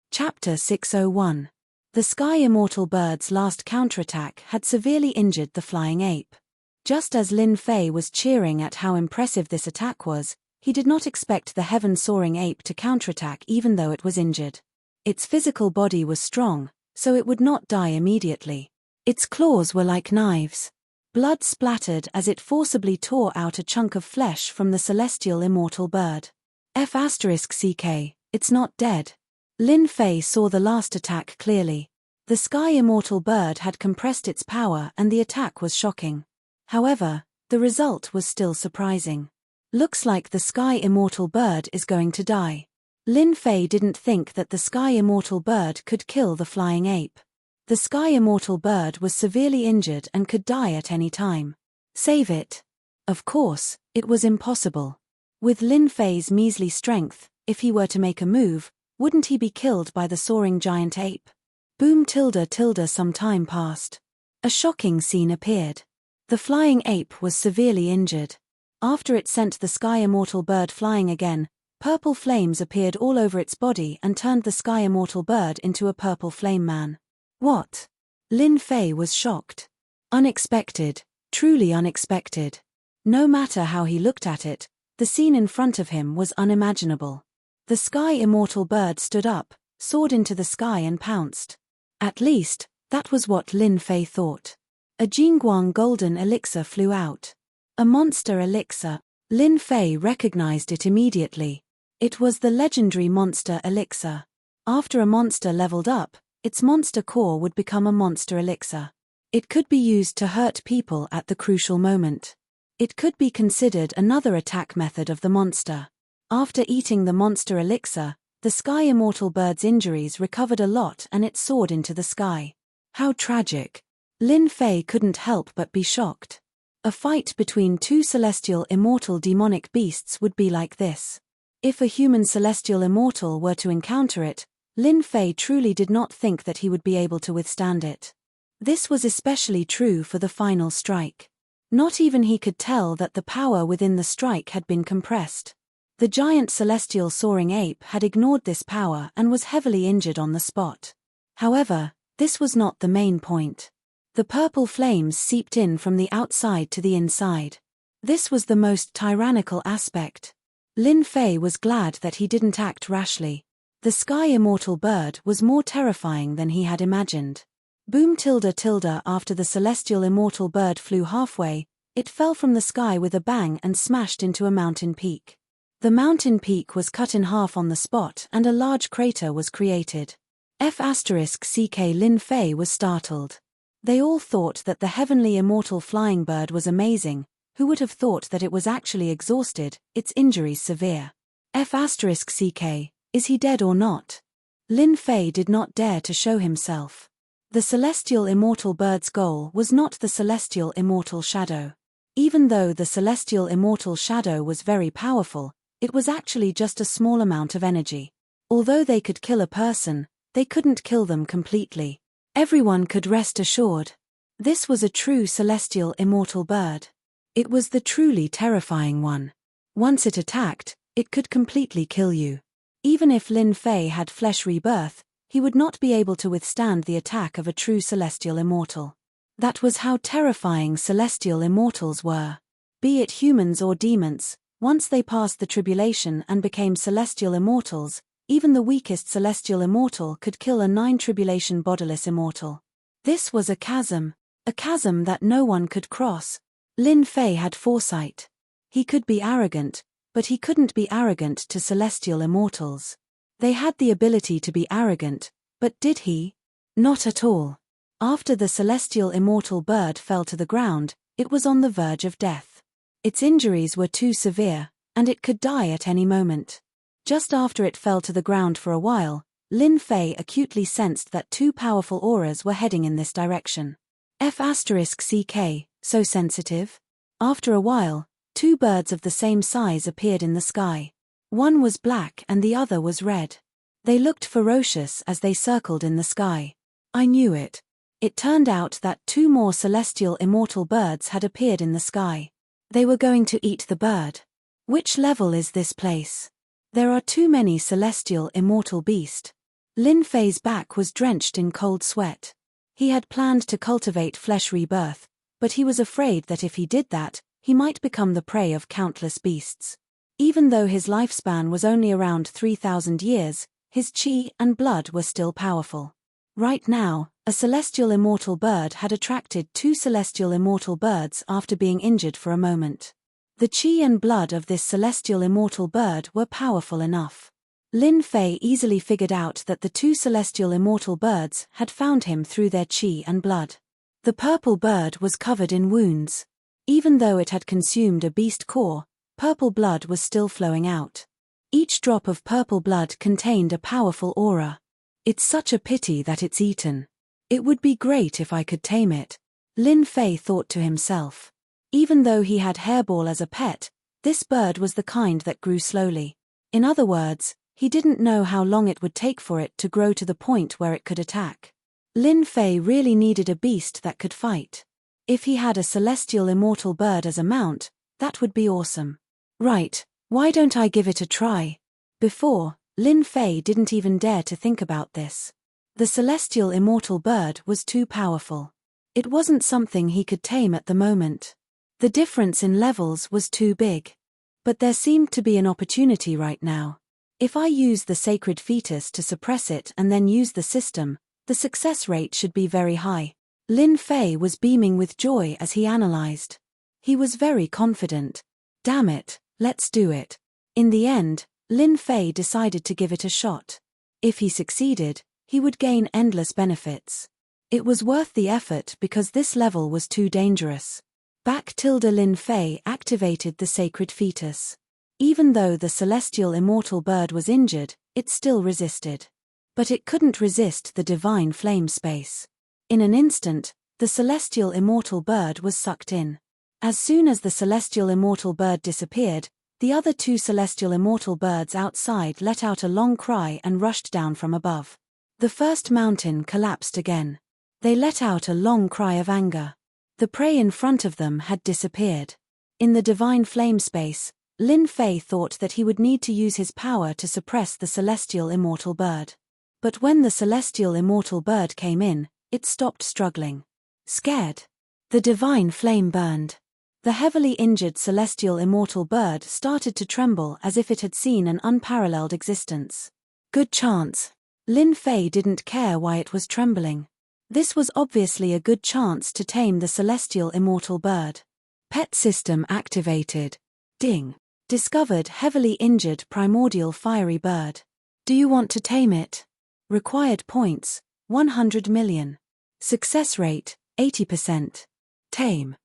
Chapter 601. The Sky Immortal Bird's last counterattack had severely injured the flying ape. Just as Lin Fei was cheering at how impressive this attack was, he did not expect the heaven-soaring ape to counterattack even though it was injured. Its physical body was strong, so it would not die immediately. Its claws were like knives. Blood splattered as it forcibly tore out a chunk of flesh from the celestial immortal bird. F***ck, it's not dead. Lin Fei saw the last attack clearly. The Sky Immortal bird had compressed its power and the attack was shocking. However, the result was still surprising. Looks like the Sky Immortal bird is going to die. Lin Fei didn't think that the Sky Immortal bird could kill the flying ape. The Sky Immortal bird was severely injured and could die at any time. Save it. Of course, it was impossible. With Lin Fei's measly strength, if he were to make a move, wouldn't he be killed by the soaring giant ape? Boom tilde tilde some time passed. A shocking scene appeared. The flying ape was severely injured. After it sent the Sky Immortal bird flying again, purple flames appeared all over its body and turned the Sky Immortal bird into a purple flame man. What? Lin Fei was shocked. Unexpected, truly unexpected. No matter how he looked at it, the scene in front of him was unimaginable. The Sky Immortal bird stood up, soared into the sky and pounced. At least, that was what Lin Fei thought. A Jingguang golden elixir flew out. A monster elixir. Lin Fei recognized it immediately. It was the legendary monster elixir. After a monster leveled up, its monster core would become a monster elixir. It could be used to hurt people at the crucial moment. It could be considered another attack method of the monster. After eating the monster elixir, the Sky Immortal bird's injuries recovered a lot and it soared into the sky. How tragic. Lin Fei couldn't help but be shocked. A fight between two celestial immortal demonic beasts would be like this. If a human celestial immortal were to encounter it, Lin Fei truly did not think that he would be able to withstand it. This was especially true for the final strike. Not even he could tell that the power within the strike had been compressed. The giant celestial soaring ape had ignored this power and was heavily injured on the spot. However, this was not the main point. The purple flames seeped in from the outside to the inside. This was the most tyrannical aspect. Lin Fei was glad that he didn't act rashly. The Sky Immortal bird was more terrifying than he had imagined. Boom tilde tilde after the celestial immortal bird flew halfway, it fell from the sky with a bang and smashed into a mountain peak. The mountain peak was cut in half on the spot and a large crater was created. F***ck Lin Fei was startled. They all thought that the heavenly immortal flying bird was amazing. Who would have thought that it was actually exhausted, its injuries severe? F***ck, is he dead or not? Lin Fei did not dare to show himself. The celestial immortal bird's goal was not the celestial immortal shadow. Even though the celestial immortal shadow was very powerful, it was actually just a small amount of energy. Although they could kill a person, they couldn't kill them completely. Everyone could rest assured. This was a true celestial immortal bird. It was the truly terrifying one. Once it attacked, it could completely kill you. Even if Lin Fei had flesh rebirth, he would not be able to withstand the attack of a true celestial immortal. That was how terrifying celestial immortals were. Be it humans or demons, once they passed the tribulation and became celestial immortals, even the weakest celestial immortal could kill a 9-tribulation bodiless immortal. This was a chasm that no one could cross. Lin Fei had foresight. He could be arrogant, but he couldn't be arrogant to celestial immortals. They had the ability to be arrogant, but did he? Not at all. After the celestial immortal bird fell to the ground, it was on the verge of death. Its injuries were too severe, and it could die at any moment. Just after it fell to the ground for a while, Lin Fei acutely sensed that two powerful auras were heading in this direction. F***CK, so sensitive? After a while, two birds of the same size appeared in the sky. One was black and the other was red. They looked ferocious as they circled in the sky. I knew it. It turned out that two more celestial immortal birds had appeared in the sky. They were going to eat the bird. Which level is this place? There are too many celestial immortal beasts. Lin Fei's back was drenched in cold sweat. He had planned to cultivate flesh rebirth, but he was afraid that if he did that, he might become the prey of countless beasts. Even though his lifespan was only around 3,000 years, his chi and blood were still powerful. Right now, a celestial immortal bird had attracted two celestial immortal birds after being injured for a moment. The chi and blood of this celestial immortal bird were powerful enough. Lin Fei easily figured out that the two celestial immortal birds had found him through their chi and blood. The purple bird was covered in wounds. Even though it had consumed a beast core, purple blood was still flowing out. Each drop of purple blood contained a powerful aura. It's such a pity that it's eaten. It would be great if I could tame it, Lin Fei thought to himself. Even though he had Hairball as a pet, this bird was the kind that grew slowly. In other words, he didn't know how long it would take for it to grow to the point where it could attack. Lin Fei really needed a beast that could fight. If he had a celestial immortal bird as a mount, that would be awesome. Right, why don't I give it a try? Before, Lin Fei didn't even dare to think about this. The celestial immortal bird was too powerful. It wasn't something he could tame at the moment. The difference in levels was too big. But there seemed to be an opportunity right now. If I use the sacred fetus to suppress it and then use the system, the success rate should be very high. Lin Fei was beaming with joy as he analyzed. He was very confident. Damn it, let's do it. In the end, Lin Fei decided to give it a shot. If he succeeded, he would gain endless benefits. It was worth the effort because this level was too dangerous. Lin Fei activated the sacred fetus. Even though the celestial immortal bird was injured, it still resisted. But it couldn't resist the divine flame space. In an instant, the celestial immortal bird was sucked in. As soon as the celestial immortal bird disappeared, the other two celestial immortal birds outside let out a long cry and rushed down from above. The first mountain collapsed again. They let out a long cry of anger. The prey in front of them had disappeared. In the divine flame space, Lin Fei thought that he would need to use his power to suppress the celestial immortal bird. But when the celestial immortal bird came in, it stopped struggling. Scared. The divine flame burned. The heavily injured celestial immortal bird started to tremble as if it had seen an unparalleled existence. Good chance. Lin Fei didn't care why it was trembling. This was obviously a good chance to tame the celestial immortal bird. Pet system activated. Ding. Discovered heavily injured primordial fiery bird. Do you want to tame it? Required points, 100 million. Success rate, 80%. Tame.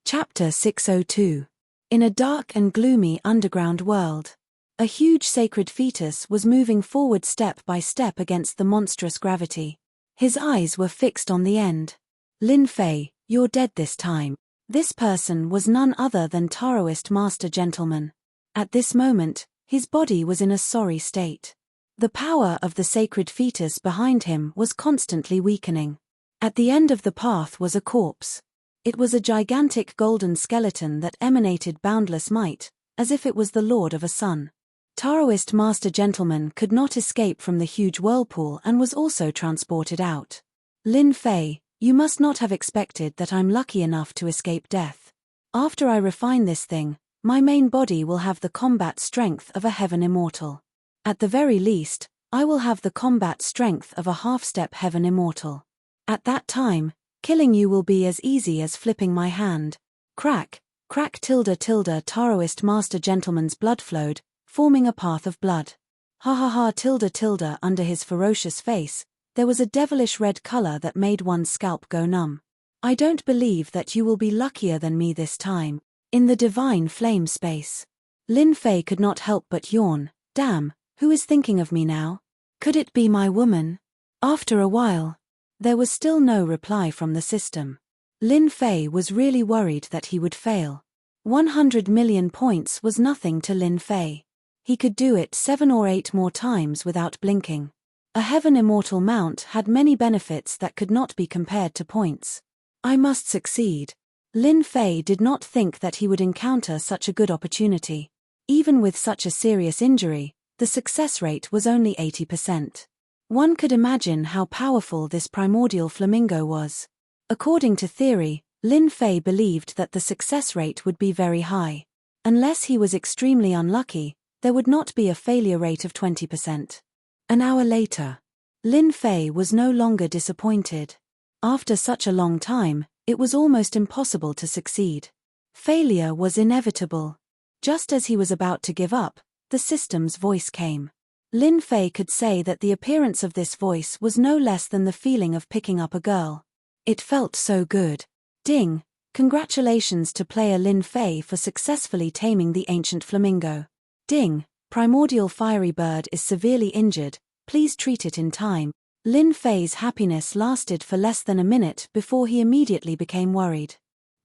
Chapter 602. In a dark and gloomy underground world, a huge sacred fetus was moving forward step by step against the monstrous gravity. His eyes were fixed on the end. Lin Fei, you're dead this time. This person was none other than Taoist Master Gentleman. At this moment, his body was in a sorry state. The power of the sacred fetus behind him was constantly weakening. At the end of the path was a corpse. It was a gigantic golden skeleton that emanated boundless might, as if it was the lord of a sun. Taoist Master Gentleman could not escape from the huge whirlpool and was also transported out. Lin Fei, you must not have expected that I'm lucky enough to escape death. After I refine this thing, my main body will have the combat strength of a heaven immortal. At the very least, I will have the combat strength of a half-step heaven immortal. At that time, killing you will be as easy as flipping my hand. Crack, crack Taoist Master Gentleman's blood flowed, forming a path of blood. Ha ha ha under his ferocious face, there was a devilish red color that made one's scalp go numb. I don't believe that you will be luckier than me this time. In the divine flame space, Lin Fei could not help but yawn. Damn, who is thinking of me now? Could it be my woman? After a while, there was still no reply from the system. Lin Fei was really worried that he would fail. 100 million points was nothing to Lin Fei. He could do it 7 or 8 more times without blinking. A Heaven Immortal mount had many benefits that could not be compared to points. I must succeed. Lin Fei did not think that he would encounter such a good opportunity. Even with such a serious injury, the success rate was only 80%. One could imagine how powerful this primordial flamingo was. According to theory, Lin Fei believed that the success rate would be very high. Unless he was extremely unlucky, there would not be a failure rate of 20%. An hour later, Lin Fei was no longer disappointed. After such a long time, it was almost impossible to succeed. Failure was inevitable. Just as he was about to give up, the system's voice came. Lin Fei could say that the appearance of this voice was no less than the feeling of picking up a girl. It felt so good. Ding! Congratulations to player Lin Fei for successfully taming the ancient flamingo. Ding! Primordial fiery bird is severely injured, please treat it in time. Lin Fei's happiness lasted for less than a minute before he immediately became worried.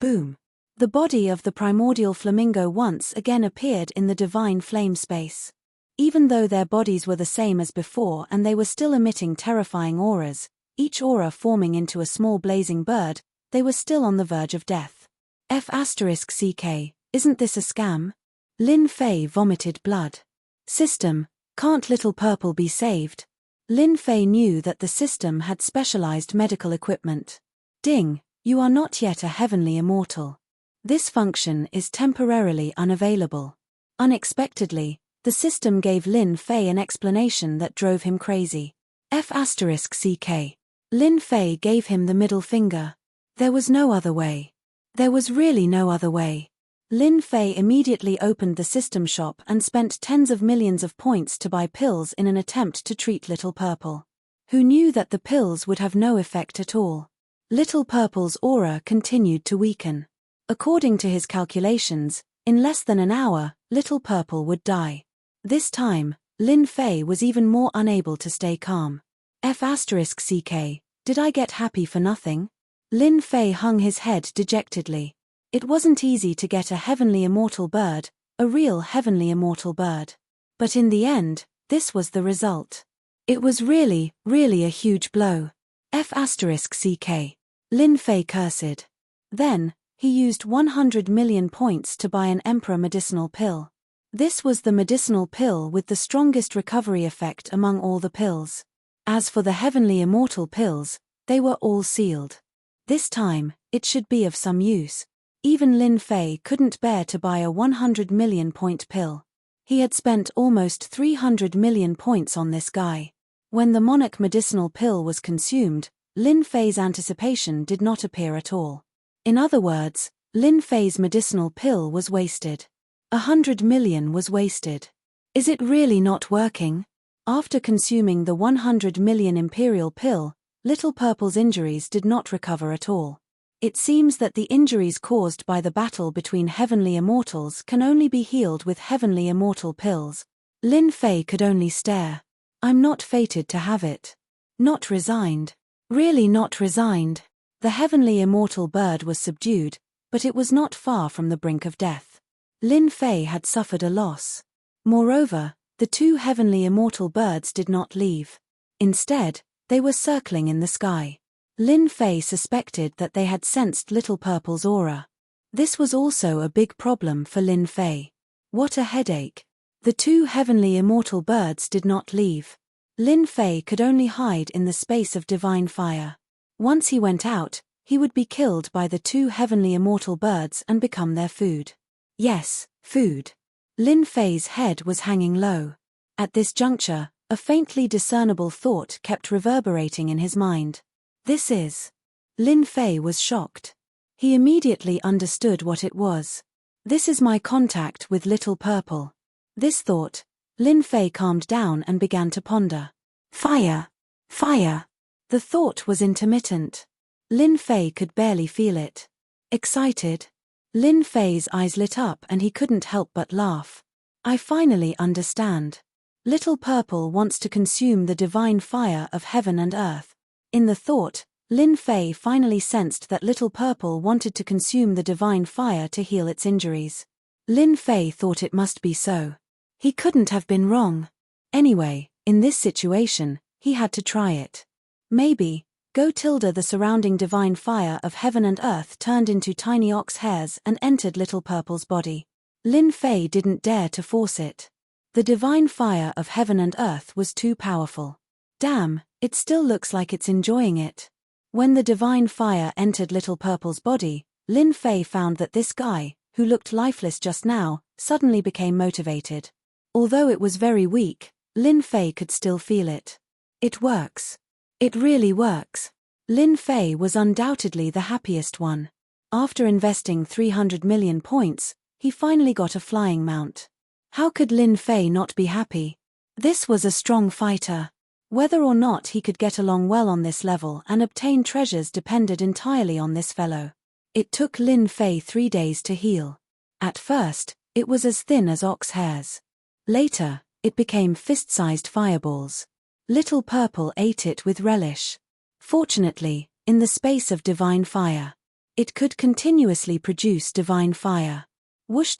Boom! The body of the primordial flamingo once again appeared in the divine flame space. Even though their bodies were the same as before and they were still emitting terrifying auras, each aura forming into a small blazing bird, they were still on the verge of death. F***CK, isn't this a scam? Lin Fei vomited blood. System, can't little purple be saved? Lin Fei knew that the system had specialized medical equipment. Ding, you are not yet a heavenly immortal. This function is temporarily unavailable. Unexpectedly, the system gave Lin Fei an explanation that drove him crazy. F***CK. Lin Fei gave him the middle finger. There was no other way. There was really no other way. Lin Fei immediately opened the system shop and spent tens of millions of points to buy pills in an attempt to treat Little Purple. Who knew that the pills would have no effect at all? Little Purple's aura continued to weaken. According to his calculations, in less than an hour, Little Purple would die. This time, Lin Fei was even more unable to stay calm. F***CK, did I get happy for nothing? Lin Fei hung his head dejectedly. It wasn't easy to get a heavenly immortal bird, a real heavenly immortal bird. But in the end, this was the result. It was really a huge blow. F***CK. Lin Fei cursed. Then, he used 100 million points to buy an Emperor medicinal pill. This was the medicinal pill with the strongest recovery effect among all the pills. As for the heavenly immortal pills, they were all sealed. This time, it should be of some use. Even Lin Fei couldn't bear to buy a 100 million point pill. He had spent almost 300 million points on this guy. When the monarch medicinal pill was consumed, Lin Fei's anticipation did not appear at all. In other words, Lin Fei's medicinal pill was wasted. 100 million was wasted. Is it really not working? After consuming the 100 million imperial pill, Little Purple's injuries did not recover at all. It seems that the injuries caused by the battle between heavenly immortals can only be healed with heavenly immortal pills. Lin Fei could only stare. I'm not fated to have it. Not resigned. Really not resigned. The heavenly immortal bird was subdued, but it was not far from the brink of death. Lin Fei had suffered a loss. Moreover, the two heavenly immortal birds did not leave. Instead, they were circling in the sky. Lin Fei suspected that they had sensed Little Purple's aura. This was also a big problem for Lin Fei. What a headache. The two heavenly immortal birds did not leave. Lin Fei could only hide in the space of divine fire. Once he went out, he would be killed by the two heavenly immortal birds and become their food. Yes, food. Lin Fei's head was hanging low. At this juncture, a faintly discernible thought kept reverberating in his mind. This is. Lin Fei was shocked. He immediately understood what it was. This is my contact with Little Purple. This thought, Lin Fei calmed down and began to ponder. Fire! Fire! The thought was intermittent. Lin Fei could barely feel it. Excited. Lin Fei's eyes lit up and he couldn't help but laugh. I finally understand. Little Purple wants to consume the divine fire of heaven and earth. In the thought, Lin Fei finally sensed that Little Purple wanted to consume the divine fire to heal its injuries. Lin Fei thought it must be so. He couldn't have been wrong. Anyway, in this situation, he had to try it. Maybe, the surrounding divine fire of heaven and earth turned into tiny ox hairs and entered Little Purple's body. Lin Fei didn't dare to force it. The divine fire of heaven and earth was too powerful. Damn, it still looks like it's enjoying it. When the divine fire entered Little Purple's body, Lin Fei found that this guy, who looked lifeless just now, suddenly became motivated. Although it was very weak, Lin Fei could still feel it. It works. It really works. Lin Fei was undoubtedly the happiest one. After investing 300 million points, he finally got a flying mount. How could Lin Fei not be happy? This was a strong fighter. Whether or not he could get along well on this level and obtain treasures depended entirely on this fellow. It took Lin Fei 3 days to heal. At first, it was as thin as ox hairs. Later, it became fist-sized fireballs. Little Purple ate it with relish. Fortunately, in the space of divine fire, it could continuously produce divine fire. Whoosh!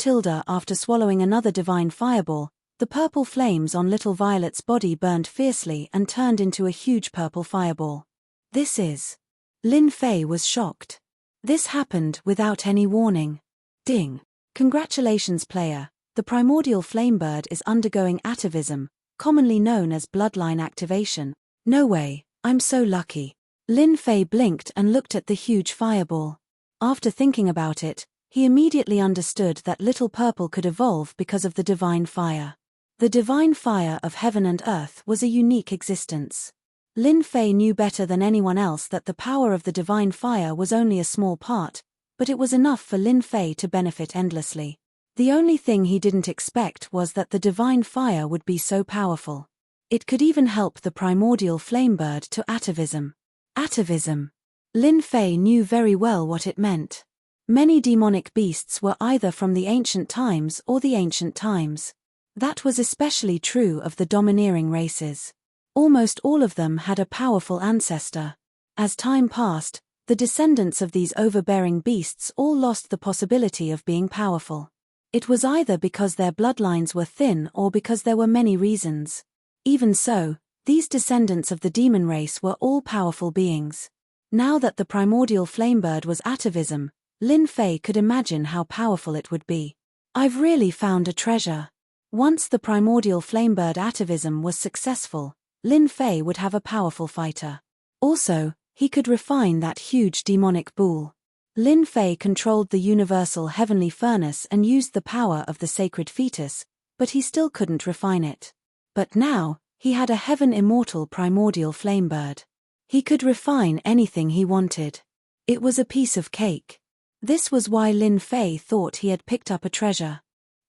After swallowing another divine fireball, the purple flames on Little Violet's body burned fiercely and turned into a huge purple fireball. This is... Lin Fei was shocked. This happened without any warning. Ding! Congratulations, player. The primordial flamebird is undergoing atavism, commonly known as bloodline activation. No way, I'm so lucky. Lin Fei blinked and looked at the huge fireball. After thinking about it, he immediately understood that Little Purple could evolve because of the divine fire. The divine fire of heaven and earth was a unique existence. Lin Fei knew better than anyone else that the power of the divine fire was only a small part, but it was enough for Lin Fei to benefit endlessly. The only thing he didn't expect was that the divine fire would be so powerful. It could even help the primordial flamebird to atavism. Atavism. Lin Fei knew very well what it meant. Many demonic beasts were either from the ancient times or the ancient times. That was especially true of the domineering races. Almost all of them had a powerful ancestor. As time passed, the descendants of these overbearing beasts all lost the possibility of being powerful. It was either because their bloodlines were thin or because there were many reasons. Even so, these descendants of the demon race were all powerful beings. Now that the primordial flamebird was atavism, Lin Fei could imagine how powerful it would be. I've really found a treasure. Once the primordial flamebird atavism was successful, Lin Fei would have a powerful fighter. Also, he could refine that huge demonic bull. Lin Fei controlled the universal heavenly furnace and used the power of the sacred fetus, but he still couldn't refine it. But now, he had a heaven immortal primordial flamebird. He could refine anything he wanted. It was a piece of cake. This was why Lin Fei thought he had picked up a treasure.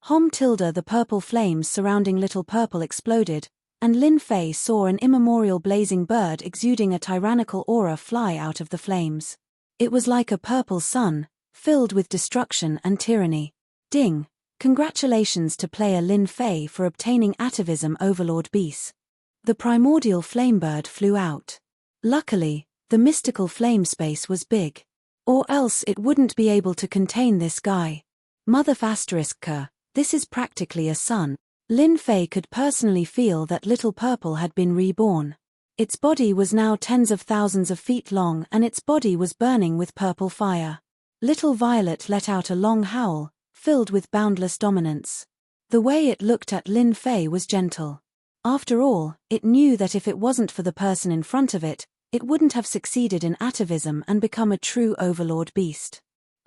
The purple flames surrounding Little Purple exploded, and Lin Fei saw an immemorial blazing bird exuding a tyrannical aura fly out of the flames. It was like a purple sun, filled with destruction and tyranny. Ding! Congratulations to player Lin Fei for obtaining atavism Overlord Beast. The primordial flamebird flew out. Luckily, the mystical flame space was big. Or else it wouldn't be able to contain this guy. This is practically a sun. Lin Fei could personally feel that Little Purple had been reborn. Its body was now tens of thousands of feet long and its body was burning with purple fire. Little Violet let out a long howl, filled with boundless dominance. The way it looked at Lin Fei was gentle. After all, it knew that if it wasn't for the person in front of it, it wouldn't have succeeded in atavism and become a true overlord beast.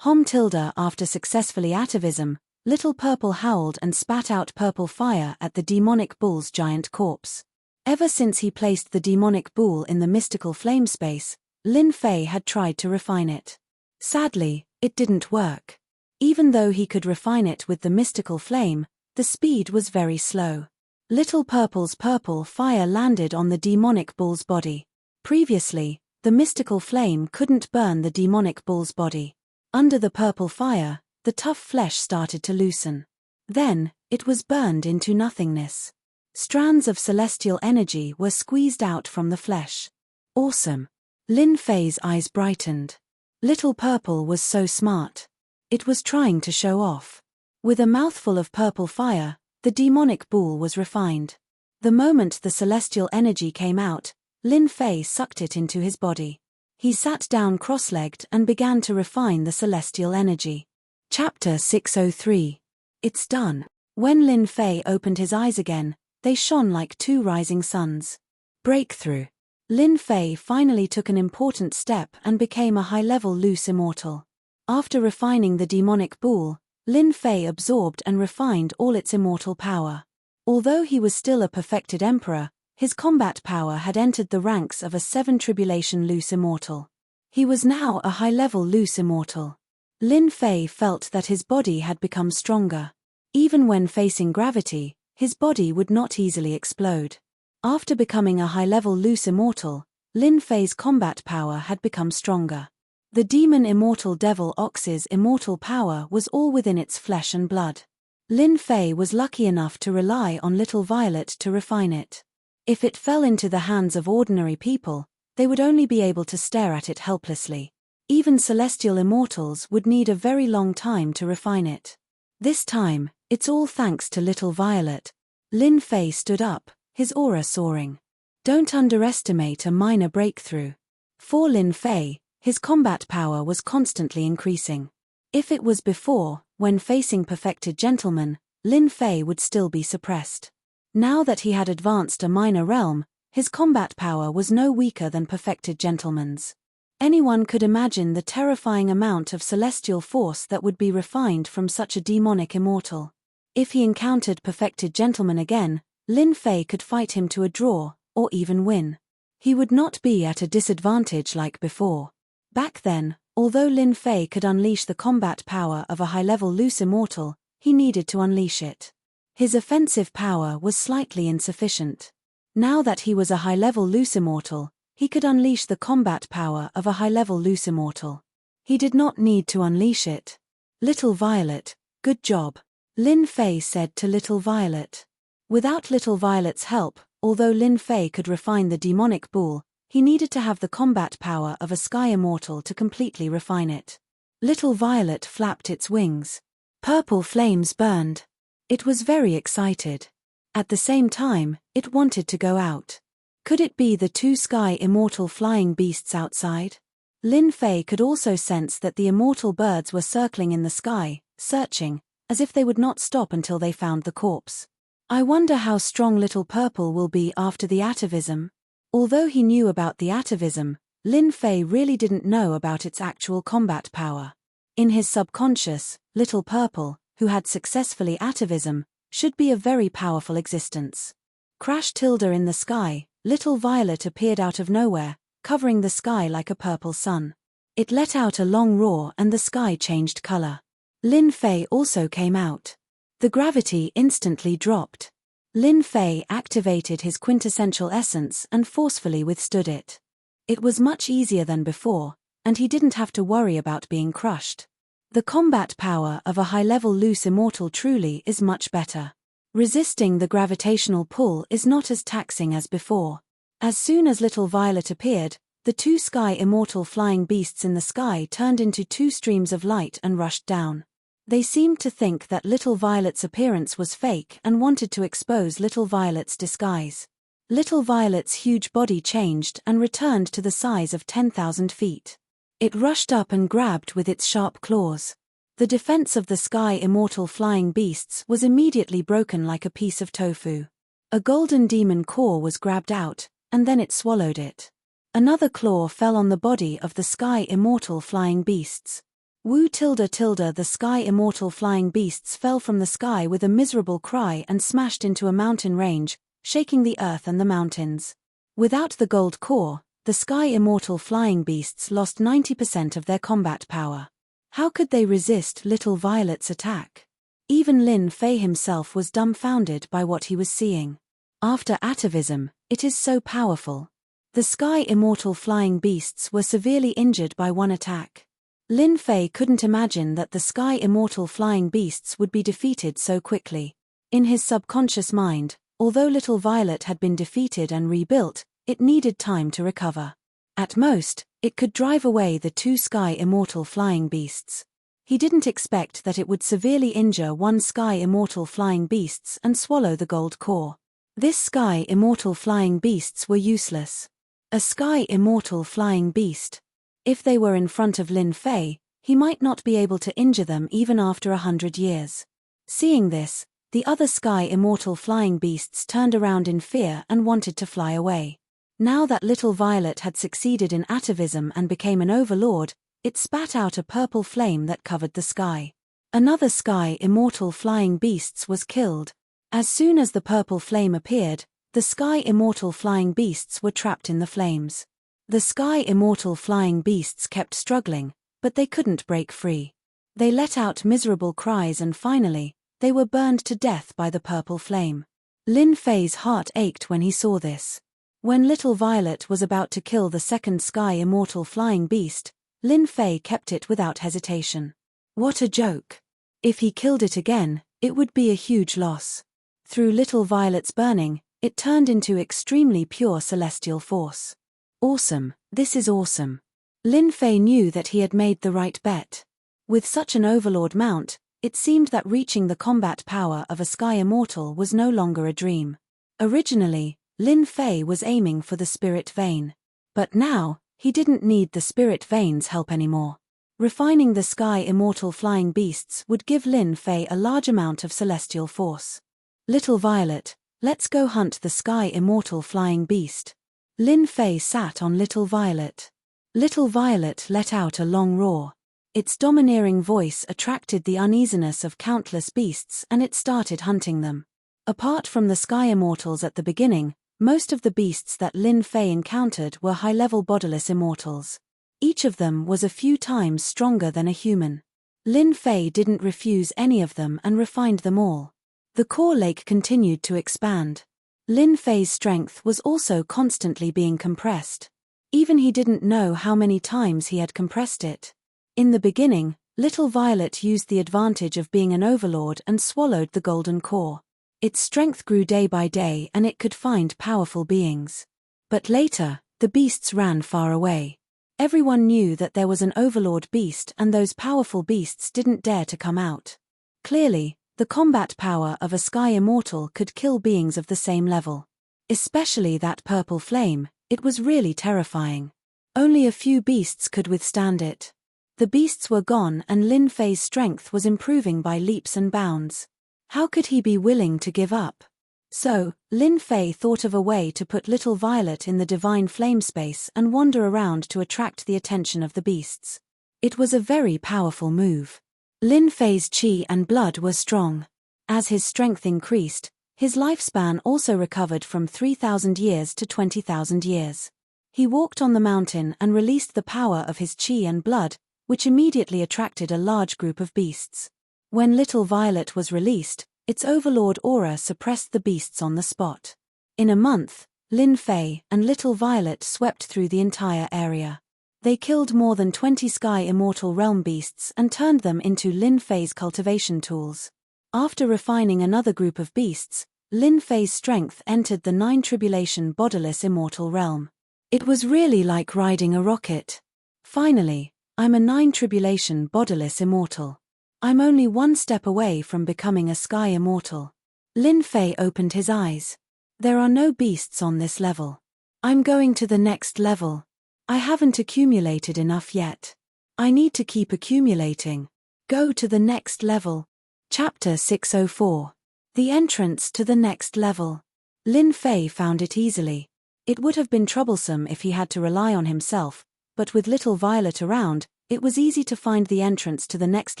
After successfully atavism, Little Purple howled and spat out purple fire at the demonic bull's giant corpse. Ever since he placed the demonic bull in the mystical flame space, Lin Fei had tried to refine it. Sadly, it didn't work. Even though he could refine it with the mystical flame, the speed was very slow. Little Purple's purple fire landed on the demonic bull's body. Previously, the mystical flame couldn't burn the demonic bull's body. Under the purple fire, the tough flesh started to loosen. Then, it was burned into nothingness. Strands of celestial energy were squeezed out from the flesh. Awesome. Lin Fei's eyes brightened. Little Purple was so smart. It was trying to show off. With a mouthful of purple fire, the demonic bull was refined. The moment the celestial energy came out, Lin Fei sucked it into his body. He sat down cross-legged and began to refine the celestial energy. Chapter 603. It's done. When Lin Fei opened his eyes again, they shone like two rising suns. Breakthrough. Lin Fei finally took an important step and became a high-level loose immortal. After refining the demonic bull, Lin Fei absorbed and refined all its immortal power. Although he was still a perfected emperor, his combat power had entered the ranks of a 7 tribulation loose immortal. He was now a high-level loose immortal. Lin Fei felt that his body had become stronger. Even when facing gravity, his body would not easily explode. After becoming a high-level loose immortal, Lin Fei's combat power had become stronger. The demon immortal Devil Ox's immortal power was all within its flesh and blood. Lin Fei was lucky enough to rely on Little Violet to refine it. If it fell into the hands of ordinary people, they would only be able to stare at it helplessly. Even celestial immortals would need a very long time to refine it. This time, it's all thanks to Little Violet. Lin Fei stood up, his aura soaring. Don't underestimate a minor breakthrough. For Lin Fei, his combat power was constantly increasing. If it was before, when facing perfected gentlemen, Lin Fei would still be suppressed. Now that he had advanced a minor realm, his combat power was no weaker than perfected gentlemen's. Anyone could imagine the terrifying amount of celestial force that would be refined from such a demonic immortal. If he encountered perfected gentleman again, Lin Fei could fight him to a draw, or even win. He would not be at a disadvantage like before. Back then, although Lin Fei could unleash the combat power of a high-level loose immortal, he needed to unleash it. His offensive power was slightly insufficient. Now that he was a high-level loose immortal, he could unleash the combat power of a high-level loose immortal. He did not need to unleash it. Little Violet, good job, Lin Fei said to Little Violet. Without Little Violet's help, although Lin Fei could refine the demonic bull, he needed to have the combat power of a sky immortal to completely refine it. Little Violet flapped its wings. Purple flames burned. It was very excited. At the same time, it wanted to go out. Could it be the two sky immortal flying beasts outside? Lin Fei could also sense that the immortal birds were circling in the sky, searching, as if they would not stop until they found the corpse. I wonder how strong Little Purple will be after the atavism. Although he knew about the atavism, Lin Fei really didn't know about its actual combat power. In his subconscious, Little Purple, who had successfully atavism, should be a very powerful existence. Crash tilde in the sky, Little Violet appeared out of nowhere, covering the sky like a purple sun. It let out a long roar and the sky changed color. Lin Fei also came out. The gravity instantly dropped. Lin Fei activated his quintessential essence and forcefully withstood it. It was much easier than before, and he didn't have to worry about being crushed. The combat power of a high-level loose immortal truly is much better. Resisting the gravitational pull is not as taxing as before. As soon as Little Violet appeared, the two sky immortal flying beasts in the sky turned into two streams of light and rushed down. They seemed to think that Little Violet's appearance was fake and wanted to expose Little Violet's disguise. Little Violet's huge body changed and returned to the size of 10,000 feet. It rushed up and grabbed with its sharp claws. The defense of the sky immortal flying beasts was immediately broken like a piece of tofu. A golden demon core was grabbed out, and then it swallowed it. Another claw fell on the body of the sky immortal flying beasts. Woo tilde tilde the sky immortal flying beasts fell from the sky with a miserable cry and smashed into a mountain range, shaking the earth and the mountains. Without the gold core, the sky immortal flying beasts lost 90% of their combat power. How could they resist Little Violet's attack? Even Lin Fei himself was dumbfounded by what he was seeing. After atavism, it is so powerful. The sky immortal flying beasts were severely injured by one attack. Lin Fei couldn't imagine that the sky immortal flying beasts would be defeated so quickly. In his subconscious mind, Although Little Violet had been defeated and rebuilt, it needed time to recover. At most, it could drive away the two sky immortal flying beasts. He didn't expect that it would severely injure one sky immortal flying beasts and swallow the gold core. This sky immortal flying beasts were useless. A sky immortal flying beast. If they were in front of Lin Fei, he might not be able to injure them even after 100 years. Seeing this, the other sky immortal flying beasts turned around in fear and wanted to fly away. Now that Little Violet had succeeded in atavism and became an overlord, it spat out a purple flame that covered the sky. Another sky immortal flying beasts was killed. As soon as the purple flame appeared, the sky immortal flying beasts were trapped in the flames. The sky immortal flying beasts kept struggling, but they couldn't break free. They let out miserable cries and finally, they were burned to death by the purple flame. Lin Fei's heart ached when he saw this. When Little Violet was about to kill the second sky immortal flying beast, Lin Fei kept it without hesitation. What a joke! If he killed it again, it would be a huge loss. Through Little Violet's burning, it turned into extremely pure celestial force. Awesome, this is awesome. Lin Fei knew that he had made the right bet. With such an overlord mount, it seemed that reaching the combat power of a sky immortal was no longer a dream. Originally, Lin Fei was aiming for the spirit vein. But now, he didn't need the spirit vein's help anymore. Refining the sky immortal flying beasts would give Lin Fei a large amount of celestial force. Little Violet, let's go hunt the sky immortal flying beast. Lin Fei sat on Little Violet. Little Violet let out a long roar. Its domineering voice attracted the uneasiness of countless beasts and it started hunting them. Apart from the sky immortals at the beginning, most of the beasts that Lin Fei encountered were high-level bodiless immortals. Each of them was a few times stronger than a human. Lin Fei didn't refuse any of them and refined them all. The core lake continued to expand. Lin Fei's strength was also constantly being compressed. Even he didn't know how many times he had compressed it. In the beginning, Little Violet used the advantage of being an overlord and swallowed the golden core. Its strength grew day by day and it could find powerful beings. But later, the beasts ran far away. Everyone knew that there was an overlord beast and those powerful beasts didn't dare to come out. Clearly, the combat power of a sky immortal could kill beings of the same level. Especially that purple flame, it was really terrifying. Only a few beasts could withstand it. The beasts were gone and Lin Fei's strength was improving by leaps and bounds. How could he be willing to give up? So, Lin Fei thought of a way to put Little Violet in the divine flame space and wander around to attract the attention of the beasts. It was a very powerful move. Lin Fei's qi and blood were strong. As his strength increased, his lifespan also recovered from 3,000 years to 20,000 years. He walked on the mountain and released the power of his qi and blood, which immediately attracted a large group of beasts. When Little Violet was released, its overlord aura suppressed the beasts on the spot. In a month, Lin Fei and Little Violet swept through the entire area. They killed more than 20 sky immortal realm beasts and turned them into Lin Fei's cultivation tools. After refining another group of beasts, Lin Fei's strength entered the 9 tribulation bodiless immortal realm. It was really like riding a rocket. Finally, I'm a 9 tribulation bodiless immortal. I'm only one step away from becoming a sky immortal. Lin Fei opened his eyes. There are no beasts on this level. I'm going to the next level. I haven't accumulated enough yet. I need to keep accumulating. Go to the next level. Chapter 604. The entrance to the next level. Lin Fei found it easily. It would have been troublesome if he had to rely on himself, but with Little Violet around, it was easy to find the entrance to the next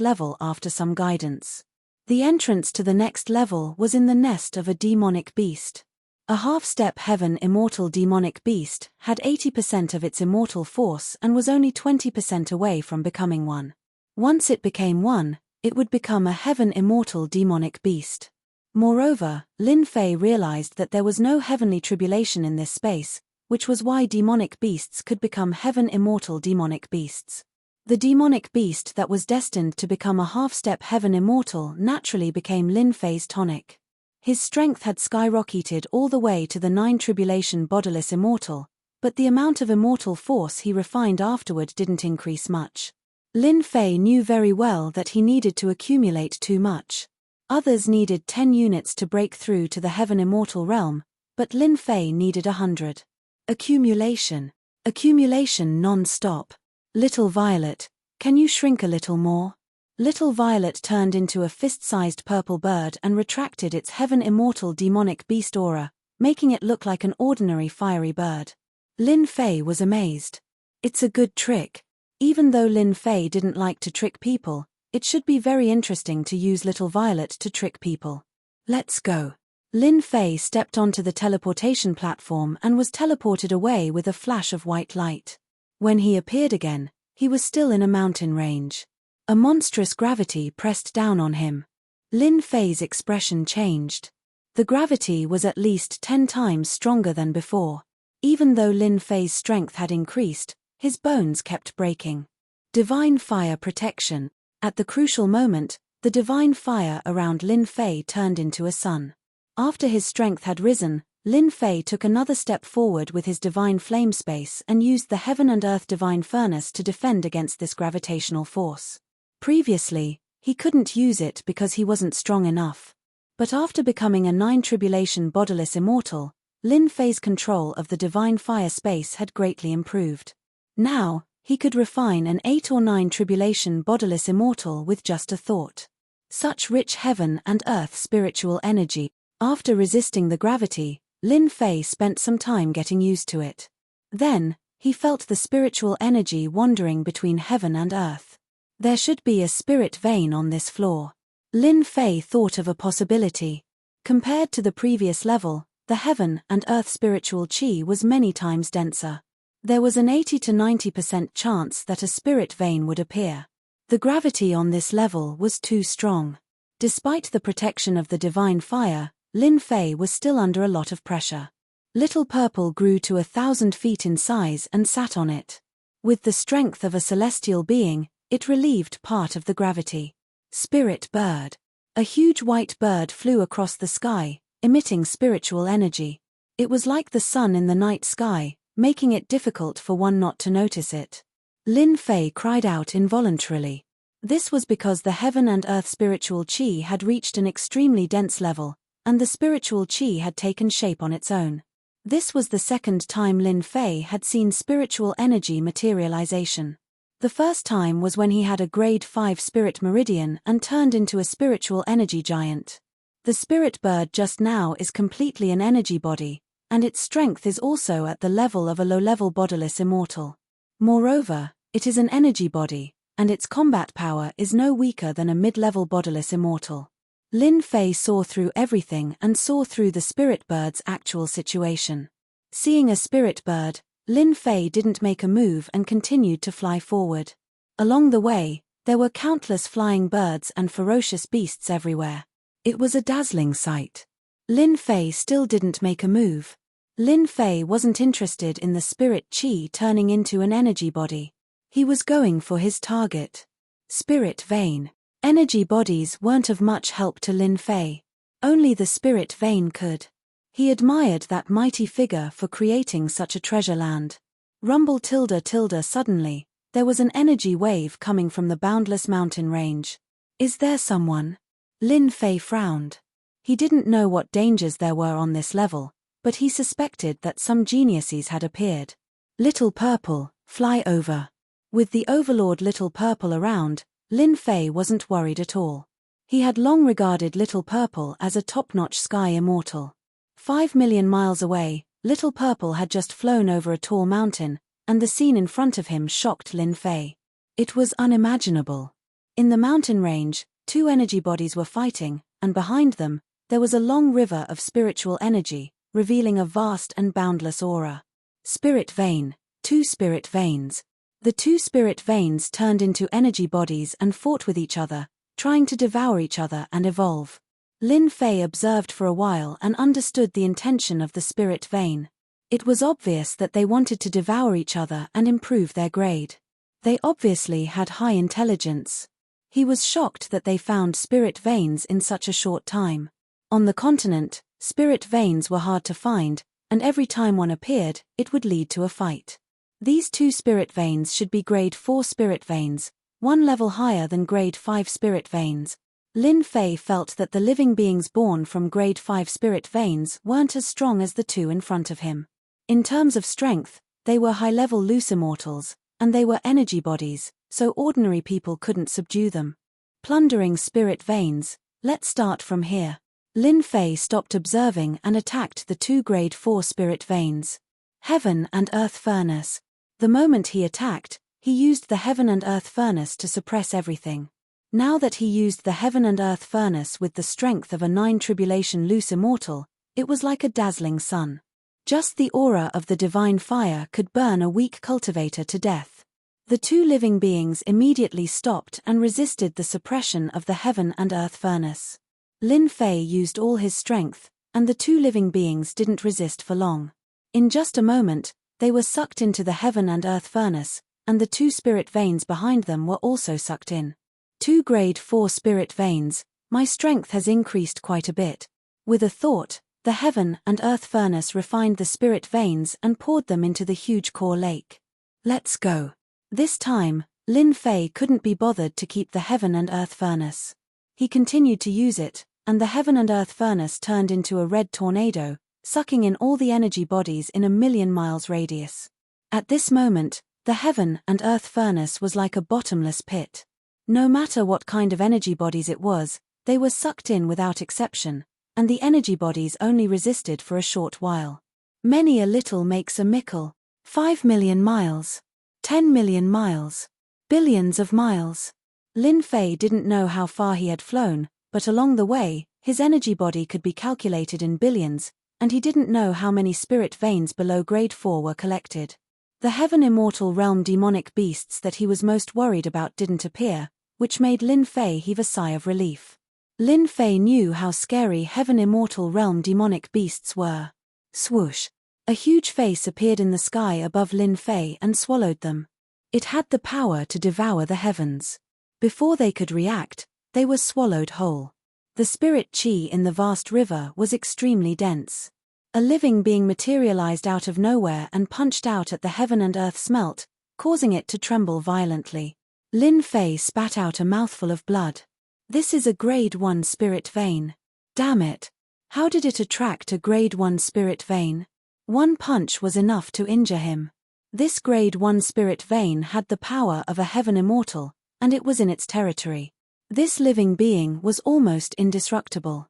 level after some guidance. The entrance to the next level was in the nest of a demonic beast. A half-step heaven immortal demonic beast had 80% of its immortal force and was only 20% away from becoming one. Once it became one, it would become a heaven immortal demonic beast. Moreover, Lin Fei realized that there was no heavenly tribulation in this space, which was why demonic beasts could become heaven immortal demonic beasts. The demonic beast that was destined to become a half-step heaven immortal naturally became Lin Fei's tonic. His strength had skyrocketed all the way to the 9 tribulation bodiless immortal, but the amount of immortal force he refined afterward didn't increase much. Lin Fei knew very well that he needed to accumulate too much. Others needed 10 units to break through to the heaven immortal realm, but Lin Fei needed 100. Accumulation. Accumulation non-stop. Little Violet, can you shrink a little more? Little Violet turned into a fist-sized purple bird and retracted its heaven immortal demonic beast aura, making it look like an ordinary fiery bird. Lin Fei was amazed. It's a good trick. Even though Lin Fei didn't like to trick people, it should be very interesting to use Little Violet to trick people. Let's go. Lin Fei stepped onto the teleportation platform and was teleported away with a flash of white light. When he appeared again, he was still in a mountain range. A monstrous gravity pressed down on him. Lin Fei's expression changed. The gravity was at least 10 times stronger than before. Even though Lin Fei's strength had increased, his bones kept breaking. Divine fire protection. At the crucial moment, the divine fire around Lin Fei turned into a sun. After his strength had risen, Lin Fei took another step forward with his divine flame space and used the heaven and earth divine furnace to defend against this gravitational force. Previously, he couldn't use it because he wasn't strong enough. But after becoming a 9 tribulation bodiless immortal, Lin Fei's control of the divine fire space had greatly improved. Now, he could refine an 8 or 9 tribulation bodiless immortal with just a thought. Such rich heaven and earth spiritual energy. After resisting the gravity, Lin Fei spent some time getting used to it. Then, he felt the spiritual energy wandering between heaven and earth. There should be a spirit vein on this floor. Lin Fei thought of a possibility. Compared to the previous level, the heaven and earth spiritual qi was many times denser. There was an 80 to 90% chance that a spirit vein would appear. The gravity on this level was too strong. Despite the protection of the divine fire, Lin Fei was still under a lot of pressure. Little Purple grew to 1,000 feet in size and sat on it. With the strength of a celestial being, it relieved part of the gravity. Spirit bird. A huge white bird flew across the sky, emitting spiritual energy. It was like the sun in the night sky, making it difficult for one not to notice it. Lin Fei cried out involuntarily. This was because the heaven and earth spiritual qi had reached an extremely dense level, and the spiritual qi had taken shape on its own. This was the second time Lin Fei had seen spiritual energy materialization. The first time was when he had a grade 5 spirit meridian and turned into a spiritual energy giant. The spirit bird just now is completely an energy body, and its strength is also at the level of a low-level bodiless immortal. Moreover, it is an energy body, and its combat power is no weaker than a mid-level bodiless immortal. Lin Fei saw through everything and saw through the spirit bird's actual situation. Seeing a spirit bird, Lin Fei didn't make a move and continued to fly forward. Along the way, there were countless flying birds and ferocious beasts everywhere. It was a dazzling sight. Lin Fei still didn't make a move. Lin Fei wasn't interested in the spirit qi turning into an energy body. He was going for his target. Spirit vein. Energy bodies weren't of much help to Lin Fei. Only the spirit vein could. He admired that mighty figure for creating such a treasure land. Rumble tilde tilde suddenly, there was an energy wave coming from the boundless mountain range. Is there someone? Lin Fei frowned. He didn't know what dangers there were on this level, but he suspected that some geniuses had appeared. Little Purple, fly over. With the overlord Little Purple around, Lin Fei wasn't worried at all. He had long regarded Little Purple as a top-notch sky immortal. 5 million miles away, Little Purple had just flown over a tall mountain, and the scene in front of him shocked Lin Fei. It was unimaginable. In the mountain range, 2 energy bodies were fighting, and behind them, there was a long river of spiritual energy, revealing a vast and boundless aura. Spirit vein, 2 spirit veins. The 2 spirit veins turned into energy bodies and fought with each other, trying to devour each other and evolve. Lin Fei observed for a while and understood the intention of the spirit vein. It was obvious that they wanted to devour each other and improve their grade. They obviously had high intelligence. He was shocked that they found spirit veins in such a short time. On the continent, spirit veins were hard to find, and every time one appeared, it would lead to a fight. These 2 spirit veins should be grade 4 spirit veins, one level higher than grade 5 spirit veins. Lin Fei felt that the living beings born from grade 5 spirit veins weren't as strong as the 2 in front of him. In terms of strength, they were high-level loose immortals, and they were energy bodies, so ordinary people couldn't subdue them. Plundering spirit veins, let's start from here. Lin Fei stopped observing and attacked the 2 grade 4 spirit veins. Heaven and Earth Furnace. The moment he attacked, he used the Heaven and Earth Furnace to suppress everything. Now that he used the Heaven and Earth Furnace with the strength of a 9 tribulation loose immortal, it was like a dazzling sun. Just the aura of the divine fire could burn a weak cultivator to death. The 2 living beings immediately stopped and resisted the suppression of the Heaven and Earth Furnace. Lin Fei used all his strength, and the 2 living beings didn't resist for long. In just a moment, they were sucked into the Heaven and Earth Furnace, and the 2 spirit veins behind them were also sucked in. 2 grade 4 spirit veins, my strength has increased quite a bit. With a thought, the Heaven and Earth Furnace refined the spirit veins and poured them into the huge core lake. Let's go. This time, Lin Fei couldn't be bothered to keep the Heaven and Earth Furnace. He continued to use it, and the Heaven and Earth Furnace turned into a red tornado, sucking in all the energy bodies in a million miles radius. At this moment, the Heaven and Earth Furnace was like a bottomless pit. No matter what kind of energy bodies it was, they were sucked in without exception, and the energy bodies only resisted for a short while. Many a little makes a mickle. 5 million miles. 10 million miles. Billions of miles. Lin Fei didn't know how far he had flown, but along the way, his energy body could be calculated in billions, and he didn't know how many spirit veins below grade 4 were collected. The Heaven Immortal Realm demonic beasts that he was most worried about didn't appear, which made Lin Fei heave a sigh of relief. Lin Fei knew how scary Heaven Immortal Realm demonic beasts were. Swoosh! A huge face appeared in the sky above Lin Fei and swallowed them. It had the power to devour the heavens. Before they could react, they were swallowed whole. The spirit chi in the vast river was extremely dense. A living being materialized out of nowhere and punched out at the Heaven and Earth smelt, causing it to tremble violently. Lin Fei spat out a mouthful of blood. This is a grade 1 spirit vein. Damn it. How did it attract a grade 1 spirit vein? One punch was enough to injure him. This grade 1 spirit vein had the power of a Heaven Immortal, and it was in its territory. This living being was almost indestructible.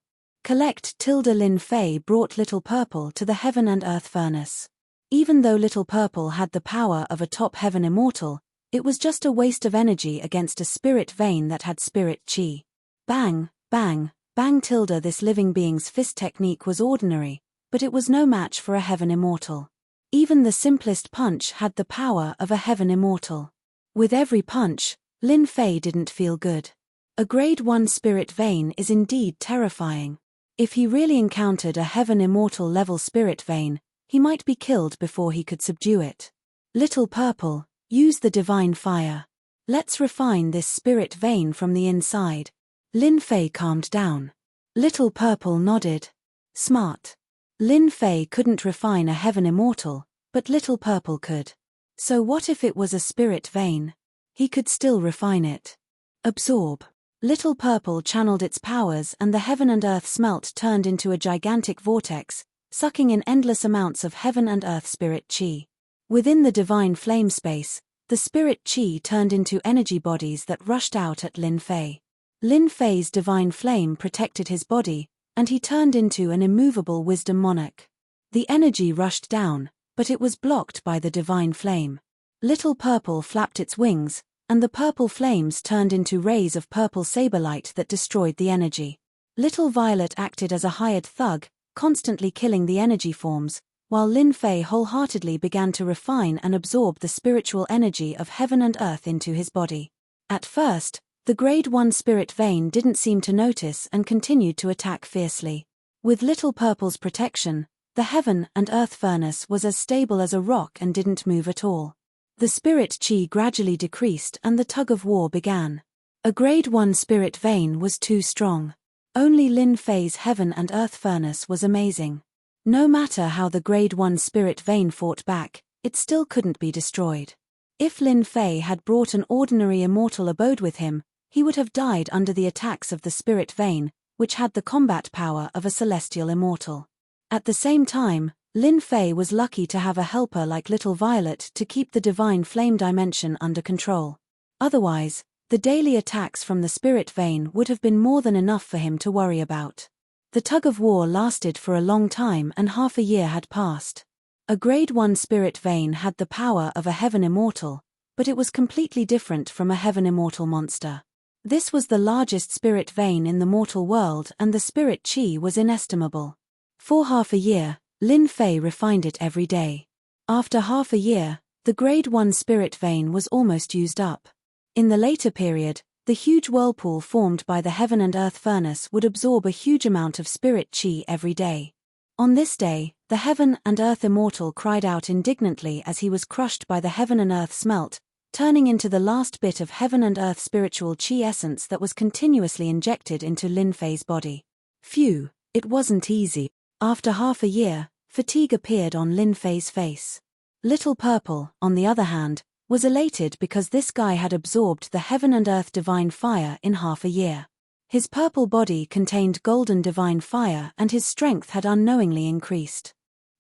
Lin Fei brought Little Purple to the Heaven and Earth Furnace. Even though Little Purple had the power of a top Heaven Immortal, it was just a waste of energy against a spirit vein that had spirit chi. Bang, bang, bang. This living being's fist technique was ordinary, but it was no match for a Heaven Immortal. Even the simplest punch had the power of a Heaven Immortal. With every punch, Lin Fei didn't feel good. A grade 1 spirit vein is indeed terrifying. If he really encountered a Heaven Immortal level spirit vein, he might be killed before he could subdue it. Little Purple, use the divine fire. Let's refine this spirit vein from the inside. Lin Fei calmed down. Little Purple nodded. Smart. Lin Fei couldn't refine a Heaven Immortal, but Little Purple could. So what if it was a spirit vein? He could still refine it. Absorb. Little Purple channeled its powers and the Heaven and Earth smelt turned into a gigantic vortex, sucking in endless amounts of Heaven and Earth spirit chi. Within the divine flame space, the spirit chi turned into energy bodies that rushed out at Lin Fei. Lin Fei's divine flame protected his body, and he turned into an immovable wisdom monarch. The energy rushed down, but it was blocked by the divine flame. Little Purple flapped its wings, and the purple flames turned into rays of purple saber light that destroyed the energy. Little Violet acted as a hired thug, constantly killing the energy forms, while Lin Fei wholeheartedly began to refine and absorb the spiritual energy of Heaven and Earth into his body. At first, the grade 1 spirit vein didn't seem to notice and continued to attack fiercely. With Little Purple's protection, the Heaven and Earth furnace was as stable as a rock and didn't move at all. The spirit chi gradually decreased and the tug of war began. A grade 1 spirit vein was too strong. Only Lin Fei's heaven and earth furnace was amazing. No matter how the Grade 1 spirit vein fought back, it still couldn't be destroyed. If Lin Fei had brought an ordinary immortal abode with him, he would have died under the attacks of the spirit vein, which had the combat power of a celestial immortal. At the same time, Lin Fei was lucky to have a helper like Little Violet to keep the divine flame dimension under control. Otherwise, the daily attacks from the spirit vein would have been more than enough for him to worry about. The tug-of-war lasted for a long time and half a year had passed. A Grade 1 spirit vein had the power of a heaven immortal, but it was completely different from a heaven immortal monster. This was the largest spirit vein in the mortal world and the spirit chi was inestimable. For half a year, Lin Fei refined it every day. After half a year, the Grade 1 spirit vein was almost used up. In the later period, the huge whirlpool formed by the heaven and earth furnace would absorb a huge amount of spirit chi every day. On this day, the heaven and earth immortal cried out indignantly as he was crushed by the heaven and earth smelt, turning into the last bit of heaven and earth spiritual chi essence that was continuously injected into Lin Fei's body. Phew, it wasn't easy. After half a year, fatigue appeared on Lin Fei's face. Little Purple, on the other hand, was elated because this guy had absorbed the heaven and earth divine fire in half a year. His purple body contained golden divine fire and his strength had unknowingly increased.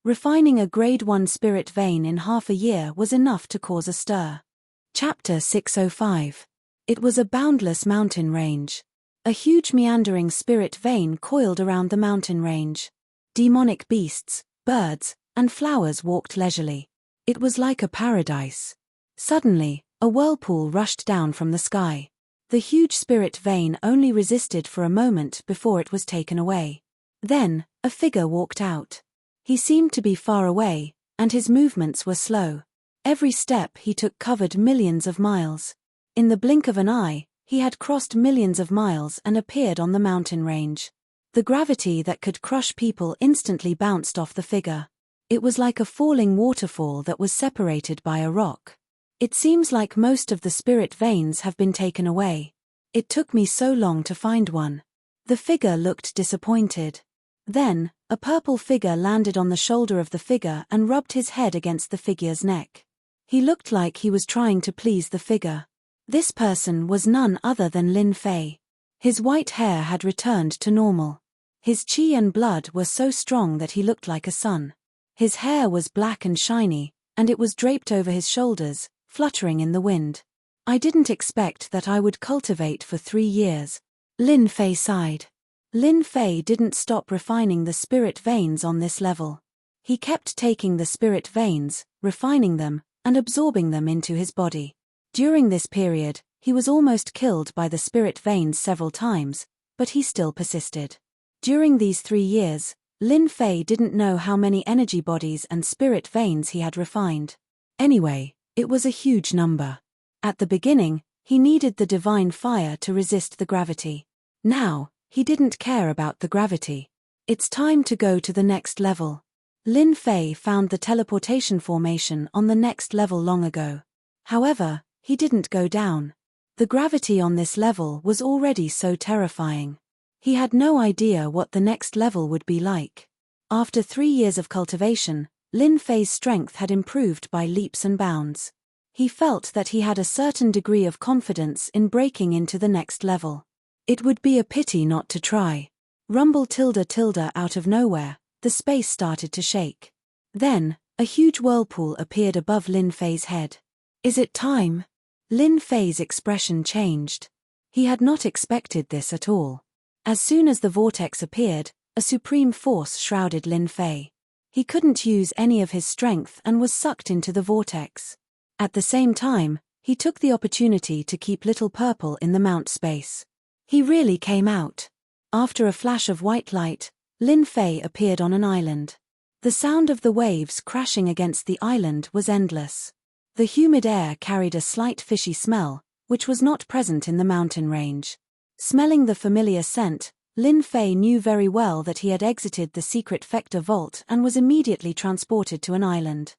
Refining a Grade 1 spirit vein in half a year was enough to cause a stir. Chapter 605. It was a boundless mountain range. A huge meandering spirit vein coiled around the mountain range. Demonic beasts, birds, and flowers walked leisurely. It was like a paradise. Suddenly, a whirlpool rushed down from the sky. The huge spirit vein only resisted for a moment before it was taken away. Then, a figure walked out. He seemed to be far away, and his movements were slow. Every step he took covered millions of miles. In the blink of an eye, he had crossed millions of miles and appeared on the mountain range. The gravity that could crush people instantly bounced off the figure. It was like a falling waterfall that was separated by a rock. It seems like most of the spirit veins have been taken away. It took me so long to find one. The figure looked disappointed. Then, a purple figure landed on the shoulder of the figure and rubbed his head against the figure's neck. He looked like he was trying to please the figure. This person was none other than Lin Fei. His white hair had returned to normal. His chi and blood were so strong that he looked like a sun. His hair was black and shiny, and it was draped over his shoulders, fluttering in the wind. I didn't expect that I would cultivate for 3 years. Lin Fei sighed. Lin Fei didn't stop refining the spirit veins on this level. He kept taking the spirit veins, refining them, and absorbing them into his body. During this period, he was almost killed by the spirit veins several times, but he still persisted. During these 3 years, Lin Fei didn't know how many energy bodies and spirit veins he had refined. Anyway, it was a huge number. At the beginning, he needed the divine fire to resist the gravity. Now, he didn't care about the gravity. It's time to go to the next level. Lin Fei found the teleportation formation on the next level long ago. However, he didn't go down. The gravity on this level was already so terrifying. He had no idea what the next level would be like. After 3 years of cultivation, Lin Fei's strength had improved by leaps and bounds. He felt that he had a certain degree of confidence in breaking into the next level. It would be a pity not to try. Rumble tilde tilde out of nowhere, the space started to shake. Then, a huge whirlpool appeared above Lin Fei's head. Is it time? Lin Fei's expression changed. He had not expected this at all. As soon as the vortex appeared, a supreme force shrouded Lin Fei. He couldn't use any of his strength and was sucked into the vortex. At the same time, he took the opportunity to keep Little Purple in the mount space. He really came out. After a flash of white light, Lin Fei appeared on an island. The sound of the waves crashing against the island was endless. The humid air carried a slight fishy smell, which was not present in the mountain range. Smelling the familiar scent, Lin Fei knew very well that he had exited the secret Vector Vault and was immediately transported to an island.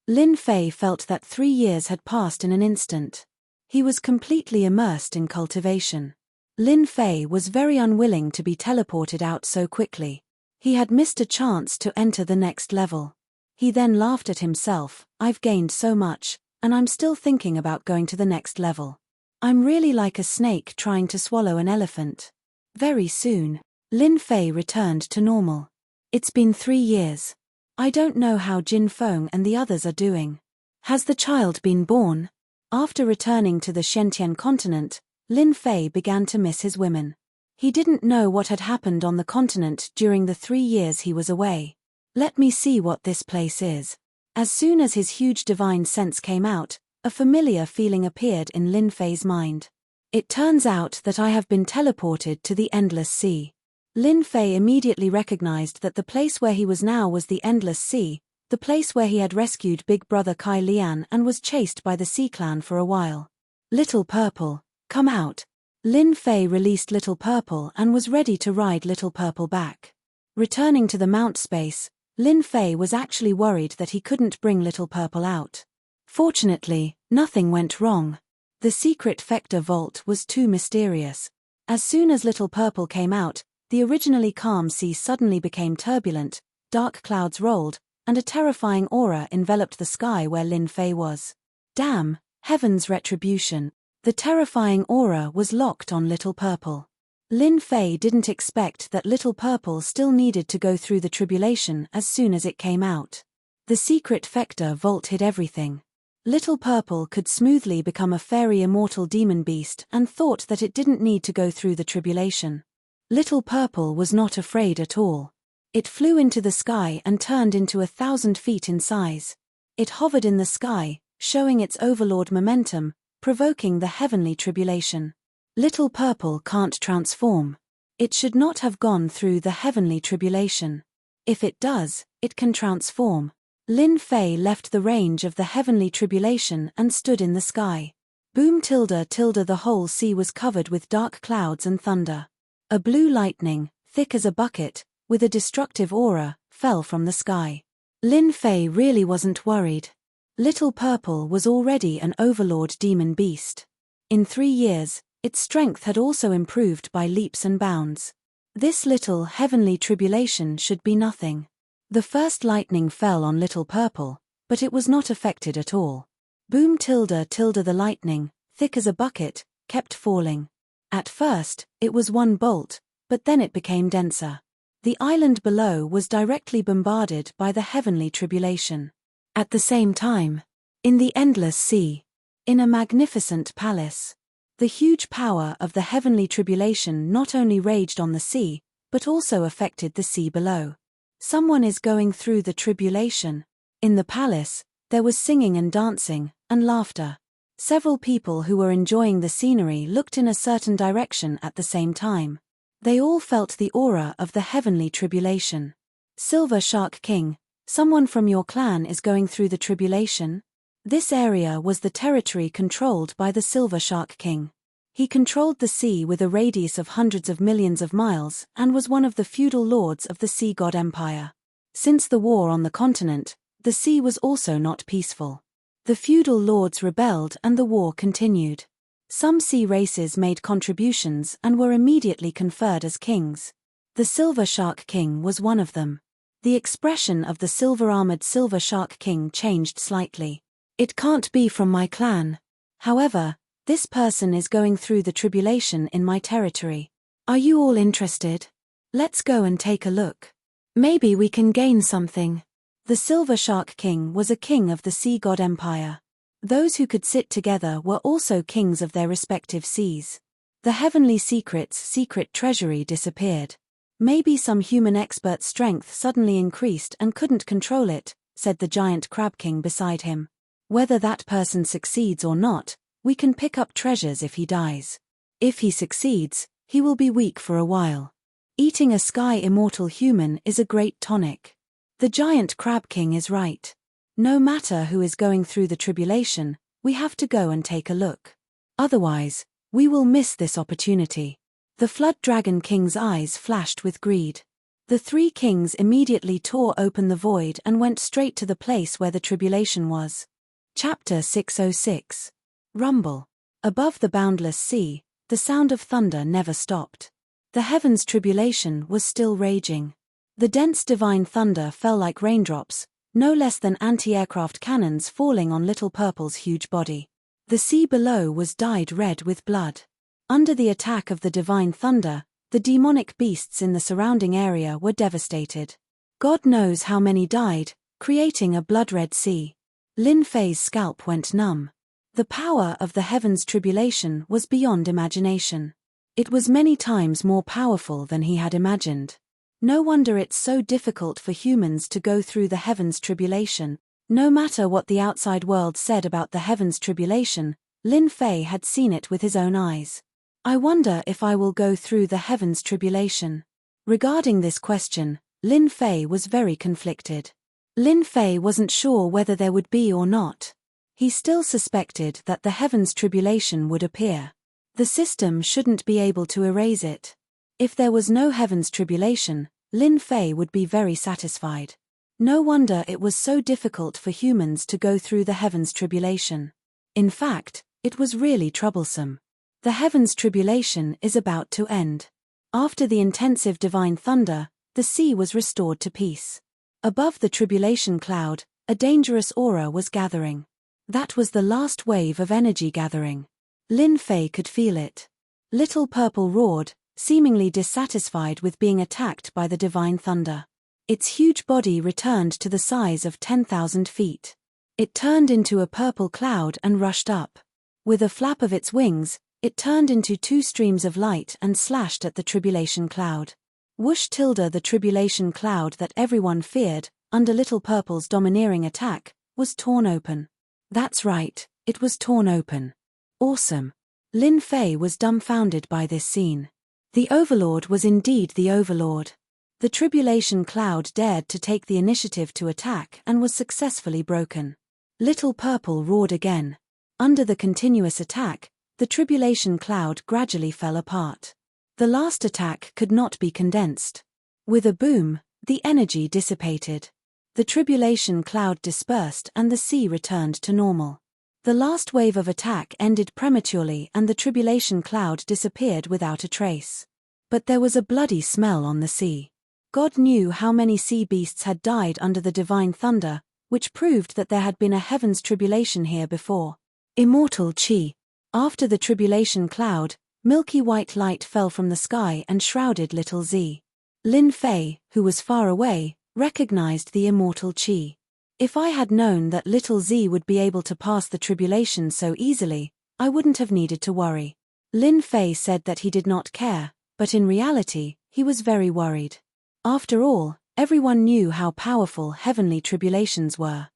Lin Fei felt that 3 years had passed in an instant. He was completely immersed in cultivation. Lin Fei was very unwilling to be teleported out so quickly. He had missed a chance to enter the next level. He then laughed at himself. I've gained so much, and I'm still thinking about going to the next level. I'm really like a snake trying to swallow an elephant. Very soon, Lin Fei returned to normal. It's been 3 years. I don't know how Jin Feng and the others are doing. Has the child been born? After returning to the Shentian continent, Lin Fei began to miss his women. He didn't know what had happened on the continent during the 3 years he was away. Let me see what this place is. As soon as his huge divine sense came out, a familiar feeling appeared in Lin Fei's mind. It turns out that I have been teleported to the Endless Sea. Lin Fei immediately recognized that the place where he was now was the Endless Sea, the place where he had rescued Big Brother Kai Lian and was chased by the Sea Clan for a while. Little Purple, come out. Lin Fei released Little Purple and was ready to ride Little Purple back. Returning to the Mount Space, Lin Fei was actually worried that he couldn't bring Little Purple out. Fortunately, nothing went wrong. The secret Vector Vault was too mysterious. As soon as Little Purple came out, the originally calm sea suddenly became turbulent, dark clouds rolled, and a terrifying aura enveloped the sky where Lin Fei was. Damn, heaven's retribution. The terrifying aura was locked on Little Purple. Lin Fei didn't expect that Little Purple still needed to go through the tribulation as soon as it came out. The secret Vector Vault hid everything. Little Purple could smoothly become a fairy immortal demon beast and thought that it didn't need to go through the tribulation. Little Purple was not afraid at all. It flew into the sky and turned into 1,000 feet in size. It hovered in the sky, showing its overlord momentum, provoking the heavenly tribulation. Little Purple can't transform. It should not have gone through the heavenly tribulation. If it does, it can transform. Lin Fei left the range of the heavenly tribulation and stood in the sky. Boom tilde tilde the whole sea was covered with dark clouds and thunder. A blue lightning, thick as a bucket, with a destructive aura, fell from the sky. Lin Fei really wasn't worried. Little Purple was already an overlord demon beast. In 3 years, its strength had also improved by leaps and bounds. This little heavenly tribulation should be nothing. The first lightning fell on Little Purple, but it was not affected at all. Boom tilde tilde the lightning, thick as a bucket, kept falling. At first, it was one bolt, but then it became denser. The island below was directly bombarded by the heavenly tribulation. At the same time, in the Endless Sea, in a magnificent palace, the huge power of the heavenly tribulation not only raged on the sea, but also affected the sea below. Someone is going through the tribulation. In the palace, there was singing and dancing, and laughter. Several people who were enjoying the scenery looked in a certain direction at the same time. They all felt the aura of the heavenly tribulation. Silver Shark King, someone from your clan is going through the tribulation? This area was the territory controlled by the Silver Shark King. He controlled the sea with a radius of hundreds of millions of miles and was one of the feudal lords of the Sea God Empire. Since the war on the continent, the sea was also not peaceful. The feudal lords rebelled and the war continued. Some sea races made contributions and were immediately conferred as kings. The Silver Shark King was one of them. The expression of the silver-armored Silver Shark King changed slightly. It can't be from my clan. However, this person is going through the tribulation in my territory. Are you all interested? Let's go and take a look. Maybe we can gain something. The Silver Shark King was a king of the Sea God Empire. Those who could sit together were also kings of their respective seas. The heavenly secret's secret treasury disappeared. Maybe some human expert's strength suddenly increased and couldn't control it, said the giant Crab King beside him. Whether that person succeeds or not, we can pick up treasures if he dies. If he succeeds, he will be weak for a while. Eating a sky immortal human is a great tonic. The giant Crab King is right. No matter who is going through the tribulation, we have to go and take a look. Otherwise, we will miss this opportunity. The Flood Dragon King's eyes flashed with greed. The 3 kings immediately tore open the void and went straight to the place where the tribulation was. Chapter 606. Rumble. Above the boundless sea, The sound of thunder never stopped. The heavens' tribulation was still raging. The dense divine thunder fell like raindrops, no less than anti-aircraft cannons falling on Little Purple's huge body. The sea below was dyed red with blood. Under the attack of the divine thunder, the demonic beasts in the surrounding area were devastated. God knows how many died, creating a blood-red sea. Lin Fei's scalp went numb. The power of the heavens' tribulation was beyond imagination. It was many times more powerful than he had imagined. No wonder it's so difficult for humans to go through the heavens' tribulation. No matter what the outside world said about the heavens' tribulation, Lin Fei had seen it with his own eyes. I wonder if I will go through the heavens' tribulation. Regarding this question, Lin Fei was very conflicted. Lin Fei wasn't sure whether there would be or not. He still suspected that the heavens' tribulation would appear. The system shouldn't be able to erase it. If there was no heavens' tribulation, Lin Fei would be very satisfied. No wonder it was so difficult for humans to go through the heavens' tribulation. In fact, it was really troublesome. The heavens' tribulation is about to end. After the intensive divine thunder, the sea was restored to peace. Above the tribulation cloud, a dangerous aura was gathering. That was the last wave of energy gathering. Lin Fei could feel it. Little Purple roared, seemingly dissatisfied with being attacked by the divine thunder. Its huge body returned to the size of 10,000 feet. It turned into a purple cloud and rushed up. With a flap of its wings, it turned into two streams of light and slashed at the tribulation cloud. Whoosh! The tribulation cloud that everyone feared, under Little Purple's domineering attack, was torn open. That's right, it was torn open. Awesome. Lin Fei was dumbfounded by this scene. The Overlord was indeed the Overlord. The tribulation cloud dared to take the initiative to attack and was successfully broken. Little Purple roared again. Under the continuous attack, the tribulation cloud gradually fell apart. The last attack could not be condensed. With a boom, the energy dissipated. The tribulation cloud dispersed and the sea returned to normal. The last wave of attack ended prematurely and the tribulation cloud disappeared without a trace. But there was a bloody smell on the sea. God knew how many sea beasts had died under the divine thunder, which proved that there had been a heavens tribulation here before. Immortal Qi. After the tribulation cloud, milky white light fell from the sky and shrouded Little Z. Lin Fei, who was far away, recognized the immortal Qi. If I had known that Little Z would be able to pass the tribulation so easily, I wouldn't have needed to worry. Lin Fei said that he did not care, but in reality, he was very worried. After all, everyone knew how powerful heavenly tribulations were.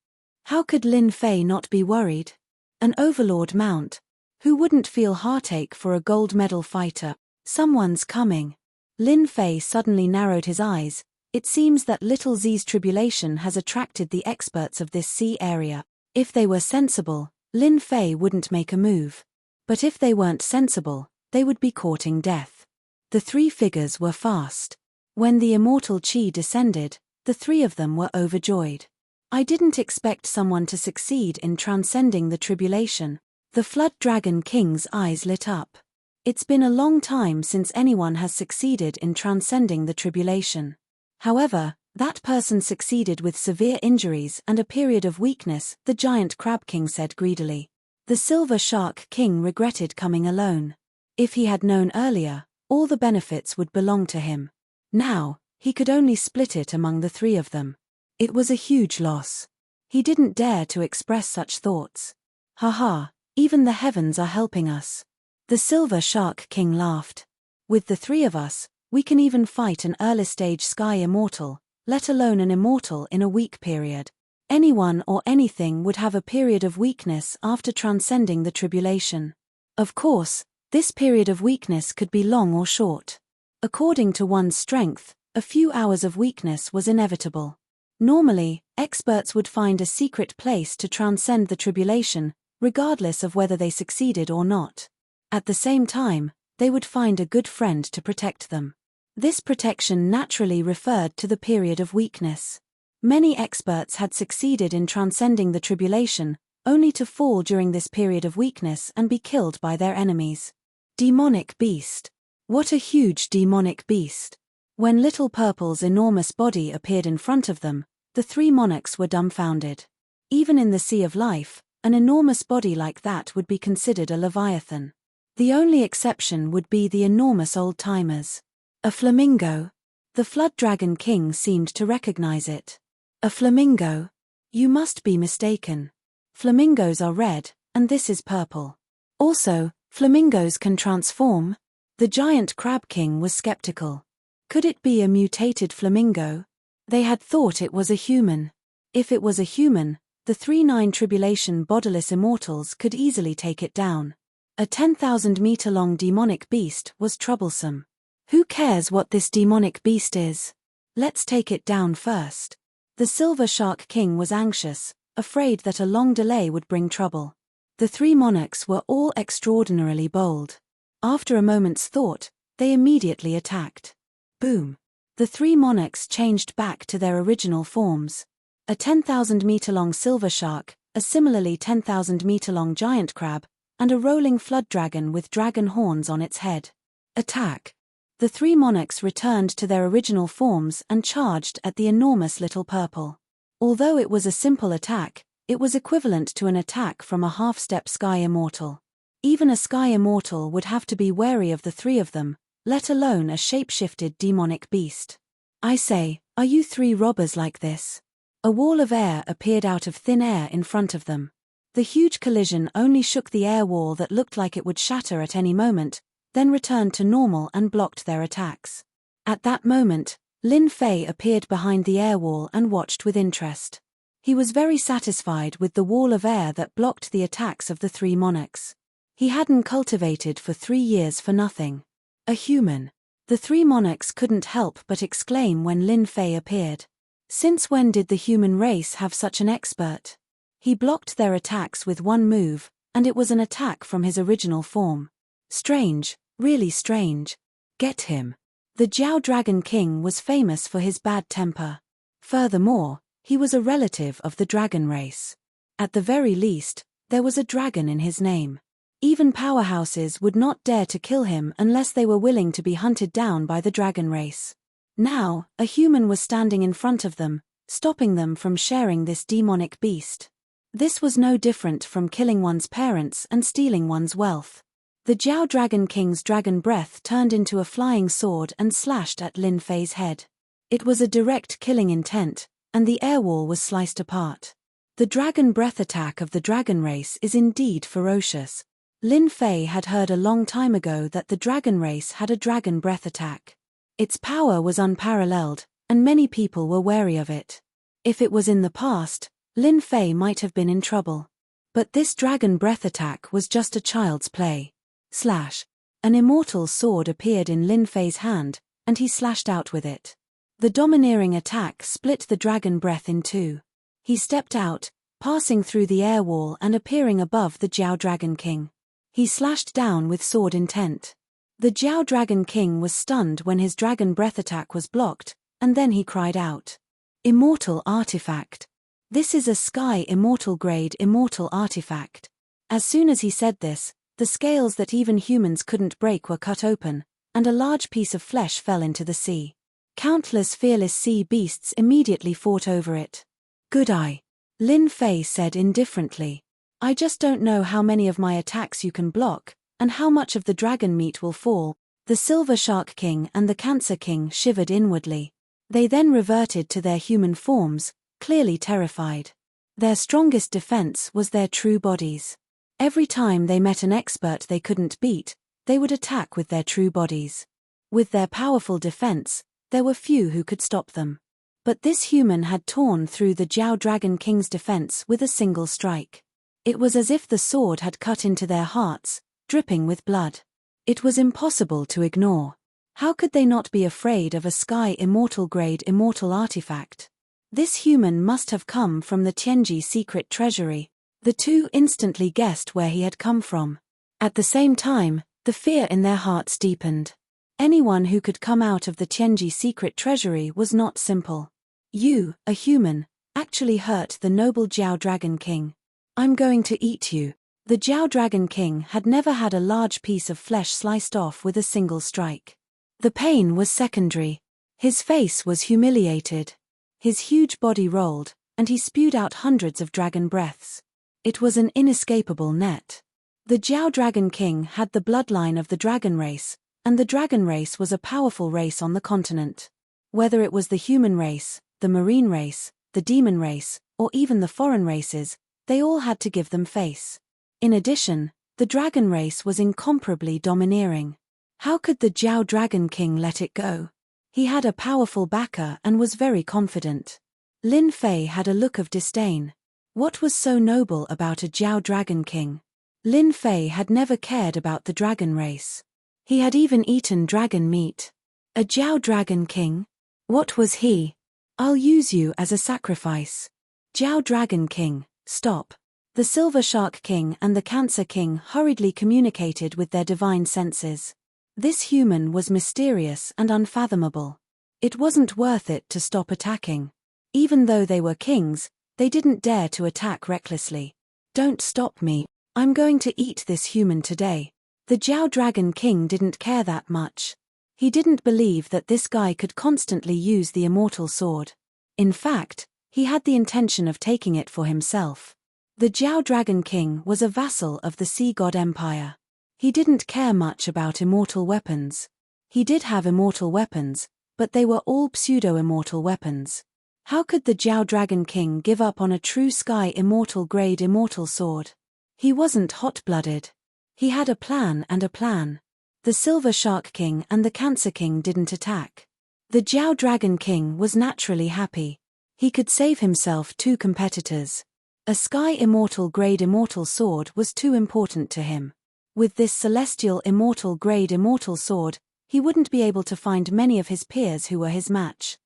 How could Lin Fei not be worried? An Overlord mount. Who wouldn't feel heartache for a gold medal fighter? Someone's coming. Lin Fei suddenly narrowed his eyes. It seems that Little Z's tribulation has attracted the experts of this sea area. If they were sensible, Lin Fei wouldn't make a move. But if they weren't sensible, they would be courting death. The three figures were fast. When the immortal Qi descended, the three of them were overjoyed. I didn't expect someone to succeed in transcending the tribulation. The Flood Dragon King's eyes lit up. It's been a long time since anyone has succeeded in transcending the tribulation. However, that person succeeded with severe injuries and a period of weakness, the Giant Crab King said greedily. The Silver Shark King regretted coming alone. If he had known earlier, all the benefits would belong to him. Now, he could only split it among the three of them. It was a huge loss. He didn't dare to express such thoughts. Haha, even the heavens are helping us. The Silver Shark King laughed. With the three of us, we can even fight an early-stage sky immortal, let alone an immortal in a weak period. Anyone or anything would have a period of weakness after transcending the tribulation. Of course, this period of weakness could be long or short. According to one's strength, a few hours of weakness was inevitable. Normally, experts would find a secret place to transcend the tribulation, regardless of whether they succeeded or not. At the same time, they would find a good friend to protect them. This protection naturally referred to the period of weakness. Many experts had succeeded in transcending the tribulation, only to fall during this period of weakness and be killed by their enemies. Demonic beast. What a huge demonic beast. When Little Purple's enormous body appeared in front of them, the three monarchs were dumbfounded. Even in the Sea of Life, an enormous body like that would be considered a leviathan. The only exception would be the enormous old-timers. A flamingo? The Flood Dragon King seemed to recognize it. A flamingo? You must be mistaken. Flamingos are red, and this is purple. Also, flamingos can transform? The giant crab king was skeptical. Could it be a mutated flamingo? They had thought it was a human. If it was a human, the 3-9 tribulation bodiless immortals could easily take it down. A 10,000-meter-long demonic beast was troublesome. Who cares what this demonic beast is? Let's take it down first. The Silver Shark King was anxious, afraid that a long delay would bring trouble. The three monarchs were all extraordinarily bold. After a moment's thought, they immediately attacked. Boom! The three monarchs changed back to their original forms. A 10,000-meter-long silver shark, a similarly 10,000-meter-long giant crab, and a rolling flood dragon with dragon horns on its head. Attack! The three monarchs returned to their original forms and charged at the enormous Little Purple. Although it was a simple attack, it was equivalent to an attack from a half-step Sky Immortal. Even a Sky Immortal would have to be wary of the three of them, let alone a shape-shifted demonic beast. I say, are you three robbers like this? A wall of air appeared out of thin air in front of them. The huge collision only shook the air wall that looked like it would shatter at any moment, then returned to normal and blocked their attacks. At that moment, Lin Fei appeared behind the air wall and watched with interest. He was very satisfied with the wall of air that blocked the attacks of the three monarchs. He hadn't cultivated for 3 years for nothing. A human. The three monarchs couldn't help but exclaim when Lin Fei appeared. Since when did the human race have such an expert? He blocked their attacks with one move, and it was an attack from his original form. Strange, really strange. Get him. The Jiao Dragon King was famous for his bad temper. Furthermore, he was a relative of the dragon race. At the very least, there was a dragon in his name. Even powerhouses would not dare to kill him unless they were willing to be hunted down by the dragon race. Now, a human was standing in front of them, stopping them from sharing this demonic beast. This was no different from killing one's parents and stealing one's wealth. The Jiao Dragon King's dragon breath turned into a flying sword and slashed at Lin Fei's head. It was a direct killing intent, and the air wall was sliced apart. The dragon breath attack of the dragon race is indeed ferocious. Lin Fei had heard a long time ago that the dragon race had a dragon breath attack. Its power was unparalleled, and many people were wary of it. If it was in the past, Lin Fei might have been in trouble. But this dragon breath attack was just a child's play. Slash. An immortal sword appeared in Lin Fei's hand, and he slashed out with it. The domineering attack split the dragon breath in two. He stepped out, passing through the air wall and appearing above the Jiao Dragon King. He slashed down with sword intent. The Jiao Dragon King was stunned when his dragon breath attack was blocked, and then he cried out. Immortal artifact. This is a Sky Immortal grade immortal artifact. As soon as he said this, the scales that even humans couldn't break were cut open, and a large piece of flesh fell into the sea. Countless fearless sea beasts immediately fought over it. Good eye. Lin Fei said indifferently. I just don't know how many of my attacks you can block, and how much of the dragon meat will fall. The Silver Shark King and the Cancer King shivered inwardly. They then reverted to their human forms, clearly terrified. Their strongest defense was their true bodies. Every time they met an expert they couldn't beat, they would attack with their true bodies. With their powerful defense, there were few who could stop them. But this human had torn through the Jiao Dragon King's defense with a single strike. It was as if the sword had cut into their hearts, dripping with blood. It was impossible to ignore. How could they not be afraid of a Sky Immortal grade immortal artifact? This human must have come from the Tianji secret treasury. The two instantly guessed where he had come from. At the same time, the fear in their hearts deepened. Anyone who could come out of the Tianji secret treasury was not simple. You, a human, actually hurt the noble Jiao Dragon King. I'm going to eat you. The Jiao Dragon King had never had a large piece of flesh sliced off with a single strike. The pain was secondary. His face was humiliated. His huge body rolled, and he spewed out hundreds of dragon breaths. It was an inescapable net. The Jiao Dragon King had the bloodline of the dragon race, and the dragon race was a powerful race on the continent. Whether it was the human race, the marine race, the demon race, or even the foreign races, they all had to give them face. In addition, the dragon race was incomparably domineering. How could the Jiao Dragon King let it go? He had a powerful backer and was very confident. Lin Fei had a look of disdain. What was so noble about a Jiao Dragon King? Lin Fei had never cared about the dragon race. He had even eaten dragon meat. A Jiao Dragon King? What was he? I'll use you as a sacrifice. Jiao Dragon King, stop. The Silver Shark King and the Cancer King hurriedly communicated with their divine senses. This human was mysterious and unfathomable. It wasn't worth it to stop attacking. Even though they were kings, they didn't dare to attack recklessly. Don't stop me, I'm going to eat this human today. The Jiao Dragon King didn't care that much. He didn't believe that this guy could constantly use the immortal sword. In fact, he had the intention of taking it for himself. The Jiao Dragon King was a vassal of the Sea God Empire. He didn't care much about immortal weapons. He did have immortal weapons, but they were all pseudo-immortal weapons. How could the Jiao Dragon King give up on a true sky immortal grade immortal sword? He wasn't hot-blooded. He had a plan and a plan. The Silver Shark King and the Cancer King didn't attack. The Jiao Dragon King was naturally happy. He could save himself two competitors. A sky immortal grade immortal sword was too important to him. With this celestial immortal grade immortal sword, he wouldn't be able to find many of his peers who were his match.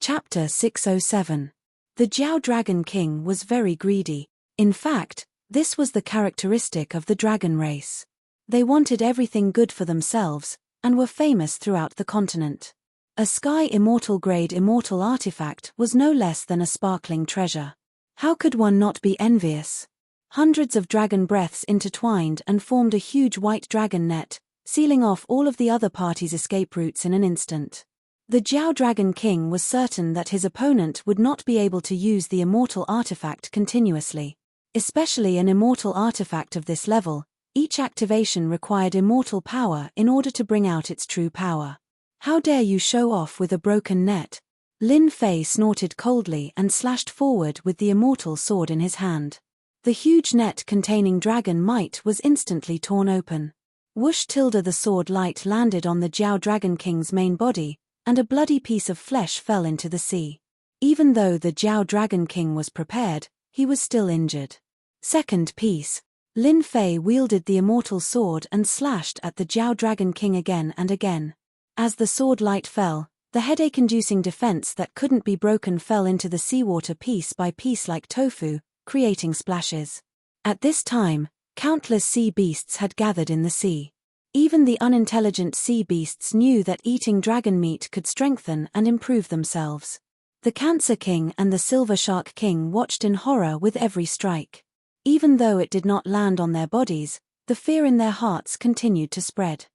Chapter 607. The Jiao Dragon King was very greedy. In fact, this was the characteristic of the dragon race. They wanted everything good for themselves, and were famous throughout the continent. A sky immortal grade immortal artifact was no less than a sparkling treasure. How could one not be envious? Hundreds of dragon breaths intertwined and formed a huge white dragon net, sealing off all of the other party's escape routes in an instant. The Jiao Dragon King was certain that his opponent would not be able to use the immortal artifact continuously. Especially an immortal artifact of this level, each activation required immortal power in order to bring out its true power. How dare you show off with a broken net? Lin Fei snorted coldly and slashed forward with the immortal sword in his hand. The huge net containing dragon might was instantly torn open. Whoosh! The sword light landed on the Jiao Dragon King's main body, and a bloody piece of flesh fell into the sea. Even though the Jiao Dragon King was prepared, he was still injured. Second piece. Lin Fei wielded the immortal sword and slashed at the Jiao Dragon King again and again. As the sword light fell, the headache-inducing defense that couldn't be broken fell into the seawater piece by piece like tofu, creating splashes. At this time, countless sea beasts had gathered in the sea. Even the unintelligent sea beasts knew that eating dragon meat could strengthen and improve themselves. The Cancer King and the Silver Shark King watched in horror with every strike. Even though it did not land on their bodies, the fear in their hearts continued to spread.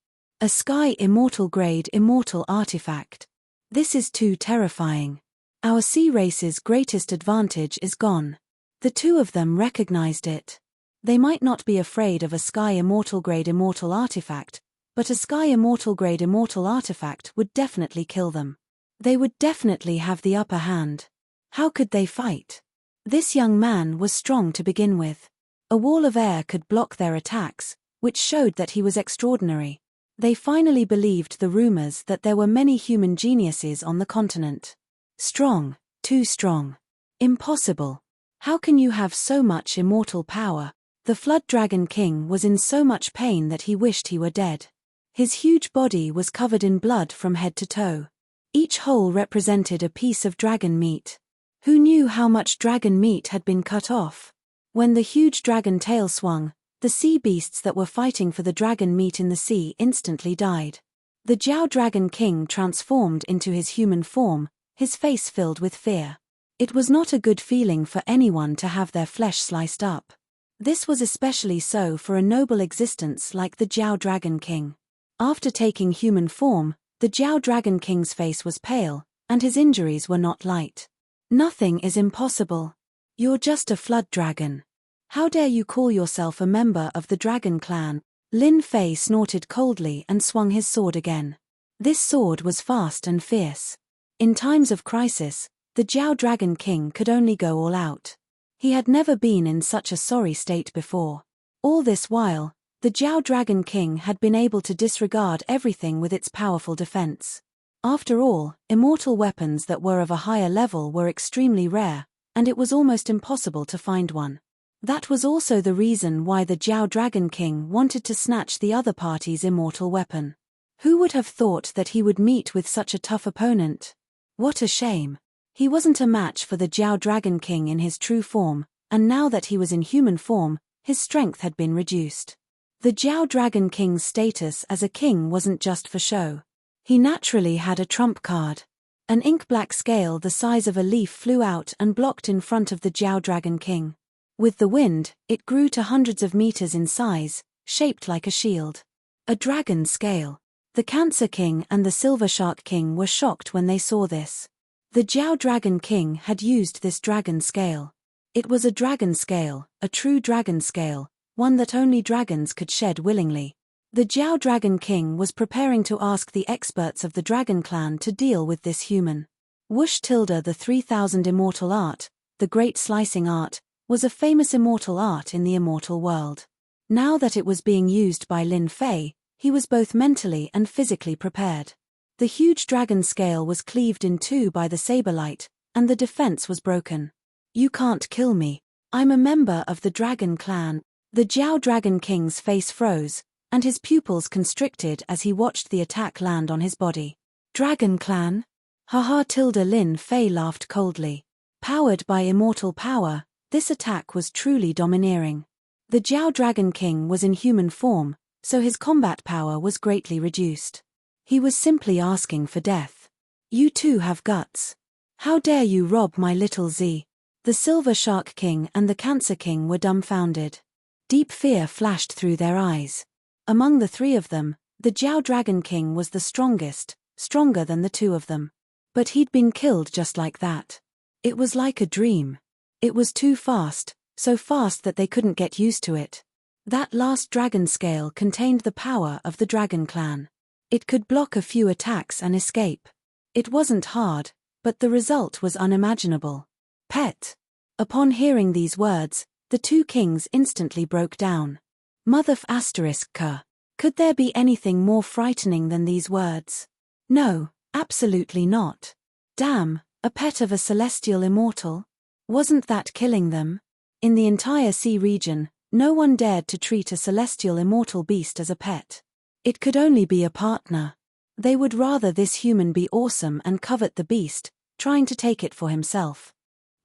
A sky immortal grade immortal artifact. This is too terrifying. Our sea race's greatest advantage is gone. The two of them recognized it. They might not be afraid of a sky immortal grade immortal artifact, but a sky immortal grade immortal artifact would definitely kill them. They would definitely have the upper hand. How could they fight? This young man was strong to begin with. A wall of air could block their attacks, which showed that he was extraordinary. They finally believed the rumors that there were many human geniuses on the continent. Strong, too strong. Impossible. How can you have so much immortal power? The Flood Dragon King was in so much pain that he wished he were dead. His huge body was covered in blood from head to toe. Each hole represented a piece of dragon meat. Who knew how much dragon meat had been cut off? When the huge dragon tail swung, the sea beasts that were fighting for the dragon meat in the sea instantly died. The Jiao Dragon King transformed into his human form, his face filled with fear. It was not a good feeling for anyone to have their flesh sliced up. This was especially so for a noble existence like the Jiao Dragon King. After taking human form, the Jiao Dragon King's face was pale, and his injuries were not light. Nothing is impossible. You're just a flood dragon. How dare you call yourself a member of the dragon clan? Lin Fei snorted coldly and swung his sword again. This sword was fast and fierce. In times of crisis, the Jiao Dragon King could only go all out. He had never been in such a sorry state before. All this while, the Jiao Dragon King had been able to disregard everything with its powerful defense. After all, immortal weapons that were of a higher level were extremely rare, and it was almost impossible to find one. That was also the reason why the Jiao Dragon King wanted to snatch the other party's immortal weapon. Who would have thought that he would meet with such a tough opponent? What a shame. He wasn't a match for the Jiao Dragon King in his true form, and now that he was in human form, his strength had been reduced. The Jiao Dragon King's status as a king wasn't just for show. He naturally had a trump card. An ink-black scale the size of a leaf flew out and blocked in front of the Jiao Dragon King. With the wind, it grew to hundreds of meters in size, shaped like a shield. A dragon scale. The Cancer King and the Silver Shark King were shocked when they saw this. The Jiao Dragon King had used this dragon scale. It was a dragon scale, a true dragon scale, one that only dragons could shed willingly. The Jiao Dragon King was preparing to ask the experts of the Dragon Clan to deal with this human. Wush tilde the 3000 immortal art, the great slicing art, was a famous immortal art in the immortal world. Now that it was being used by Lin Fei, he was both mentally and physically prepared. The huge dragon scale was cleaved in two by the saber light, and the defense was broken. You can't kill me. I'm a member of the Dragon Clan. The Jiao Dragon King's face froze, and his pupils constricted as he watched the attack land on his body. Dragon Clan? Haha tilde Lin Fei laughed coldly. Powered by immortal power, this attack was truly domineering. The Jiao Dragon King was in human form, so his combat power was greatly reduced. He was simply asking for death. You too have guts. How dare you rob my little Z? The Silver Shark King and the Cancer King were dumbfounded. Deep fear flashed through their eyes. Among the three of them, the Jiao Dragon King was the strongest, stronger than the two of them. But he'd been killed just like that. It was like a dream. It was too fast, so fast that they couldn't get used to it. That last dragon scale contained the power of the Dragon Clan. It could block a few attacks and escape. It wasn't hard, but the result was unimaginable. Pet. Upon hearing these words, the two kings instantly broke down. Motherf asterisk ka. Could there be anything more frightening than these words? No, absolutely not. Damn, a pet of a celestial immortal? Wasn't that killing them? In the entire sea region, no one dared to treat a celestial immortal beast as a pet. It could only be a partner. They would rather this human be awesome and covet the beast, trying to take it for himself.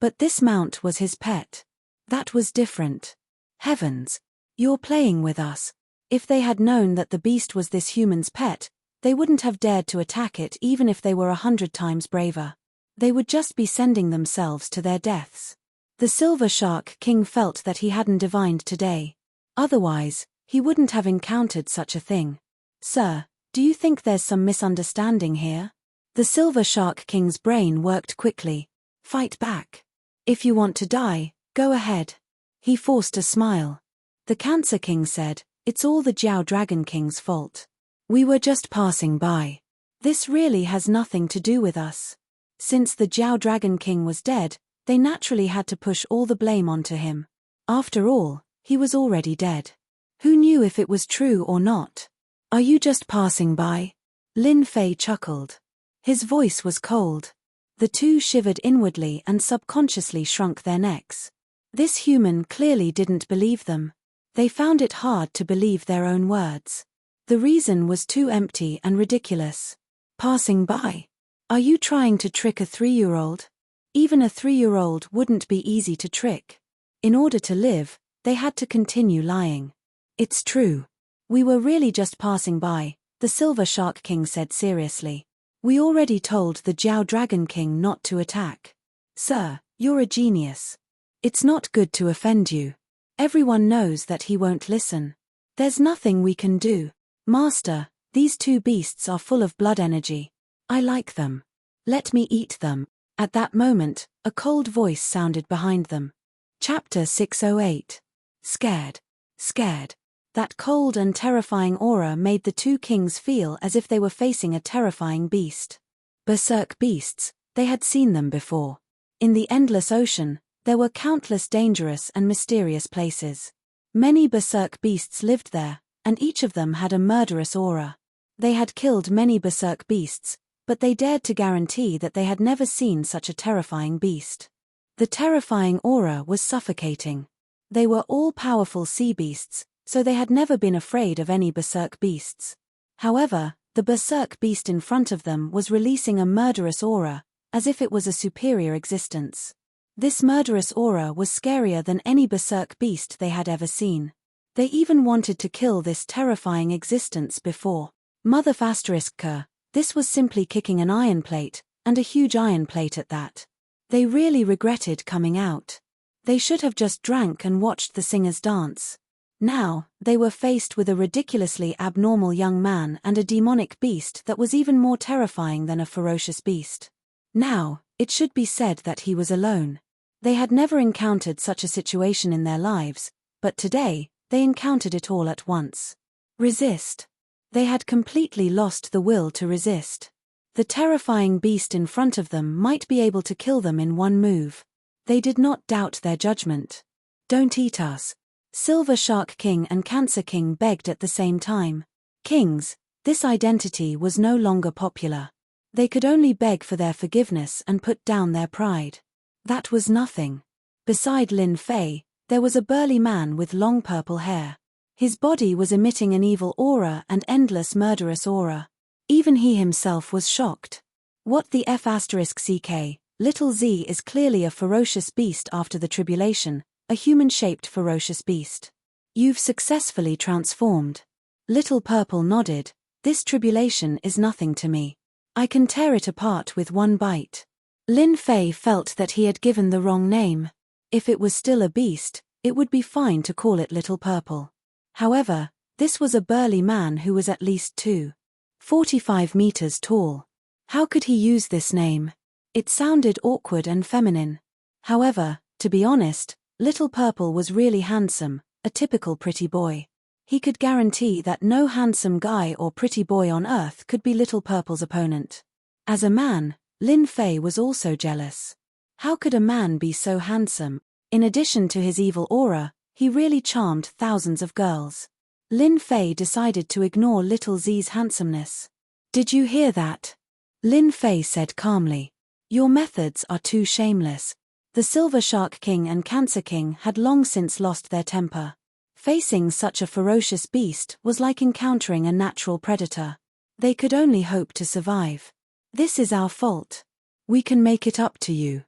But this mount was his pet. That was different. Heavens! You're playing with us. If they had known that the beast was this human's pet, they wouldn't have dared to attack it even if they were 100 times braver. They would just be sending themselves to their deaths. The Silver Shark King felt that he hadn't divined today. Otherwise, he wouldn't have encountered such a thing. Sir, do you think there's some misunderstanding here? The Silver Shark King's brain worked quickly. Fight back. If you want to die, go ahead. He forced a smile. The Cancer King said, it's all the Jiao Dragon King's fault. We were just passing by. This really has nothing to do with us. Since the Jiao Dragon King was dead, they naturally had to push all the blame onto him. After all, he was already dead. Who knew if it was true or not? Are you just passing by? Lin Fei chuckled. His voice was cold. The two shivered inwardly and subconsciously shrunk their necks. This human clearly didn't believe them. They found it hard to believe their own words. The reason was too empty and ridiculous. Passing by? Are you trying to trick a 3-year-old? Even a 3-year-old wouldn't be easy to trick. In order to live, they had to continue lying. It's true. We were really just passing by, the Silver Shark King said seriously. We already told the Jiao Dragon King not to attack. Sir, you're a genius. It's not good to offend you. Everyone knows that he won't listen. There's nothing we can do. Master, these two beasts are full of blood energy. I like them. Let me eat them. At that moment, a cold voice sounded behind them. Chapter 608. Scared. Scared. That cold and terrifying aura made the two kings feel as if they were facing a terrifying beast. Berserk beasts, they had seen them before. In the endless ocean, there were countless dangerous and mysterious places. Many berserk beasts lived there, and each of them had a murderous aura. They had killed many berserk beasts, but they dared to guarantee that they had never seen such a terrifying beast. The terrifying aura was suffocating. They were all powerful sea beasts, so they had never been afraid of any berserk beasts. However, the berserk beast in front of them was releasing a murderous aura, as if it was a superior existence. This murderous aura was scarier than any berserk beast they had ever seen. They even wanted to kill this terrifying existence before. Mother ***, this was simply kicking an iron plate, and a huge iron plate at that. They really regretted coming out. They should have just drank and watched the singers dance. Now, they were faced with a ridiculously abnormal young man and a demonic beast that was even more terrifying than a ferocious beast. Now, it should be said that he was alone. They had never encountered such a situation in their lives, but today, they encountered it all at once. Resist. They had completely lost the will to resist. The terrifying beast in front of them might be able to kill them in one move. They did not doubt their judgment. Don't eat us. Silver Shark King and Cancer King begged at the same time. Kings, this identity was no longer popular. They could only beg for their forgiveness and put down their pride. That was nothing. Beside Lin Fei, there was a burly man with long purple hair. His body was emitting an evil aura and endless murderous aura. Even he himself was shocked. What the f***ck, little Z is clearly a ferocious beast after the tribulation, a human-shaped ferocious beast. You've successfully transformed. Little Purple nodded. This tribulation is nothing to me. I can tear it apart with one bite. Lin Fei felt that he had given the wrong name. If it was still a beast, it would be fine to call it Little Purple. However, this was a burly man who was at least 2.45 meters tall. How could he use this name? It sounded awkward and feminine. However, to be honest, Little Purple was really handsome, a typical pretty boy. He could guarantee that no handsome guy or pretty boy on earth could be Little Purple's opponent. As a man, Lin Fei was also jealous. How could a man be so handsome? In addition to his evil aura, he really charmed thousands of girls. Lin Fei decided to ignore Little Z's handsomeness. Did you hear that? Lin Fei said calmly. Your methods are too shameless. The Silver Shark King and Cancer King had long since lost their temper. Facing such a ferocious beast was like encountering a natural predator. They could only hope to survive. This is our fault. We can make it up to you.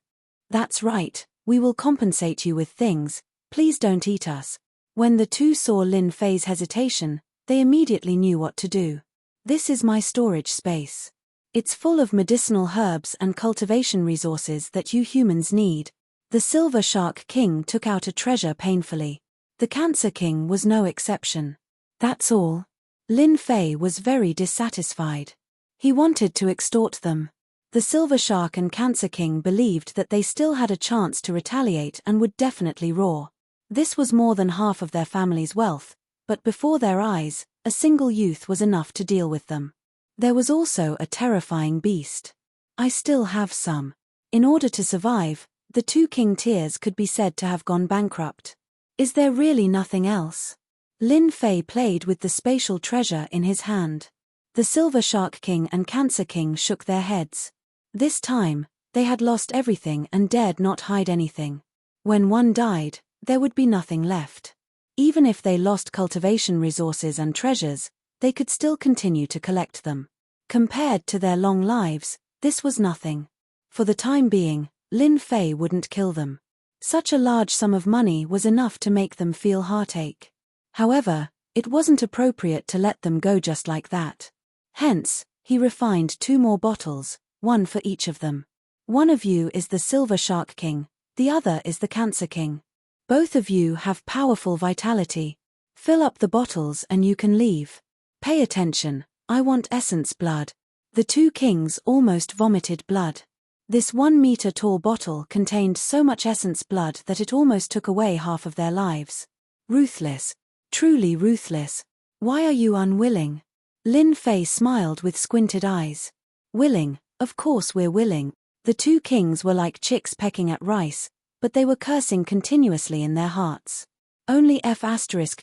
That's right, we will compensate you with things, please don't eat us. When the two saw Lin Fei's hesitation, they immediately knew what to do. This is my storage space. It's full of medicinal herbs and cultivation resources that you humans need. The Silver Shark King took out a treasure painfully. The Cancer King was no exception. That's all. Lin Fei was very dissatisfied. He wanted to extort them. The Silver Shark and Cancer King believed that they still had a chance to retaliate and would definitely roar. This was more than half of their family's wealth, but before their eyes, a single youth was enough to deal with them. There was also a terrifying beast. I still have some. In order to survive, the two king tiers could be said to have gone bankrupt. Is there really nothing else? Lin Fei played with the spatial treasure in his hand. The Silver Shark King and Cancer King shook their heads. This time, they had lost everything and dared not hide anything. When one died, there would be nothing left. Even if they lost cultivation resources and treasures, they could still continue to collect them. Compared to their long lives, this was nothing. For the time being, Lin Fei wouldn't kill them. Such a large sum of money was enough to make them feel heartache. However, it wasn't appropriate to let them go just like that. Hence, he refined 2 more bottles, one for each of them. One of you is the Silver Shark King, the other is the Cancer King. Both of you have powerful vitality. Fill up the bottles and you can leave. Pay attention, I want essence blood. The two kings almost vomited blood. This 1-meter-tall bottle contained so much essence blood that it almost took away half of their lives. Ruthless. Truly ruthless. Why are you unwilling? Lin Fei smiled with squinted eyes. Willing, of course we're willing. The two kings were like chicks pecking at rice, but they were cursing continuously in their hearts. Only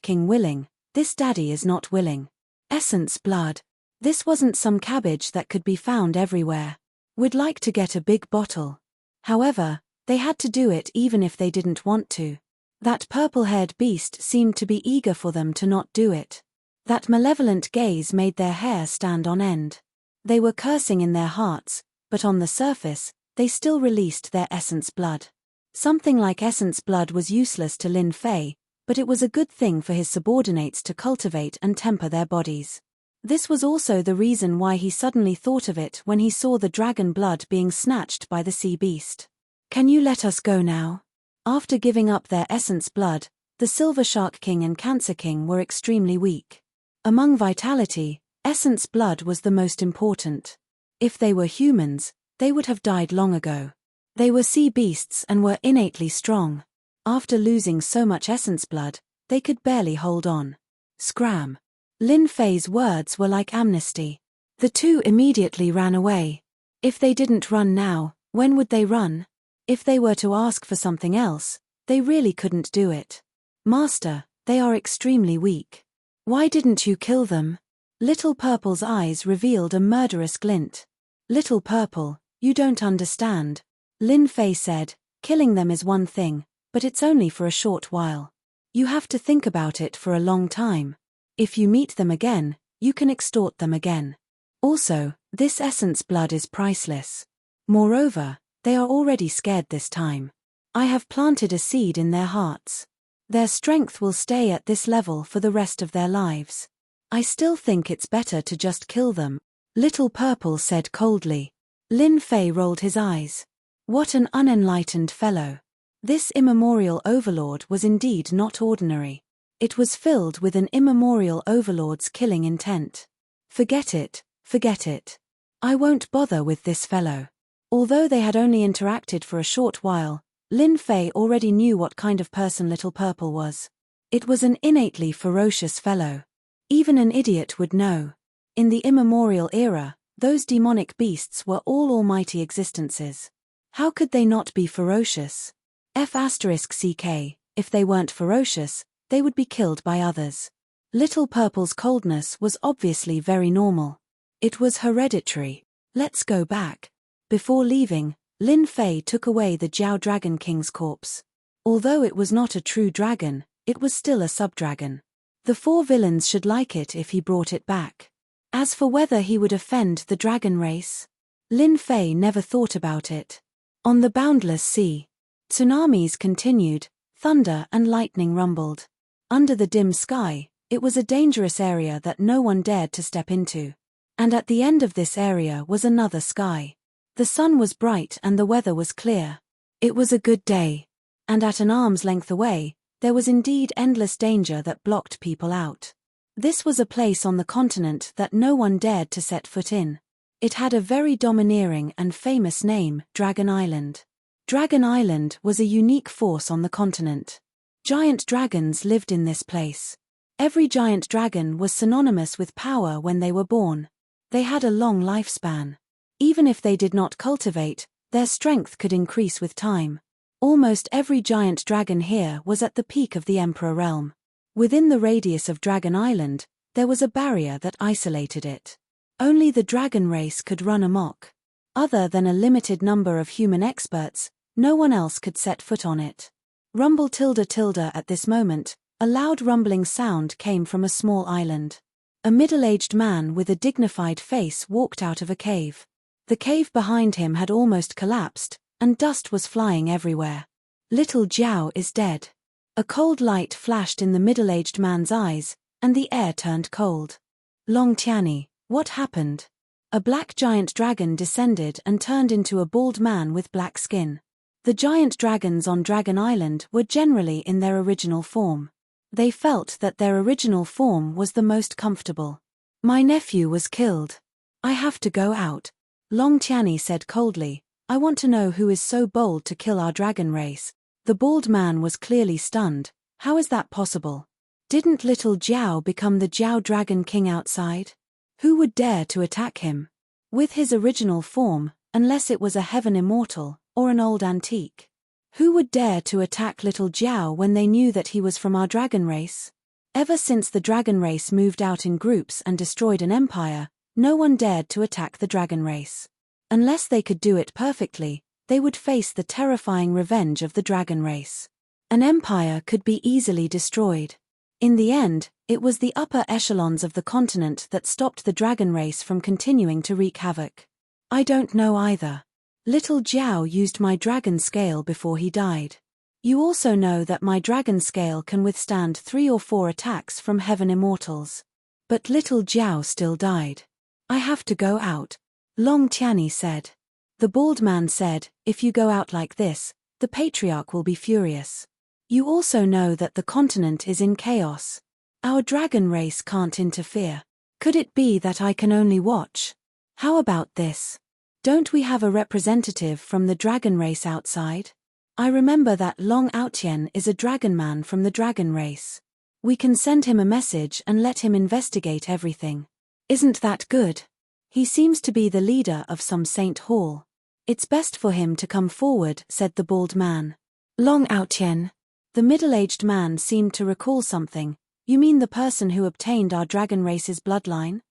King willing, this daddy is not willing. Essence blood. This wasn't some cabbage that could be found everywhere. We'd like to get a big bottle. However, they had to do it even if they didn't want to. That purple-haired beast seemed to be eager for them to not do it. That malevolent gaze made their hair stand on end. They were cursing in their hearts, but on the surface, they still released their essence blood. Something like essence blood was useless to Lin Fei, but it was a good thing for his subordinates to cultivate and temper their bodies. This was also the reason why he suddenly thought of it when he saw the dragon blood being snatched by the sea beast. Can you let us go now? After giving up their essence blood, the Silver Shark King and Cancer King were extremely weak. Among vitality, essence blood was the most important. If they were humans, they would have died long ago. They were sea beasts and were innately strong. After losing so much essence blood, they could barely hold on. Scram. Lin Fei's words were like amnesty. The two immediately ran away. If they didn't run now, when would they run? If they were to ask for something else, they really couldn't do it. Master, they are extremely weak. Why didn't you kill them? Little Purple's eyes revealed a murderous glint. Little Purple, you don't understand. Lin Fei said, killing them is one thing, but it's only for a short while. You have to think about it for a long time. If you meet them again, you can extort them again. Also, this essence blood is priceless. Moreover, they are already scared this time. I have planted a seed in their hearts. Their strength will stay at this level for the rest of their lives. I still think it's better to just kill them, Little Purple said coldly. Lin Fei rolled his eyes. What an unenlightened fellow. This immemorial overlord was indeed not ordinary. It was filled with an immemorial overlord's killing intent. Forget it, forget it. I won't bother with this fellow. Although they had only interacted for a short while, Lin Fei already knew what kind of person Little Purple was. It was an innately ferocious fellow. Even an idiot would know. In the immemorial era, those demonic beasts were all almighty existences. How could they not be ferocious? *CK, if they weren't ferocious, they would be killed by others. Little Purple's coldness was obviously very normal. It was hereditary. Let's go back. Before leaving, Lin Fei took away the Jiao Dragon King's corpse. Although it was not a true dragon, it was still a subdragon. The four villains should like it if he brought it back. As for whether he would offend the dragon race, Lin Fei never thought about it. On the boundless sea, tsunamis continued, thunder and lightning rumbled. Under the dim sky, it was a dangerous area that no one dared to step into. And at the end of this area was another sky. The sun was bright and the weather was clear. It was a good day. And at an arm's length away, there was indeed endless danger that blocked people out. This was a place on the continent that no one dared to set foot in. It had a very domineering and famous name, Dragon Island. Dragon Island was a unique force on the continent. Giant dragons lived in this place. Every giant dragon was synonymous with power when they were born. They had a long lifespan. Even if they did not cultivate, their strength could increase with time. Almost every giant dragon here was at the peak of the Emperor realm. Within the radius of Dragon Island, there was a barrier that isolated it. Only the dragon race could run amok. Other than a limited number of human experts, no one else could set foot on it. Rumble tilde tilde at this moment, a loud rumbling sound came from a small island. A middle-aged man with a dignified face walked out of a cave. The cave behind him had almost collapsed, and dust was flying everywhere. Little Jiao is dead. A cold light flashed in the middle-aged man's eyes, and the air turned cold. Long Tianyi, what happened? A black giant dragon descended and turned into a bald man with black skin. The giant dragons on Dragon Island were generally in their original form. They felt that their original form was the most comfortable. My nephew was killed. I have to go out. Long Tianyi said coldly. I want to know who is so bold to kill our dragon race. The bald man was clearly stunned. How is that possible? Didn't little Jiao become the Jiao Dragon King outside? Who would dare to attack him? With his original form, unless it was a heaven immortal, or an old antique. Who would dare to attack little Jiao when they knew that he was from our dragon race? Ever since the dragon race moved out in groups and destroyed an empire, no one dared to attack the dragon race. Unless they could do it perfectly, they would face the terrifying revenge of the dragon race. An empire could be easily destroyed. In the end, it was the upper echelons of the continent that stopped the dragon race from continuing to wreak havoc. I don't know either. Little Jiao used my dragon scale before he died. You also know that my dragon scale can withstand 3 or 4 attacks from heaven immortals. But little Jiao still died. I have to go out. Long Tianyi said. The bald man said, if you go out like this, the patriarch will be furious. You also know that the continent is in chaos. Our dragon race can't interfere. Could it be that I can only watch? How about this? Don't we have a representative from the dragon race outside? I remember that Long Aotian is a dragon man from the dragon race. We can send him a message and let him investigate everything. Isn't that good? He seems to be the leader of some saint hall. It's best for him to come forward, said the bald man. Long Aotian. The middle-aged man seemed to recall something. You mean the person who obtained our dragon race's bloodline?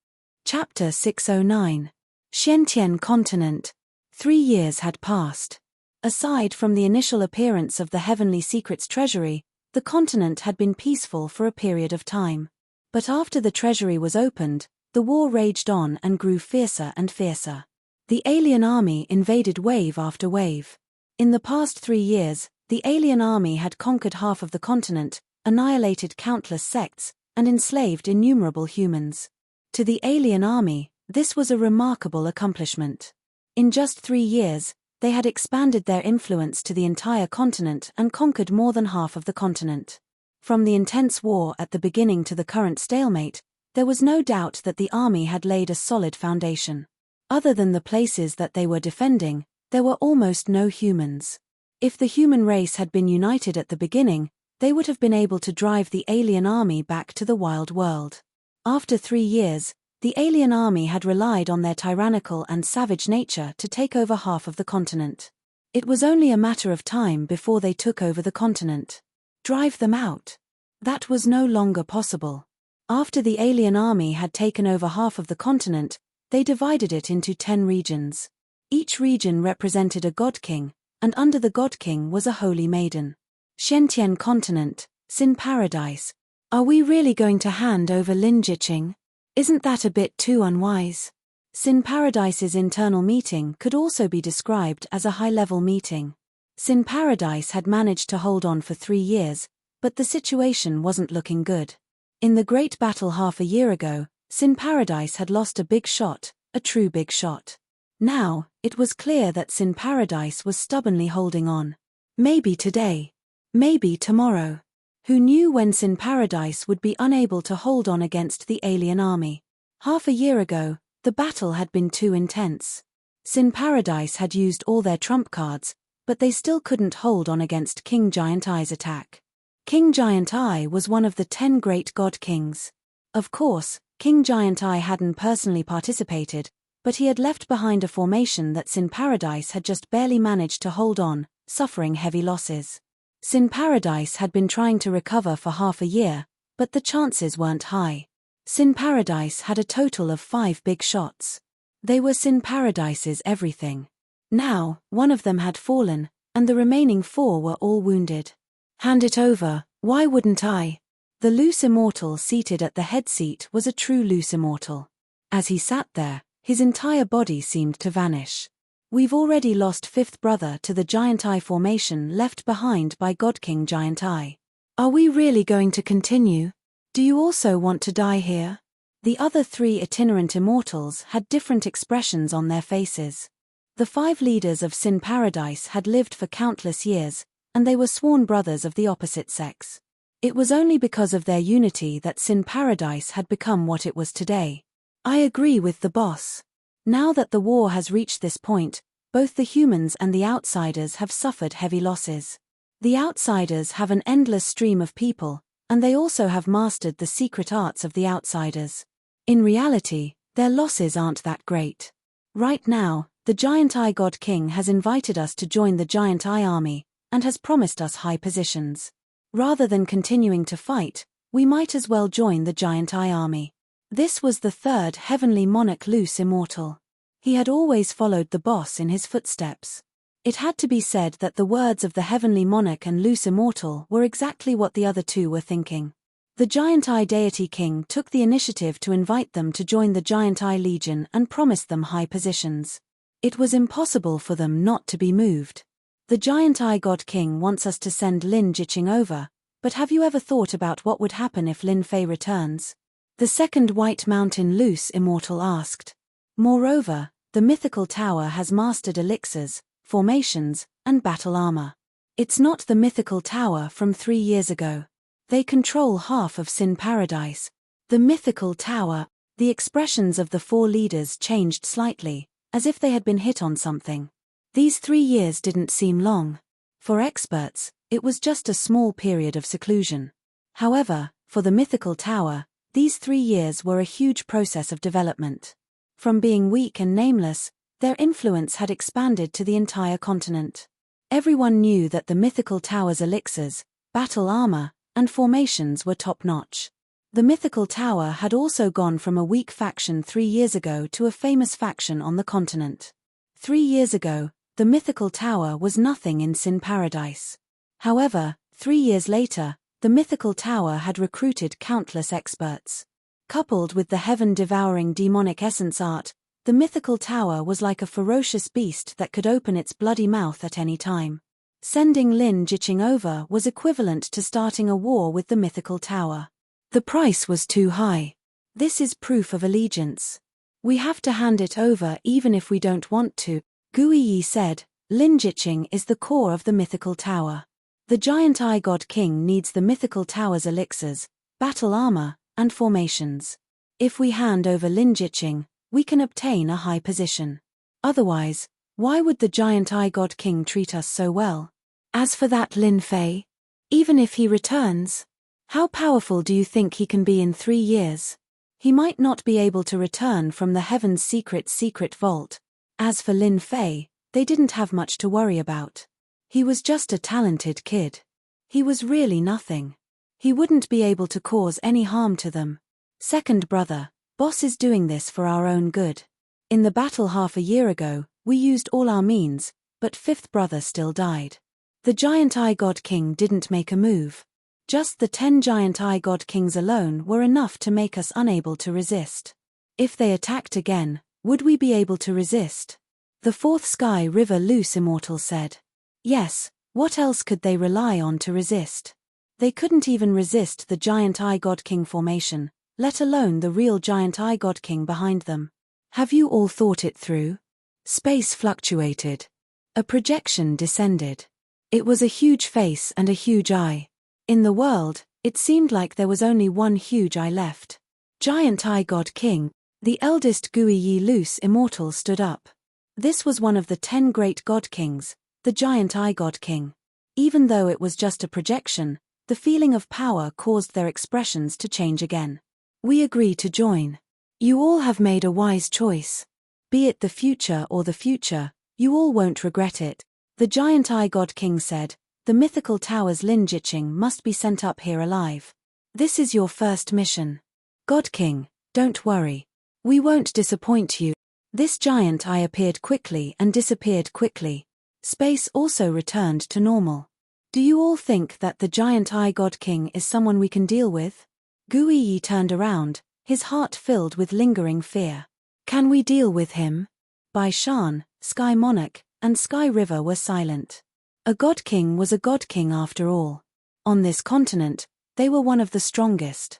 Chapter 609. Xiantian Continent. 3 years had passed. Aside from the initial appearance of the Heavenly Secrets Treasury, the continent had been peaceful for a period of time. But after the treasury was opened, the war raged on and grew fiercer and fiercer. The alien army invaded wave after wave. In the past 3 years, the alien army had conquered half of the continent, annihilated countless sects, and enslaved innumerable humans. To the alien army, this was a remarkable accomplishment. In just 3 years, they had expanded their influence to the entire continent and conquered more than half of the continent. From the intense war at the beginning to the current stalemate, there was no doubt that the army had laid a solid foundation. Other than the places that they were defending, there were almost no humans. If the human race had been united at the beginning, they would have been able to drive the alien army back to the wild world. After 3 years, the alien army had relied on their tyrannical and savage nature to take over half of the continent. It was only a matter of time before they took over the continent. Drive them out. That was no longer possible. After the alien army had taken over half of the continent, they divided it into 10 regions. Each region represented a god king, and under the god king was a holy maiden. Xiantian Continent, Sin Paradise. Are we really going to hand over Lin Jiqing? Isn't that a bit too unwise? Sin Paradise's internal meeting could also be described as a high-level meeting. Sin Paradise had managed to hold on for 3 years, but the situation wasn't looking good. In the great battle half a year ago, Sin Paradise had lost a big shot, a true big shot. Now, it was clear that Sin Paradise was stubbornly holding on. Maybe today. Maybe tomorrow. Who knew when Sin Paradise would be unable to hold on against the alien army? Half a year ago, the battle had been too intense. Sin Paradise had used all their trump cards, but they still couldn't hold on against King Giant Eye's attack. King Giant Eye was one of the 10 great god kings. Of course, King Giant Eye hadn't personally participated, but he had left behind a formation that Sin Paradise had just barely managed to hold on, suffering heavy losses. Sin Paradise had been trying to recover for half a year, but the chances weren't high. Sin Paradise had a total of 5 big shots. They were Sin Paradise's everything. Now, one of them had fallen, and the remaining 4 were all wounded. Hand it over, why wouldn't I? The loose immortal seated at the head seat was a true loose immortal. As he sat there, his entire body seemed to vanish. We've already lost 5th brother to the Giant Eye formation left behind by God King Giant Eye. Are we really going to continue? Do you also want to die here? The other 3 itinerant immortals had different expressions on their faces. The 5 leaders of Sin Paradise had lived for countless years, and they were sworn brothers of the opposite sex. It was only because of their unity that Sin Paradise had become what it was today. I agree with the boss. Now that the war has reached this point, both the humans and the outsiders have suffered heavy losses. The outsiders have an endless stream of people, and they also have mastered the secret arts of the outsiders. In reality, their losses aren't that great. Right now, the Giant Eye God King has invited us to join the Giant Eye army, and has promised us high positions. Rather than continuing to fight, we might as well join the Giant Eye army. This was the 3rd heavenly monarch, Luce Immortal. He had always followed the boss in his footsteps. It had to be said that the words of the heavenly monarch and Luce Immortal were exactly what the other two were thinking. The Giant Eye Deity King took the initiative to invite them to join the Giant Eye Legion and promised them high positions. It was impossible for them not to be moved. The Giant Eye God King wants us to send Lin Jiqing over, but have you ever thought about what would happen if Lin Fei returns? The 2nd White Mountain Luce Immortal asked. Moreover, the mythical tower has mastered elixirs, formations, and battle armor. It's not the mythical tower from 3 years ago. They control half of Sin Paradise. The mythical tower. The expressions of the 4 leaders changed slightly, as if they had been hit on something. These 3 years didn't seem long. For experts, it was just a small period of seclusion. However, for the mythical tower, these 3 years were a huge process of development. From being weak and nameless, their influence had expanded to the entire continent. Everyone knew that the mythical tower's elixirs, battle armor, and formations were top-notch. The mythical tower had also gone from a weak faction 3 years ago to a famous faction on the continent. 3 years ago, the mythical tower was nothing in Sin Paradise. However, 3 years later, the mythical tower had recruited countless experts. Coupled with the heaven-devouring demonic essence art, the mythical tower was like a ferocious beast that could open its bloody mouth at any time. Sending Lin Jiqing over was equivalent to starting a war with the mythical tower. The price was too high. This is proof of allegiance. We have to hand it over even if we don't want to, Guiyi said. Lin Jiqing is the core of the mythical tower. The Giant Eye God King needs the mythical tower's elixirs, battle armor, and formations. If we hand over Lin Jiqing, we can obtain a high position. Otherwise, why would the Giant Eye God King treat us so well? As for that Lin Fei, even if he returns, how powerful do you think he can be in 3 years? He might not be able to return from the Heaven's secret vault. As for Lin Fei, they didn't have much to worry about. He was just a talented kid. He was really nothing. He wouldn't be able to cause any harm to them. Second brother, boss is doing this for our own good. In the battle half a year ago, we used all our means, but 5th brother still died. The Giant Eye God King didn't make a move. Just the 10 Giant Eye God Kings alone were enough to make us unable to resist. If they attacked again, would we be able to resist? The 4th Sky River Luce Immortal said. Yes, what else could they rely on to resist? They couldn't even resist the Giant Eye God King formation, let alone the real Giant Eye God King behind them. Have you all thought it through? Space fluctuated. A projection descended. It was a huge face and a huge eye. In the world, it seemed like there was only one huge eye left. Giant Eye God King, the eldest Guiyi Luce Immortal stood up. This was one of the 10 great God Kings, the Giant Eye God King. Even though it was just a projection, the feeling of power caused their expressions to change again. We agree to join. You all have made a wise choice. Be it the future or the future, you all won't regret it. The Giant Eye God King said, the mythical tower's Lin Jiqing must be sent up here alive. This is your first mission. God King, don't worry. We won't disappoint you. This giant eye appeared quickly and disappeared quickly. Space also returned to normal. Do you all think that the Giant Eye God King is someone we can deal with? Guiyi turned around, his heart filled with lingering fear. Can we deal with him? Bai Shan, Sky Monarch, and Sky River were silent. A God King was a God King after all. On this continent, they were one of the strongest.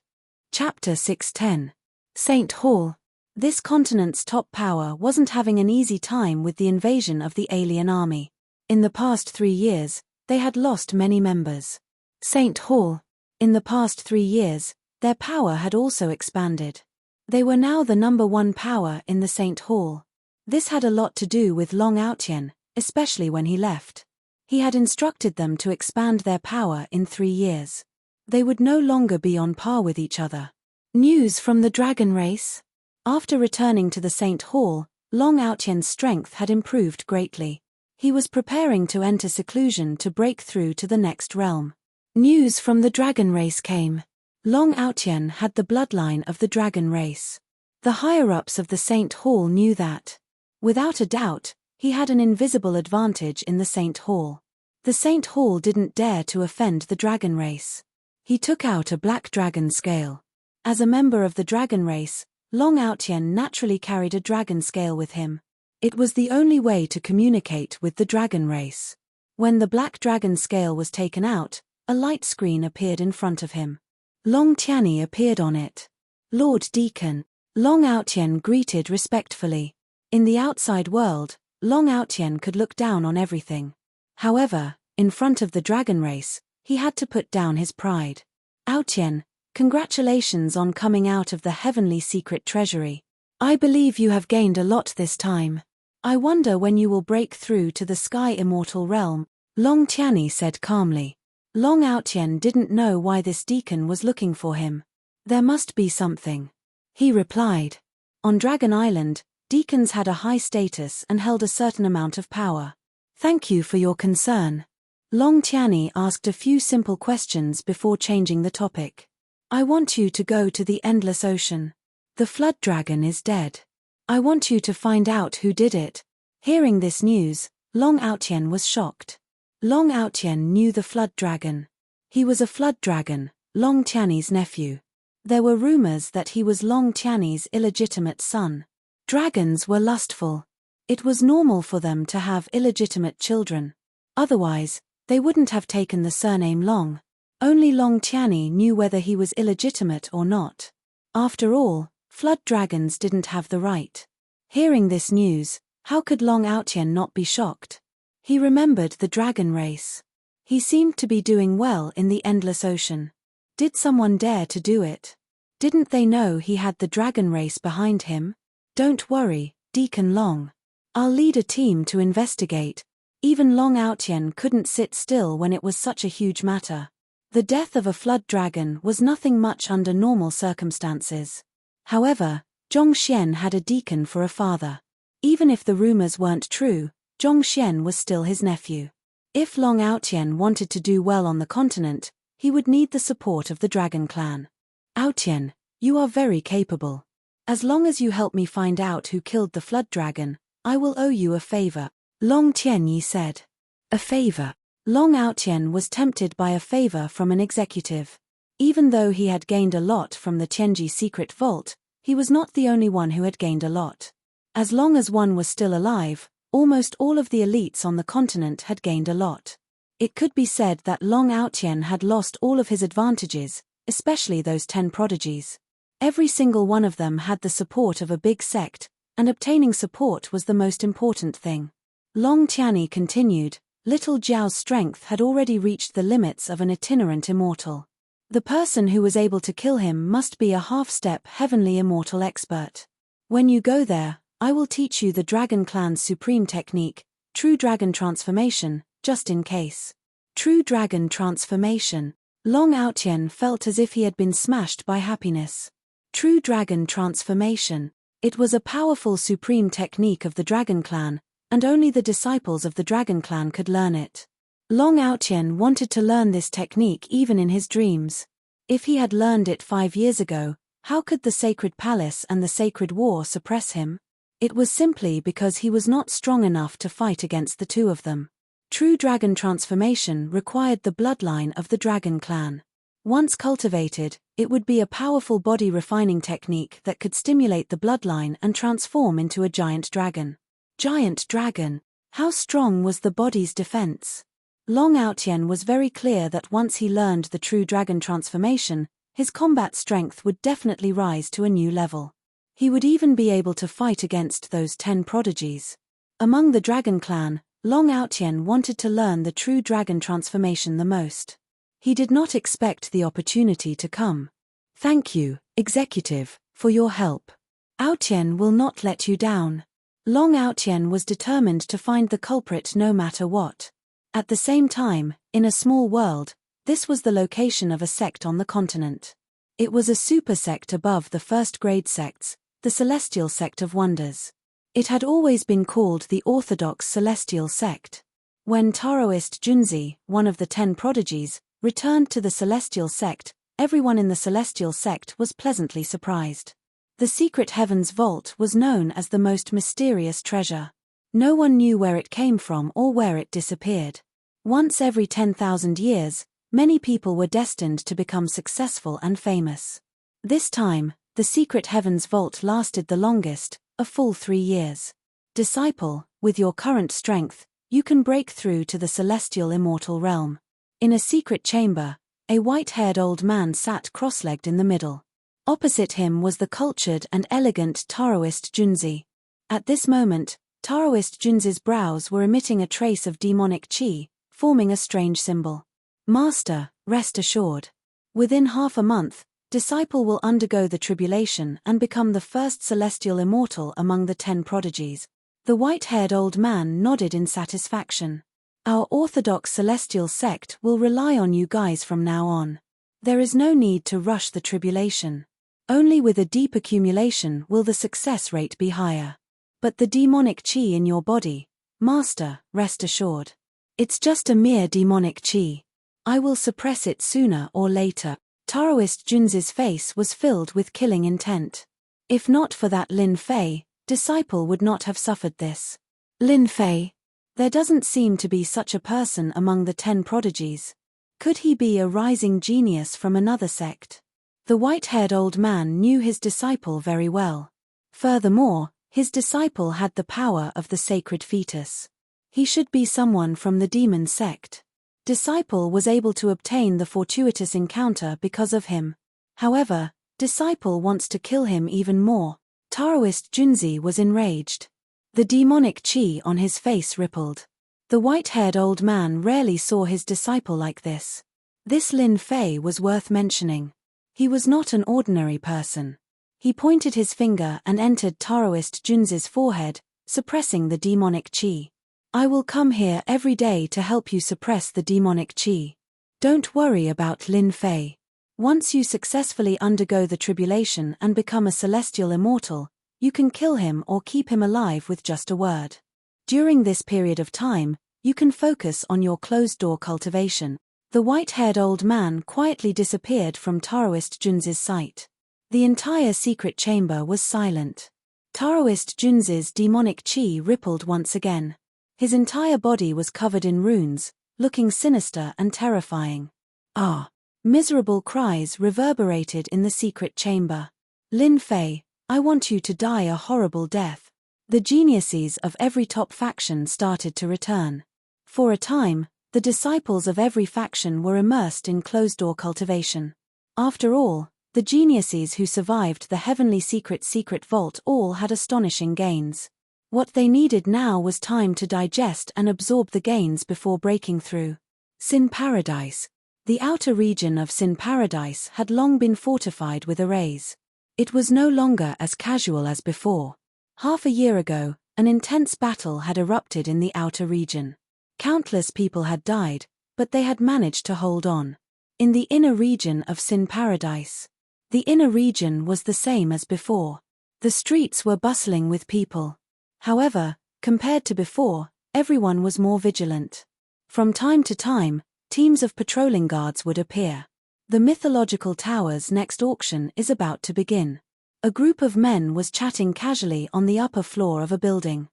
Chapter 610. Saint Hall. This continent's top power wasn't having an easy time with the invasion of the alien army. In the past 3 years, they had lost many members. St. Hall. In the past 3 years, their power had also expanded. They were now the #1 power in the St. Hall. This had a lot to do with Long Outyen, especially when he left. He had instructed them to expand their power in 3 years. They would no longer be on par with each other. News from the dragon race? After returning to the St. Hall, Long Outyen's strength had improved greatly. He was preparing to enter seclusion to break through to the next realm. News from the dragon race came. Long Outyen had the bloodline of the dragon race. The higher-ups of the St. Hall knew that. Without a doubt, he had an invisible advantage in the St. Hall. The St. Hall didn't dare to offend the dragon race. He took out a black dragon scale. As a member of the dragon race, Long Outyen naturally carried a dragon scale with him. It was the only way to communicate with the dragon race. When the black dragon scale was taken out, a light screen appeared in front of him. Long Tianyi appeared on it. Lord Deacon. Long Outyen greeted respectfully. In the outside world, Long Outyen could look down on everything. However, in front of the dragon race, he had to put down his pride. Outyen, congratulations on coming out of the heavenly secret treasury. I believe you have gained a lot this time. I wonder when you will break through to the sky immortal realm, Long Tianyi said calmly. Long Outyen didn't know why this deacon was looking for him. There must be something. He replied. On Dragon Island, deacons had a high status and held a certain amount of power. Thank you for your concern. Long Tianyi asked a few simple questions before changing the topic. I want you to go to the endless ocean. The flood dragon is dead. I want you to find out who did it. Hearing this news, Long Outyen was shocked. Long Outyen knew the flood dragon. He was a flood dragon, Long Tianyi's nephew. There were rumors that he was Long Tianyi's illegitimate son. Dragons were lustful. It was normal for them to have illegitimate children. Otherwise, they wouldn't have taken the surname Long. Only Long Tianyi knew whether he was illegitimate or not. After all, flood dragons didn't have the right. Hearing this news, how could Long Outyen not be shocked? He remembered the dragon race. He seemed to be doing well in the endless ocean. Did someone dare to do it? Didn't they know he had the dragon race behind him? Don't worry, Deacon Long. I'll lead a team to investigate. Even Long Outyen couldn't sit still when it was such a huge matter. The death of a flood dragon was nothing much under normal circumstances. However, Zhongxian had a deacon for a father. Even if the rumors weren't true, Zhongxian was still his nephew. If Long Outyen wanted to do well on the continent, he would need the support of the dragon clan. Outyen, you are very capable. As long as you help me find out who killed the flood dragon, I will owe you a favor, Long Tianyi said. A favor. Long Outyen was tempted by a favor from an executive. Even though he had gained a lot from the Tianji secret vault, he was not the only one who had gained a lot. As long as one was still alive, almost all of the elites on the continent had gained a lot. It could be said that Long Outyen had lost all of his advantages, especially those 10 prodigies. Every single one of them had the support of a big sect, and obtaining support was the most important thing. Long Tianyi continued, Little Jiao's strength had already reached the limits of an itinerant immortal. The person who was able to kill him must be a half-step heavenly immortal expert. When you go there, I will teach you the Dragon Clan's supreme technique, True Dragon Transformation, just in case. True Dragon Transformation. Long Outyen felt as if he had been smashed by happiness. True Dragon Transformation. It was a powerful supreme technique of the Dragon Clan, and only the disciples of the Dragon Clan could learn it. Long Outyen wanted to learn this technique even in his dreams. If he had learned it 5 years ago, how could the Sacred Palace and the Sacred War suppress him? It was simply because he was not strong enough to fight against the two of them. True Dragon Transformation required the bloodline of the Dragon Clan. Once cultivated, it would be a powerful body refining technique that could stimulate the bloodline and transform into a giant dragon. Giant dragon. How strong was the body's defense? Long Outyen was very clear that once he learned the True Dragon Transformation, his combat strength would definitely rise to a new level. He would even be able to fight against those 10 prodigies. Among the dragon clan, Long Outyen wanted to learn the true dragon transformation the most. He did not expect the opportunity to come. Thank you, Executive, for your help. Outyen will not let you down. Long Outyen was determined to find the culprit no matter what. At the same time, in a small world, this was the location of a sect on the continent. It was a super sect above the first-grade sects, the Celestial Sect of Wonders. It had always been called the Orthodox Celestial Sect. When Taoist Junzi, one of the 10 prodigies, returned to the Celestial Sect, everyone in the Celestial Sect was pleasantly surprised. The secret heavens vault was known as the most mysterious treasure. No one knew where it came from or where it disappeared. Once every 10,000 years, many people were destined to become successful and famous. This time, the secret heavens vault lasted the longest, a full 3 years. Disciple, with your current strength, you can break through to the celestial immortal realm. In a secret chamber, a white-haired old man sat cross-legged in the middle. Opposite him was the cultured and elegant Taoist Junzi. At this moment, Taoist Junzi's brows were emitting a trace of demonic qi, forming a strange symbol. Master, rest assured. Within half a month, Disciple will undergo the tribulation and become the first celestial immortal among the 10 prodigies. The white-haired old man nodded in satisfaction. Our Orthodox Celestial Sect will rely on you guys from now on. There is no need to rush the tribulation. Only with a deep accumulation will the success rate be higher. But the demonic qi in your body, Master, rest assured. It's just a mere demonic qi. I will suppress it sooner or later. Taoist Junzi's face was filled with killing intent. If not for that Lin Fei, Disciple would not have suffered this. Lin Fei? There doesn't seem to be such a person among the 10 prodigies. Could he be a rising genius from another sect? The white-haired old man knew his disciple very well. Furthermore, his disciple had the power of the sacred fetus. He should be someone from the demon sect. Disciple was able to obtain the fortuitous encounter because of him. However, Disciple wants to kill him even more. Taoist Junzi was enraged. The demonic qi on his face rippled. The white-haired old man rarely saw his disciple like this. This Lin Fei was worth mentioning. He was not an ordinary person. He pointed his finger and entered Taoist Junzi's forehead, suppressing the demonic qi. I will come here every day to help you suppress the demonic qi. Don't worry about Lin Fei. Once you successfully undergo the tribulation and become a celestial immortal, you can kill him or keep him alive with just a word. During this period of time, you can focus on your closed-door cultivation. The white-haired old man quietly disappeared from Taoist Junzi's sight. The entire secret chamber was silent. Taoist Junzi's demonic qi rippled once again. His entire body was covered in runes, looking sinister and terrifying. Ah! Miserable cries reverberated in the secret chamber. Lin Fei, I want you to die a horrible death. The geniuses of every top faction started to return. For a time, the disciples of every faction were immersed in closed-door cultivation. After all, the geniuses who survived the heavenly secret vault all had astonishing gains. What they needed now was time to digest and absorb the gains before breaking through. Sin Paradise. The outer region of Sin Paradise had long been fortified with arrays. It was no longer as casual as before. Half a year ago, an intense battle had erupted in the outer region. Countless people had died, but they had managed to hold on. In the inner region of Sin Paradise. The inner region was the same as before. The streets were bustling with people. However, compared to before, everyone was more vigilant. From time to time, teams of patrolling guards would appear. The mythological tower's next auction is about to begin. A group of men was chatting casually on the upper floor of a building.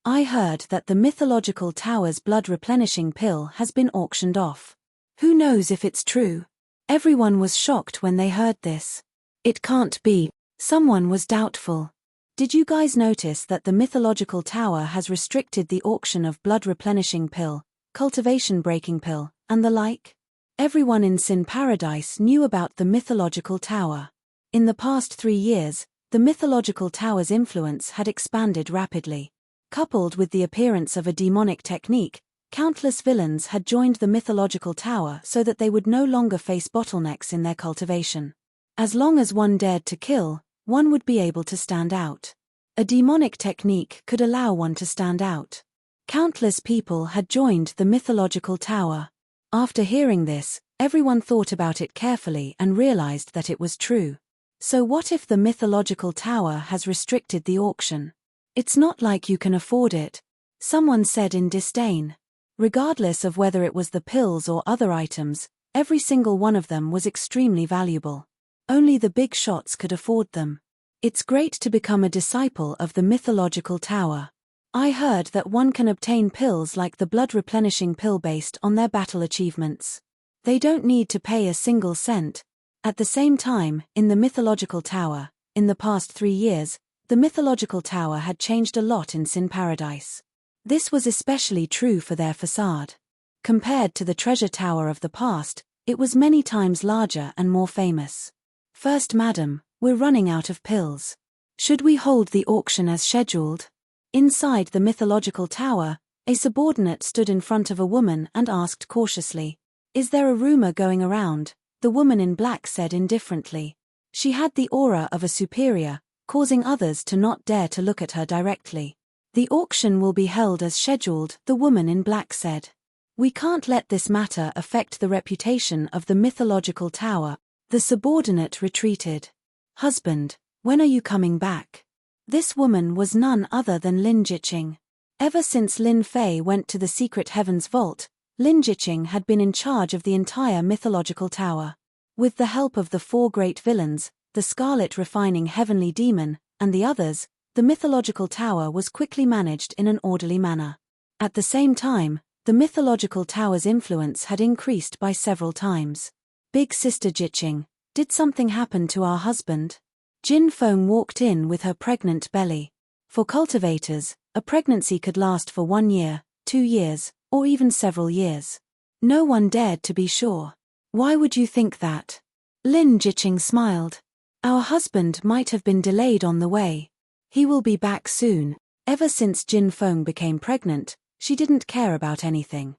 I heard that the mythological tower's blood replenishing pill has been auctioned off. Who knows if it's true? Everyone was shocked when they heard this. It can't be. Someone was doubtful. Did you guys notice that the mythological tower has restricted the auction of blood replenishing pill, cultivation breaking pill, and the like? Everyone in Sin Paradise knew about the mythological tower. In the past 3 years, The mythological tower's influence had expanded rapidly. Coupled with the appearance of a demonic technique, countless villains had joined the mythological tower so that they would no longer face bottlenecks in their cultivation. As long as one dared to kill, one would be able to stand out. A demonic technique could allow one to stand out. Countless people had joined the mythological tower. After hearing this, everyone thought about it carefully and realized that it was true. So what if the mythological tower has restricted the auction? It's not like you can afford it, someone said in disdain. Regardless of whether it was the pills or other items, every single one of them was extremely valuable. Only the big shots could afford them. It's great to become a disciple of the mythological tower. I heard that one can obtain pills like the blood-replenishing pill based on their battle achievements. They don't need to pay a single cent. At the same time, in the mythological tower, in the past 3 years, the mythological tower had changed a lot in Sin Paradise. This was especially true for their facade. Compared to the treasure tower of the past, it was many times larger and more famous. First Madam, we're running out of pills. Should we hold the auction as scheduled? Inside the mythological tower, a subordinate stood in front of a woman and asked cautiously, "Is there a rumor going around?" The woman in black said indifferently. She had the aura of a superior, causing others to not dare to look at her directly. "The auction will be held as scheduled," the woman in black said. "We can't let this matter affect the reputation of the mythological tower." The subordinate retreated. "Husband, when are you coming back?" This woman was none other than Lin Jiqing. Ever since Lin Fei went to the secret heavens vault, Lin Jiqing had been in charge of the entire mythological tower. With the help of the 4 great villains, the Scarlet Refining Heavenly Demon, and the others, the mythological tower was quickly managed in an orderly manner. At the same time, the mythological tower's influence had increased by several times. "Big Sister Jiqing, did something happen to our husband?" Jin Feng walked in with her pregnant belly. For cultivators, a pregnancy could last for 1 year, 2 years, or even several years. No one dared to be sure. "Why would you think that?" Lin Jiqing smiled. "Our husband might have been delayed on the way. He will be back soon." Ever since Jin Feng became pregnant, she didn't care about anything.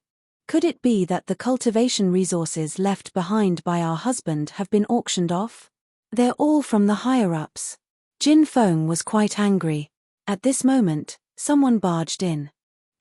Could it be that the cultivation resources left behind by our husband have been auctioned off? They're all from the higher-ups. Jin Feng was quite angry. At this moment, someone barged in.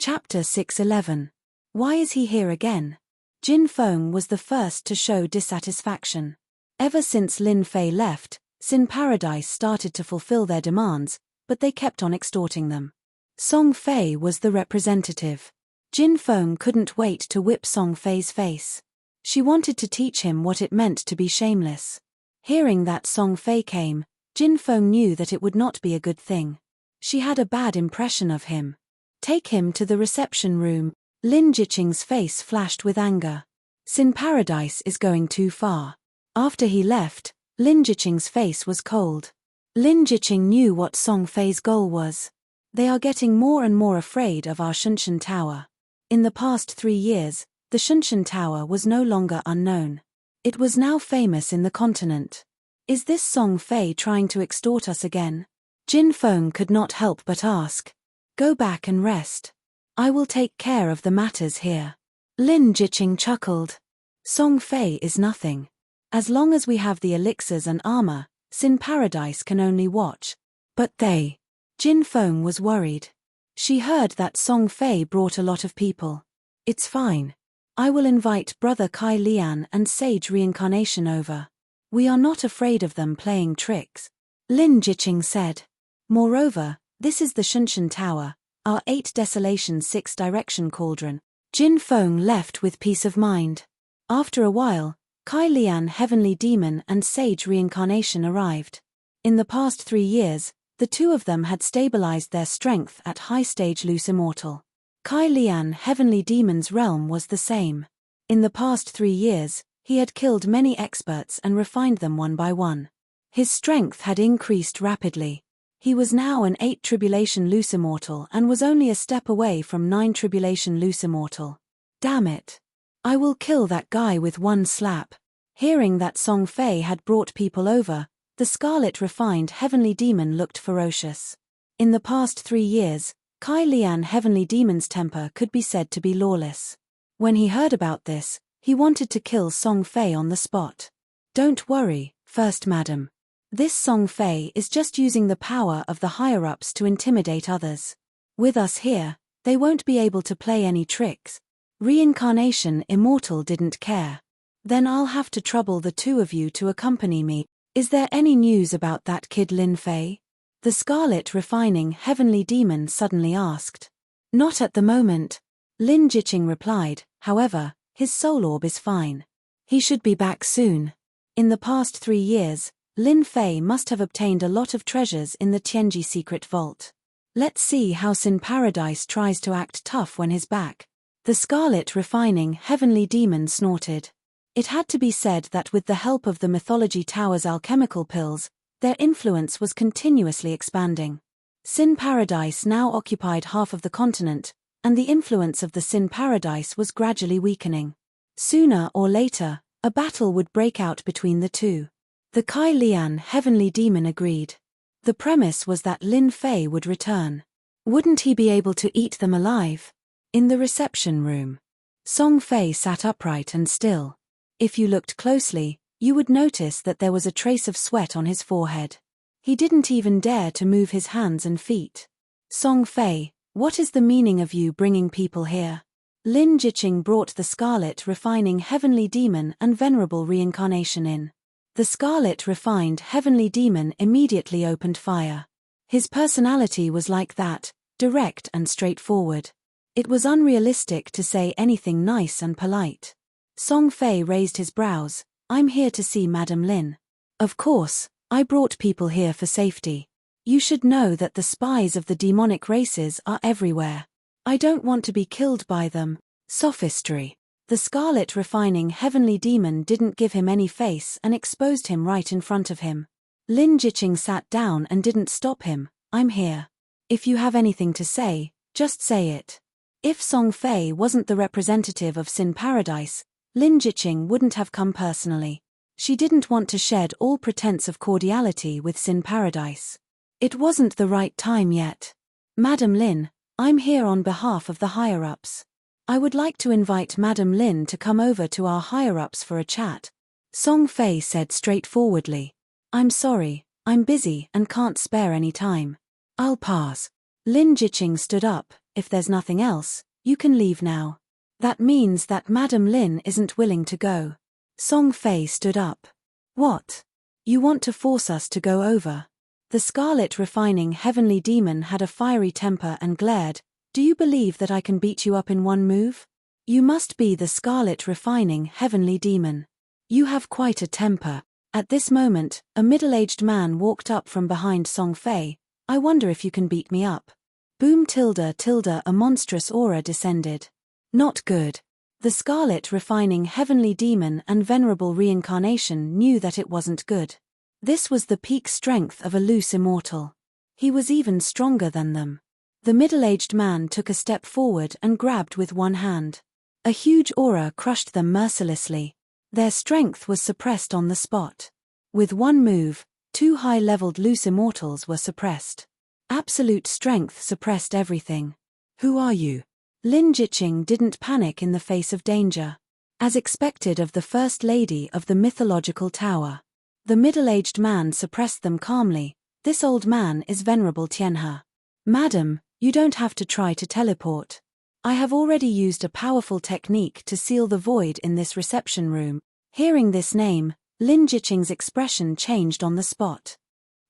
Chapter 611. Why is he here again? Jin Feng was the first to show dissatisfaction. Ever since Lin Fei left, Sin Paradise started to fulfill their demands, but they kept on extorting them. Song Fei was the representative. Jin Feng couldn't wait to whip Song Fei's face. She wanted to teach him what it meant to be shameless. Hearing that Song Fei came, Jin Feng knew that it would not be a good thing. She had a bad impression of him. "Take him to the reception room." Lin Jiqing's face flashed with anger. Sin Paradise is going too far. After he left, Lin Jiqing's face was cold. Lin Jiqing knew what Song Fei's goal was. They are getting more and more afraid of our Shunshan Tower. In the past 3 years, the Shunshan Tower was no longer unknown. It was now famous in the continent. Is this Song Fei trying to extort us again? Jin Feng could not help but ask. "Go back and rest. I will take care of the matters here." Lin Jiqing chuckled. "Song Fei is nothing. As long as we have the elixirs and armor, Sin Paradise can only watch." "But they..." Jin Feng was worried. She heard that Song Fei brought a lot of people. "It's fine. I will invite Brother Kai Lian and Sage Reincarnation over. We are not afraid of them playing tricks," Lin Jiqing said. "Moreover, this is the Shunshan Tower, our 8 Desolation 6 Direction Cauldron." Jin Feng left with peace of mind. After a while, Kai Lian Heavenly Demon and Sage Reincarnation arrived. In the past 3 years, the 2 of them had stabilized their strength at high stage Loose Immortal. Kai Lian Heavenly Demon's realm was the same. In the past 3 years, he had killed many experts and refined them one by one. His strength had increased rapidly. He was now an 8 Tribulation Loose Immortal and was only a step away from 9 Tribulation Loose Immortal. "Damn it. I will kill that guy with one slap." Hearing that Song Fei had brought people over, The scarlet refined heavenly demon looked ferocious. In the past 3 years, Kai Lian heavenly demon's temper could be said to be lawless. When he heard about this, he wanted to kill Song Fei on the spot. Don't worry, First Madam. This Song Fei is just using the power of the higher-ups to intimidate others. With us here, they won't be able to play any tricks. Reincarnation Immortal didn't care. Then I'll have to trouble the 2 of you to accompany me. Is there any news about that kid Lin Fei? The scarlet refining heavenly demon suddenly asked. Not at the moment. Lin Jiqing replied, however, his soul orb is fine. He should be back soon. In the past 3 years, Lin Fei must have obtained a lot of treasures in the Tianji secret vault. Let's see how Sin Paradise tries to act tough when he's back. The scarlet refining heavenly demon snorted. It had to be said that with the help of the Mythology Tower's alchemical pills, their influence was continuously expanding. Sin Paradise now occupied half of the continent, and the influence of the Sin Paradise was gradually weakening. Sooner or later, a battle would break out between the 2. The Kai Lian heavenly demon agreed. The premise was that Lin Fei would return. Wouldn't he be able to eat them alive? In the reception room, Song Fei sat upright and still. If you looked closely, you would notice that there was a trace of sweat on his forehead. He didn't even dare to move his hands and feet. Song Fei, what is the meaning of you bringing people here? Lin Jiqing brought the scarlet refining heavenly demon and venerable reincarnation in. The scarlet refined heavenly demon immediately opened fire. His personality was like that, direct and straightforward. It was unrealistic to say anything nice and polite. Song Fei raised his brows. I'm here to see Madam Lin. Of course, I brought people here for safety. You should know that the spies of the demonic races are everywhere. I don't want to be killed by them. Sophistry. The scarlet refining heavenly demon didn't give him any face and exposed him right in front of him. Lin Jiqing sat down and didn't stop him. I'm here. If you have anything to say, just say it. If Song Fei wasn't the representative of Sin Paradise, Lin Jiqing wouldn't have come personally. She didn't want to shed all pretense of cordiality with Sin Paradise. It wasn't the right time yet. Madam Lin, I'm here on behalf of the higher-ups. I would like to invite Madam Lin to come over to our higher-ups for a chat. Song Fei said straightforwardly. I'm sorry, I'm busy and can't spare any time. I'll pass. Lin Jiqing stood up. If there's nothing else, you can leave now. That means that Madam Lin isn't willing to go. Song Fei stood up. What? You want to force us to go over? The scarlet refining heavenly demon had a fiery temper and glared. Do you believe that I can beat you up in one move? You must be the scarlet refining heavenly demon. You have quite a temper. At this moment, a middle-aged man walked up from behind Song Fei. I wonder if you can beat me up. Boom tilde tilde, a monstrous aura descended. Not good. The scarlet refining heavenly demon and venerable reincarnation knew that it wasn't good. This was the peak strength of a loose immortal. He was even stronger than them. The middle-aged man took a step forward and grabbed with one hand. A huge aura crushed them mercilessly. Their strength was suppressed on the spot. With one move, 2 high-leveled loose immortals were suppressed. Absolute strength suppressed everything. Who are you? Lin Jiqing didn't panic in the face of danger. As expected of the First Lady of the Mythological Tower. The middle-aged man suppressed them calmly. This old man is Venerable Tianhe. Madam, you don't have to try to teleport. I have already used a powerful technique to seal the void in this reception room. Hearing this name, Lin Jiqing's expression changed on the spot.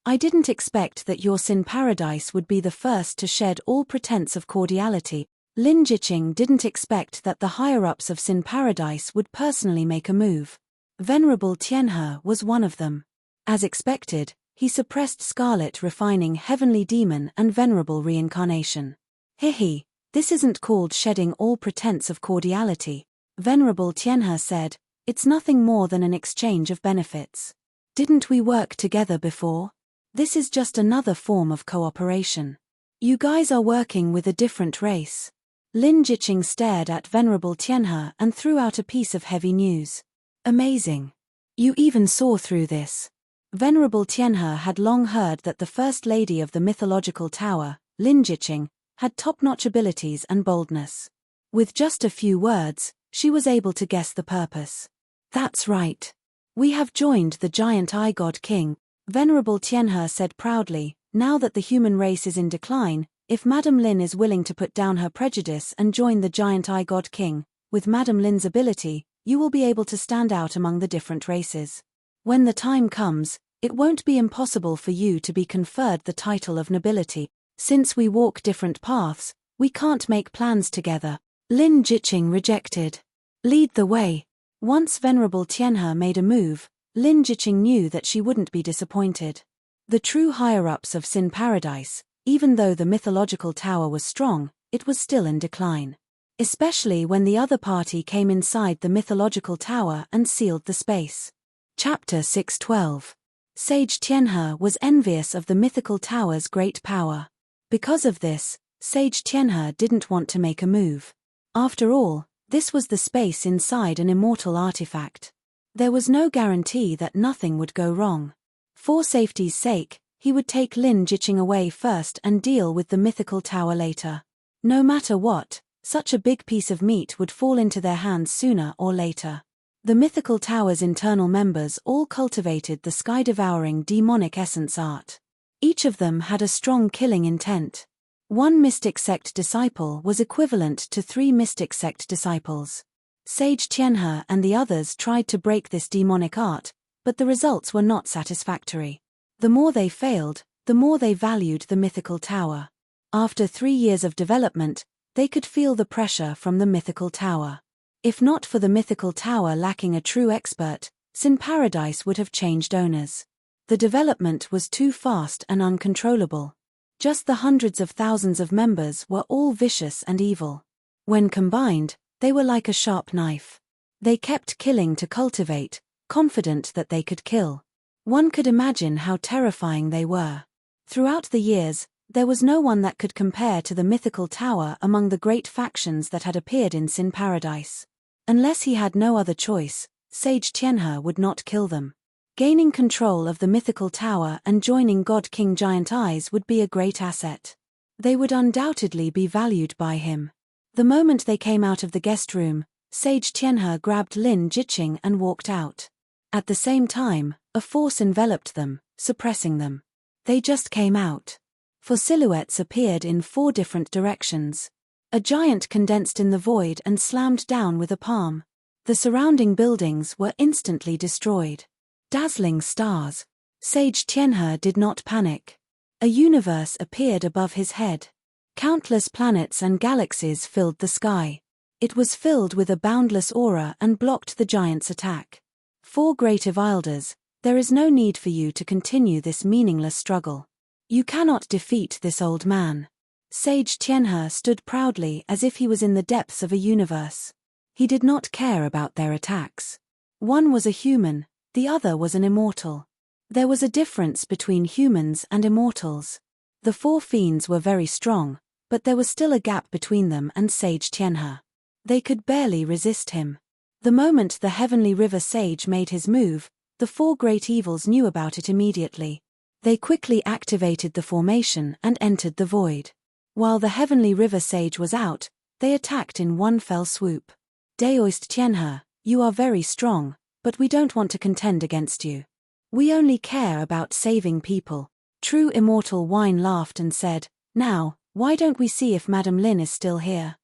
I didn't expect that your Sin Paradise would be the first to shed all pretense of cordiality. Lin Jiqing didn't expect that the higher-ups of Sin Paradise would personally make a move. Venerable Tianhe was one of them. As expected, he suppressed Scarlet refining heavenly demon and venerable reincarnation. Hihi, this isn't called shedding all pretense of cordiality. Venerable Tianhe said, it's nothing more than an exchange of benefits. Didn't we work together before? This is just another form of cooperation. You guys are working with a different race. Lin Jiqing stared at Venerable Tianhe and threw out a piece of heavy news. Amazing. You even saw through this. Venerable Tianhe had long heard that the First Lady of the mythological tower, Lin Jiqing, had top-notch abilities and boldness. With just a few words, she was able to guess the purpose. That's right. We have joined the giant Eye God King, Venerable Tianhe said proudly. Now that the human race is in decline, if Madame Lin is willing to put down her prejudice and join the giant Eye God King, with Madame Lin's ability, you will be able to stand out among the different races. When the time comes, it won't be impossible for you to be conferred the title of nobility. Since we walk different paths, we can't make plans together. Lin Jiqing rejected. Lead the way. Once Venerable Tianhe made a move, Lin Jiqing knew that she wouldn't be disappointed. The true higher-ups of Sin Paradise, even though the mythological tower was strong, it was still in decline. Especially when the other party came inside the mythological tower and sealed the space. Chapter 612. Sage Tianhe was envious of the mythical tower's great power. Because of this, Sage Tianhe didn't want to make a move. After all, this was the space inside an immortal artifact. There was no guarantee that nothing would go wrong. For safety's sake, he would take Lin Jiqing away first and deal with the mythical tower later. No matter what, such a big piece of meat would fall into their hands sooner or later. The mythical tower's internal members all cultivated the sky-devouring demonic essence art. Each of them had a strong killing intent. One mystic sect disciple was equivalent to 3 mystic sect disciples. Sage Tianhe and the others tried to break this demonic art, but the results were not satisfactory. The more they failed, the more they valued the mythical tower. After 3 years of development, they could feel the pressure from the mythical tower. If not for the mythical tower lacking a true expert, Sin Paradise would have changed owners. The development was too fast and uncontrollable. Just the hundreds of thousands of members were all vicious and evil. When combined, they were like a sharp knife. They kept killing to cultivate, confident that they could kill. One could imagine how terrifying they were. Throughout the years, there was no one that could compare to the mythical tower among the great factions that had appeared in Sin Paradise. Unless he had no other choice, Sage Tianhe would not kill them. Gaining control of the mythical tower and joining God King Giant Eyes would be a great asset. They would undoubtedly be valued by him. The moment they came out of the guest room, Sage Tianhe grabbed Lin Jiqing and walked out. At the same time, a force enveloped them, suppressing them. They just came out. For silhouettes appeared in 4 different directions. A giant condensed in the void and slammed down with a palm. The surrounding buildings were instantly destroyed. Dazzling stars. Sage Tianhe did not panic. A universe appeared above his head. Countless planets and galaxies filled the sky. It was filled with a boundless aura and blocked the giant's attack. 4 great Evilders, there is no need for you to continue this meaningless struggle. You cannot defeat this old man. Sage Tianhe stood proudly as if he was in the depths of a universe. He did not care about their attacks. One was a human, the other was an immortal. There was a difference between humans and immortals. The 4 fiends were very strong, but there was still a gap between them and Sage Tianhe. They could barely resist him. The moment the Heavenly River Sage made his move, the 4 great evils knew about it immediately. They quickly activated the formation and entered the void. While the Heavenly River Sage was out, they attacked in one fell swoop. Daoist Tianhe, you are very strong, but we don't want to contend against you. We only care about saving people. True Immortal Wine laughed and said, now, why don't we see if Madame Lin is still here?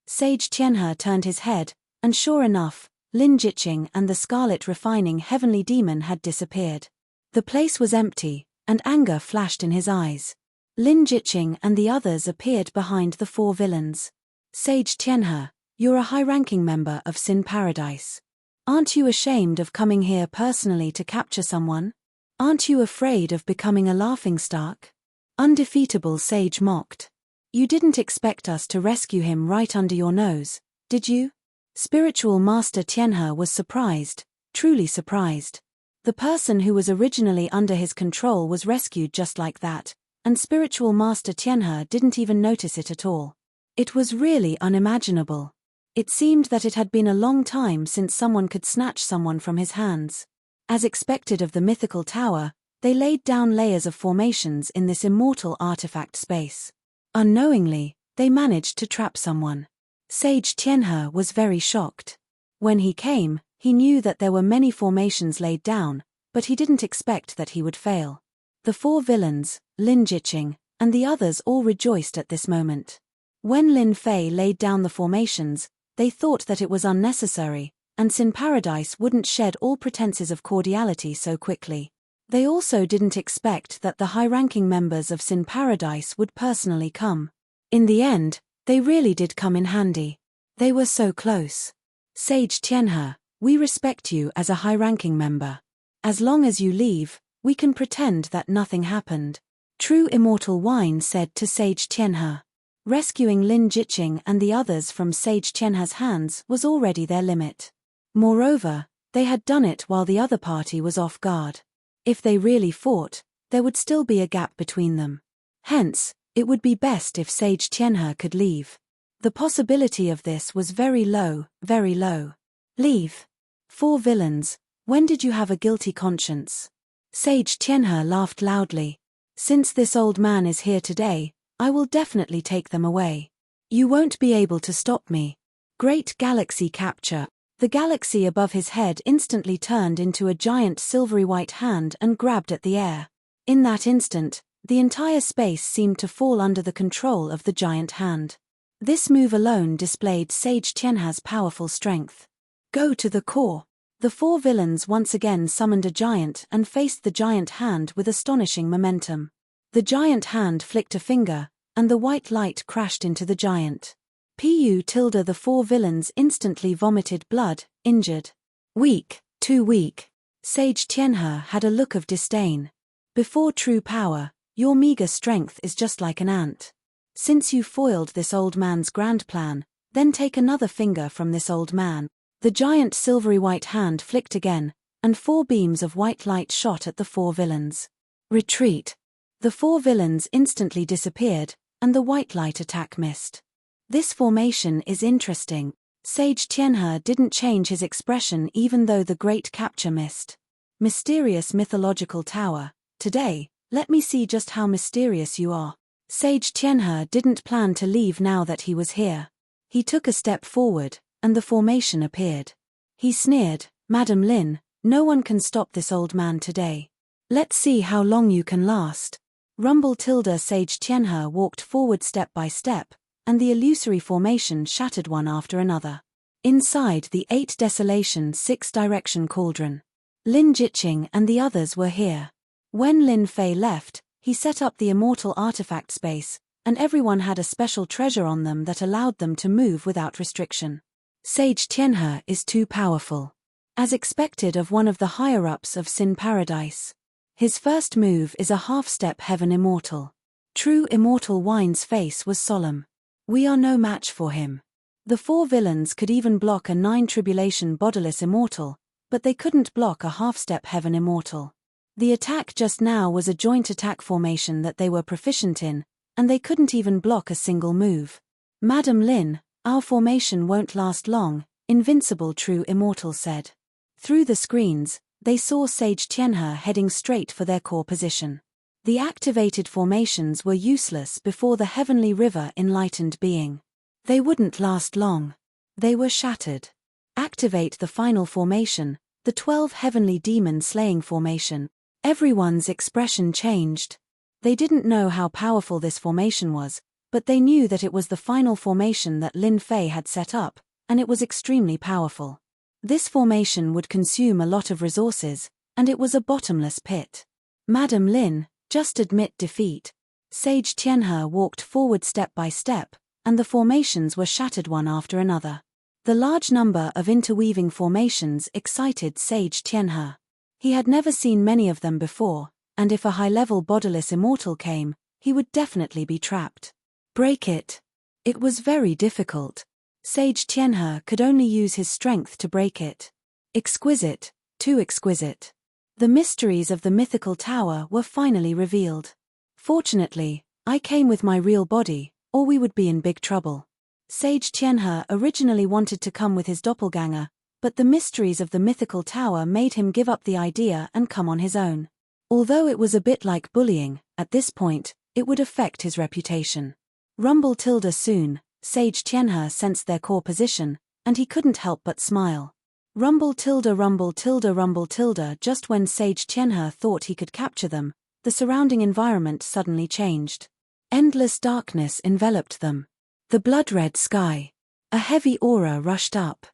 Sage Tianhe turned his head, and sure enough, Lin Jiqing and the Scarlet Refining Heavenly Demon had disappeared. The place was empty, and anger flashed in his eyes. Lin Jiqing and the others appeared behind the 4 villains. Sage Tianhe, you're a high-ranking member of Sin Paradise. Aren't you ashamed of coming here personally to capture someone? Aren't you afraid of becoming a laughingstock? Undefeatable Sage mocked. You didn't expect us to rescue him right under your nose, did you? Spiritual Master Tianhe was surprised, truly surprised. The person who was originally under his control was rescued just like that, and Spiritual Master Tianhe didn't even notice it at all. It was really unimaginable. It seemed that it had been a long time since someone could snatch someone from his hands. As expected of the mythical tower, They laid down layers of formations in this immortal artifact space. Unknowingly, they managed to trap someone. Sage Tianhe was very shocked. When he came, he knew that there were many formations laid down, but he didn't expect that he would fail. The 4 villains, Lin Jiqing, and the others all rejoiced at this moment. When Lin Fei laid down the formations, they thought that it was unnecessary, and Sin Paradise wouldn't shed all pretenses of cordiality so quickly. They also didn't expect that the high-ranking members of Sin Paradise would personally come. In the end, they really did come in handy. They were so close. Sage Tianhe, we respect you as a high-ranking member. As long as you leave, we can pretend that nothing happened. True Immortal Wine said to Sage Tianhe. Rescuing Lin Jiqing and the others from Sage Tianhe's hands was already their limit. Moreover, they had done it while the other party was off guard. If they really fought, there would still be a gap between them. Hence, it would be best if Sage Tianhe could leave. The possibility of this was very low, very low. Leave. 4 villains, when did you have a guilty conscience? Sage Tianhe laughed loudly. Since this old man is here today, I will definitely take them away. You won't be able to stop me. Great galaxy capture. The galaxy above his head instantly turned into a giant silvery white hand and grabbed at the air. In that instant, the entire space seemed to fall under the control of the giant hand. This move alone displayed Sage Tianhe's powerful strength. Go to the core. The 4 villains once again summoned a giant and faced the giant hand with astonishing momentum. The giant hand flicked a finger, and the white light crashed into the giant. The 4 villains instantly vomited blood, injured. Weak, too weak. Sage Tianhe had a look of disdain. Before true power, your meager strength is just like an ant. Since you foiled this old man's grand plan, then take another finger from this old man. The giant silvery white hand flicked again, and 4 beams of white light shot at the 4 villains. Retreat. The 4 villains instantly disappeared, and the white light attack missed. This formation is interesting. Sage Tianhe didn't change his expression even though the great capture missed. Mysterious mythological tower. Today, let me see just how mysterious you are. Sage Tianhe didn't plan to leave now that he was here. He took a step forward, and the formation appeared. He sneered, Madam Lin, no one can stop this old man today. Let's see how long you can last. Sage Tianhe walked forward step by step, and the illusory formation shattered one after another. Inside the 8 Desolation 6-direction cauldron, Lin Jiqing and the others were here. When Lin Fei left, he set up the immortal artifact space, and everyone had a special treasure on them that allowed them to move without restriction. Sage Tianhe is too powerful. As expected of one of the higher-ups of Sin Paradise. His first move is a half-step heaven immortal. True Immortal Wine's face was solemn. We are no match for him. The 4 villains could even block a 9 tribulation bodiless immortal, but they couldn't block a half-step heaven immortal. The attack just now was a joint attack formation that they were proficient in, and they couldn't even block a single move. Madam Lin, our formation won't last long, Invincible True Immortal said. Through the screens, they saw Sage Tianhe heading straight for their core position. The activated formations were useless before the heavenly river enlightened being. They wouldn't last long. They were shattered. Activate the final formation, the 12 heavenly demon slaying formation. Everyone's expression changed. They didn't know how powerful this formation was, but they knew that it was the final formation that Lin Fei had set up, and it was extremely powerful. This formation would consume a lot of resources, and it was a bottomless pit. Madam Lin, just admit defeat. Sage Tianhe walked forward step by step, and the formations were shattered one after another. The large number of interweaving formations excited Sage Tianhe. He had never seen many of them before, and if a high-level bodiless immortal came, he would definitely be trapped. Break it. It was very difficult. Sage Tianhe could only use his strength to break it. Exquisite, too exquisite. The mysteries of the mythical tower were finally revealed. Fortunately, I came with my real body, or we would be in big trouble. Sage Tianhe originally wanted to come with his doppelganger, but the mysteries of the mythical tower made him give up the idea and come on his own. Although it was a bit like bullying, at this point, it would affect his reputation. Rumble tilde soon, Sage Tianhe sensed their core position, and he couldn't help but smile. Rumble tilde rumble tilde rumble tilde. Just when Sage Tianhe thought he could capture them, the surrounding environment suddenly changed. Endless darkness enveloped them. The blood-red sky. A heavy aura rushed up.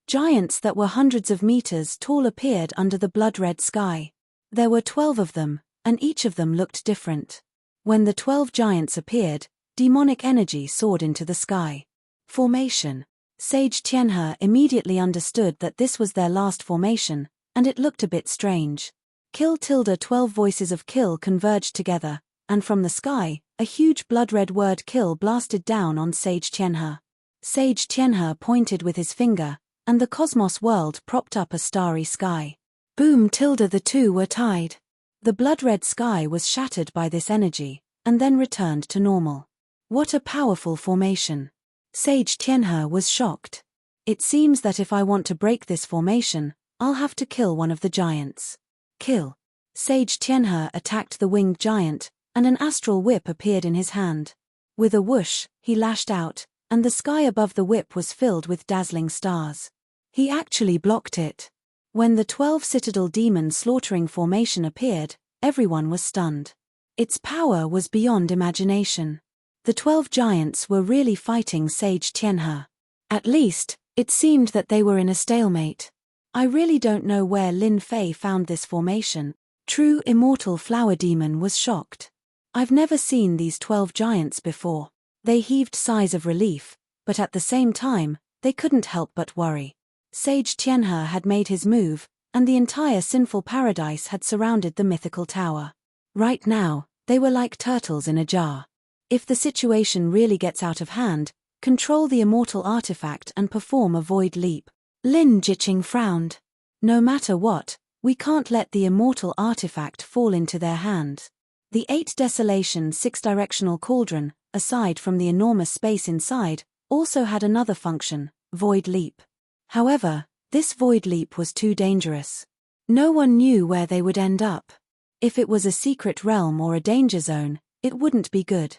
Giants that were hundreds of meters tall appeared under the blood-red sky. There were 12 of them, and each of them looked different. When the 12 giants appeared, demonic energy soared into the sky. Formation. Sage Tianhe immediately understood that this was their last formation, and it looked a bit strange. Kill tilde 12 voices of kill converged together, and from the sky, a huge blood-red word kill blasted down on Sage Tianhe. Sage Tianhe pointed with his finger, and the cosmos world propped up a starry sky. Boom tilde. The two were tied. The blood-red sky was shattered by this energy, and then returned to normal. What a powerful formation. Sage Tianhe was shocked. It seems that if I want to break this formation, I'll have to kill one of the giants. Kill. Sage Tianhe attacked the winged giant, and an astral whip appeared in his hand. With a whoosh, he lashed out, and the sky above the whip was filled with dazzling stars. He actually blocked it. When the 12 Citadel Demon slaughtering formation appeared, everyone was stunned. Its power was beyond imagination. The 12 giants were really fighting Sage Tianhe. At least, it seemed that they were in a stalemate. I really don't know where Lin Fei found this formation. True Immortal Flower Demon was shocked. I've never seen these 12 giants before. They heaved sighs of relief, but at the same time, they couldn't help but worry. Sage Tianhe had made his move, and the entire sinful paradise had surrounded the mythical tower. Right now, they were like turtles in a jar. If the situation really gets out of hand, control the immortal artifact and perform a void leap. Lin Jiqing frowned. No matter what, we can't let the immortal artifact fall into their hands. The 8 Desolation 6-directional cauldron, aside from the enormous space inside, also had another function, void leap. However, this void leap was too dangerous. No one knew where they would end up. If it was a secret realm or a danger zone, it wouldn't be good.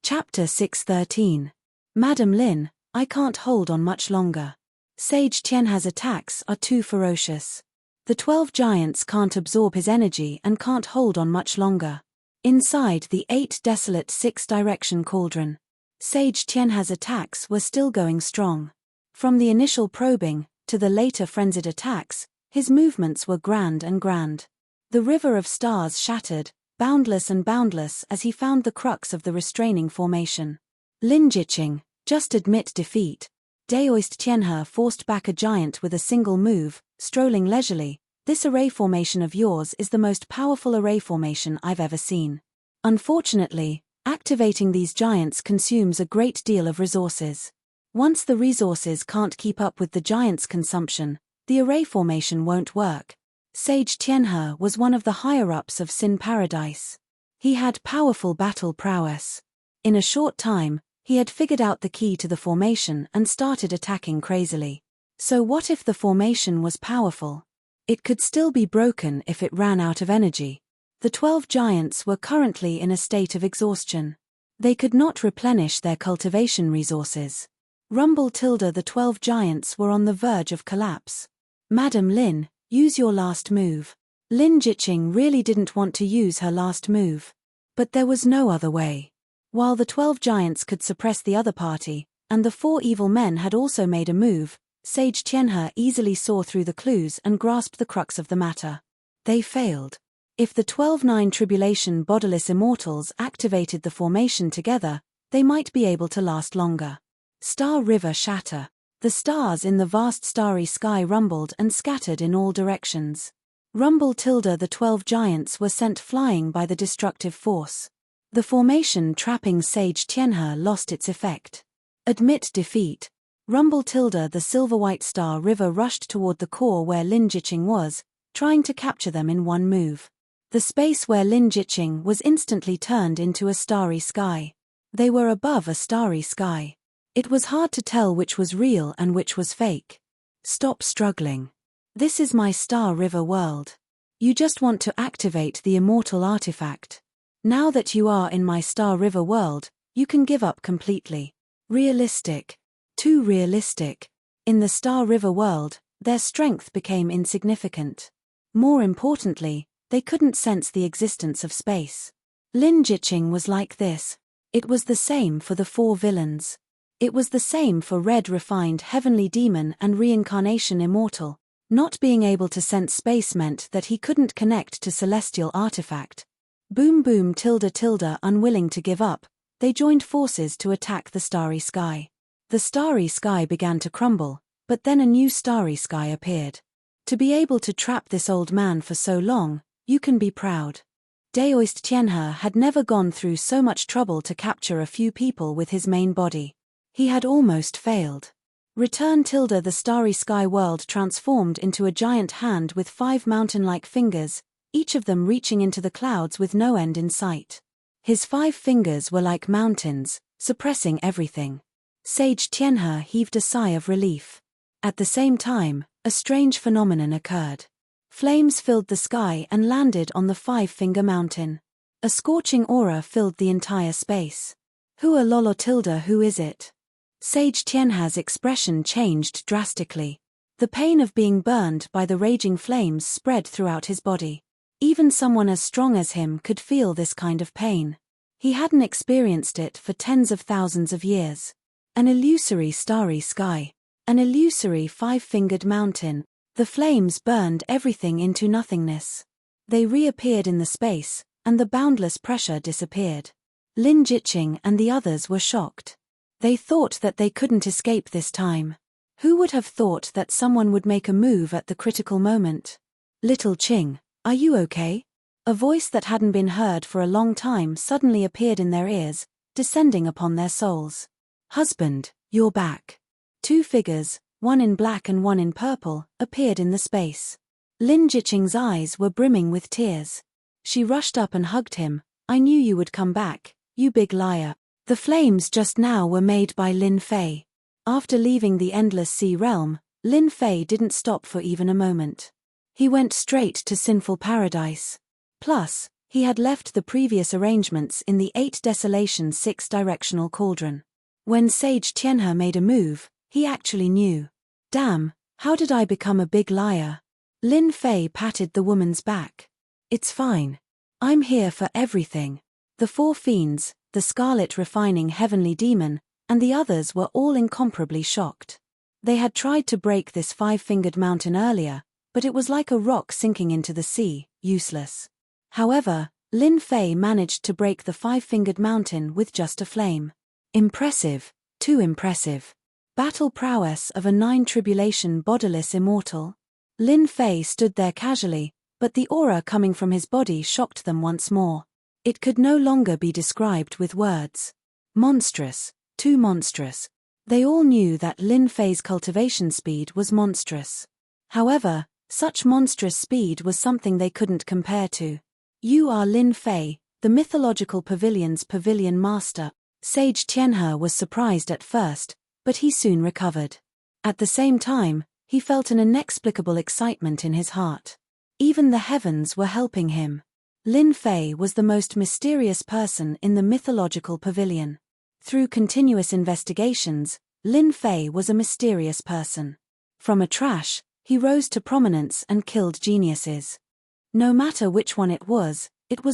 Chapter 613. Madam Lin, I can't hold on much longer. Sage Tianhe's attacks are too ferocious. The 12 giants can't absorb his energy and can't hold on much longer. Inside the 8 desolate 6-direction cauldron, Sage Tianhe's attacks were still going strong. From the initial probing, to the later frenzied attacks, his movements were grand and grand. The river of stars shattered, boundless and boundless as he found the crux of the restraining formation. Lin Jiqing, just admit defeat. Daoist Tianhe forced back a giant with a single move, strolling leisurely. This array formation of yours is the most powerful array formation I've ever seen. Unfortunately, activating these giants consumes a great deal of resources. Once the resources can't keep up with the giant's consumption, the array formation won't work. Sage Tianhe was one of the higher-ups of Sin Paradise. He had powerful battle prowess. In a short time, he had figured out the key to the formation and started attacking crazily. So what if the formation was powerful? It could still be broken if it ran out of energy. The 12 giants were currently in a state of exhaustion. They could not replenish their cultivation resources. Rumble tilde. The 12 giants were on the verge of collapse. Madam Lin, use your last move. Lin Jiqing really didn't want to use her last move. But there was no other way. While the 12 giants could suppress the other party, and the 4 evil men had also made a move, Sage Tianhe easily saw through the clues and grasped the crux of the matter. They failed. If the 12-9 Tribulation Bodiless Immortals activated the formation together, they might be able to last longer. Star River shatter. The stars in the vast starry sky rumbled and scattered in all directions. Rumble tilde. The 12 giants were sent flying by the destructive force. The formation trapping Sage Tianhe lost its effect. Admit defeat. Rumble tilde. The silver-white star river rushed toward the core where Lin Jiqing was, trying to capture them in one move. The space where Lin Jiqing was instantly turned into a starry sky. They were above a starry sky. It was hard to tell which was real and which was fake. Stop struggling. This is my Star River world. You just want to activate the immortal artifact. Now that you are in my Star River world, you can give up completely. Realistic. Too realistic. In the Star River world, their strength became insignificant. More importantly, they couldn't sense the existence of space. Lin Jiqing was like this. It was the same for the 4 villains. It was the same for Red Refined Heavenly Demon and Reincarnation Immortal. Not being able to sense space meant that he couldn't connect to celestial artifact. Boom boom tilde tilde unwilling to give up, they joined forces to attack the starry sky. The starry sky began to crumble, but then a new starry sky appeared. To be able to trap this old man for so long, you can be proud. Daoist Tianhe had never gone through so much trouble to capture a few people with his main body. He had almost failed. Return tilde the starry sky world transformed into a giant hand with 5 mountain-like fingers, each of them reaching into the clouds with no end in sight. His 5 fingers were like mountains, suppressing everything. Sage Tianhe heaved a sigh of relief. At the same time, a strange phenomenon occurred. Flames filled the sky and landed on the 5-finger mountain. A scorching aura filled the entire space. Who who is it? Sage Tianhe's expression changed drastically. The pain of being burned by the raging flames spread throughout his body. Even someone as strong as him could feel this kind of pain. He hadn't experienced it for tens of thousands of years. An illusory starry sky. An illusory 5-fingered mountain. The flames burned everything into nothingness. They reappeared in the space, and the boundless pressure disappeared. Lin Jiqing and the others were shocked. They thought that they couldn't escape this time. Who would have thought that someone would make a move at the critical moment? Little Qing, are you okay? A voice that hadn't been heard for a long time suddenly appeared in their ears, descending upon their souls. Husband, you're back. 2 figures, one in black and one in purple, appeared in the space. Lin Jiqing's eyes were brimming with tears. She rushed up and hugged him. I knew you would come back, you big liar. The flames just now were made by Lin Fei. After leaving the Endless Sea realm, Lin Fei didn't stop for even a moment. He went straight to Sinful Paradise. Plus, he had left the previous arrangements in the 8 Desolation 6-directional cauldron. When Sage Tianhe made a move, he actually knew. Damn, how did I become a big liar? Lin Fei patted the woman's back. It's fine. I'm here for everything. The 4 fiends, the Scarlet Refining Heavenly Demon, and the others were all incomparably shocked. They had tried to break this 5-fingered mountain earlier, but it was like a rock sinking into the sea, useless. However, Lin Fei managed to break the 5-fingered mountain with just a flame. Impressive, too impressive. Battle prowess of a 9-tribulation bodiless immortal. Lin Fei stood there casually, but the aura coming from his body shocked them once more. It could no longer be described with words. Monstrous, too monstrous. They all knew that Lin Fei's cultivation speed was monstrous. However, such monstrous speed was something they couldn't compare to. You are Lin Fei, the mythological pavilion's pavilion master. Sage Tianhe was surprised at first, but he soon recovered. At the same time, he felt an inexplicable excitement in his heart. Even the heavens were helping him. Lin Fei was the most mysterious person in the mythological pavilion. Through continuous investigations, Lin Fei was a mysterious person. From a trash, he rose to prominence and killed geniuses. No matter which one it was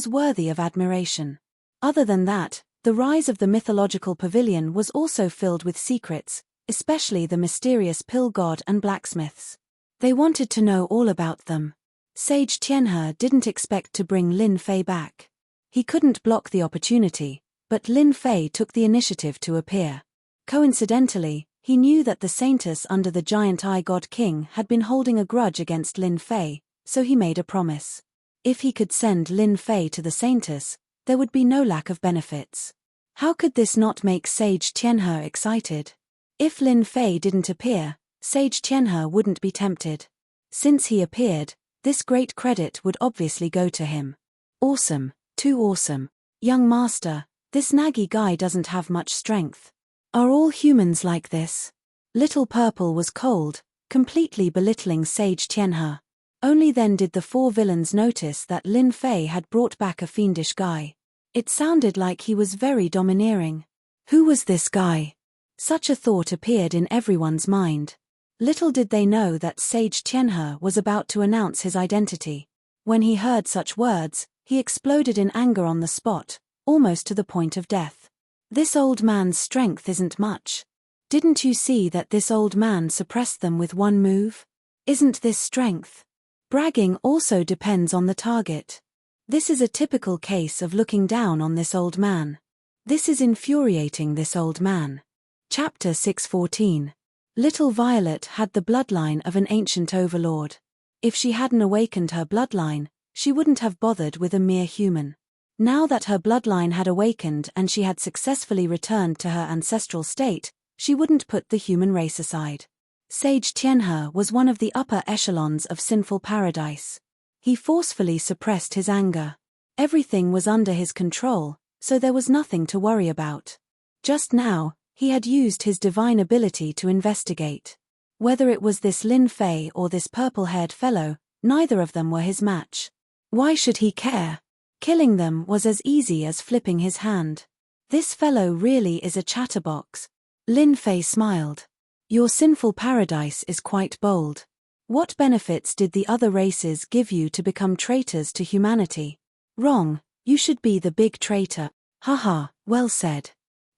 worthy of admiration. Other than that, the rise of the mythological pavilion was also filled with secrets, especially the mysterious pill god and blacksmiths. They wanted to know all about them. Sage Tianhe didn't expect to bring Lin Fei back. He couldn't block the opportunity, but Lin Fei took the initiative to appear. Coincidentally, he knew that the Saintess under the giant eye god king had been holding a grudge against Lin Fei, so he made a promise. If he could send Lin Fei to the Saintess, there would be no lack of benefits. How could this not make Sage Tianhe excited? If Lin Fei didn't appear, Sage Tianhe wouldn't be tempted. Since he appeared, this great credit would obviously go to him. Awesome, too awesome. Young master, this naggy guy doesn't have much strength. Are all humans like this? Little Purple was cold, completely belittling Sage Tianhe. Only then did the four villains notice that Lin Fei had brought back a fiendish guy. It sounded like he was very domineering. Who was this guy? Such a thought appeared in everyone's mind. Little did they know that Sage Tianhe was about to announce his identity. When he heard such words, he exploded in anger on the spot, almost to the point of death. This old man's strength isn't much. Didn't you see that this old man suppressed them with one move? Isn't this strength? Bragging also depends on the target. This is a typical case of looking down on this old man. This is infuriating this old man. Chapter 614. Little Violet had the bloodline of an ancient overlord. If she hadn't awakened her bloodline, she wouldn't have bothered with a mere human. Now that her bloodline had awakened and she had successfully returned to her ancestral state, she wouldn't put the human race aside. Sage Tianhe was one of the upper echelons of sinful paradise. He forcefully suppressed his anger. Everything was under his control, so there was nothing to worry about. Just now, he had used his divine ability to investigate. Whether it was this Lin Fei or this purple-haired fellow, neither of them were his match. Why should he care? Killing them was as easy as flipping his hand. This fellow really is a chatterbox. Lin Fei smiled. Your sinful paradise is quite bold. What benefits did the other races give you to become traitors to humanity? Wrong, you should be the big traitor. Haha, well said.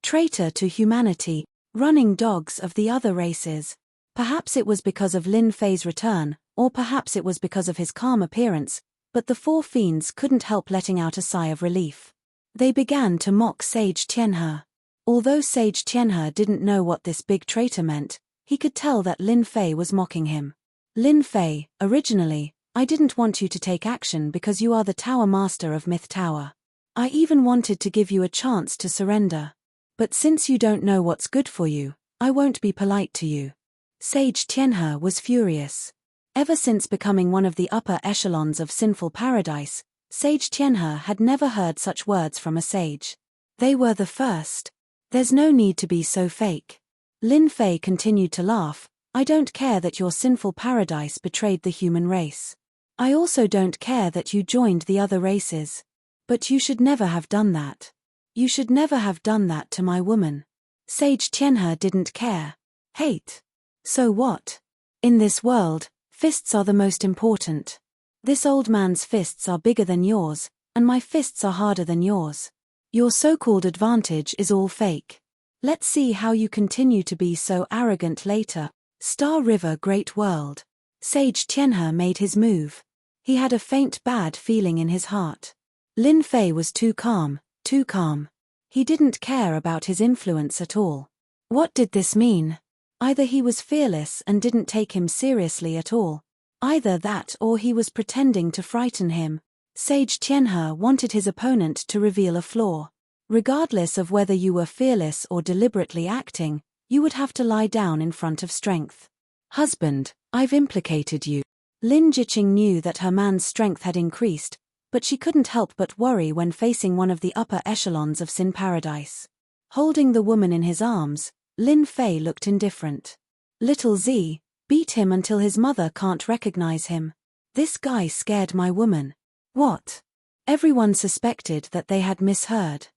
Traitor to humanity, running dogs of the other races. Perhaps it was because of Lin Fei's return, or perhaps it was because of his calm appearance, but the four fiends couldn't help letting out a sigh of relief. They began to mock Sage Tianhe. Although Sage Tianhe didn't know what this big traitor meant, he could tell that Lin Fei was mocking him. Lin Fei, originally, I didn't want you to take action because you are the Tower Master of Myth Tower. I even wanted to give you a chance to surrender. But since you don't know what's good for you, I won't be polite to you. Sage Tianhe was furious. Ever since becoming one of the upper echelons of sinful paradise, Sage Tianhe had never heard such words from a sage. They were the first. There's no need to be so fake. Lin Fei continued to laugh. I don't care that your sinful paradise betrayed the human race. I also don't care that you joined the other races. But you should never have done that. You should never have done that to my woman. Sage Tianhe didn't care. Hate. So what? In this world, fists are the most important. This old man's fists are bigger than yours, and my fists are harder than yours. Your so-called advantage is all fake. Let's see how you continue to be so arrogant later. Star River Great World. Sage Tianhe made his move. He had a faint bad feeling in his heart. Lin Fei was too calm, too calm. He didn't care about his influence at all. What did this mean? Either he was fearless and didn't take him seriously at all. Either that or he was pretending to frighten him. Sage Tianhe wanted his opponent to reveal a flaw. Regardless of whether you were fearless or deliberately acting, you would have to lie down in front of strength. Husband, I've implicated you. Lin Jiqing knew that her man's strength had increased, but she couldn't help but worry when facing one of the upper echelons of Sin Paradise. Holding the woman in his arms, Lin Fei looked indifferent. Little Z, beat him until his mother can't recognize him. This guy scared my woman. What? Everyone suspected that they had misheard.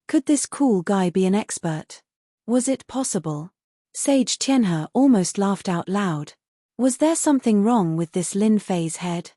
Could this cool guy be an expert? Was it possible? Sage Tianhe almost laughed out loud. Was there something wrong with this Lin Fei's head?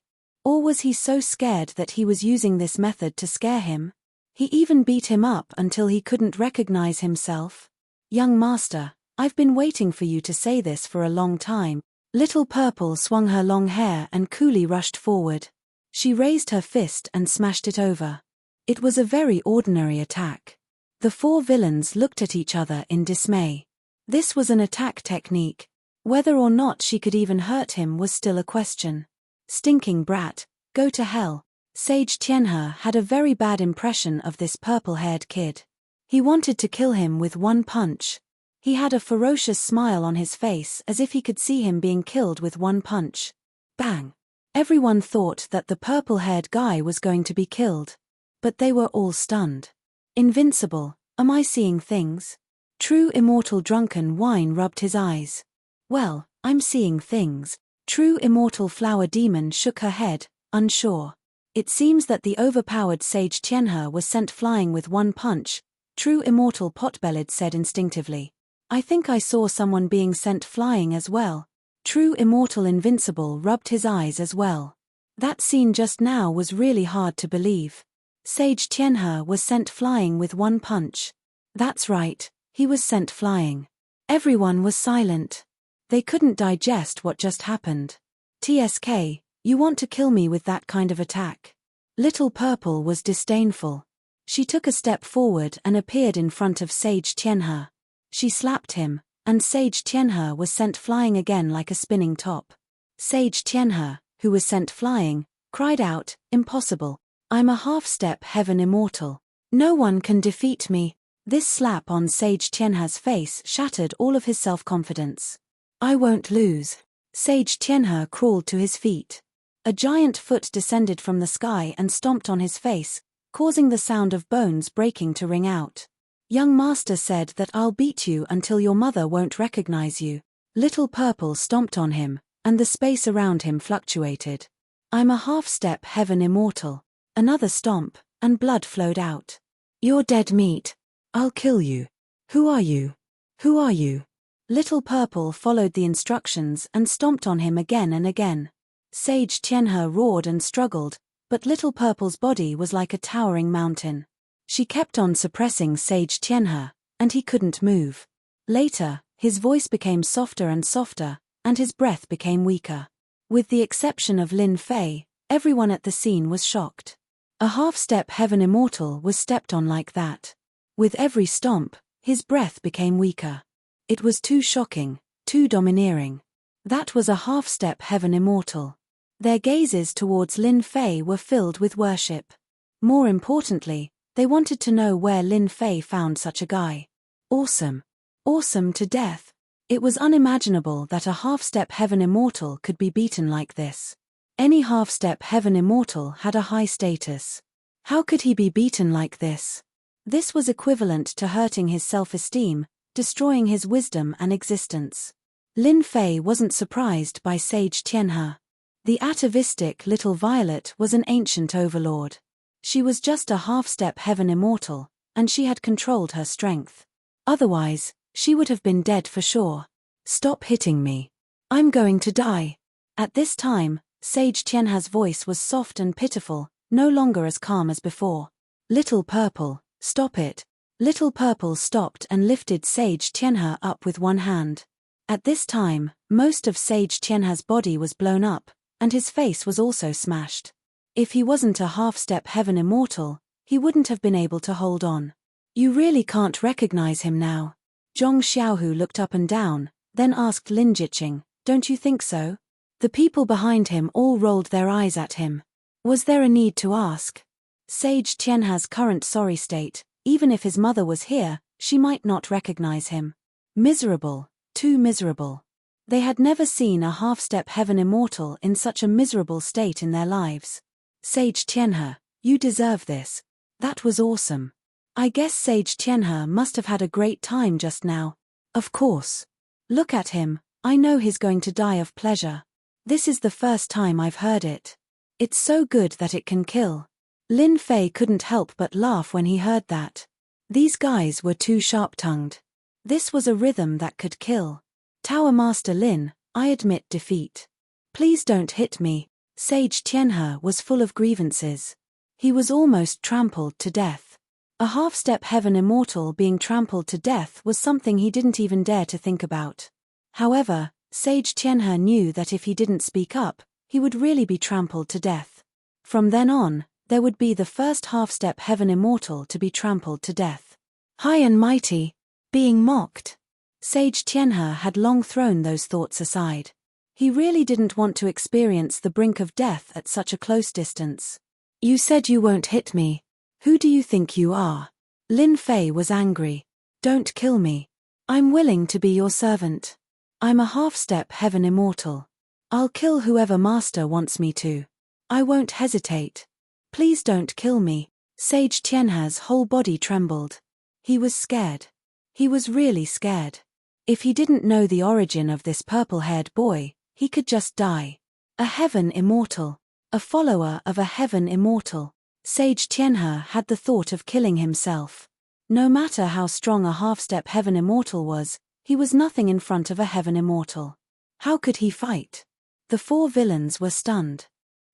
Or was he so scared that he was using this method to scare him? He even beat him up until he couldn't recognize himself. Young master, I've been waiting for you to say this for a long time. Little Purple swung her long hair and coolly rushed forward. She raised her fist and smashed it over. It was a very ordinary attack. The four villains looked at each other in dismay. This was an attack technique. Whether or not she could even hurt him was still a question. Stinking brat, go to hell. Sage Tianhe had a very bad impression of this purple-haired kid. He wanted to kill him with one punch. He had a ferocious smile on his face as if he could see him being killed with one punch. Bang! Everyone thought that the purple-haired guy was going to be killed. But they were all stunned. Invincible, am I seeing things? True immortal drunken wine rubbed his eyes. Well, I'm seeing things. True Immortal Flower Demon shook her head, unsure. It seems that the overpowered Sage Tianhe was sent flying with one punch, True Immortal Potbellied said instinctively. I think I saw someone being sent flying as well. True Immortal Invincible rubbed his eyes as well. That scene just now was really hard to believe. Sage Tianhe was sent flying with one punch. That's right, he was sent flying. Everyone was silent. They couldn't digest what just happened. TSK, you want to kill me with that kind of attack? Little Purple was disdainful. She took a step forward and appeared in front of Sage Tianhe. She slapped him, and Sage Tianhe was sent flying again like a spinning top. Sage Tianhe, who was sent flying, cried out, "Impossible. I'm a half-step heaven immortal. No one can defeat me." This slap on Sage Tianhe's face shattered all of his self-confidence. I won't lose. Sage Tianhe crawled to his feet. A giant foot descended from the sky and stomped on his face, causing the sound of bones breaking to ring out. Young Master said that I'll beat you until your mother won't recognize you. Little Purple stomped on him, and the space around him fluctuated. I'm a half-step heaven immortal. Another stomp, and blood flowed out. You're dead meat. I'll kill you. Who are you? Who are you? Little Purple followed the instructions and stomped on him again and again. Sage Tianhe roared and struggled, but Little Purple's body was like a towering mountain. She kept on suppressing Sage Tianhe, and he couldn't move. Later, his voice became softer and softer, and his breath became weaker. With the exception of Lin Fei, everyone at the scene was shocked. A half-step heaven immortal was stepped on like that. With every stomp, his breath became weaker. It was too shocking, too domineering. That was a half-step heaven immortal. Their gazes towards Lin Fei were filled with worship. More importantly, they wanted to know where Lin Fei found such a guy. Awesome. Awesome to death. It was unimaginable that a half-step heaven immortal could be beaten like this. Any half-step heaven immortal had a high status. How could he be beaten like this? This was equivalent to hurting his self-esteem, destroying his wisdom and existence. Lin Fei wasn't surprised by Sage Tianhe. The atavistic little Violet was an ancient overlord. She was just a half-step heaven immortal, and she had controlled her strength. Otherwise, she would have been dead for sure. Stop hitting me. I'm going to die. At this time, Sage Tianhe's voice was soft and pitiful, no longer as calm as before. Little Purple, stop it. Little Purple stopped and lifted Sage Tianhe up with one hand. At this time, most of Sage Tianhe's body was blown up, and his face was also smashed. If he wasn't a half-step heaven immortal, he wouldn't have been able to hold on. You really can't recognize him now. Zhong Xiaohu looked up and down, then asked Lin Jiqing, don't you think so? The people behind him all rolled their eyes at him. Was there a need to ask? Sage Tianhe's current sorry state, even if his mother was here, she might not recognize him. Miserable, too miserable. They had never seen a half-step heaven immortal in such a miserable state in their lives. Sage Tianhe, you deserve this. That was awesome. I guess Sage Tianhe must have had a great time just now. Of course. Look at him, I know he's going to die of pleasure. This is the first time I've heard it. It's so good that it can kill. Lin Fei couldn't help but laugh when he heard that. These guys were too sharp-tongued. This was a rhythm that could kill. Tower Master Lin, I admit defeat. Please don't hit me. Sage Tianhe was full of grievances. He was almost trampled to death. A half-step heaven immortal being trampled to death was something he didn't even dare to think about. However, Sage Tianhe knew that if he didn't speak up, he would really be trampled to death. From then on, there would be the first half-step heaven immortal to be trampled to death. High and mighty, being mocked. Sage Tianhe had long thrown those thoughts aside. He really didn't want to experience the brink of death at such a close distance. You said you won't hit me. Who do you think you are? Lin Fei was angry. Don't kill me. I'm willing to be your servant. I'm a half-step heaven immortal. I'll kill whoever Master wants me to. I won't hesitate. Please don't kill me. Sage Tianhe's whole body trembled. He was scared. He was really scared. If he didn't know the origin of this purple-haired boy, He could just die. A heaven immortal. A follower of a heaven immortal. Sage Tianhe had the thought of killing himself. No matter how strong a half-step heaven immortal was, he was nothing in front of a heaven immortal. How could he fight? The four villains were stunned.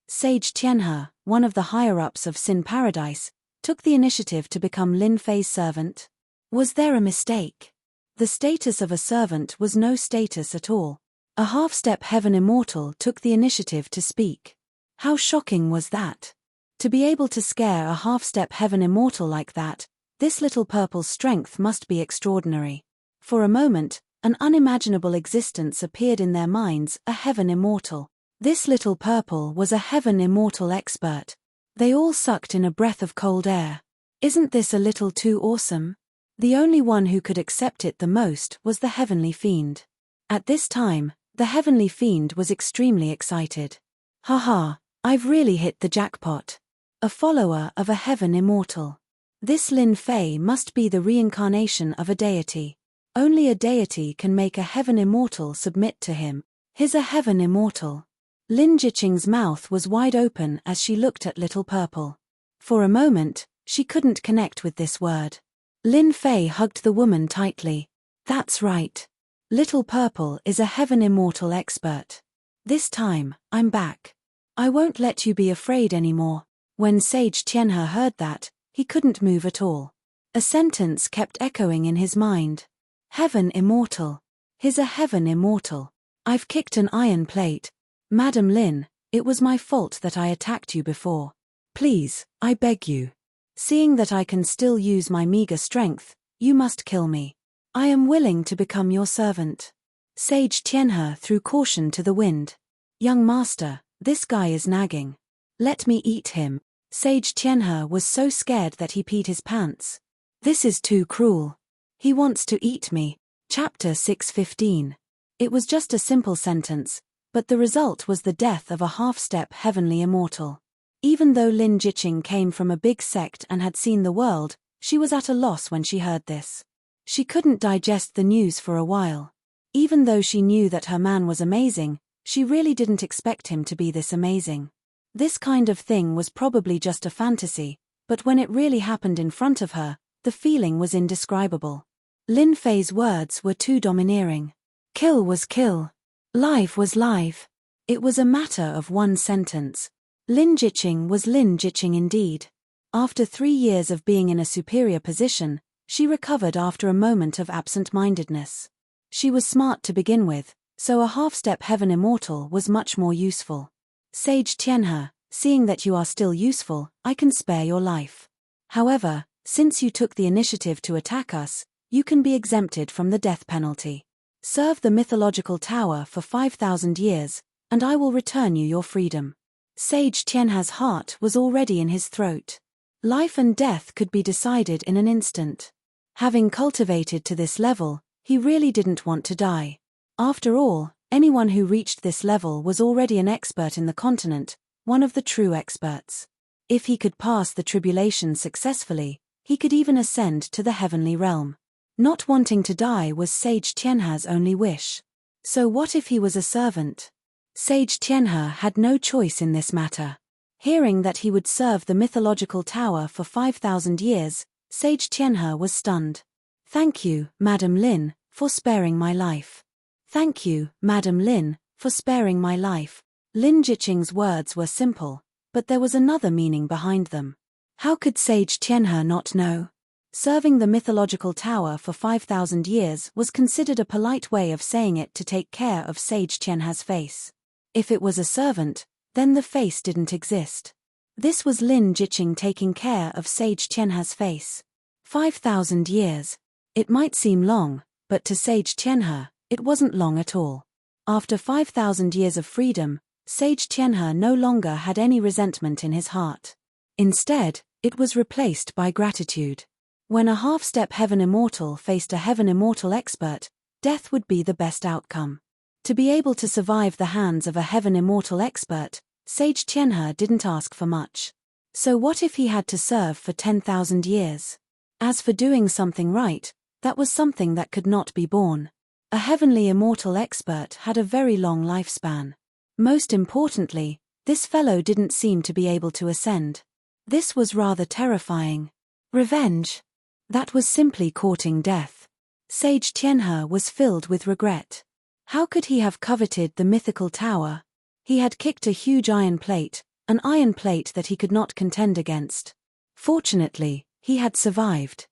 Sage Tianhe, one of the higher-ups of Sin Paradise, took the initiative to become Lin Fei's servant. Was there a mistake? The status of a servant was no status at all. A half-step heaven immortal took the initiative to speak. How shocking was that? To be able to scare a half-step heaven immortal like that, this little purple's strength must be extraordinary. For a moment, an unimaginable existence appeared in their minds, a heaven immortal. This little purple was a heaven immortal expert. They all sucked in a breath of cold air. Isn't this a little too awesome? The only one who could accept it the most was the heavenly fiend. At this time, the heavenly fiend was extremely excited. Haha, I've really hit the jackpot. A follower of a heaven immortal. This Lin Fei must be the reincarnation of a deity. Only a deity can make a heaven immortal submit to him. He's a heaven immortal. Lin Jiqing's mouth was wide open as she looked at Little Purple. For a moment, she couldn't connect with this word. Lin Fei hugged the woman tightly. That's right. Little Purple is a heaven immortal expert. This time, I'm back. I won't let you be afraid anymore. When Sage Tianhe heard that, he couldn't move at all. A sentence kept echoing in his mind. Heaven immortal. He's a heaven immortal. I've kicked an iron plate. Madam Lin, it was my fault that I attacked you before. Please, I beg you. Seeing that I can still use my meager strength, you must kill me. I am willing to become your servant. Sage Tianhe threw caution to the wind. Young master, this guy is nagging. Let me eat him. Sage Tianhe was so scared that he peed his pants. This is too cruel. He wants to eat me. Chapter 615. It was just a simple sentence, but the result was the death of a half-step heavenly immortal. Even though Lin Jiqing came from a big sect and had seen the world, she was at a loss when she heard this. She couldn't digest the news for a while. Even though she knew that her man was amazing, she really didn't expect him to be this amazing. This kind of thing was probably just a fantasy, but when it really happened in front of her, the feeling was indescribable. Lin Fei's words were too domineering. Kill was kill. Live was live. It was a matter of one sentence. Lin Jiqing was Lin Jiqing indeed. After 3 years of being in a superior position, she recovered after a moment of absent-mindedness. She was smart to begin with, so a half-step heaven immortal was much more useful. Sage Tianhe, seeing that you are still useful, I can spare your life. However, since you took the initiative to attack us, you can be exempted from the death penalty. Serve the mythological tower for 5,000 years, and I will return you your freedom. Sage Tianhe's heart was already in his throat. Life and death could be decided in an instant. Having cultivated to this level, he really didn't want to die. After all, anyone who reached this level was already an expert in the continent, one of the true experts. If he could pass the tribulation successfully, he could even ascend to the heavenly realm. Not wanting to die was Sage Tianhe's only wish. So what if he was a servant? Sage Tianhe had no choice in this matter. Hearing that he would serve the mythological tower for 5,000 years, Sage Tianhe was stunned. Thank you, Madam Lin, for sparing my life. Thank you, Madam Lin, for sparing my life. Lin Jiqing's words were simple, but there was another meaning behind them. How could Sage Tianhe not know? Serving the mythological tower for 5,000 years was considered a polite way of saying it to take care of Sage Tianhe's face. If it was a servant, then the face didn't exist. This was Lin Jiqing taking care of Sage Tianhe's face. 5,000 years. It might seem long, but to Sage Tianhe, it wasn't long at all. After 5,000 years of freedom, Sage Tianhe no longer had any resentment in his heart. Instead, it was replaced by gratitude. When a half-step heaven immortal faced a heaven immortal expert, death would be the best outcome. To be able to survive the hands of a heaven immortal expert, Sage Tianhe didn't ask for much. So what if he had to serve for 10,000 years? As for doing something right, that was something that could not be borne. A heavenly immortal expert had a very long lifespan. Most importantly, this fellow didn't seem to be able to ascend. This was rather terrifying. Revenge? That was simply courting death. Sage Tianhe was filled with regret. How could he have coveted the mythical tower? He had kicked a huge iron plate, an iron plate that he could not contend against. Fortunately, he had survived.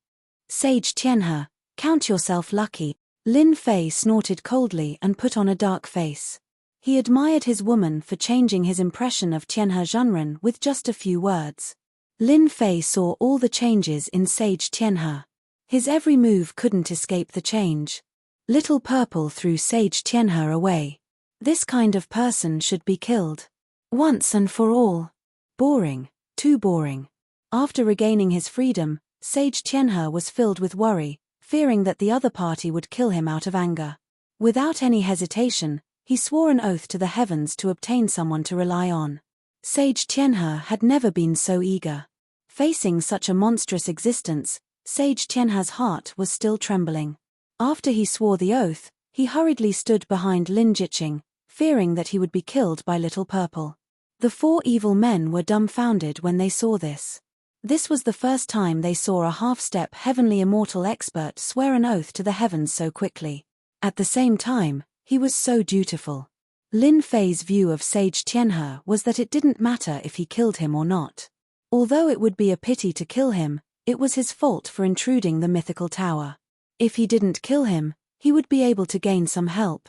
Sage Tianhe, count yourself lucky. Lin Fei snorted coldly and put on a dark face. He admired his woman for changing his impression of Tianhe Zhenren with just a few words. Lin Fei saw all the changes in Sage Tianhe. His every move couldn't escape the change. Little Purple threw Sage Tianhe away. This kind of person should be killed. Once and for all. Boring, too boring. After regaining his freedom, Sage Tianhe was filled with worry, fearing that the other party would kill him out of anger. Without any hesitation, he swore an oath to the heavens to obtain someone to rely on. Sage Tianhe had never been so eager. Facing such a monstrous existence, Sage Tianhe's heart was still trembling. After he swore the oath, he hurriedly stood behind Lin Jiqing, fearing that he would be killed by Little Purple. The four evil men were dumbfounded when they saw this. This was the first time they saw a half-step heavenly immortal expert swear an oath to the heavens so quickly. At the same time, he was so dutiful. Lin Fei's view of Sage Tianhe was that it didn't matter if he killed him or not. Although it would be a pity to kill him, it was his fault for intruding the mythical tower. If he didn't kill him, he would be able to gain some help.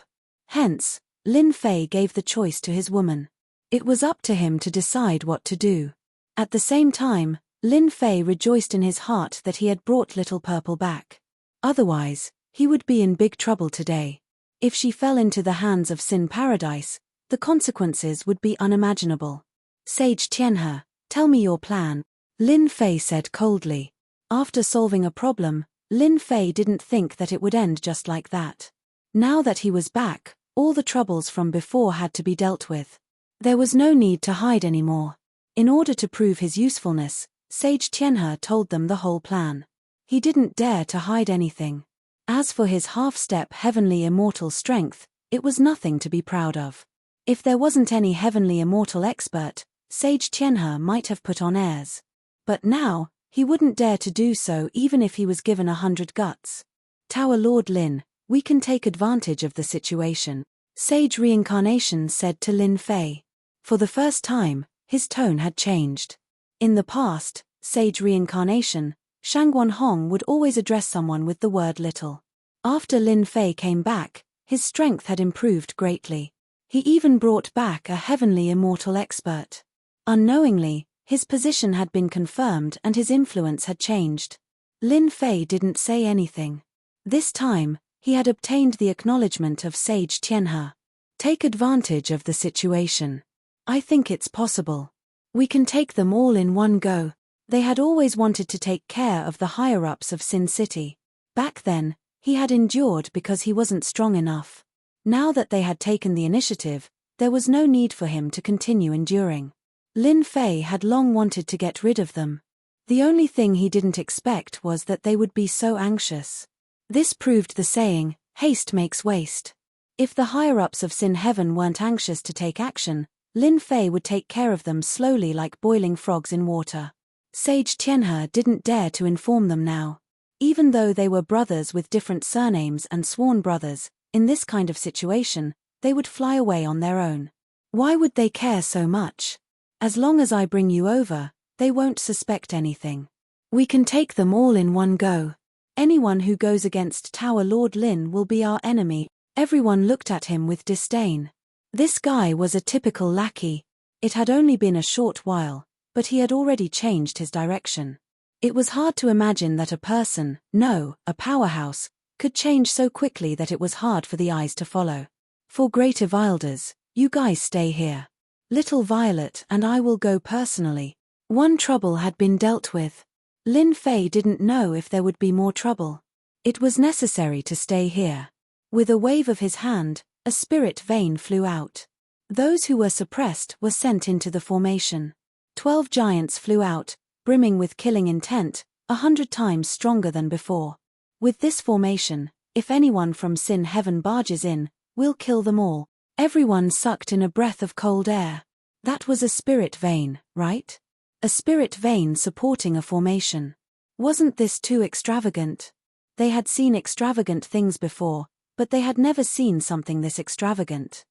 Hence, Lin Fei gave the choice to his woman. It was up to him to decide what to do. At the same time, Lin Fei rejoiced in his heart that he had brought Little Purple back. Otherwise, he would be in big trouble today. If she fell into the hands of Sin Paradise, the consequences would be unimaginable. Sage Tianhe, tell me your plan, Lin Fei said coldly. After solving a problem, Lin Fei didn't think that it would end just like that. Now that he was back, all the troubles from before had to be dealt with. There was no need to hide anymore. In order to prove his usefulness, Sage Tianhe told them the whole plan. He didn't dare to hide anything. As for his half-step heavenly immortal strength, it was nothing to be proud of. If there wasn't any heavenly immortal expert, Sage Tianhe might have put on airs. But now, he wouldn't dare to do so even if he was given 100 guts. Tower Lord Lin, we can take advantage of the situation, Sage Reincarnation said to Lin Fei. For the first time, his tone had changed. In the past, Sage Reincarnation, Shangguan Hong would always address someone with the word little. After Lin Fei came back, his strength had improved greatly. He even brought back a heavenly immortal expert. Unknowingly, his position had been confirmed and his influence had changed. Lin Fei didn't say anything. This time, he had obtained the acknowledgement of Sage Tianhe. Take advantage of the situation. I think it's possible. We can take them all in one go. They had always wanted to take care of the higher-ups of Sin City. Back then, he had endured because he wasn't strong enough. Now that they had taken the initiative, there was no need for him to continue enduring. Lin Fei had long wanted to get rid of them. The only thing he didn't expect was that they would be so anxious. This proved the saying, haste makes waste. If the higher-ups of Sin Heaven weren't anxious to take action, Lin Fei would take care of them slowly like boiling frogs in water. Sage Tianhe didn't dare to inform them now. Even though they were brothers with different surnames and sworn brothers, in this kind of situation, they would fly away on their own. Why would they care so much? As long as I bring you over, they won't suspect anything. We can take them all in one go. Anyone who goes against Tower Lord Lin will be our enemy. Everyone looked at him with disdain. This guy was a typical lackey. It had only been a short while, but he had already changed his direction. It was hard to imagine that a person, no, a powerhouse, could change so quickly that it was hard for the eyes to follow. For Greater Wilders, you guys stay here. Little Violet and I will go personally. One trouble had been dealt with. Lin Fei didn't know if there would be more trouble. It was necessary to stay here. With a wave of his hand, a spirit vein flew out. Those who were suppressed were sent into the formation. 12 giants flew out, brimming with killing intent, 100 times stronger than before. With this formation, If anyone from Sin Heaven barges in, we'll kill them all. Everyone sucked in a breath of cold air. That was a spirit vein, right? A spirit vein supporting a formation. Wasn't this too extravagant? They had seen extravagant things before, but they had never seen something this extravagant.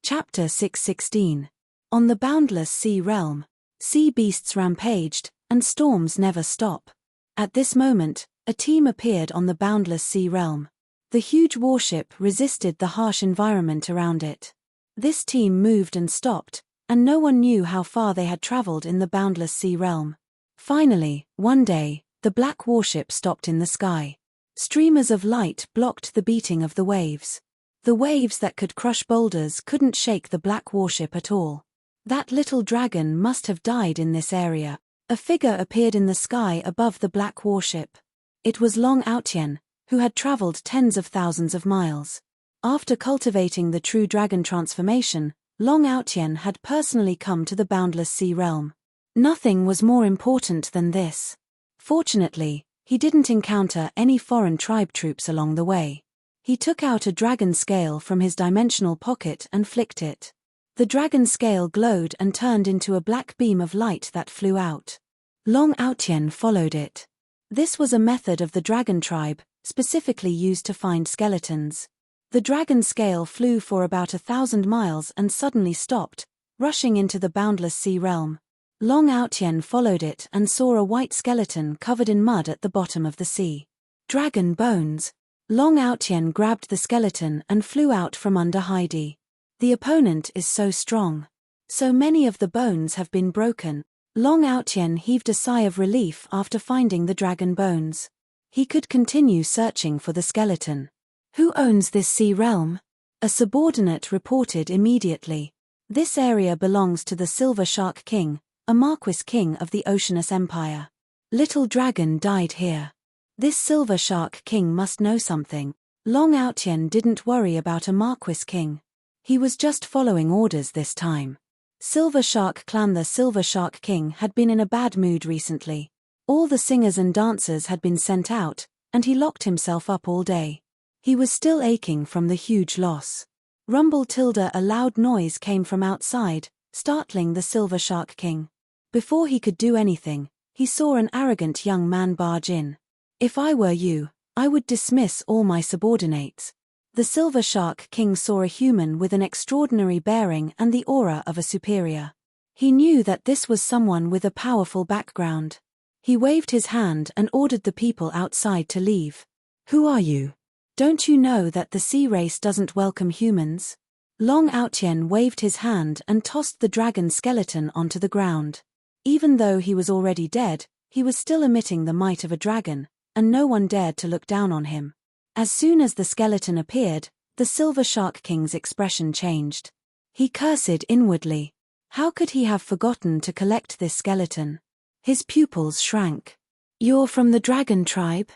Chapter 6:16. On the boundless sea realm. Sea beasts rampaged, and storms never stop. At this moment, a team appeared on the boundless sea realm. The huge warship resisted the harsh environment around it. This team moved and stopped, and no one knew how far they had traveled in the boundless sea realm. Finally, one day, the black warship stopped in the sky. Streamers of light blocked the beating of the waves. The waves that could crush boulders couldn't shake the black warship at all. That little dragon must have died in this area. A figure appeared in the sky above the black warship. It was Long Outyen, who had traveled tens of thousands of miles. After cultivating the true dragon transformation, Long Outyen had personally come to the boundless sea realm. Nothing was more important than this. Fortunately, he didn't encounter any foreign tribe troops along the way. He took out a dragon scale from his dimensional pocket and flicked it. The dragon scale glowed and turned into a black beam of light that flew out. Long Outyen followed it. This was a method of the dragon tribe, specifically used to find skeletons. The dragon scale flew for about 1,000 miles and suddenly stopped, rushing into the boundless sea realm. Long Outyen followed it and saw a white skeleton covered in mud at the bottom of the sea. Dragon bones. Long Outyen grabbed the skeleton and flew out from under Heidi. The opponent is so strong. So many of the bones have been broken. Long Outyen heaved a sigh of relief after finding the dragon bones. He could continue searching for the skeleton. Who owns this sea realm? A subordinate reported immediately. This area belongs to the Silver Shark King, a Marquis King of the Oceanus Empire. Little Dragon died here. This Silver Shark King must know something. Long Outyen didn't worry about a Marquis King. He was just following orders this time. Silver Shark Clan. The Silver Shark King had been in a bad mood recently. All the singers and dancers had been sent out, and he locked himself up all day. He was still aching from the huge loss. Rumble tilde. A loud noise came from outside, startling the Silver Shark King. Before he could do anything, he saw an arrogant young man barge in. If I were you, I would dismiss all my subordinates. The Silver Shark King saw a human with an extraordinary bearing and the aura of a superior. He knew that this was someone with a powerful background. He waved his hand and ordered the people outside to leave. Who are you? Don't you know that the sea race doesn't welcome humans? Long Outyen waved his hand and tossed the dragon skeleton onto the ground. Even though he was already dead, he was still emitting the might of a dragon, and no one dared to look down on him. As soon as the skeleton appeared, the Silver Shark King's expression changed. He cursed inwardly. How could he have forgotten to collect this skeleton? His pupils shrank. You're from the dragon tribe?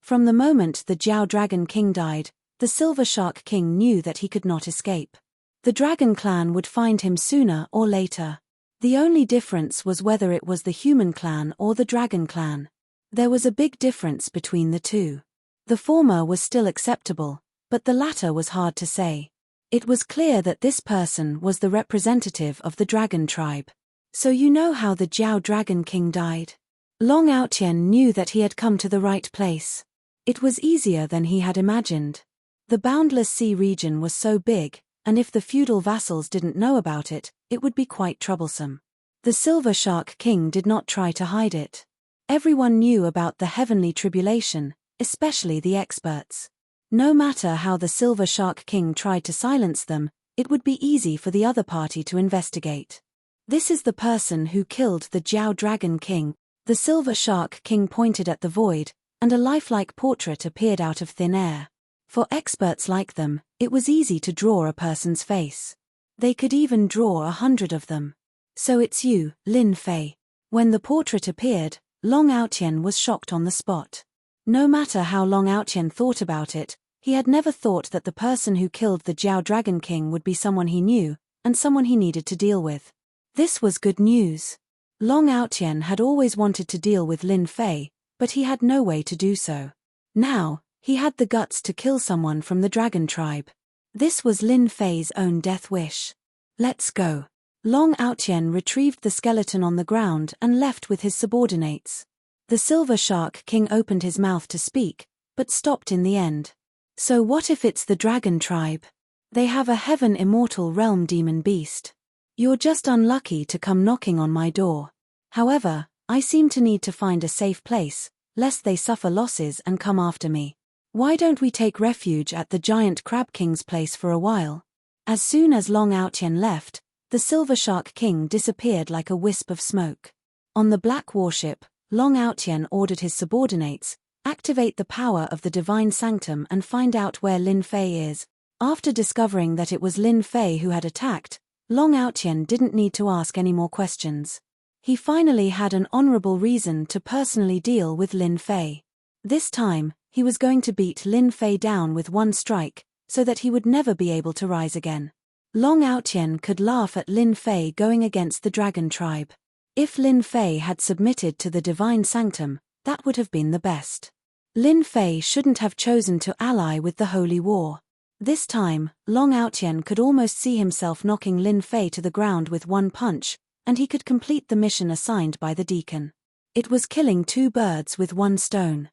From the moment the Jiao Dragon King died, the Silver Shark King knew that he could not escape. The dragon clan would find him sooner or later. The only difference was whether it was the human clan or the dragon clan. There was a big difference between the two. The former was still acceptable, but the latter was hard to say. It was clear that this person was the representative of the dragon tribe. So you know how the Jiao Dragon King died? Long Outyen knew that he had come to the right place. It was easier than he had imagined. The boundless sea region was so big, and if the feudal vassals didn't know about it, it would be quite troublesome. The Silver Shark King did not try to hide it. Everyone knew about the heavenly tribulation, especially the experts. No matter how the Silver Shark King tried to silence them, it would be easy for the other party to investigate. This is the person who killed the Jiao Dragon King. The Silver Shark King pointed at the void, and a lifelike portrait appeared out of thin air. For experts like them, it was easy to draw a person's face. They could even draw 100 of them. So it's you, Lin Fei. When the portrait appeared, Long Outyen was shocked on the spot. No matter how Long Outyen thought about it, he had never thought that the person who killed the Jiao Dragon King would be someone he knew, and someone he needed to deal with. This was good news. Long Outyen had always wanted to deal with Lin Fei, but he had no way to do so. Now, He had the guts to kill someone from the dragon tribe. This was Lin Fei's own death wish. Let's go. Long Outyen retrieved the skeleton on the ground and left with his subordinates. The Silver Shark King opened his mouth to speak, but stopped in the end. So what if it's the dragon tribe? They have a heaven immortal realm demon beast. You're just unlucky to come knocking on my door. However, I seem to need to find a safe place, lest they suffer losses and come after me. Why don't we take refuge at the giant Crab King's place for a while? As soon as Long Outyen left, the Silver Shark King disappeared like a wisp of smoke. On the black warship, Long Outyen ordered his subordinates, activate the power of the divine sanctum and find out where Lin Fei is. After discovering that it was Lin Fei who had attacked, Long Outyen didn't need to ask any more questions. He finally had an honorable reason to personally deal with Lin Fei. This time, he was going to beat Lin Fei down with one strike, so that he would never be able to rise again. Long Outyen could laugh at Lin Fei going against the dragon tribe. If Lin Fei had submitted to the divine sanctum, that would have been the best. Lin Fei shouldn't have chosen to ally with the holy war. This time, Long Outyen could almost see himself knocking Lin Fei to the ground with one punch, and he could complete the mission assigned by the deacon. It was killing two birds with one stone.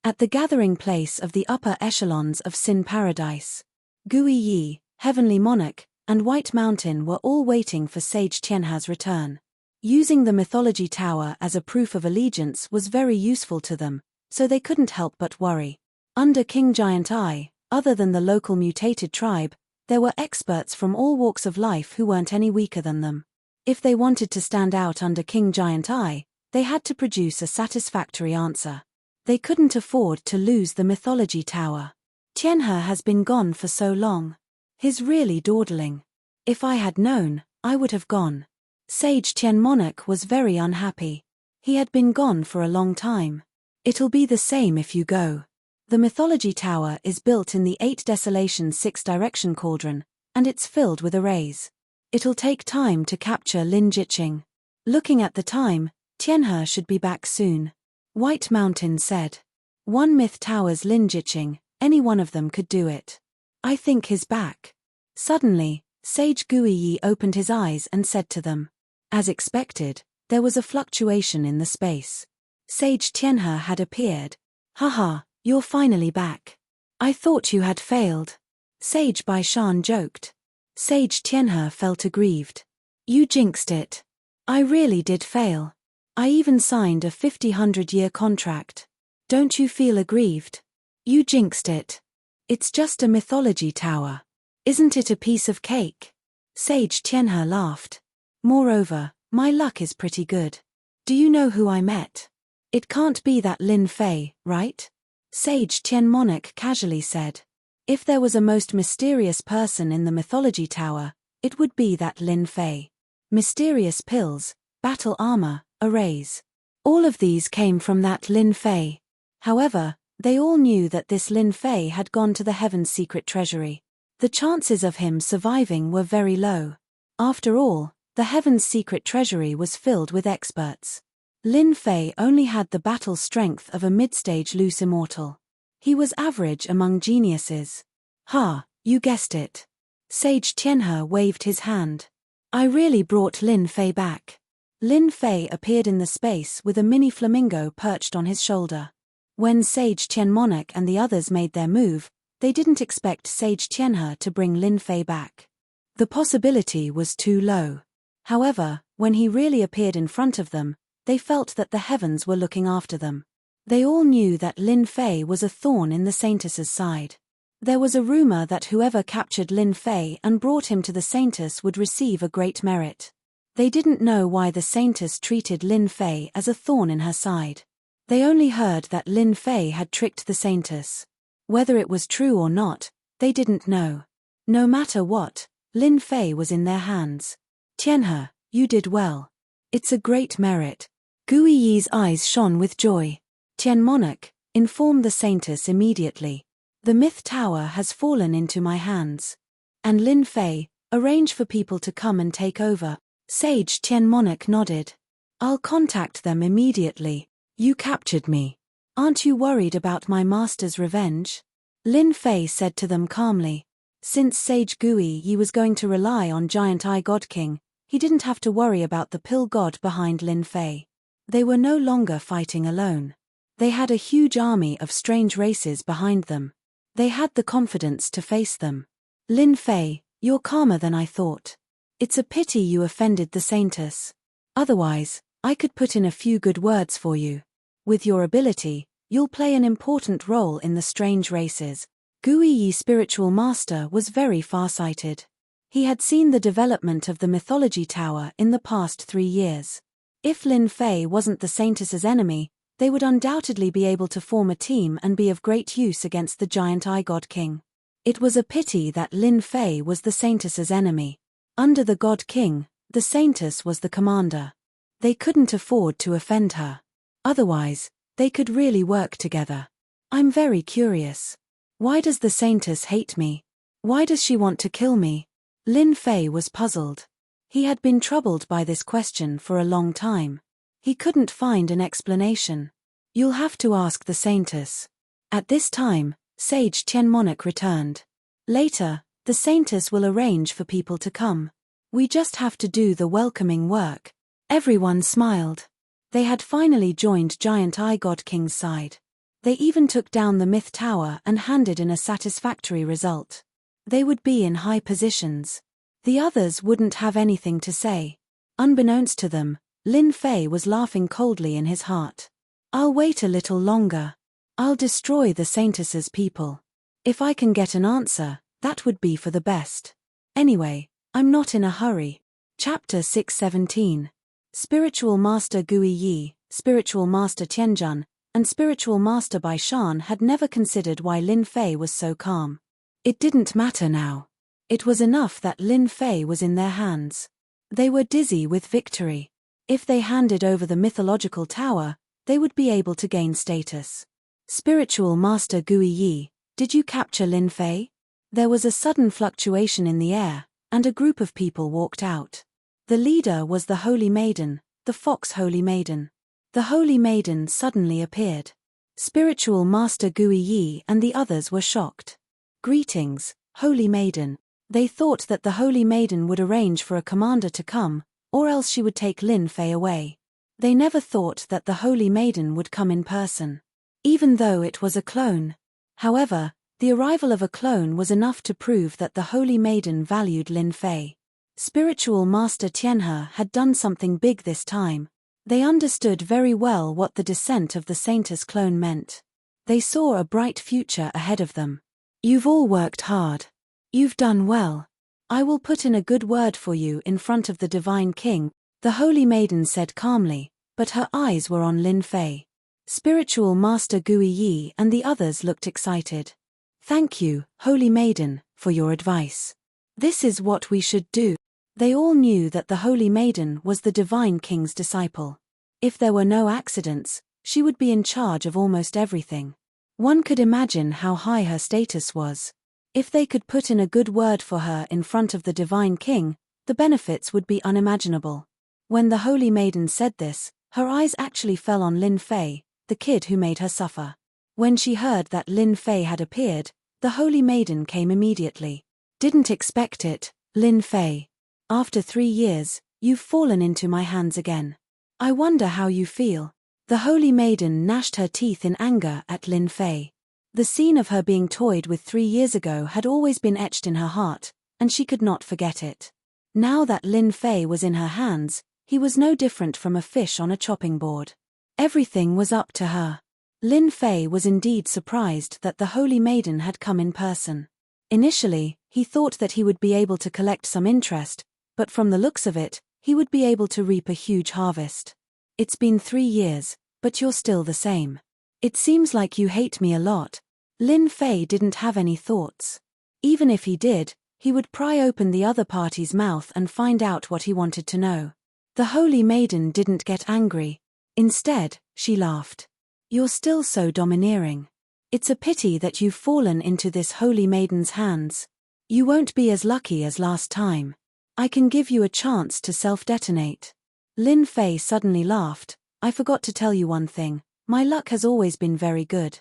At the gathering place of the upper echelons of Sin Paradise, Gui Yi, Heavenly Monarch, and White Mountain were all waiting for Sage Tianha's return. Using the mythology tower as a proof of allegiance was very useful to them, so they couldn't help but worry. Under King Giant Eye, other than the local mutated tribe, there were experts from all walks of life who weren't any weaker than them. If they wanted to stand out under King Giant Eye, they had to produce a satisfactory answer. They couldn't afford to lose the mythology tower. Tianhe has been gone for so long. He's really dawdling. If I had known, I would have gone. Sage Tian Monarch was very unhappy. He had been gone for a long time. It'll be the same if you go. The mythology tower is built in the 8 Desolation 6 Direction Cauldron, and it's filled with arrays. It'll take time to capture Lin Jiqing. Looking at the time, Tianhe should be back soon. White Mountain said. One myth towers Lin Jiqing, any one of them could do it. I think he's back. Suddenly, Sage Gui Yi opened his eyes and said to them. As expected, there was a fluctuation in the space. Sage Tianhe had appeared. Haha, you're finally back. I thought you had failed. Sage Baishan joked. Sage Tianhe felt aggrieved. You jinxed it. I really did fail. I even signed a 50-100-year contract. Don't you feel aggrieved? You jinxed it. It's just a mythology tower. Isn't it a piece of cake? Sage Tianhe laughed. Moreover, my luck is pretty good. Do you know who I met? It can't be that Lin Fei, right? Sage Tian Monarch casually said. If there was a most mysterious person in the mythology tower, it would be that Lin Fei. Mysterious pills, battle armor, arrays. All of these came from that Lin Fei. However, they all knew that this Lin Fei had gone to the Heaven's secret treasury. The chances of him surviving were very low. After all, the Heaven's secret treasury was filled with experts. Lin Fei only had the battle strength of a mid-stage loose immortal. He was average among geniuses. Ha, you guessed it. Sage Tianhe waved his hand. I really brought Lin Fei back. Lin Fei appeared in the space with a mini flamingo perched on his shoulder. When Sage Tian Monarch and the others made their move, they didn't expect Sage Tianhe to bring Lin Fei back. The possibility was too low. However, when he really appeared in front of them, they felt that the heavens were looking after them. They all knew that Lin Fei was a thorn in the Saintess's side. There was a rumor that whoever captured Lin Fei and brought him to the Saintess would receive a great merit. They didn't know why the Saintess treated Lin Fei as a thorn in her side. They only heard that Lin Fei had tricked the Saintess. Whether it was true or not, they didn't know. No matter what, Lin Fei was in their hands. Tianhe, you did well. It's a great merit. Gui Yi's eyes shone with joy. Tian Monarch, inform the Saintess immediately. The myth tower has fallen into my hands. And Lin Fei, arrange for people to come and take over. Sage Tian Monarch nodded. I'll contact them immediately. You captured me. Aren't you worried about my master's revenge? Lin Fei said to them calmly. Since Sage Gui Yi was going to rely on Giant Eye God King, he didn't have to worry about the pill god behind Lin Fei. They were no longer fighting alone. They had a huge army of strange races behind them. They had the confidence to face them. Lin Fei, you're calmer than I thought. It's a pity you offended the Saintess. Otherwise, I could put in a few good words for you. With your ability, you'll play an important role in the strange races. Gui Yi spiritual master was very far-sighted. He had seen the development of the mythology tower in the past 3 years. If Lin Fei wasn't the Saintess's enemy, they would undoubtedly be able to form a team and be of great use against the Giant Eye God King. It was a pity that Lin Fei was the Saintess's enemy. Under the God King, the Saintess was the commander. They couldn't afford to offend her. Otherwise, they could really work together. I'm very curious. Why does the Saintess hate me? Why does she want to kill me? Lin Fei was puzzled. He had been troubled by this question for a long time. He couldn't find an explanation. You'll have to ask the Saintess. At this time, Sage Tian Monarch returned. Later, the Saintess will arrange for people to come. We just have to do the welcoming work. Everyone smiled. They had finally joined Giant Eye God King's side. They even took down the Myth Tower and handed in a satisfactory result. They would be in high positions. The others wouldn't have anything to say. Unbeknownst to them, Lin Fei was laughing coldly in his heart. I'll wait a little longer. I'll destroy the Saintess's people. If I can get an answer, that would be for the best. Anyway, I'm not in a hurry. Chapter 617. Spiritual Master Gui Yi, Spiritual Master Tianjun, and Spiritual Master Bai Shan had never considered why Lin Fei was so calm. It didn't matter now. It was enough that Lin Fei was in their hands. They were dizzy with victory. If they handed over the mythological tower, they would be able to gain status. Spiritual Master Gui Yi, did you capture Lin Fei? There was a sudden fluctuation in the air, and a group of people walked out. The leader was the Holy Maiden, the Fox Holy Maiden. The Holy Maiden suddenly appeared. Spiritual Master Gui Yi and the others were shocked. Greetings, Holy Maiden. They thought that the Holy Maiden would arrange for a commander to come, or else she would take Lin Fei away. They never thought that the Holy Maiden would come in person. Even though it was a clone. However, the arrival of a clone was enough to prove that the Holy Maiden valued Lin Fei. Spiritual Master Tianhe had done something big this time. They understood very well what the descent of the Saintess clone meant. They saw a bright future ahead of them. You've all worked hard. You've done well. I will put in a good word for you in front of the Divine King, the Holy Maiden said calmly, but her eyes were on Lin Fei. Spiritual Master Gui Yi and the others looked excited. Thank you, Holy Maiden, for your advice. This is what we should do. They all knew that the Holy Maiden was the Divine King's disciple. If there were no accidents, she would be in charge of almost everything. One could imagine how high her status was. If they could put in a good word for her in front of the Divine King, the benefits would be unimaginable. When the Holy Maiden said this, her eyes actually fell on Lin Fei, the kid who made her suffer. When she heard that Lin Fei had appeared, the Holy Maiden came immediately. Didn't expect it, Lin Fei. After 3 years, you've fallen into my hands again. I wonder how you feel. The Holy Maiden gnashed her teeth in anger at Lin Fei. The scene of her being toyed with 3 years ago had always been etched in her heart, and she could not forget it. Now that Lin Fei was in her hands, he was no different from a fish on a chopping board. Everything was up to her. Lin Fei was indeed surprised that the Holy Maiden had come in person. Initially, he thought that he would be able to collect some interest, but from the looks of it, he would be able to reap a huge harvest. It's been 3 years, but you're still the same. It seems like you hate me a lot. Lin Fei didn't have any thoughts. Even if he did, he would pry open the other party's mouth and find out what he wanted to know. The Holy Maiden didn't get angry. Instead, she laughed. You're still so domineering. It's a pity that you've fallen into this Holy Maiden's hands. You won't be as lucky as last time. I can give you a chance to self-detonate. Lin Fei suddenly laughed. I forgot to tell you one thing. My luck has always been very good.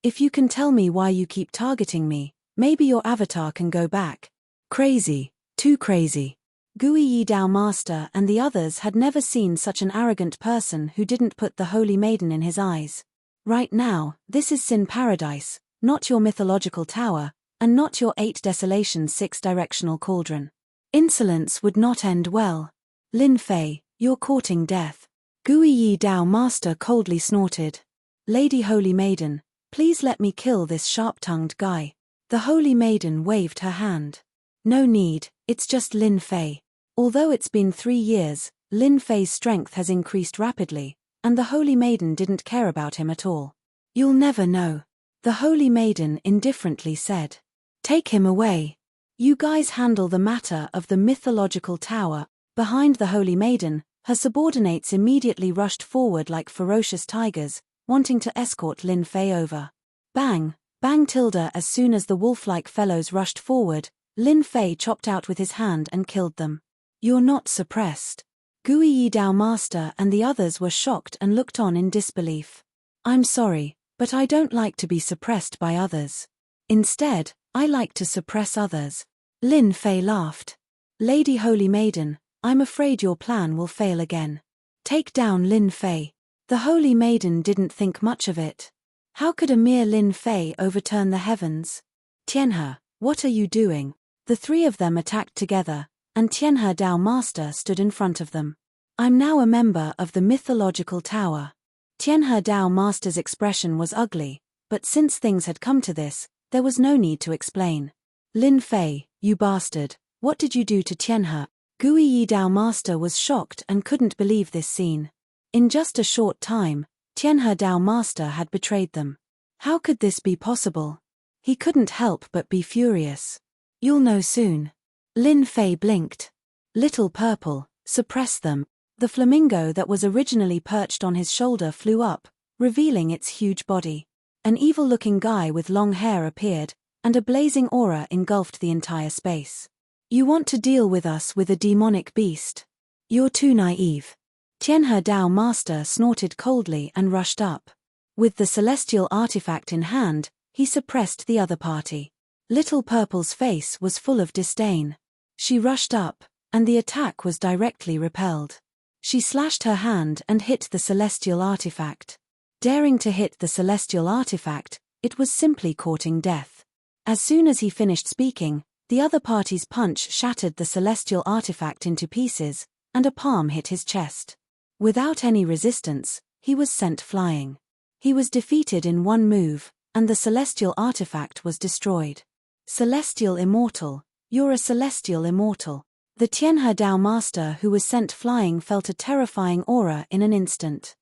If you can tell me why you keep targeting me, maybe your avatar can go back. Crazy, too crazy. Gui Yi Dao Master and the others had never seen such an arrogant person who didn't put the Holy Maiden in his eyes. Right now, this is Sin Paradise, not your mythological tower, and not your 8 Desolations 6-directional cauldron. Insolence would not end well. Lin Fei, you're courting death. Gui Yi Dao Master coldly snorted. Lady Holy Maiden, please let me kill this sharp-tongued guy. The Holy Maiden waved her hand. No need, it's just Lin Fei. Although it's been 3 years, Lin Fei's strength has increased rapidly, and the Holy Maiden didn't care about him at all. You'll never know. The Holy Maiden indifferently said. Take him away. You guys handle the matter of the mythological tower. Behind the Holy Maiden, her subordinates immediately rushed forward like ferocious tigers, wanting to escort Lin Fei over. Bang, bang tilde. As soon as the wolf-like fellows rushed forward, Lin Fei chopped out with his hand and killed them. You're not suppressed. Gui Yi Dao Master and the others were shocked and looked on in disbelief. I'm sorry, but I don't like to be suppressed by others. Instead, I like to suppress others. Lin Fei laughed. Lady Holy Maiden, I'm afraid your plan will fail again. Take down Lin Fei. The Holy Maiden didn't think much of it. How could a mere Lin Fei overturn the heavens? Tianhe, what are you doing? The 3 of them attacked together, and Tianhe Dao Master stood in front of them. I'm now a member of the mythological tower. Tianhe Dao Master's expression was ugly, but since things had come to this, there was no need to explain. Lin Fei, you bastard, what did you do to Tianhe? Gui Yi Dao Master was shocked and couldn't believe this scene. In just a short time, Tianhe Dao Master had betrayed them. How could this be possible? He couldn't help but be furious. You'll know soon. Lin Fei blinked. Little Purple, suppress them. The flamingo that was originally perched on his shoulder flew up, revealing its huge body. An evil-looking guy with long hair appeared, and a blazing aura engulfed the entire space. You want to deal with us with a demonic beast? You're too naive. Tianhe Dao Master snorted coldly and rushed up. With the celestial artifact in hand, he suppressed the other party. Little Purple's face was full of disdain. She rushed up, and the attack was directly repelled. She slashed her hand and hit the celestial artifact. Daring to hit the celestial artifact, it was simply courting death. As soon as he finished speaking, the other party's punch shattered the celestial artifact into pieces, and a palm hit his chest. Without any resistance, he was sent flying. He was defeated in one move, and the celestial artifact was destroyed. Celestial Immortal, you're a celestial immortal. The Tianhe Dao Master who was sent flying felt a terrifying aura in an instant.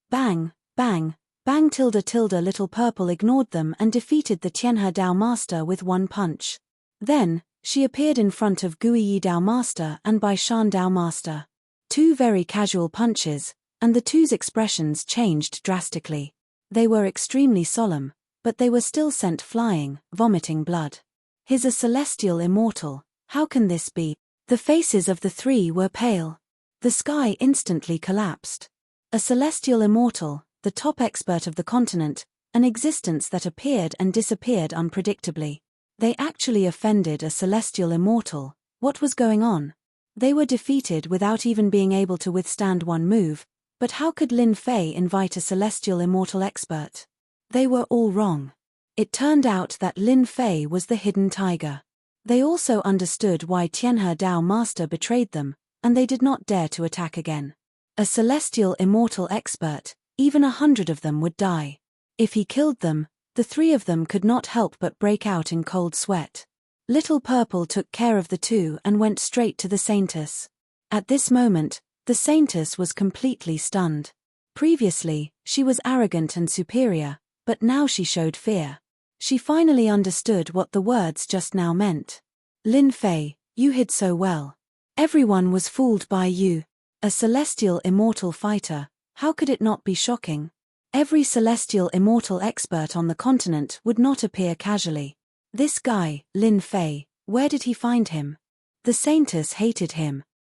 Bang, bang, bang tilde tilde. Little Purple ignored them and defeated the Tianhe Dao Master with one punch. Then, she appeared in front of Gui Yi Dao Master and Bai Shan Dao Master. 2 very casual punches, and the two's expressions changed drastically. They were extremely solemn, but they were still sent flying, vomiting blood. He's a celestial immortal, how can this be? The faces of the 3 were pale. The sky instantly collapsed. A celestial immortal, the top expert of the continent, an existence that appeared and disappeared unpredictably. They actually offended a celestial immortal. What was going on? They were defeated without even being able to withstand one move, but how could Lin Fei invite a celestial immortal expert? They were all wrong. It turned out that Lin Fei was the hidden tiger. They also understood why Tianhe Dao Master betrayed them, and they did not dare to attack again. A celestial immortal expert, even 100 of them would die. If he killed them, the 3 of them could not help but break out in cold sweat. Little Purple took care of the 2 and went straight to the Saintess. At this moment, the Saintess was completely stunned. Previously, she was arrogant and superior, but now she showed fear. She finally understood what the words just now meant. Lin Fei, you hid so well. Everyone was fooled by you. A celestial immortal fighter, how could it not be shocking? Every celestial immortal expert on the continent would not appear casually. This guy, Lin Fei, where did he find him? The Saintess hated him,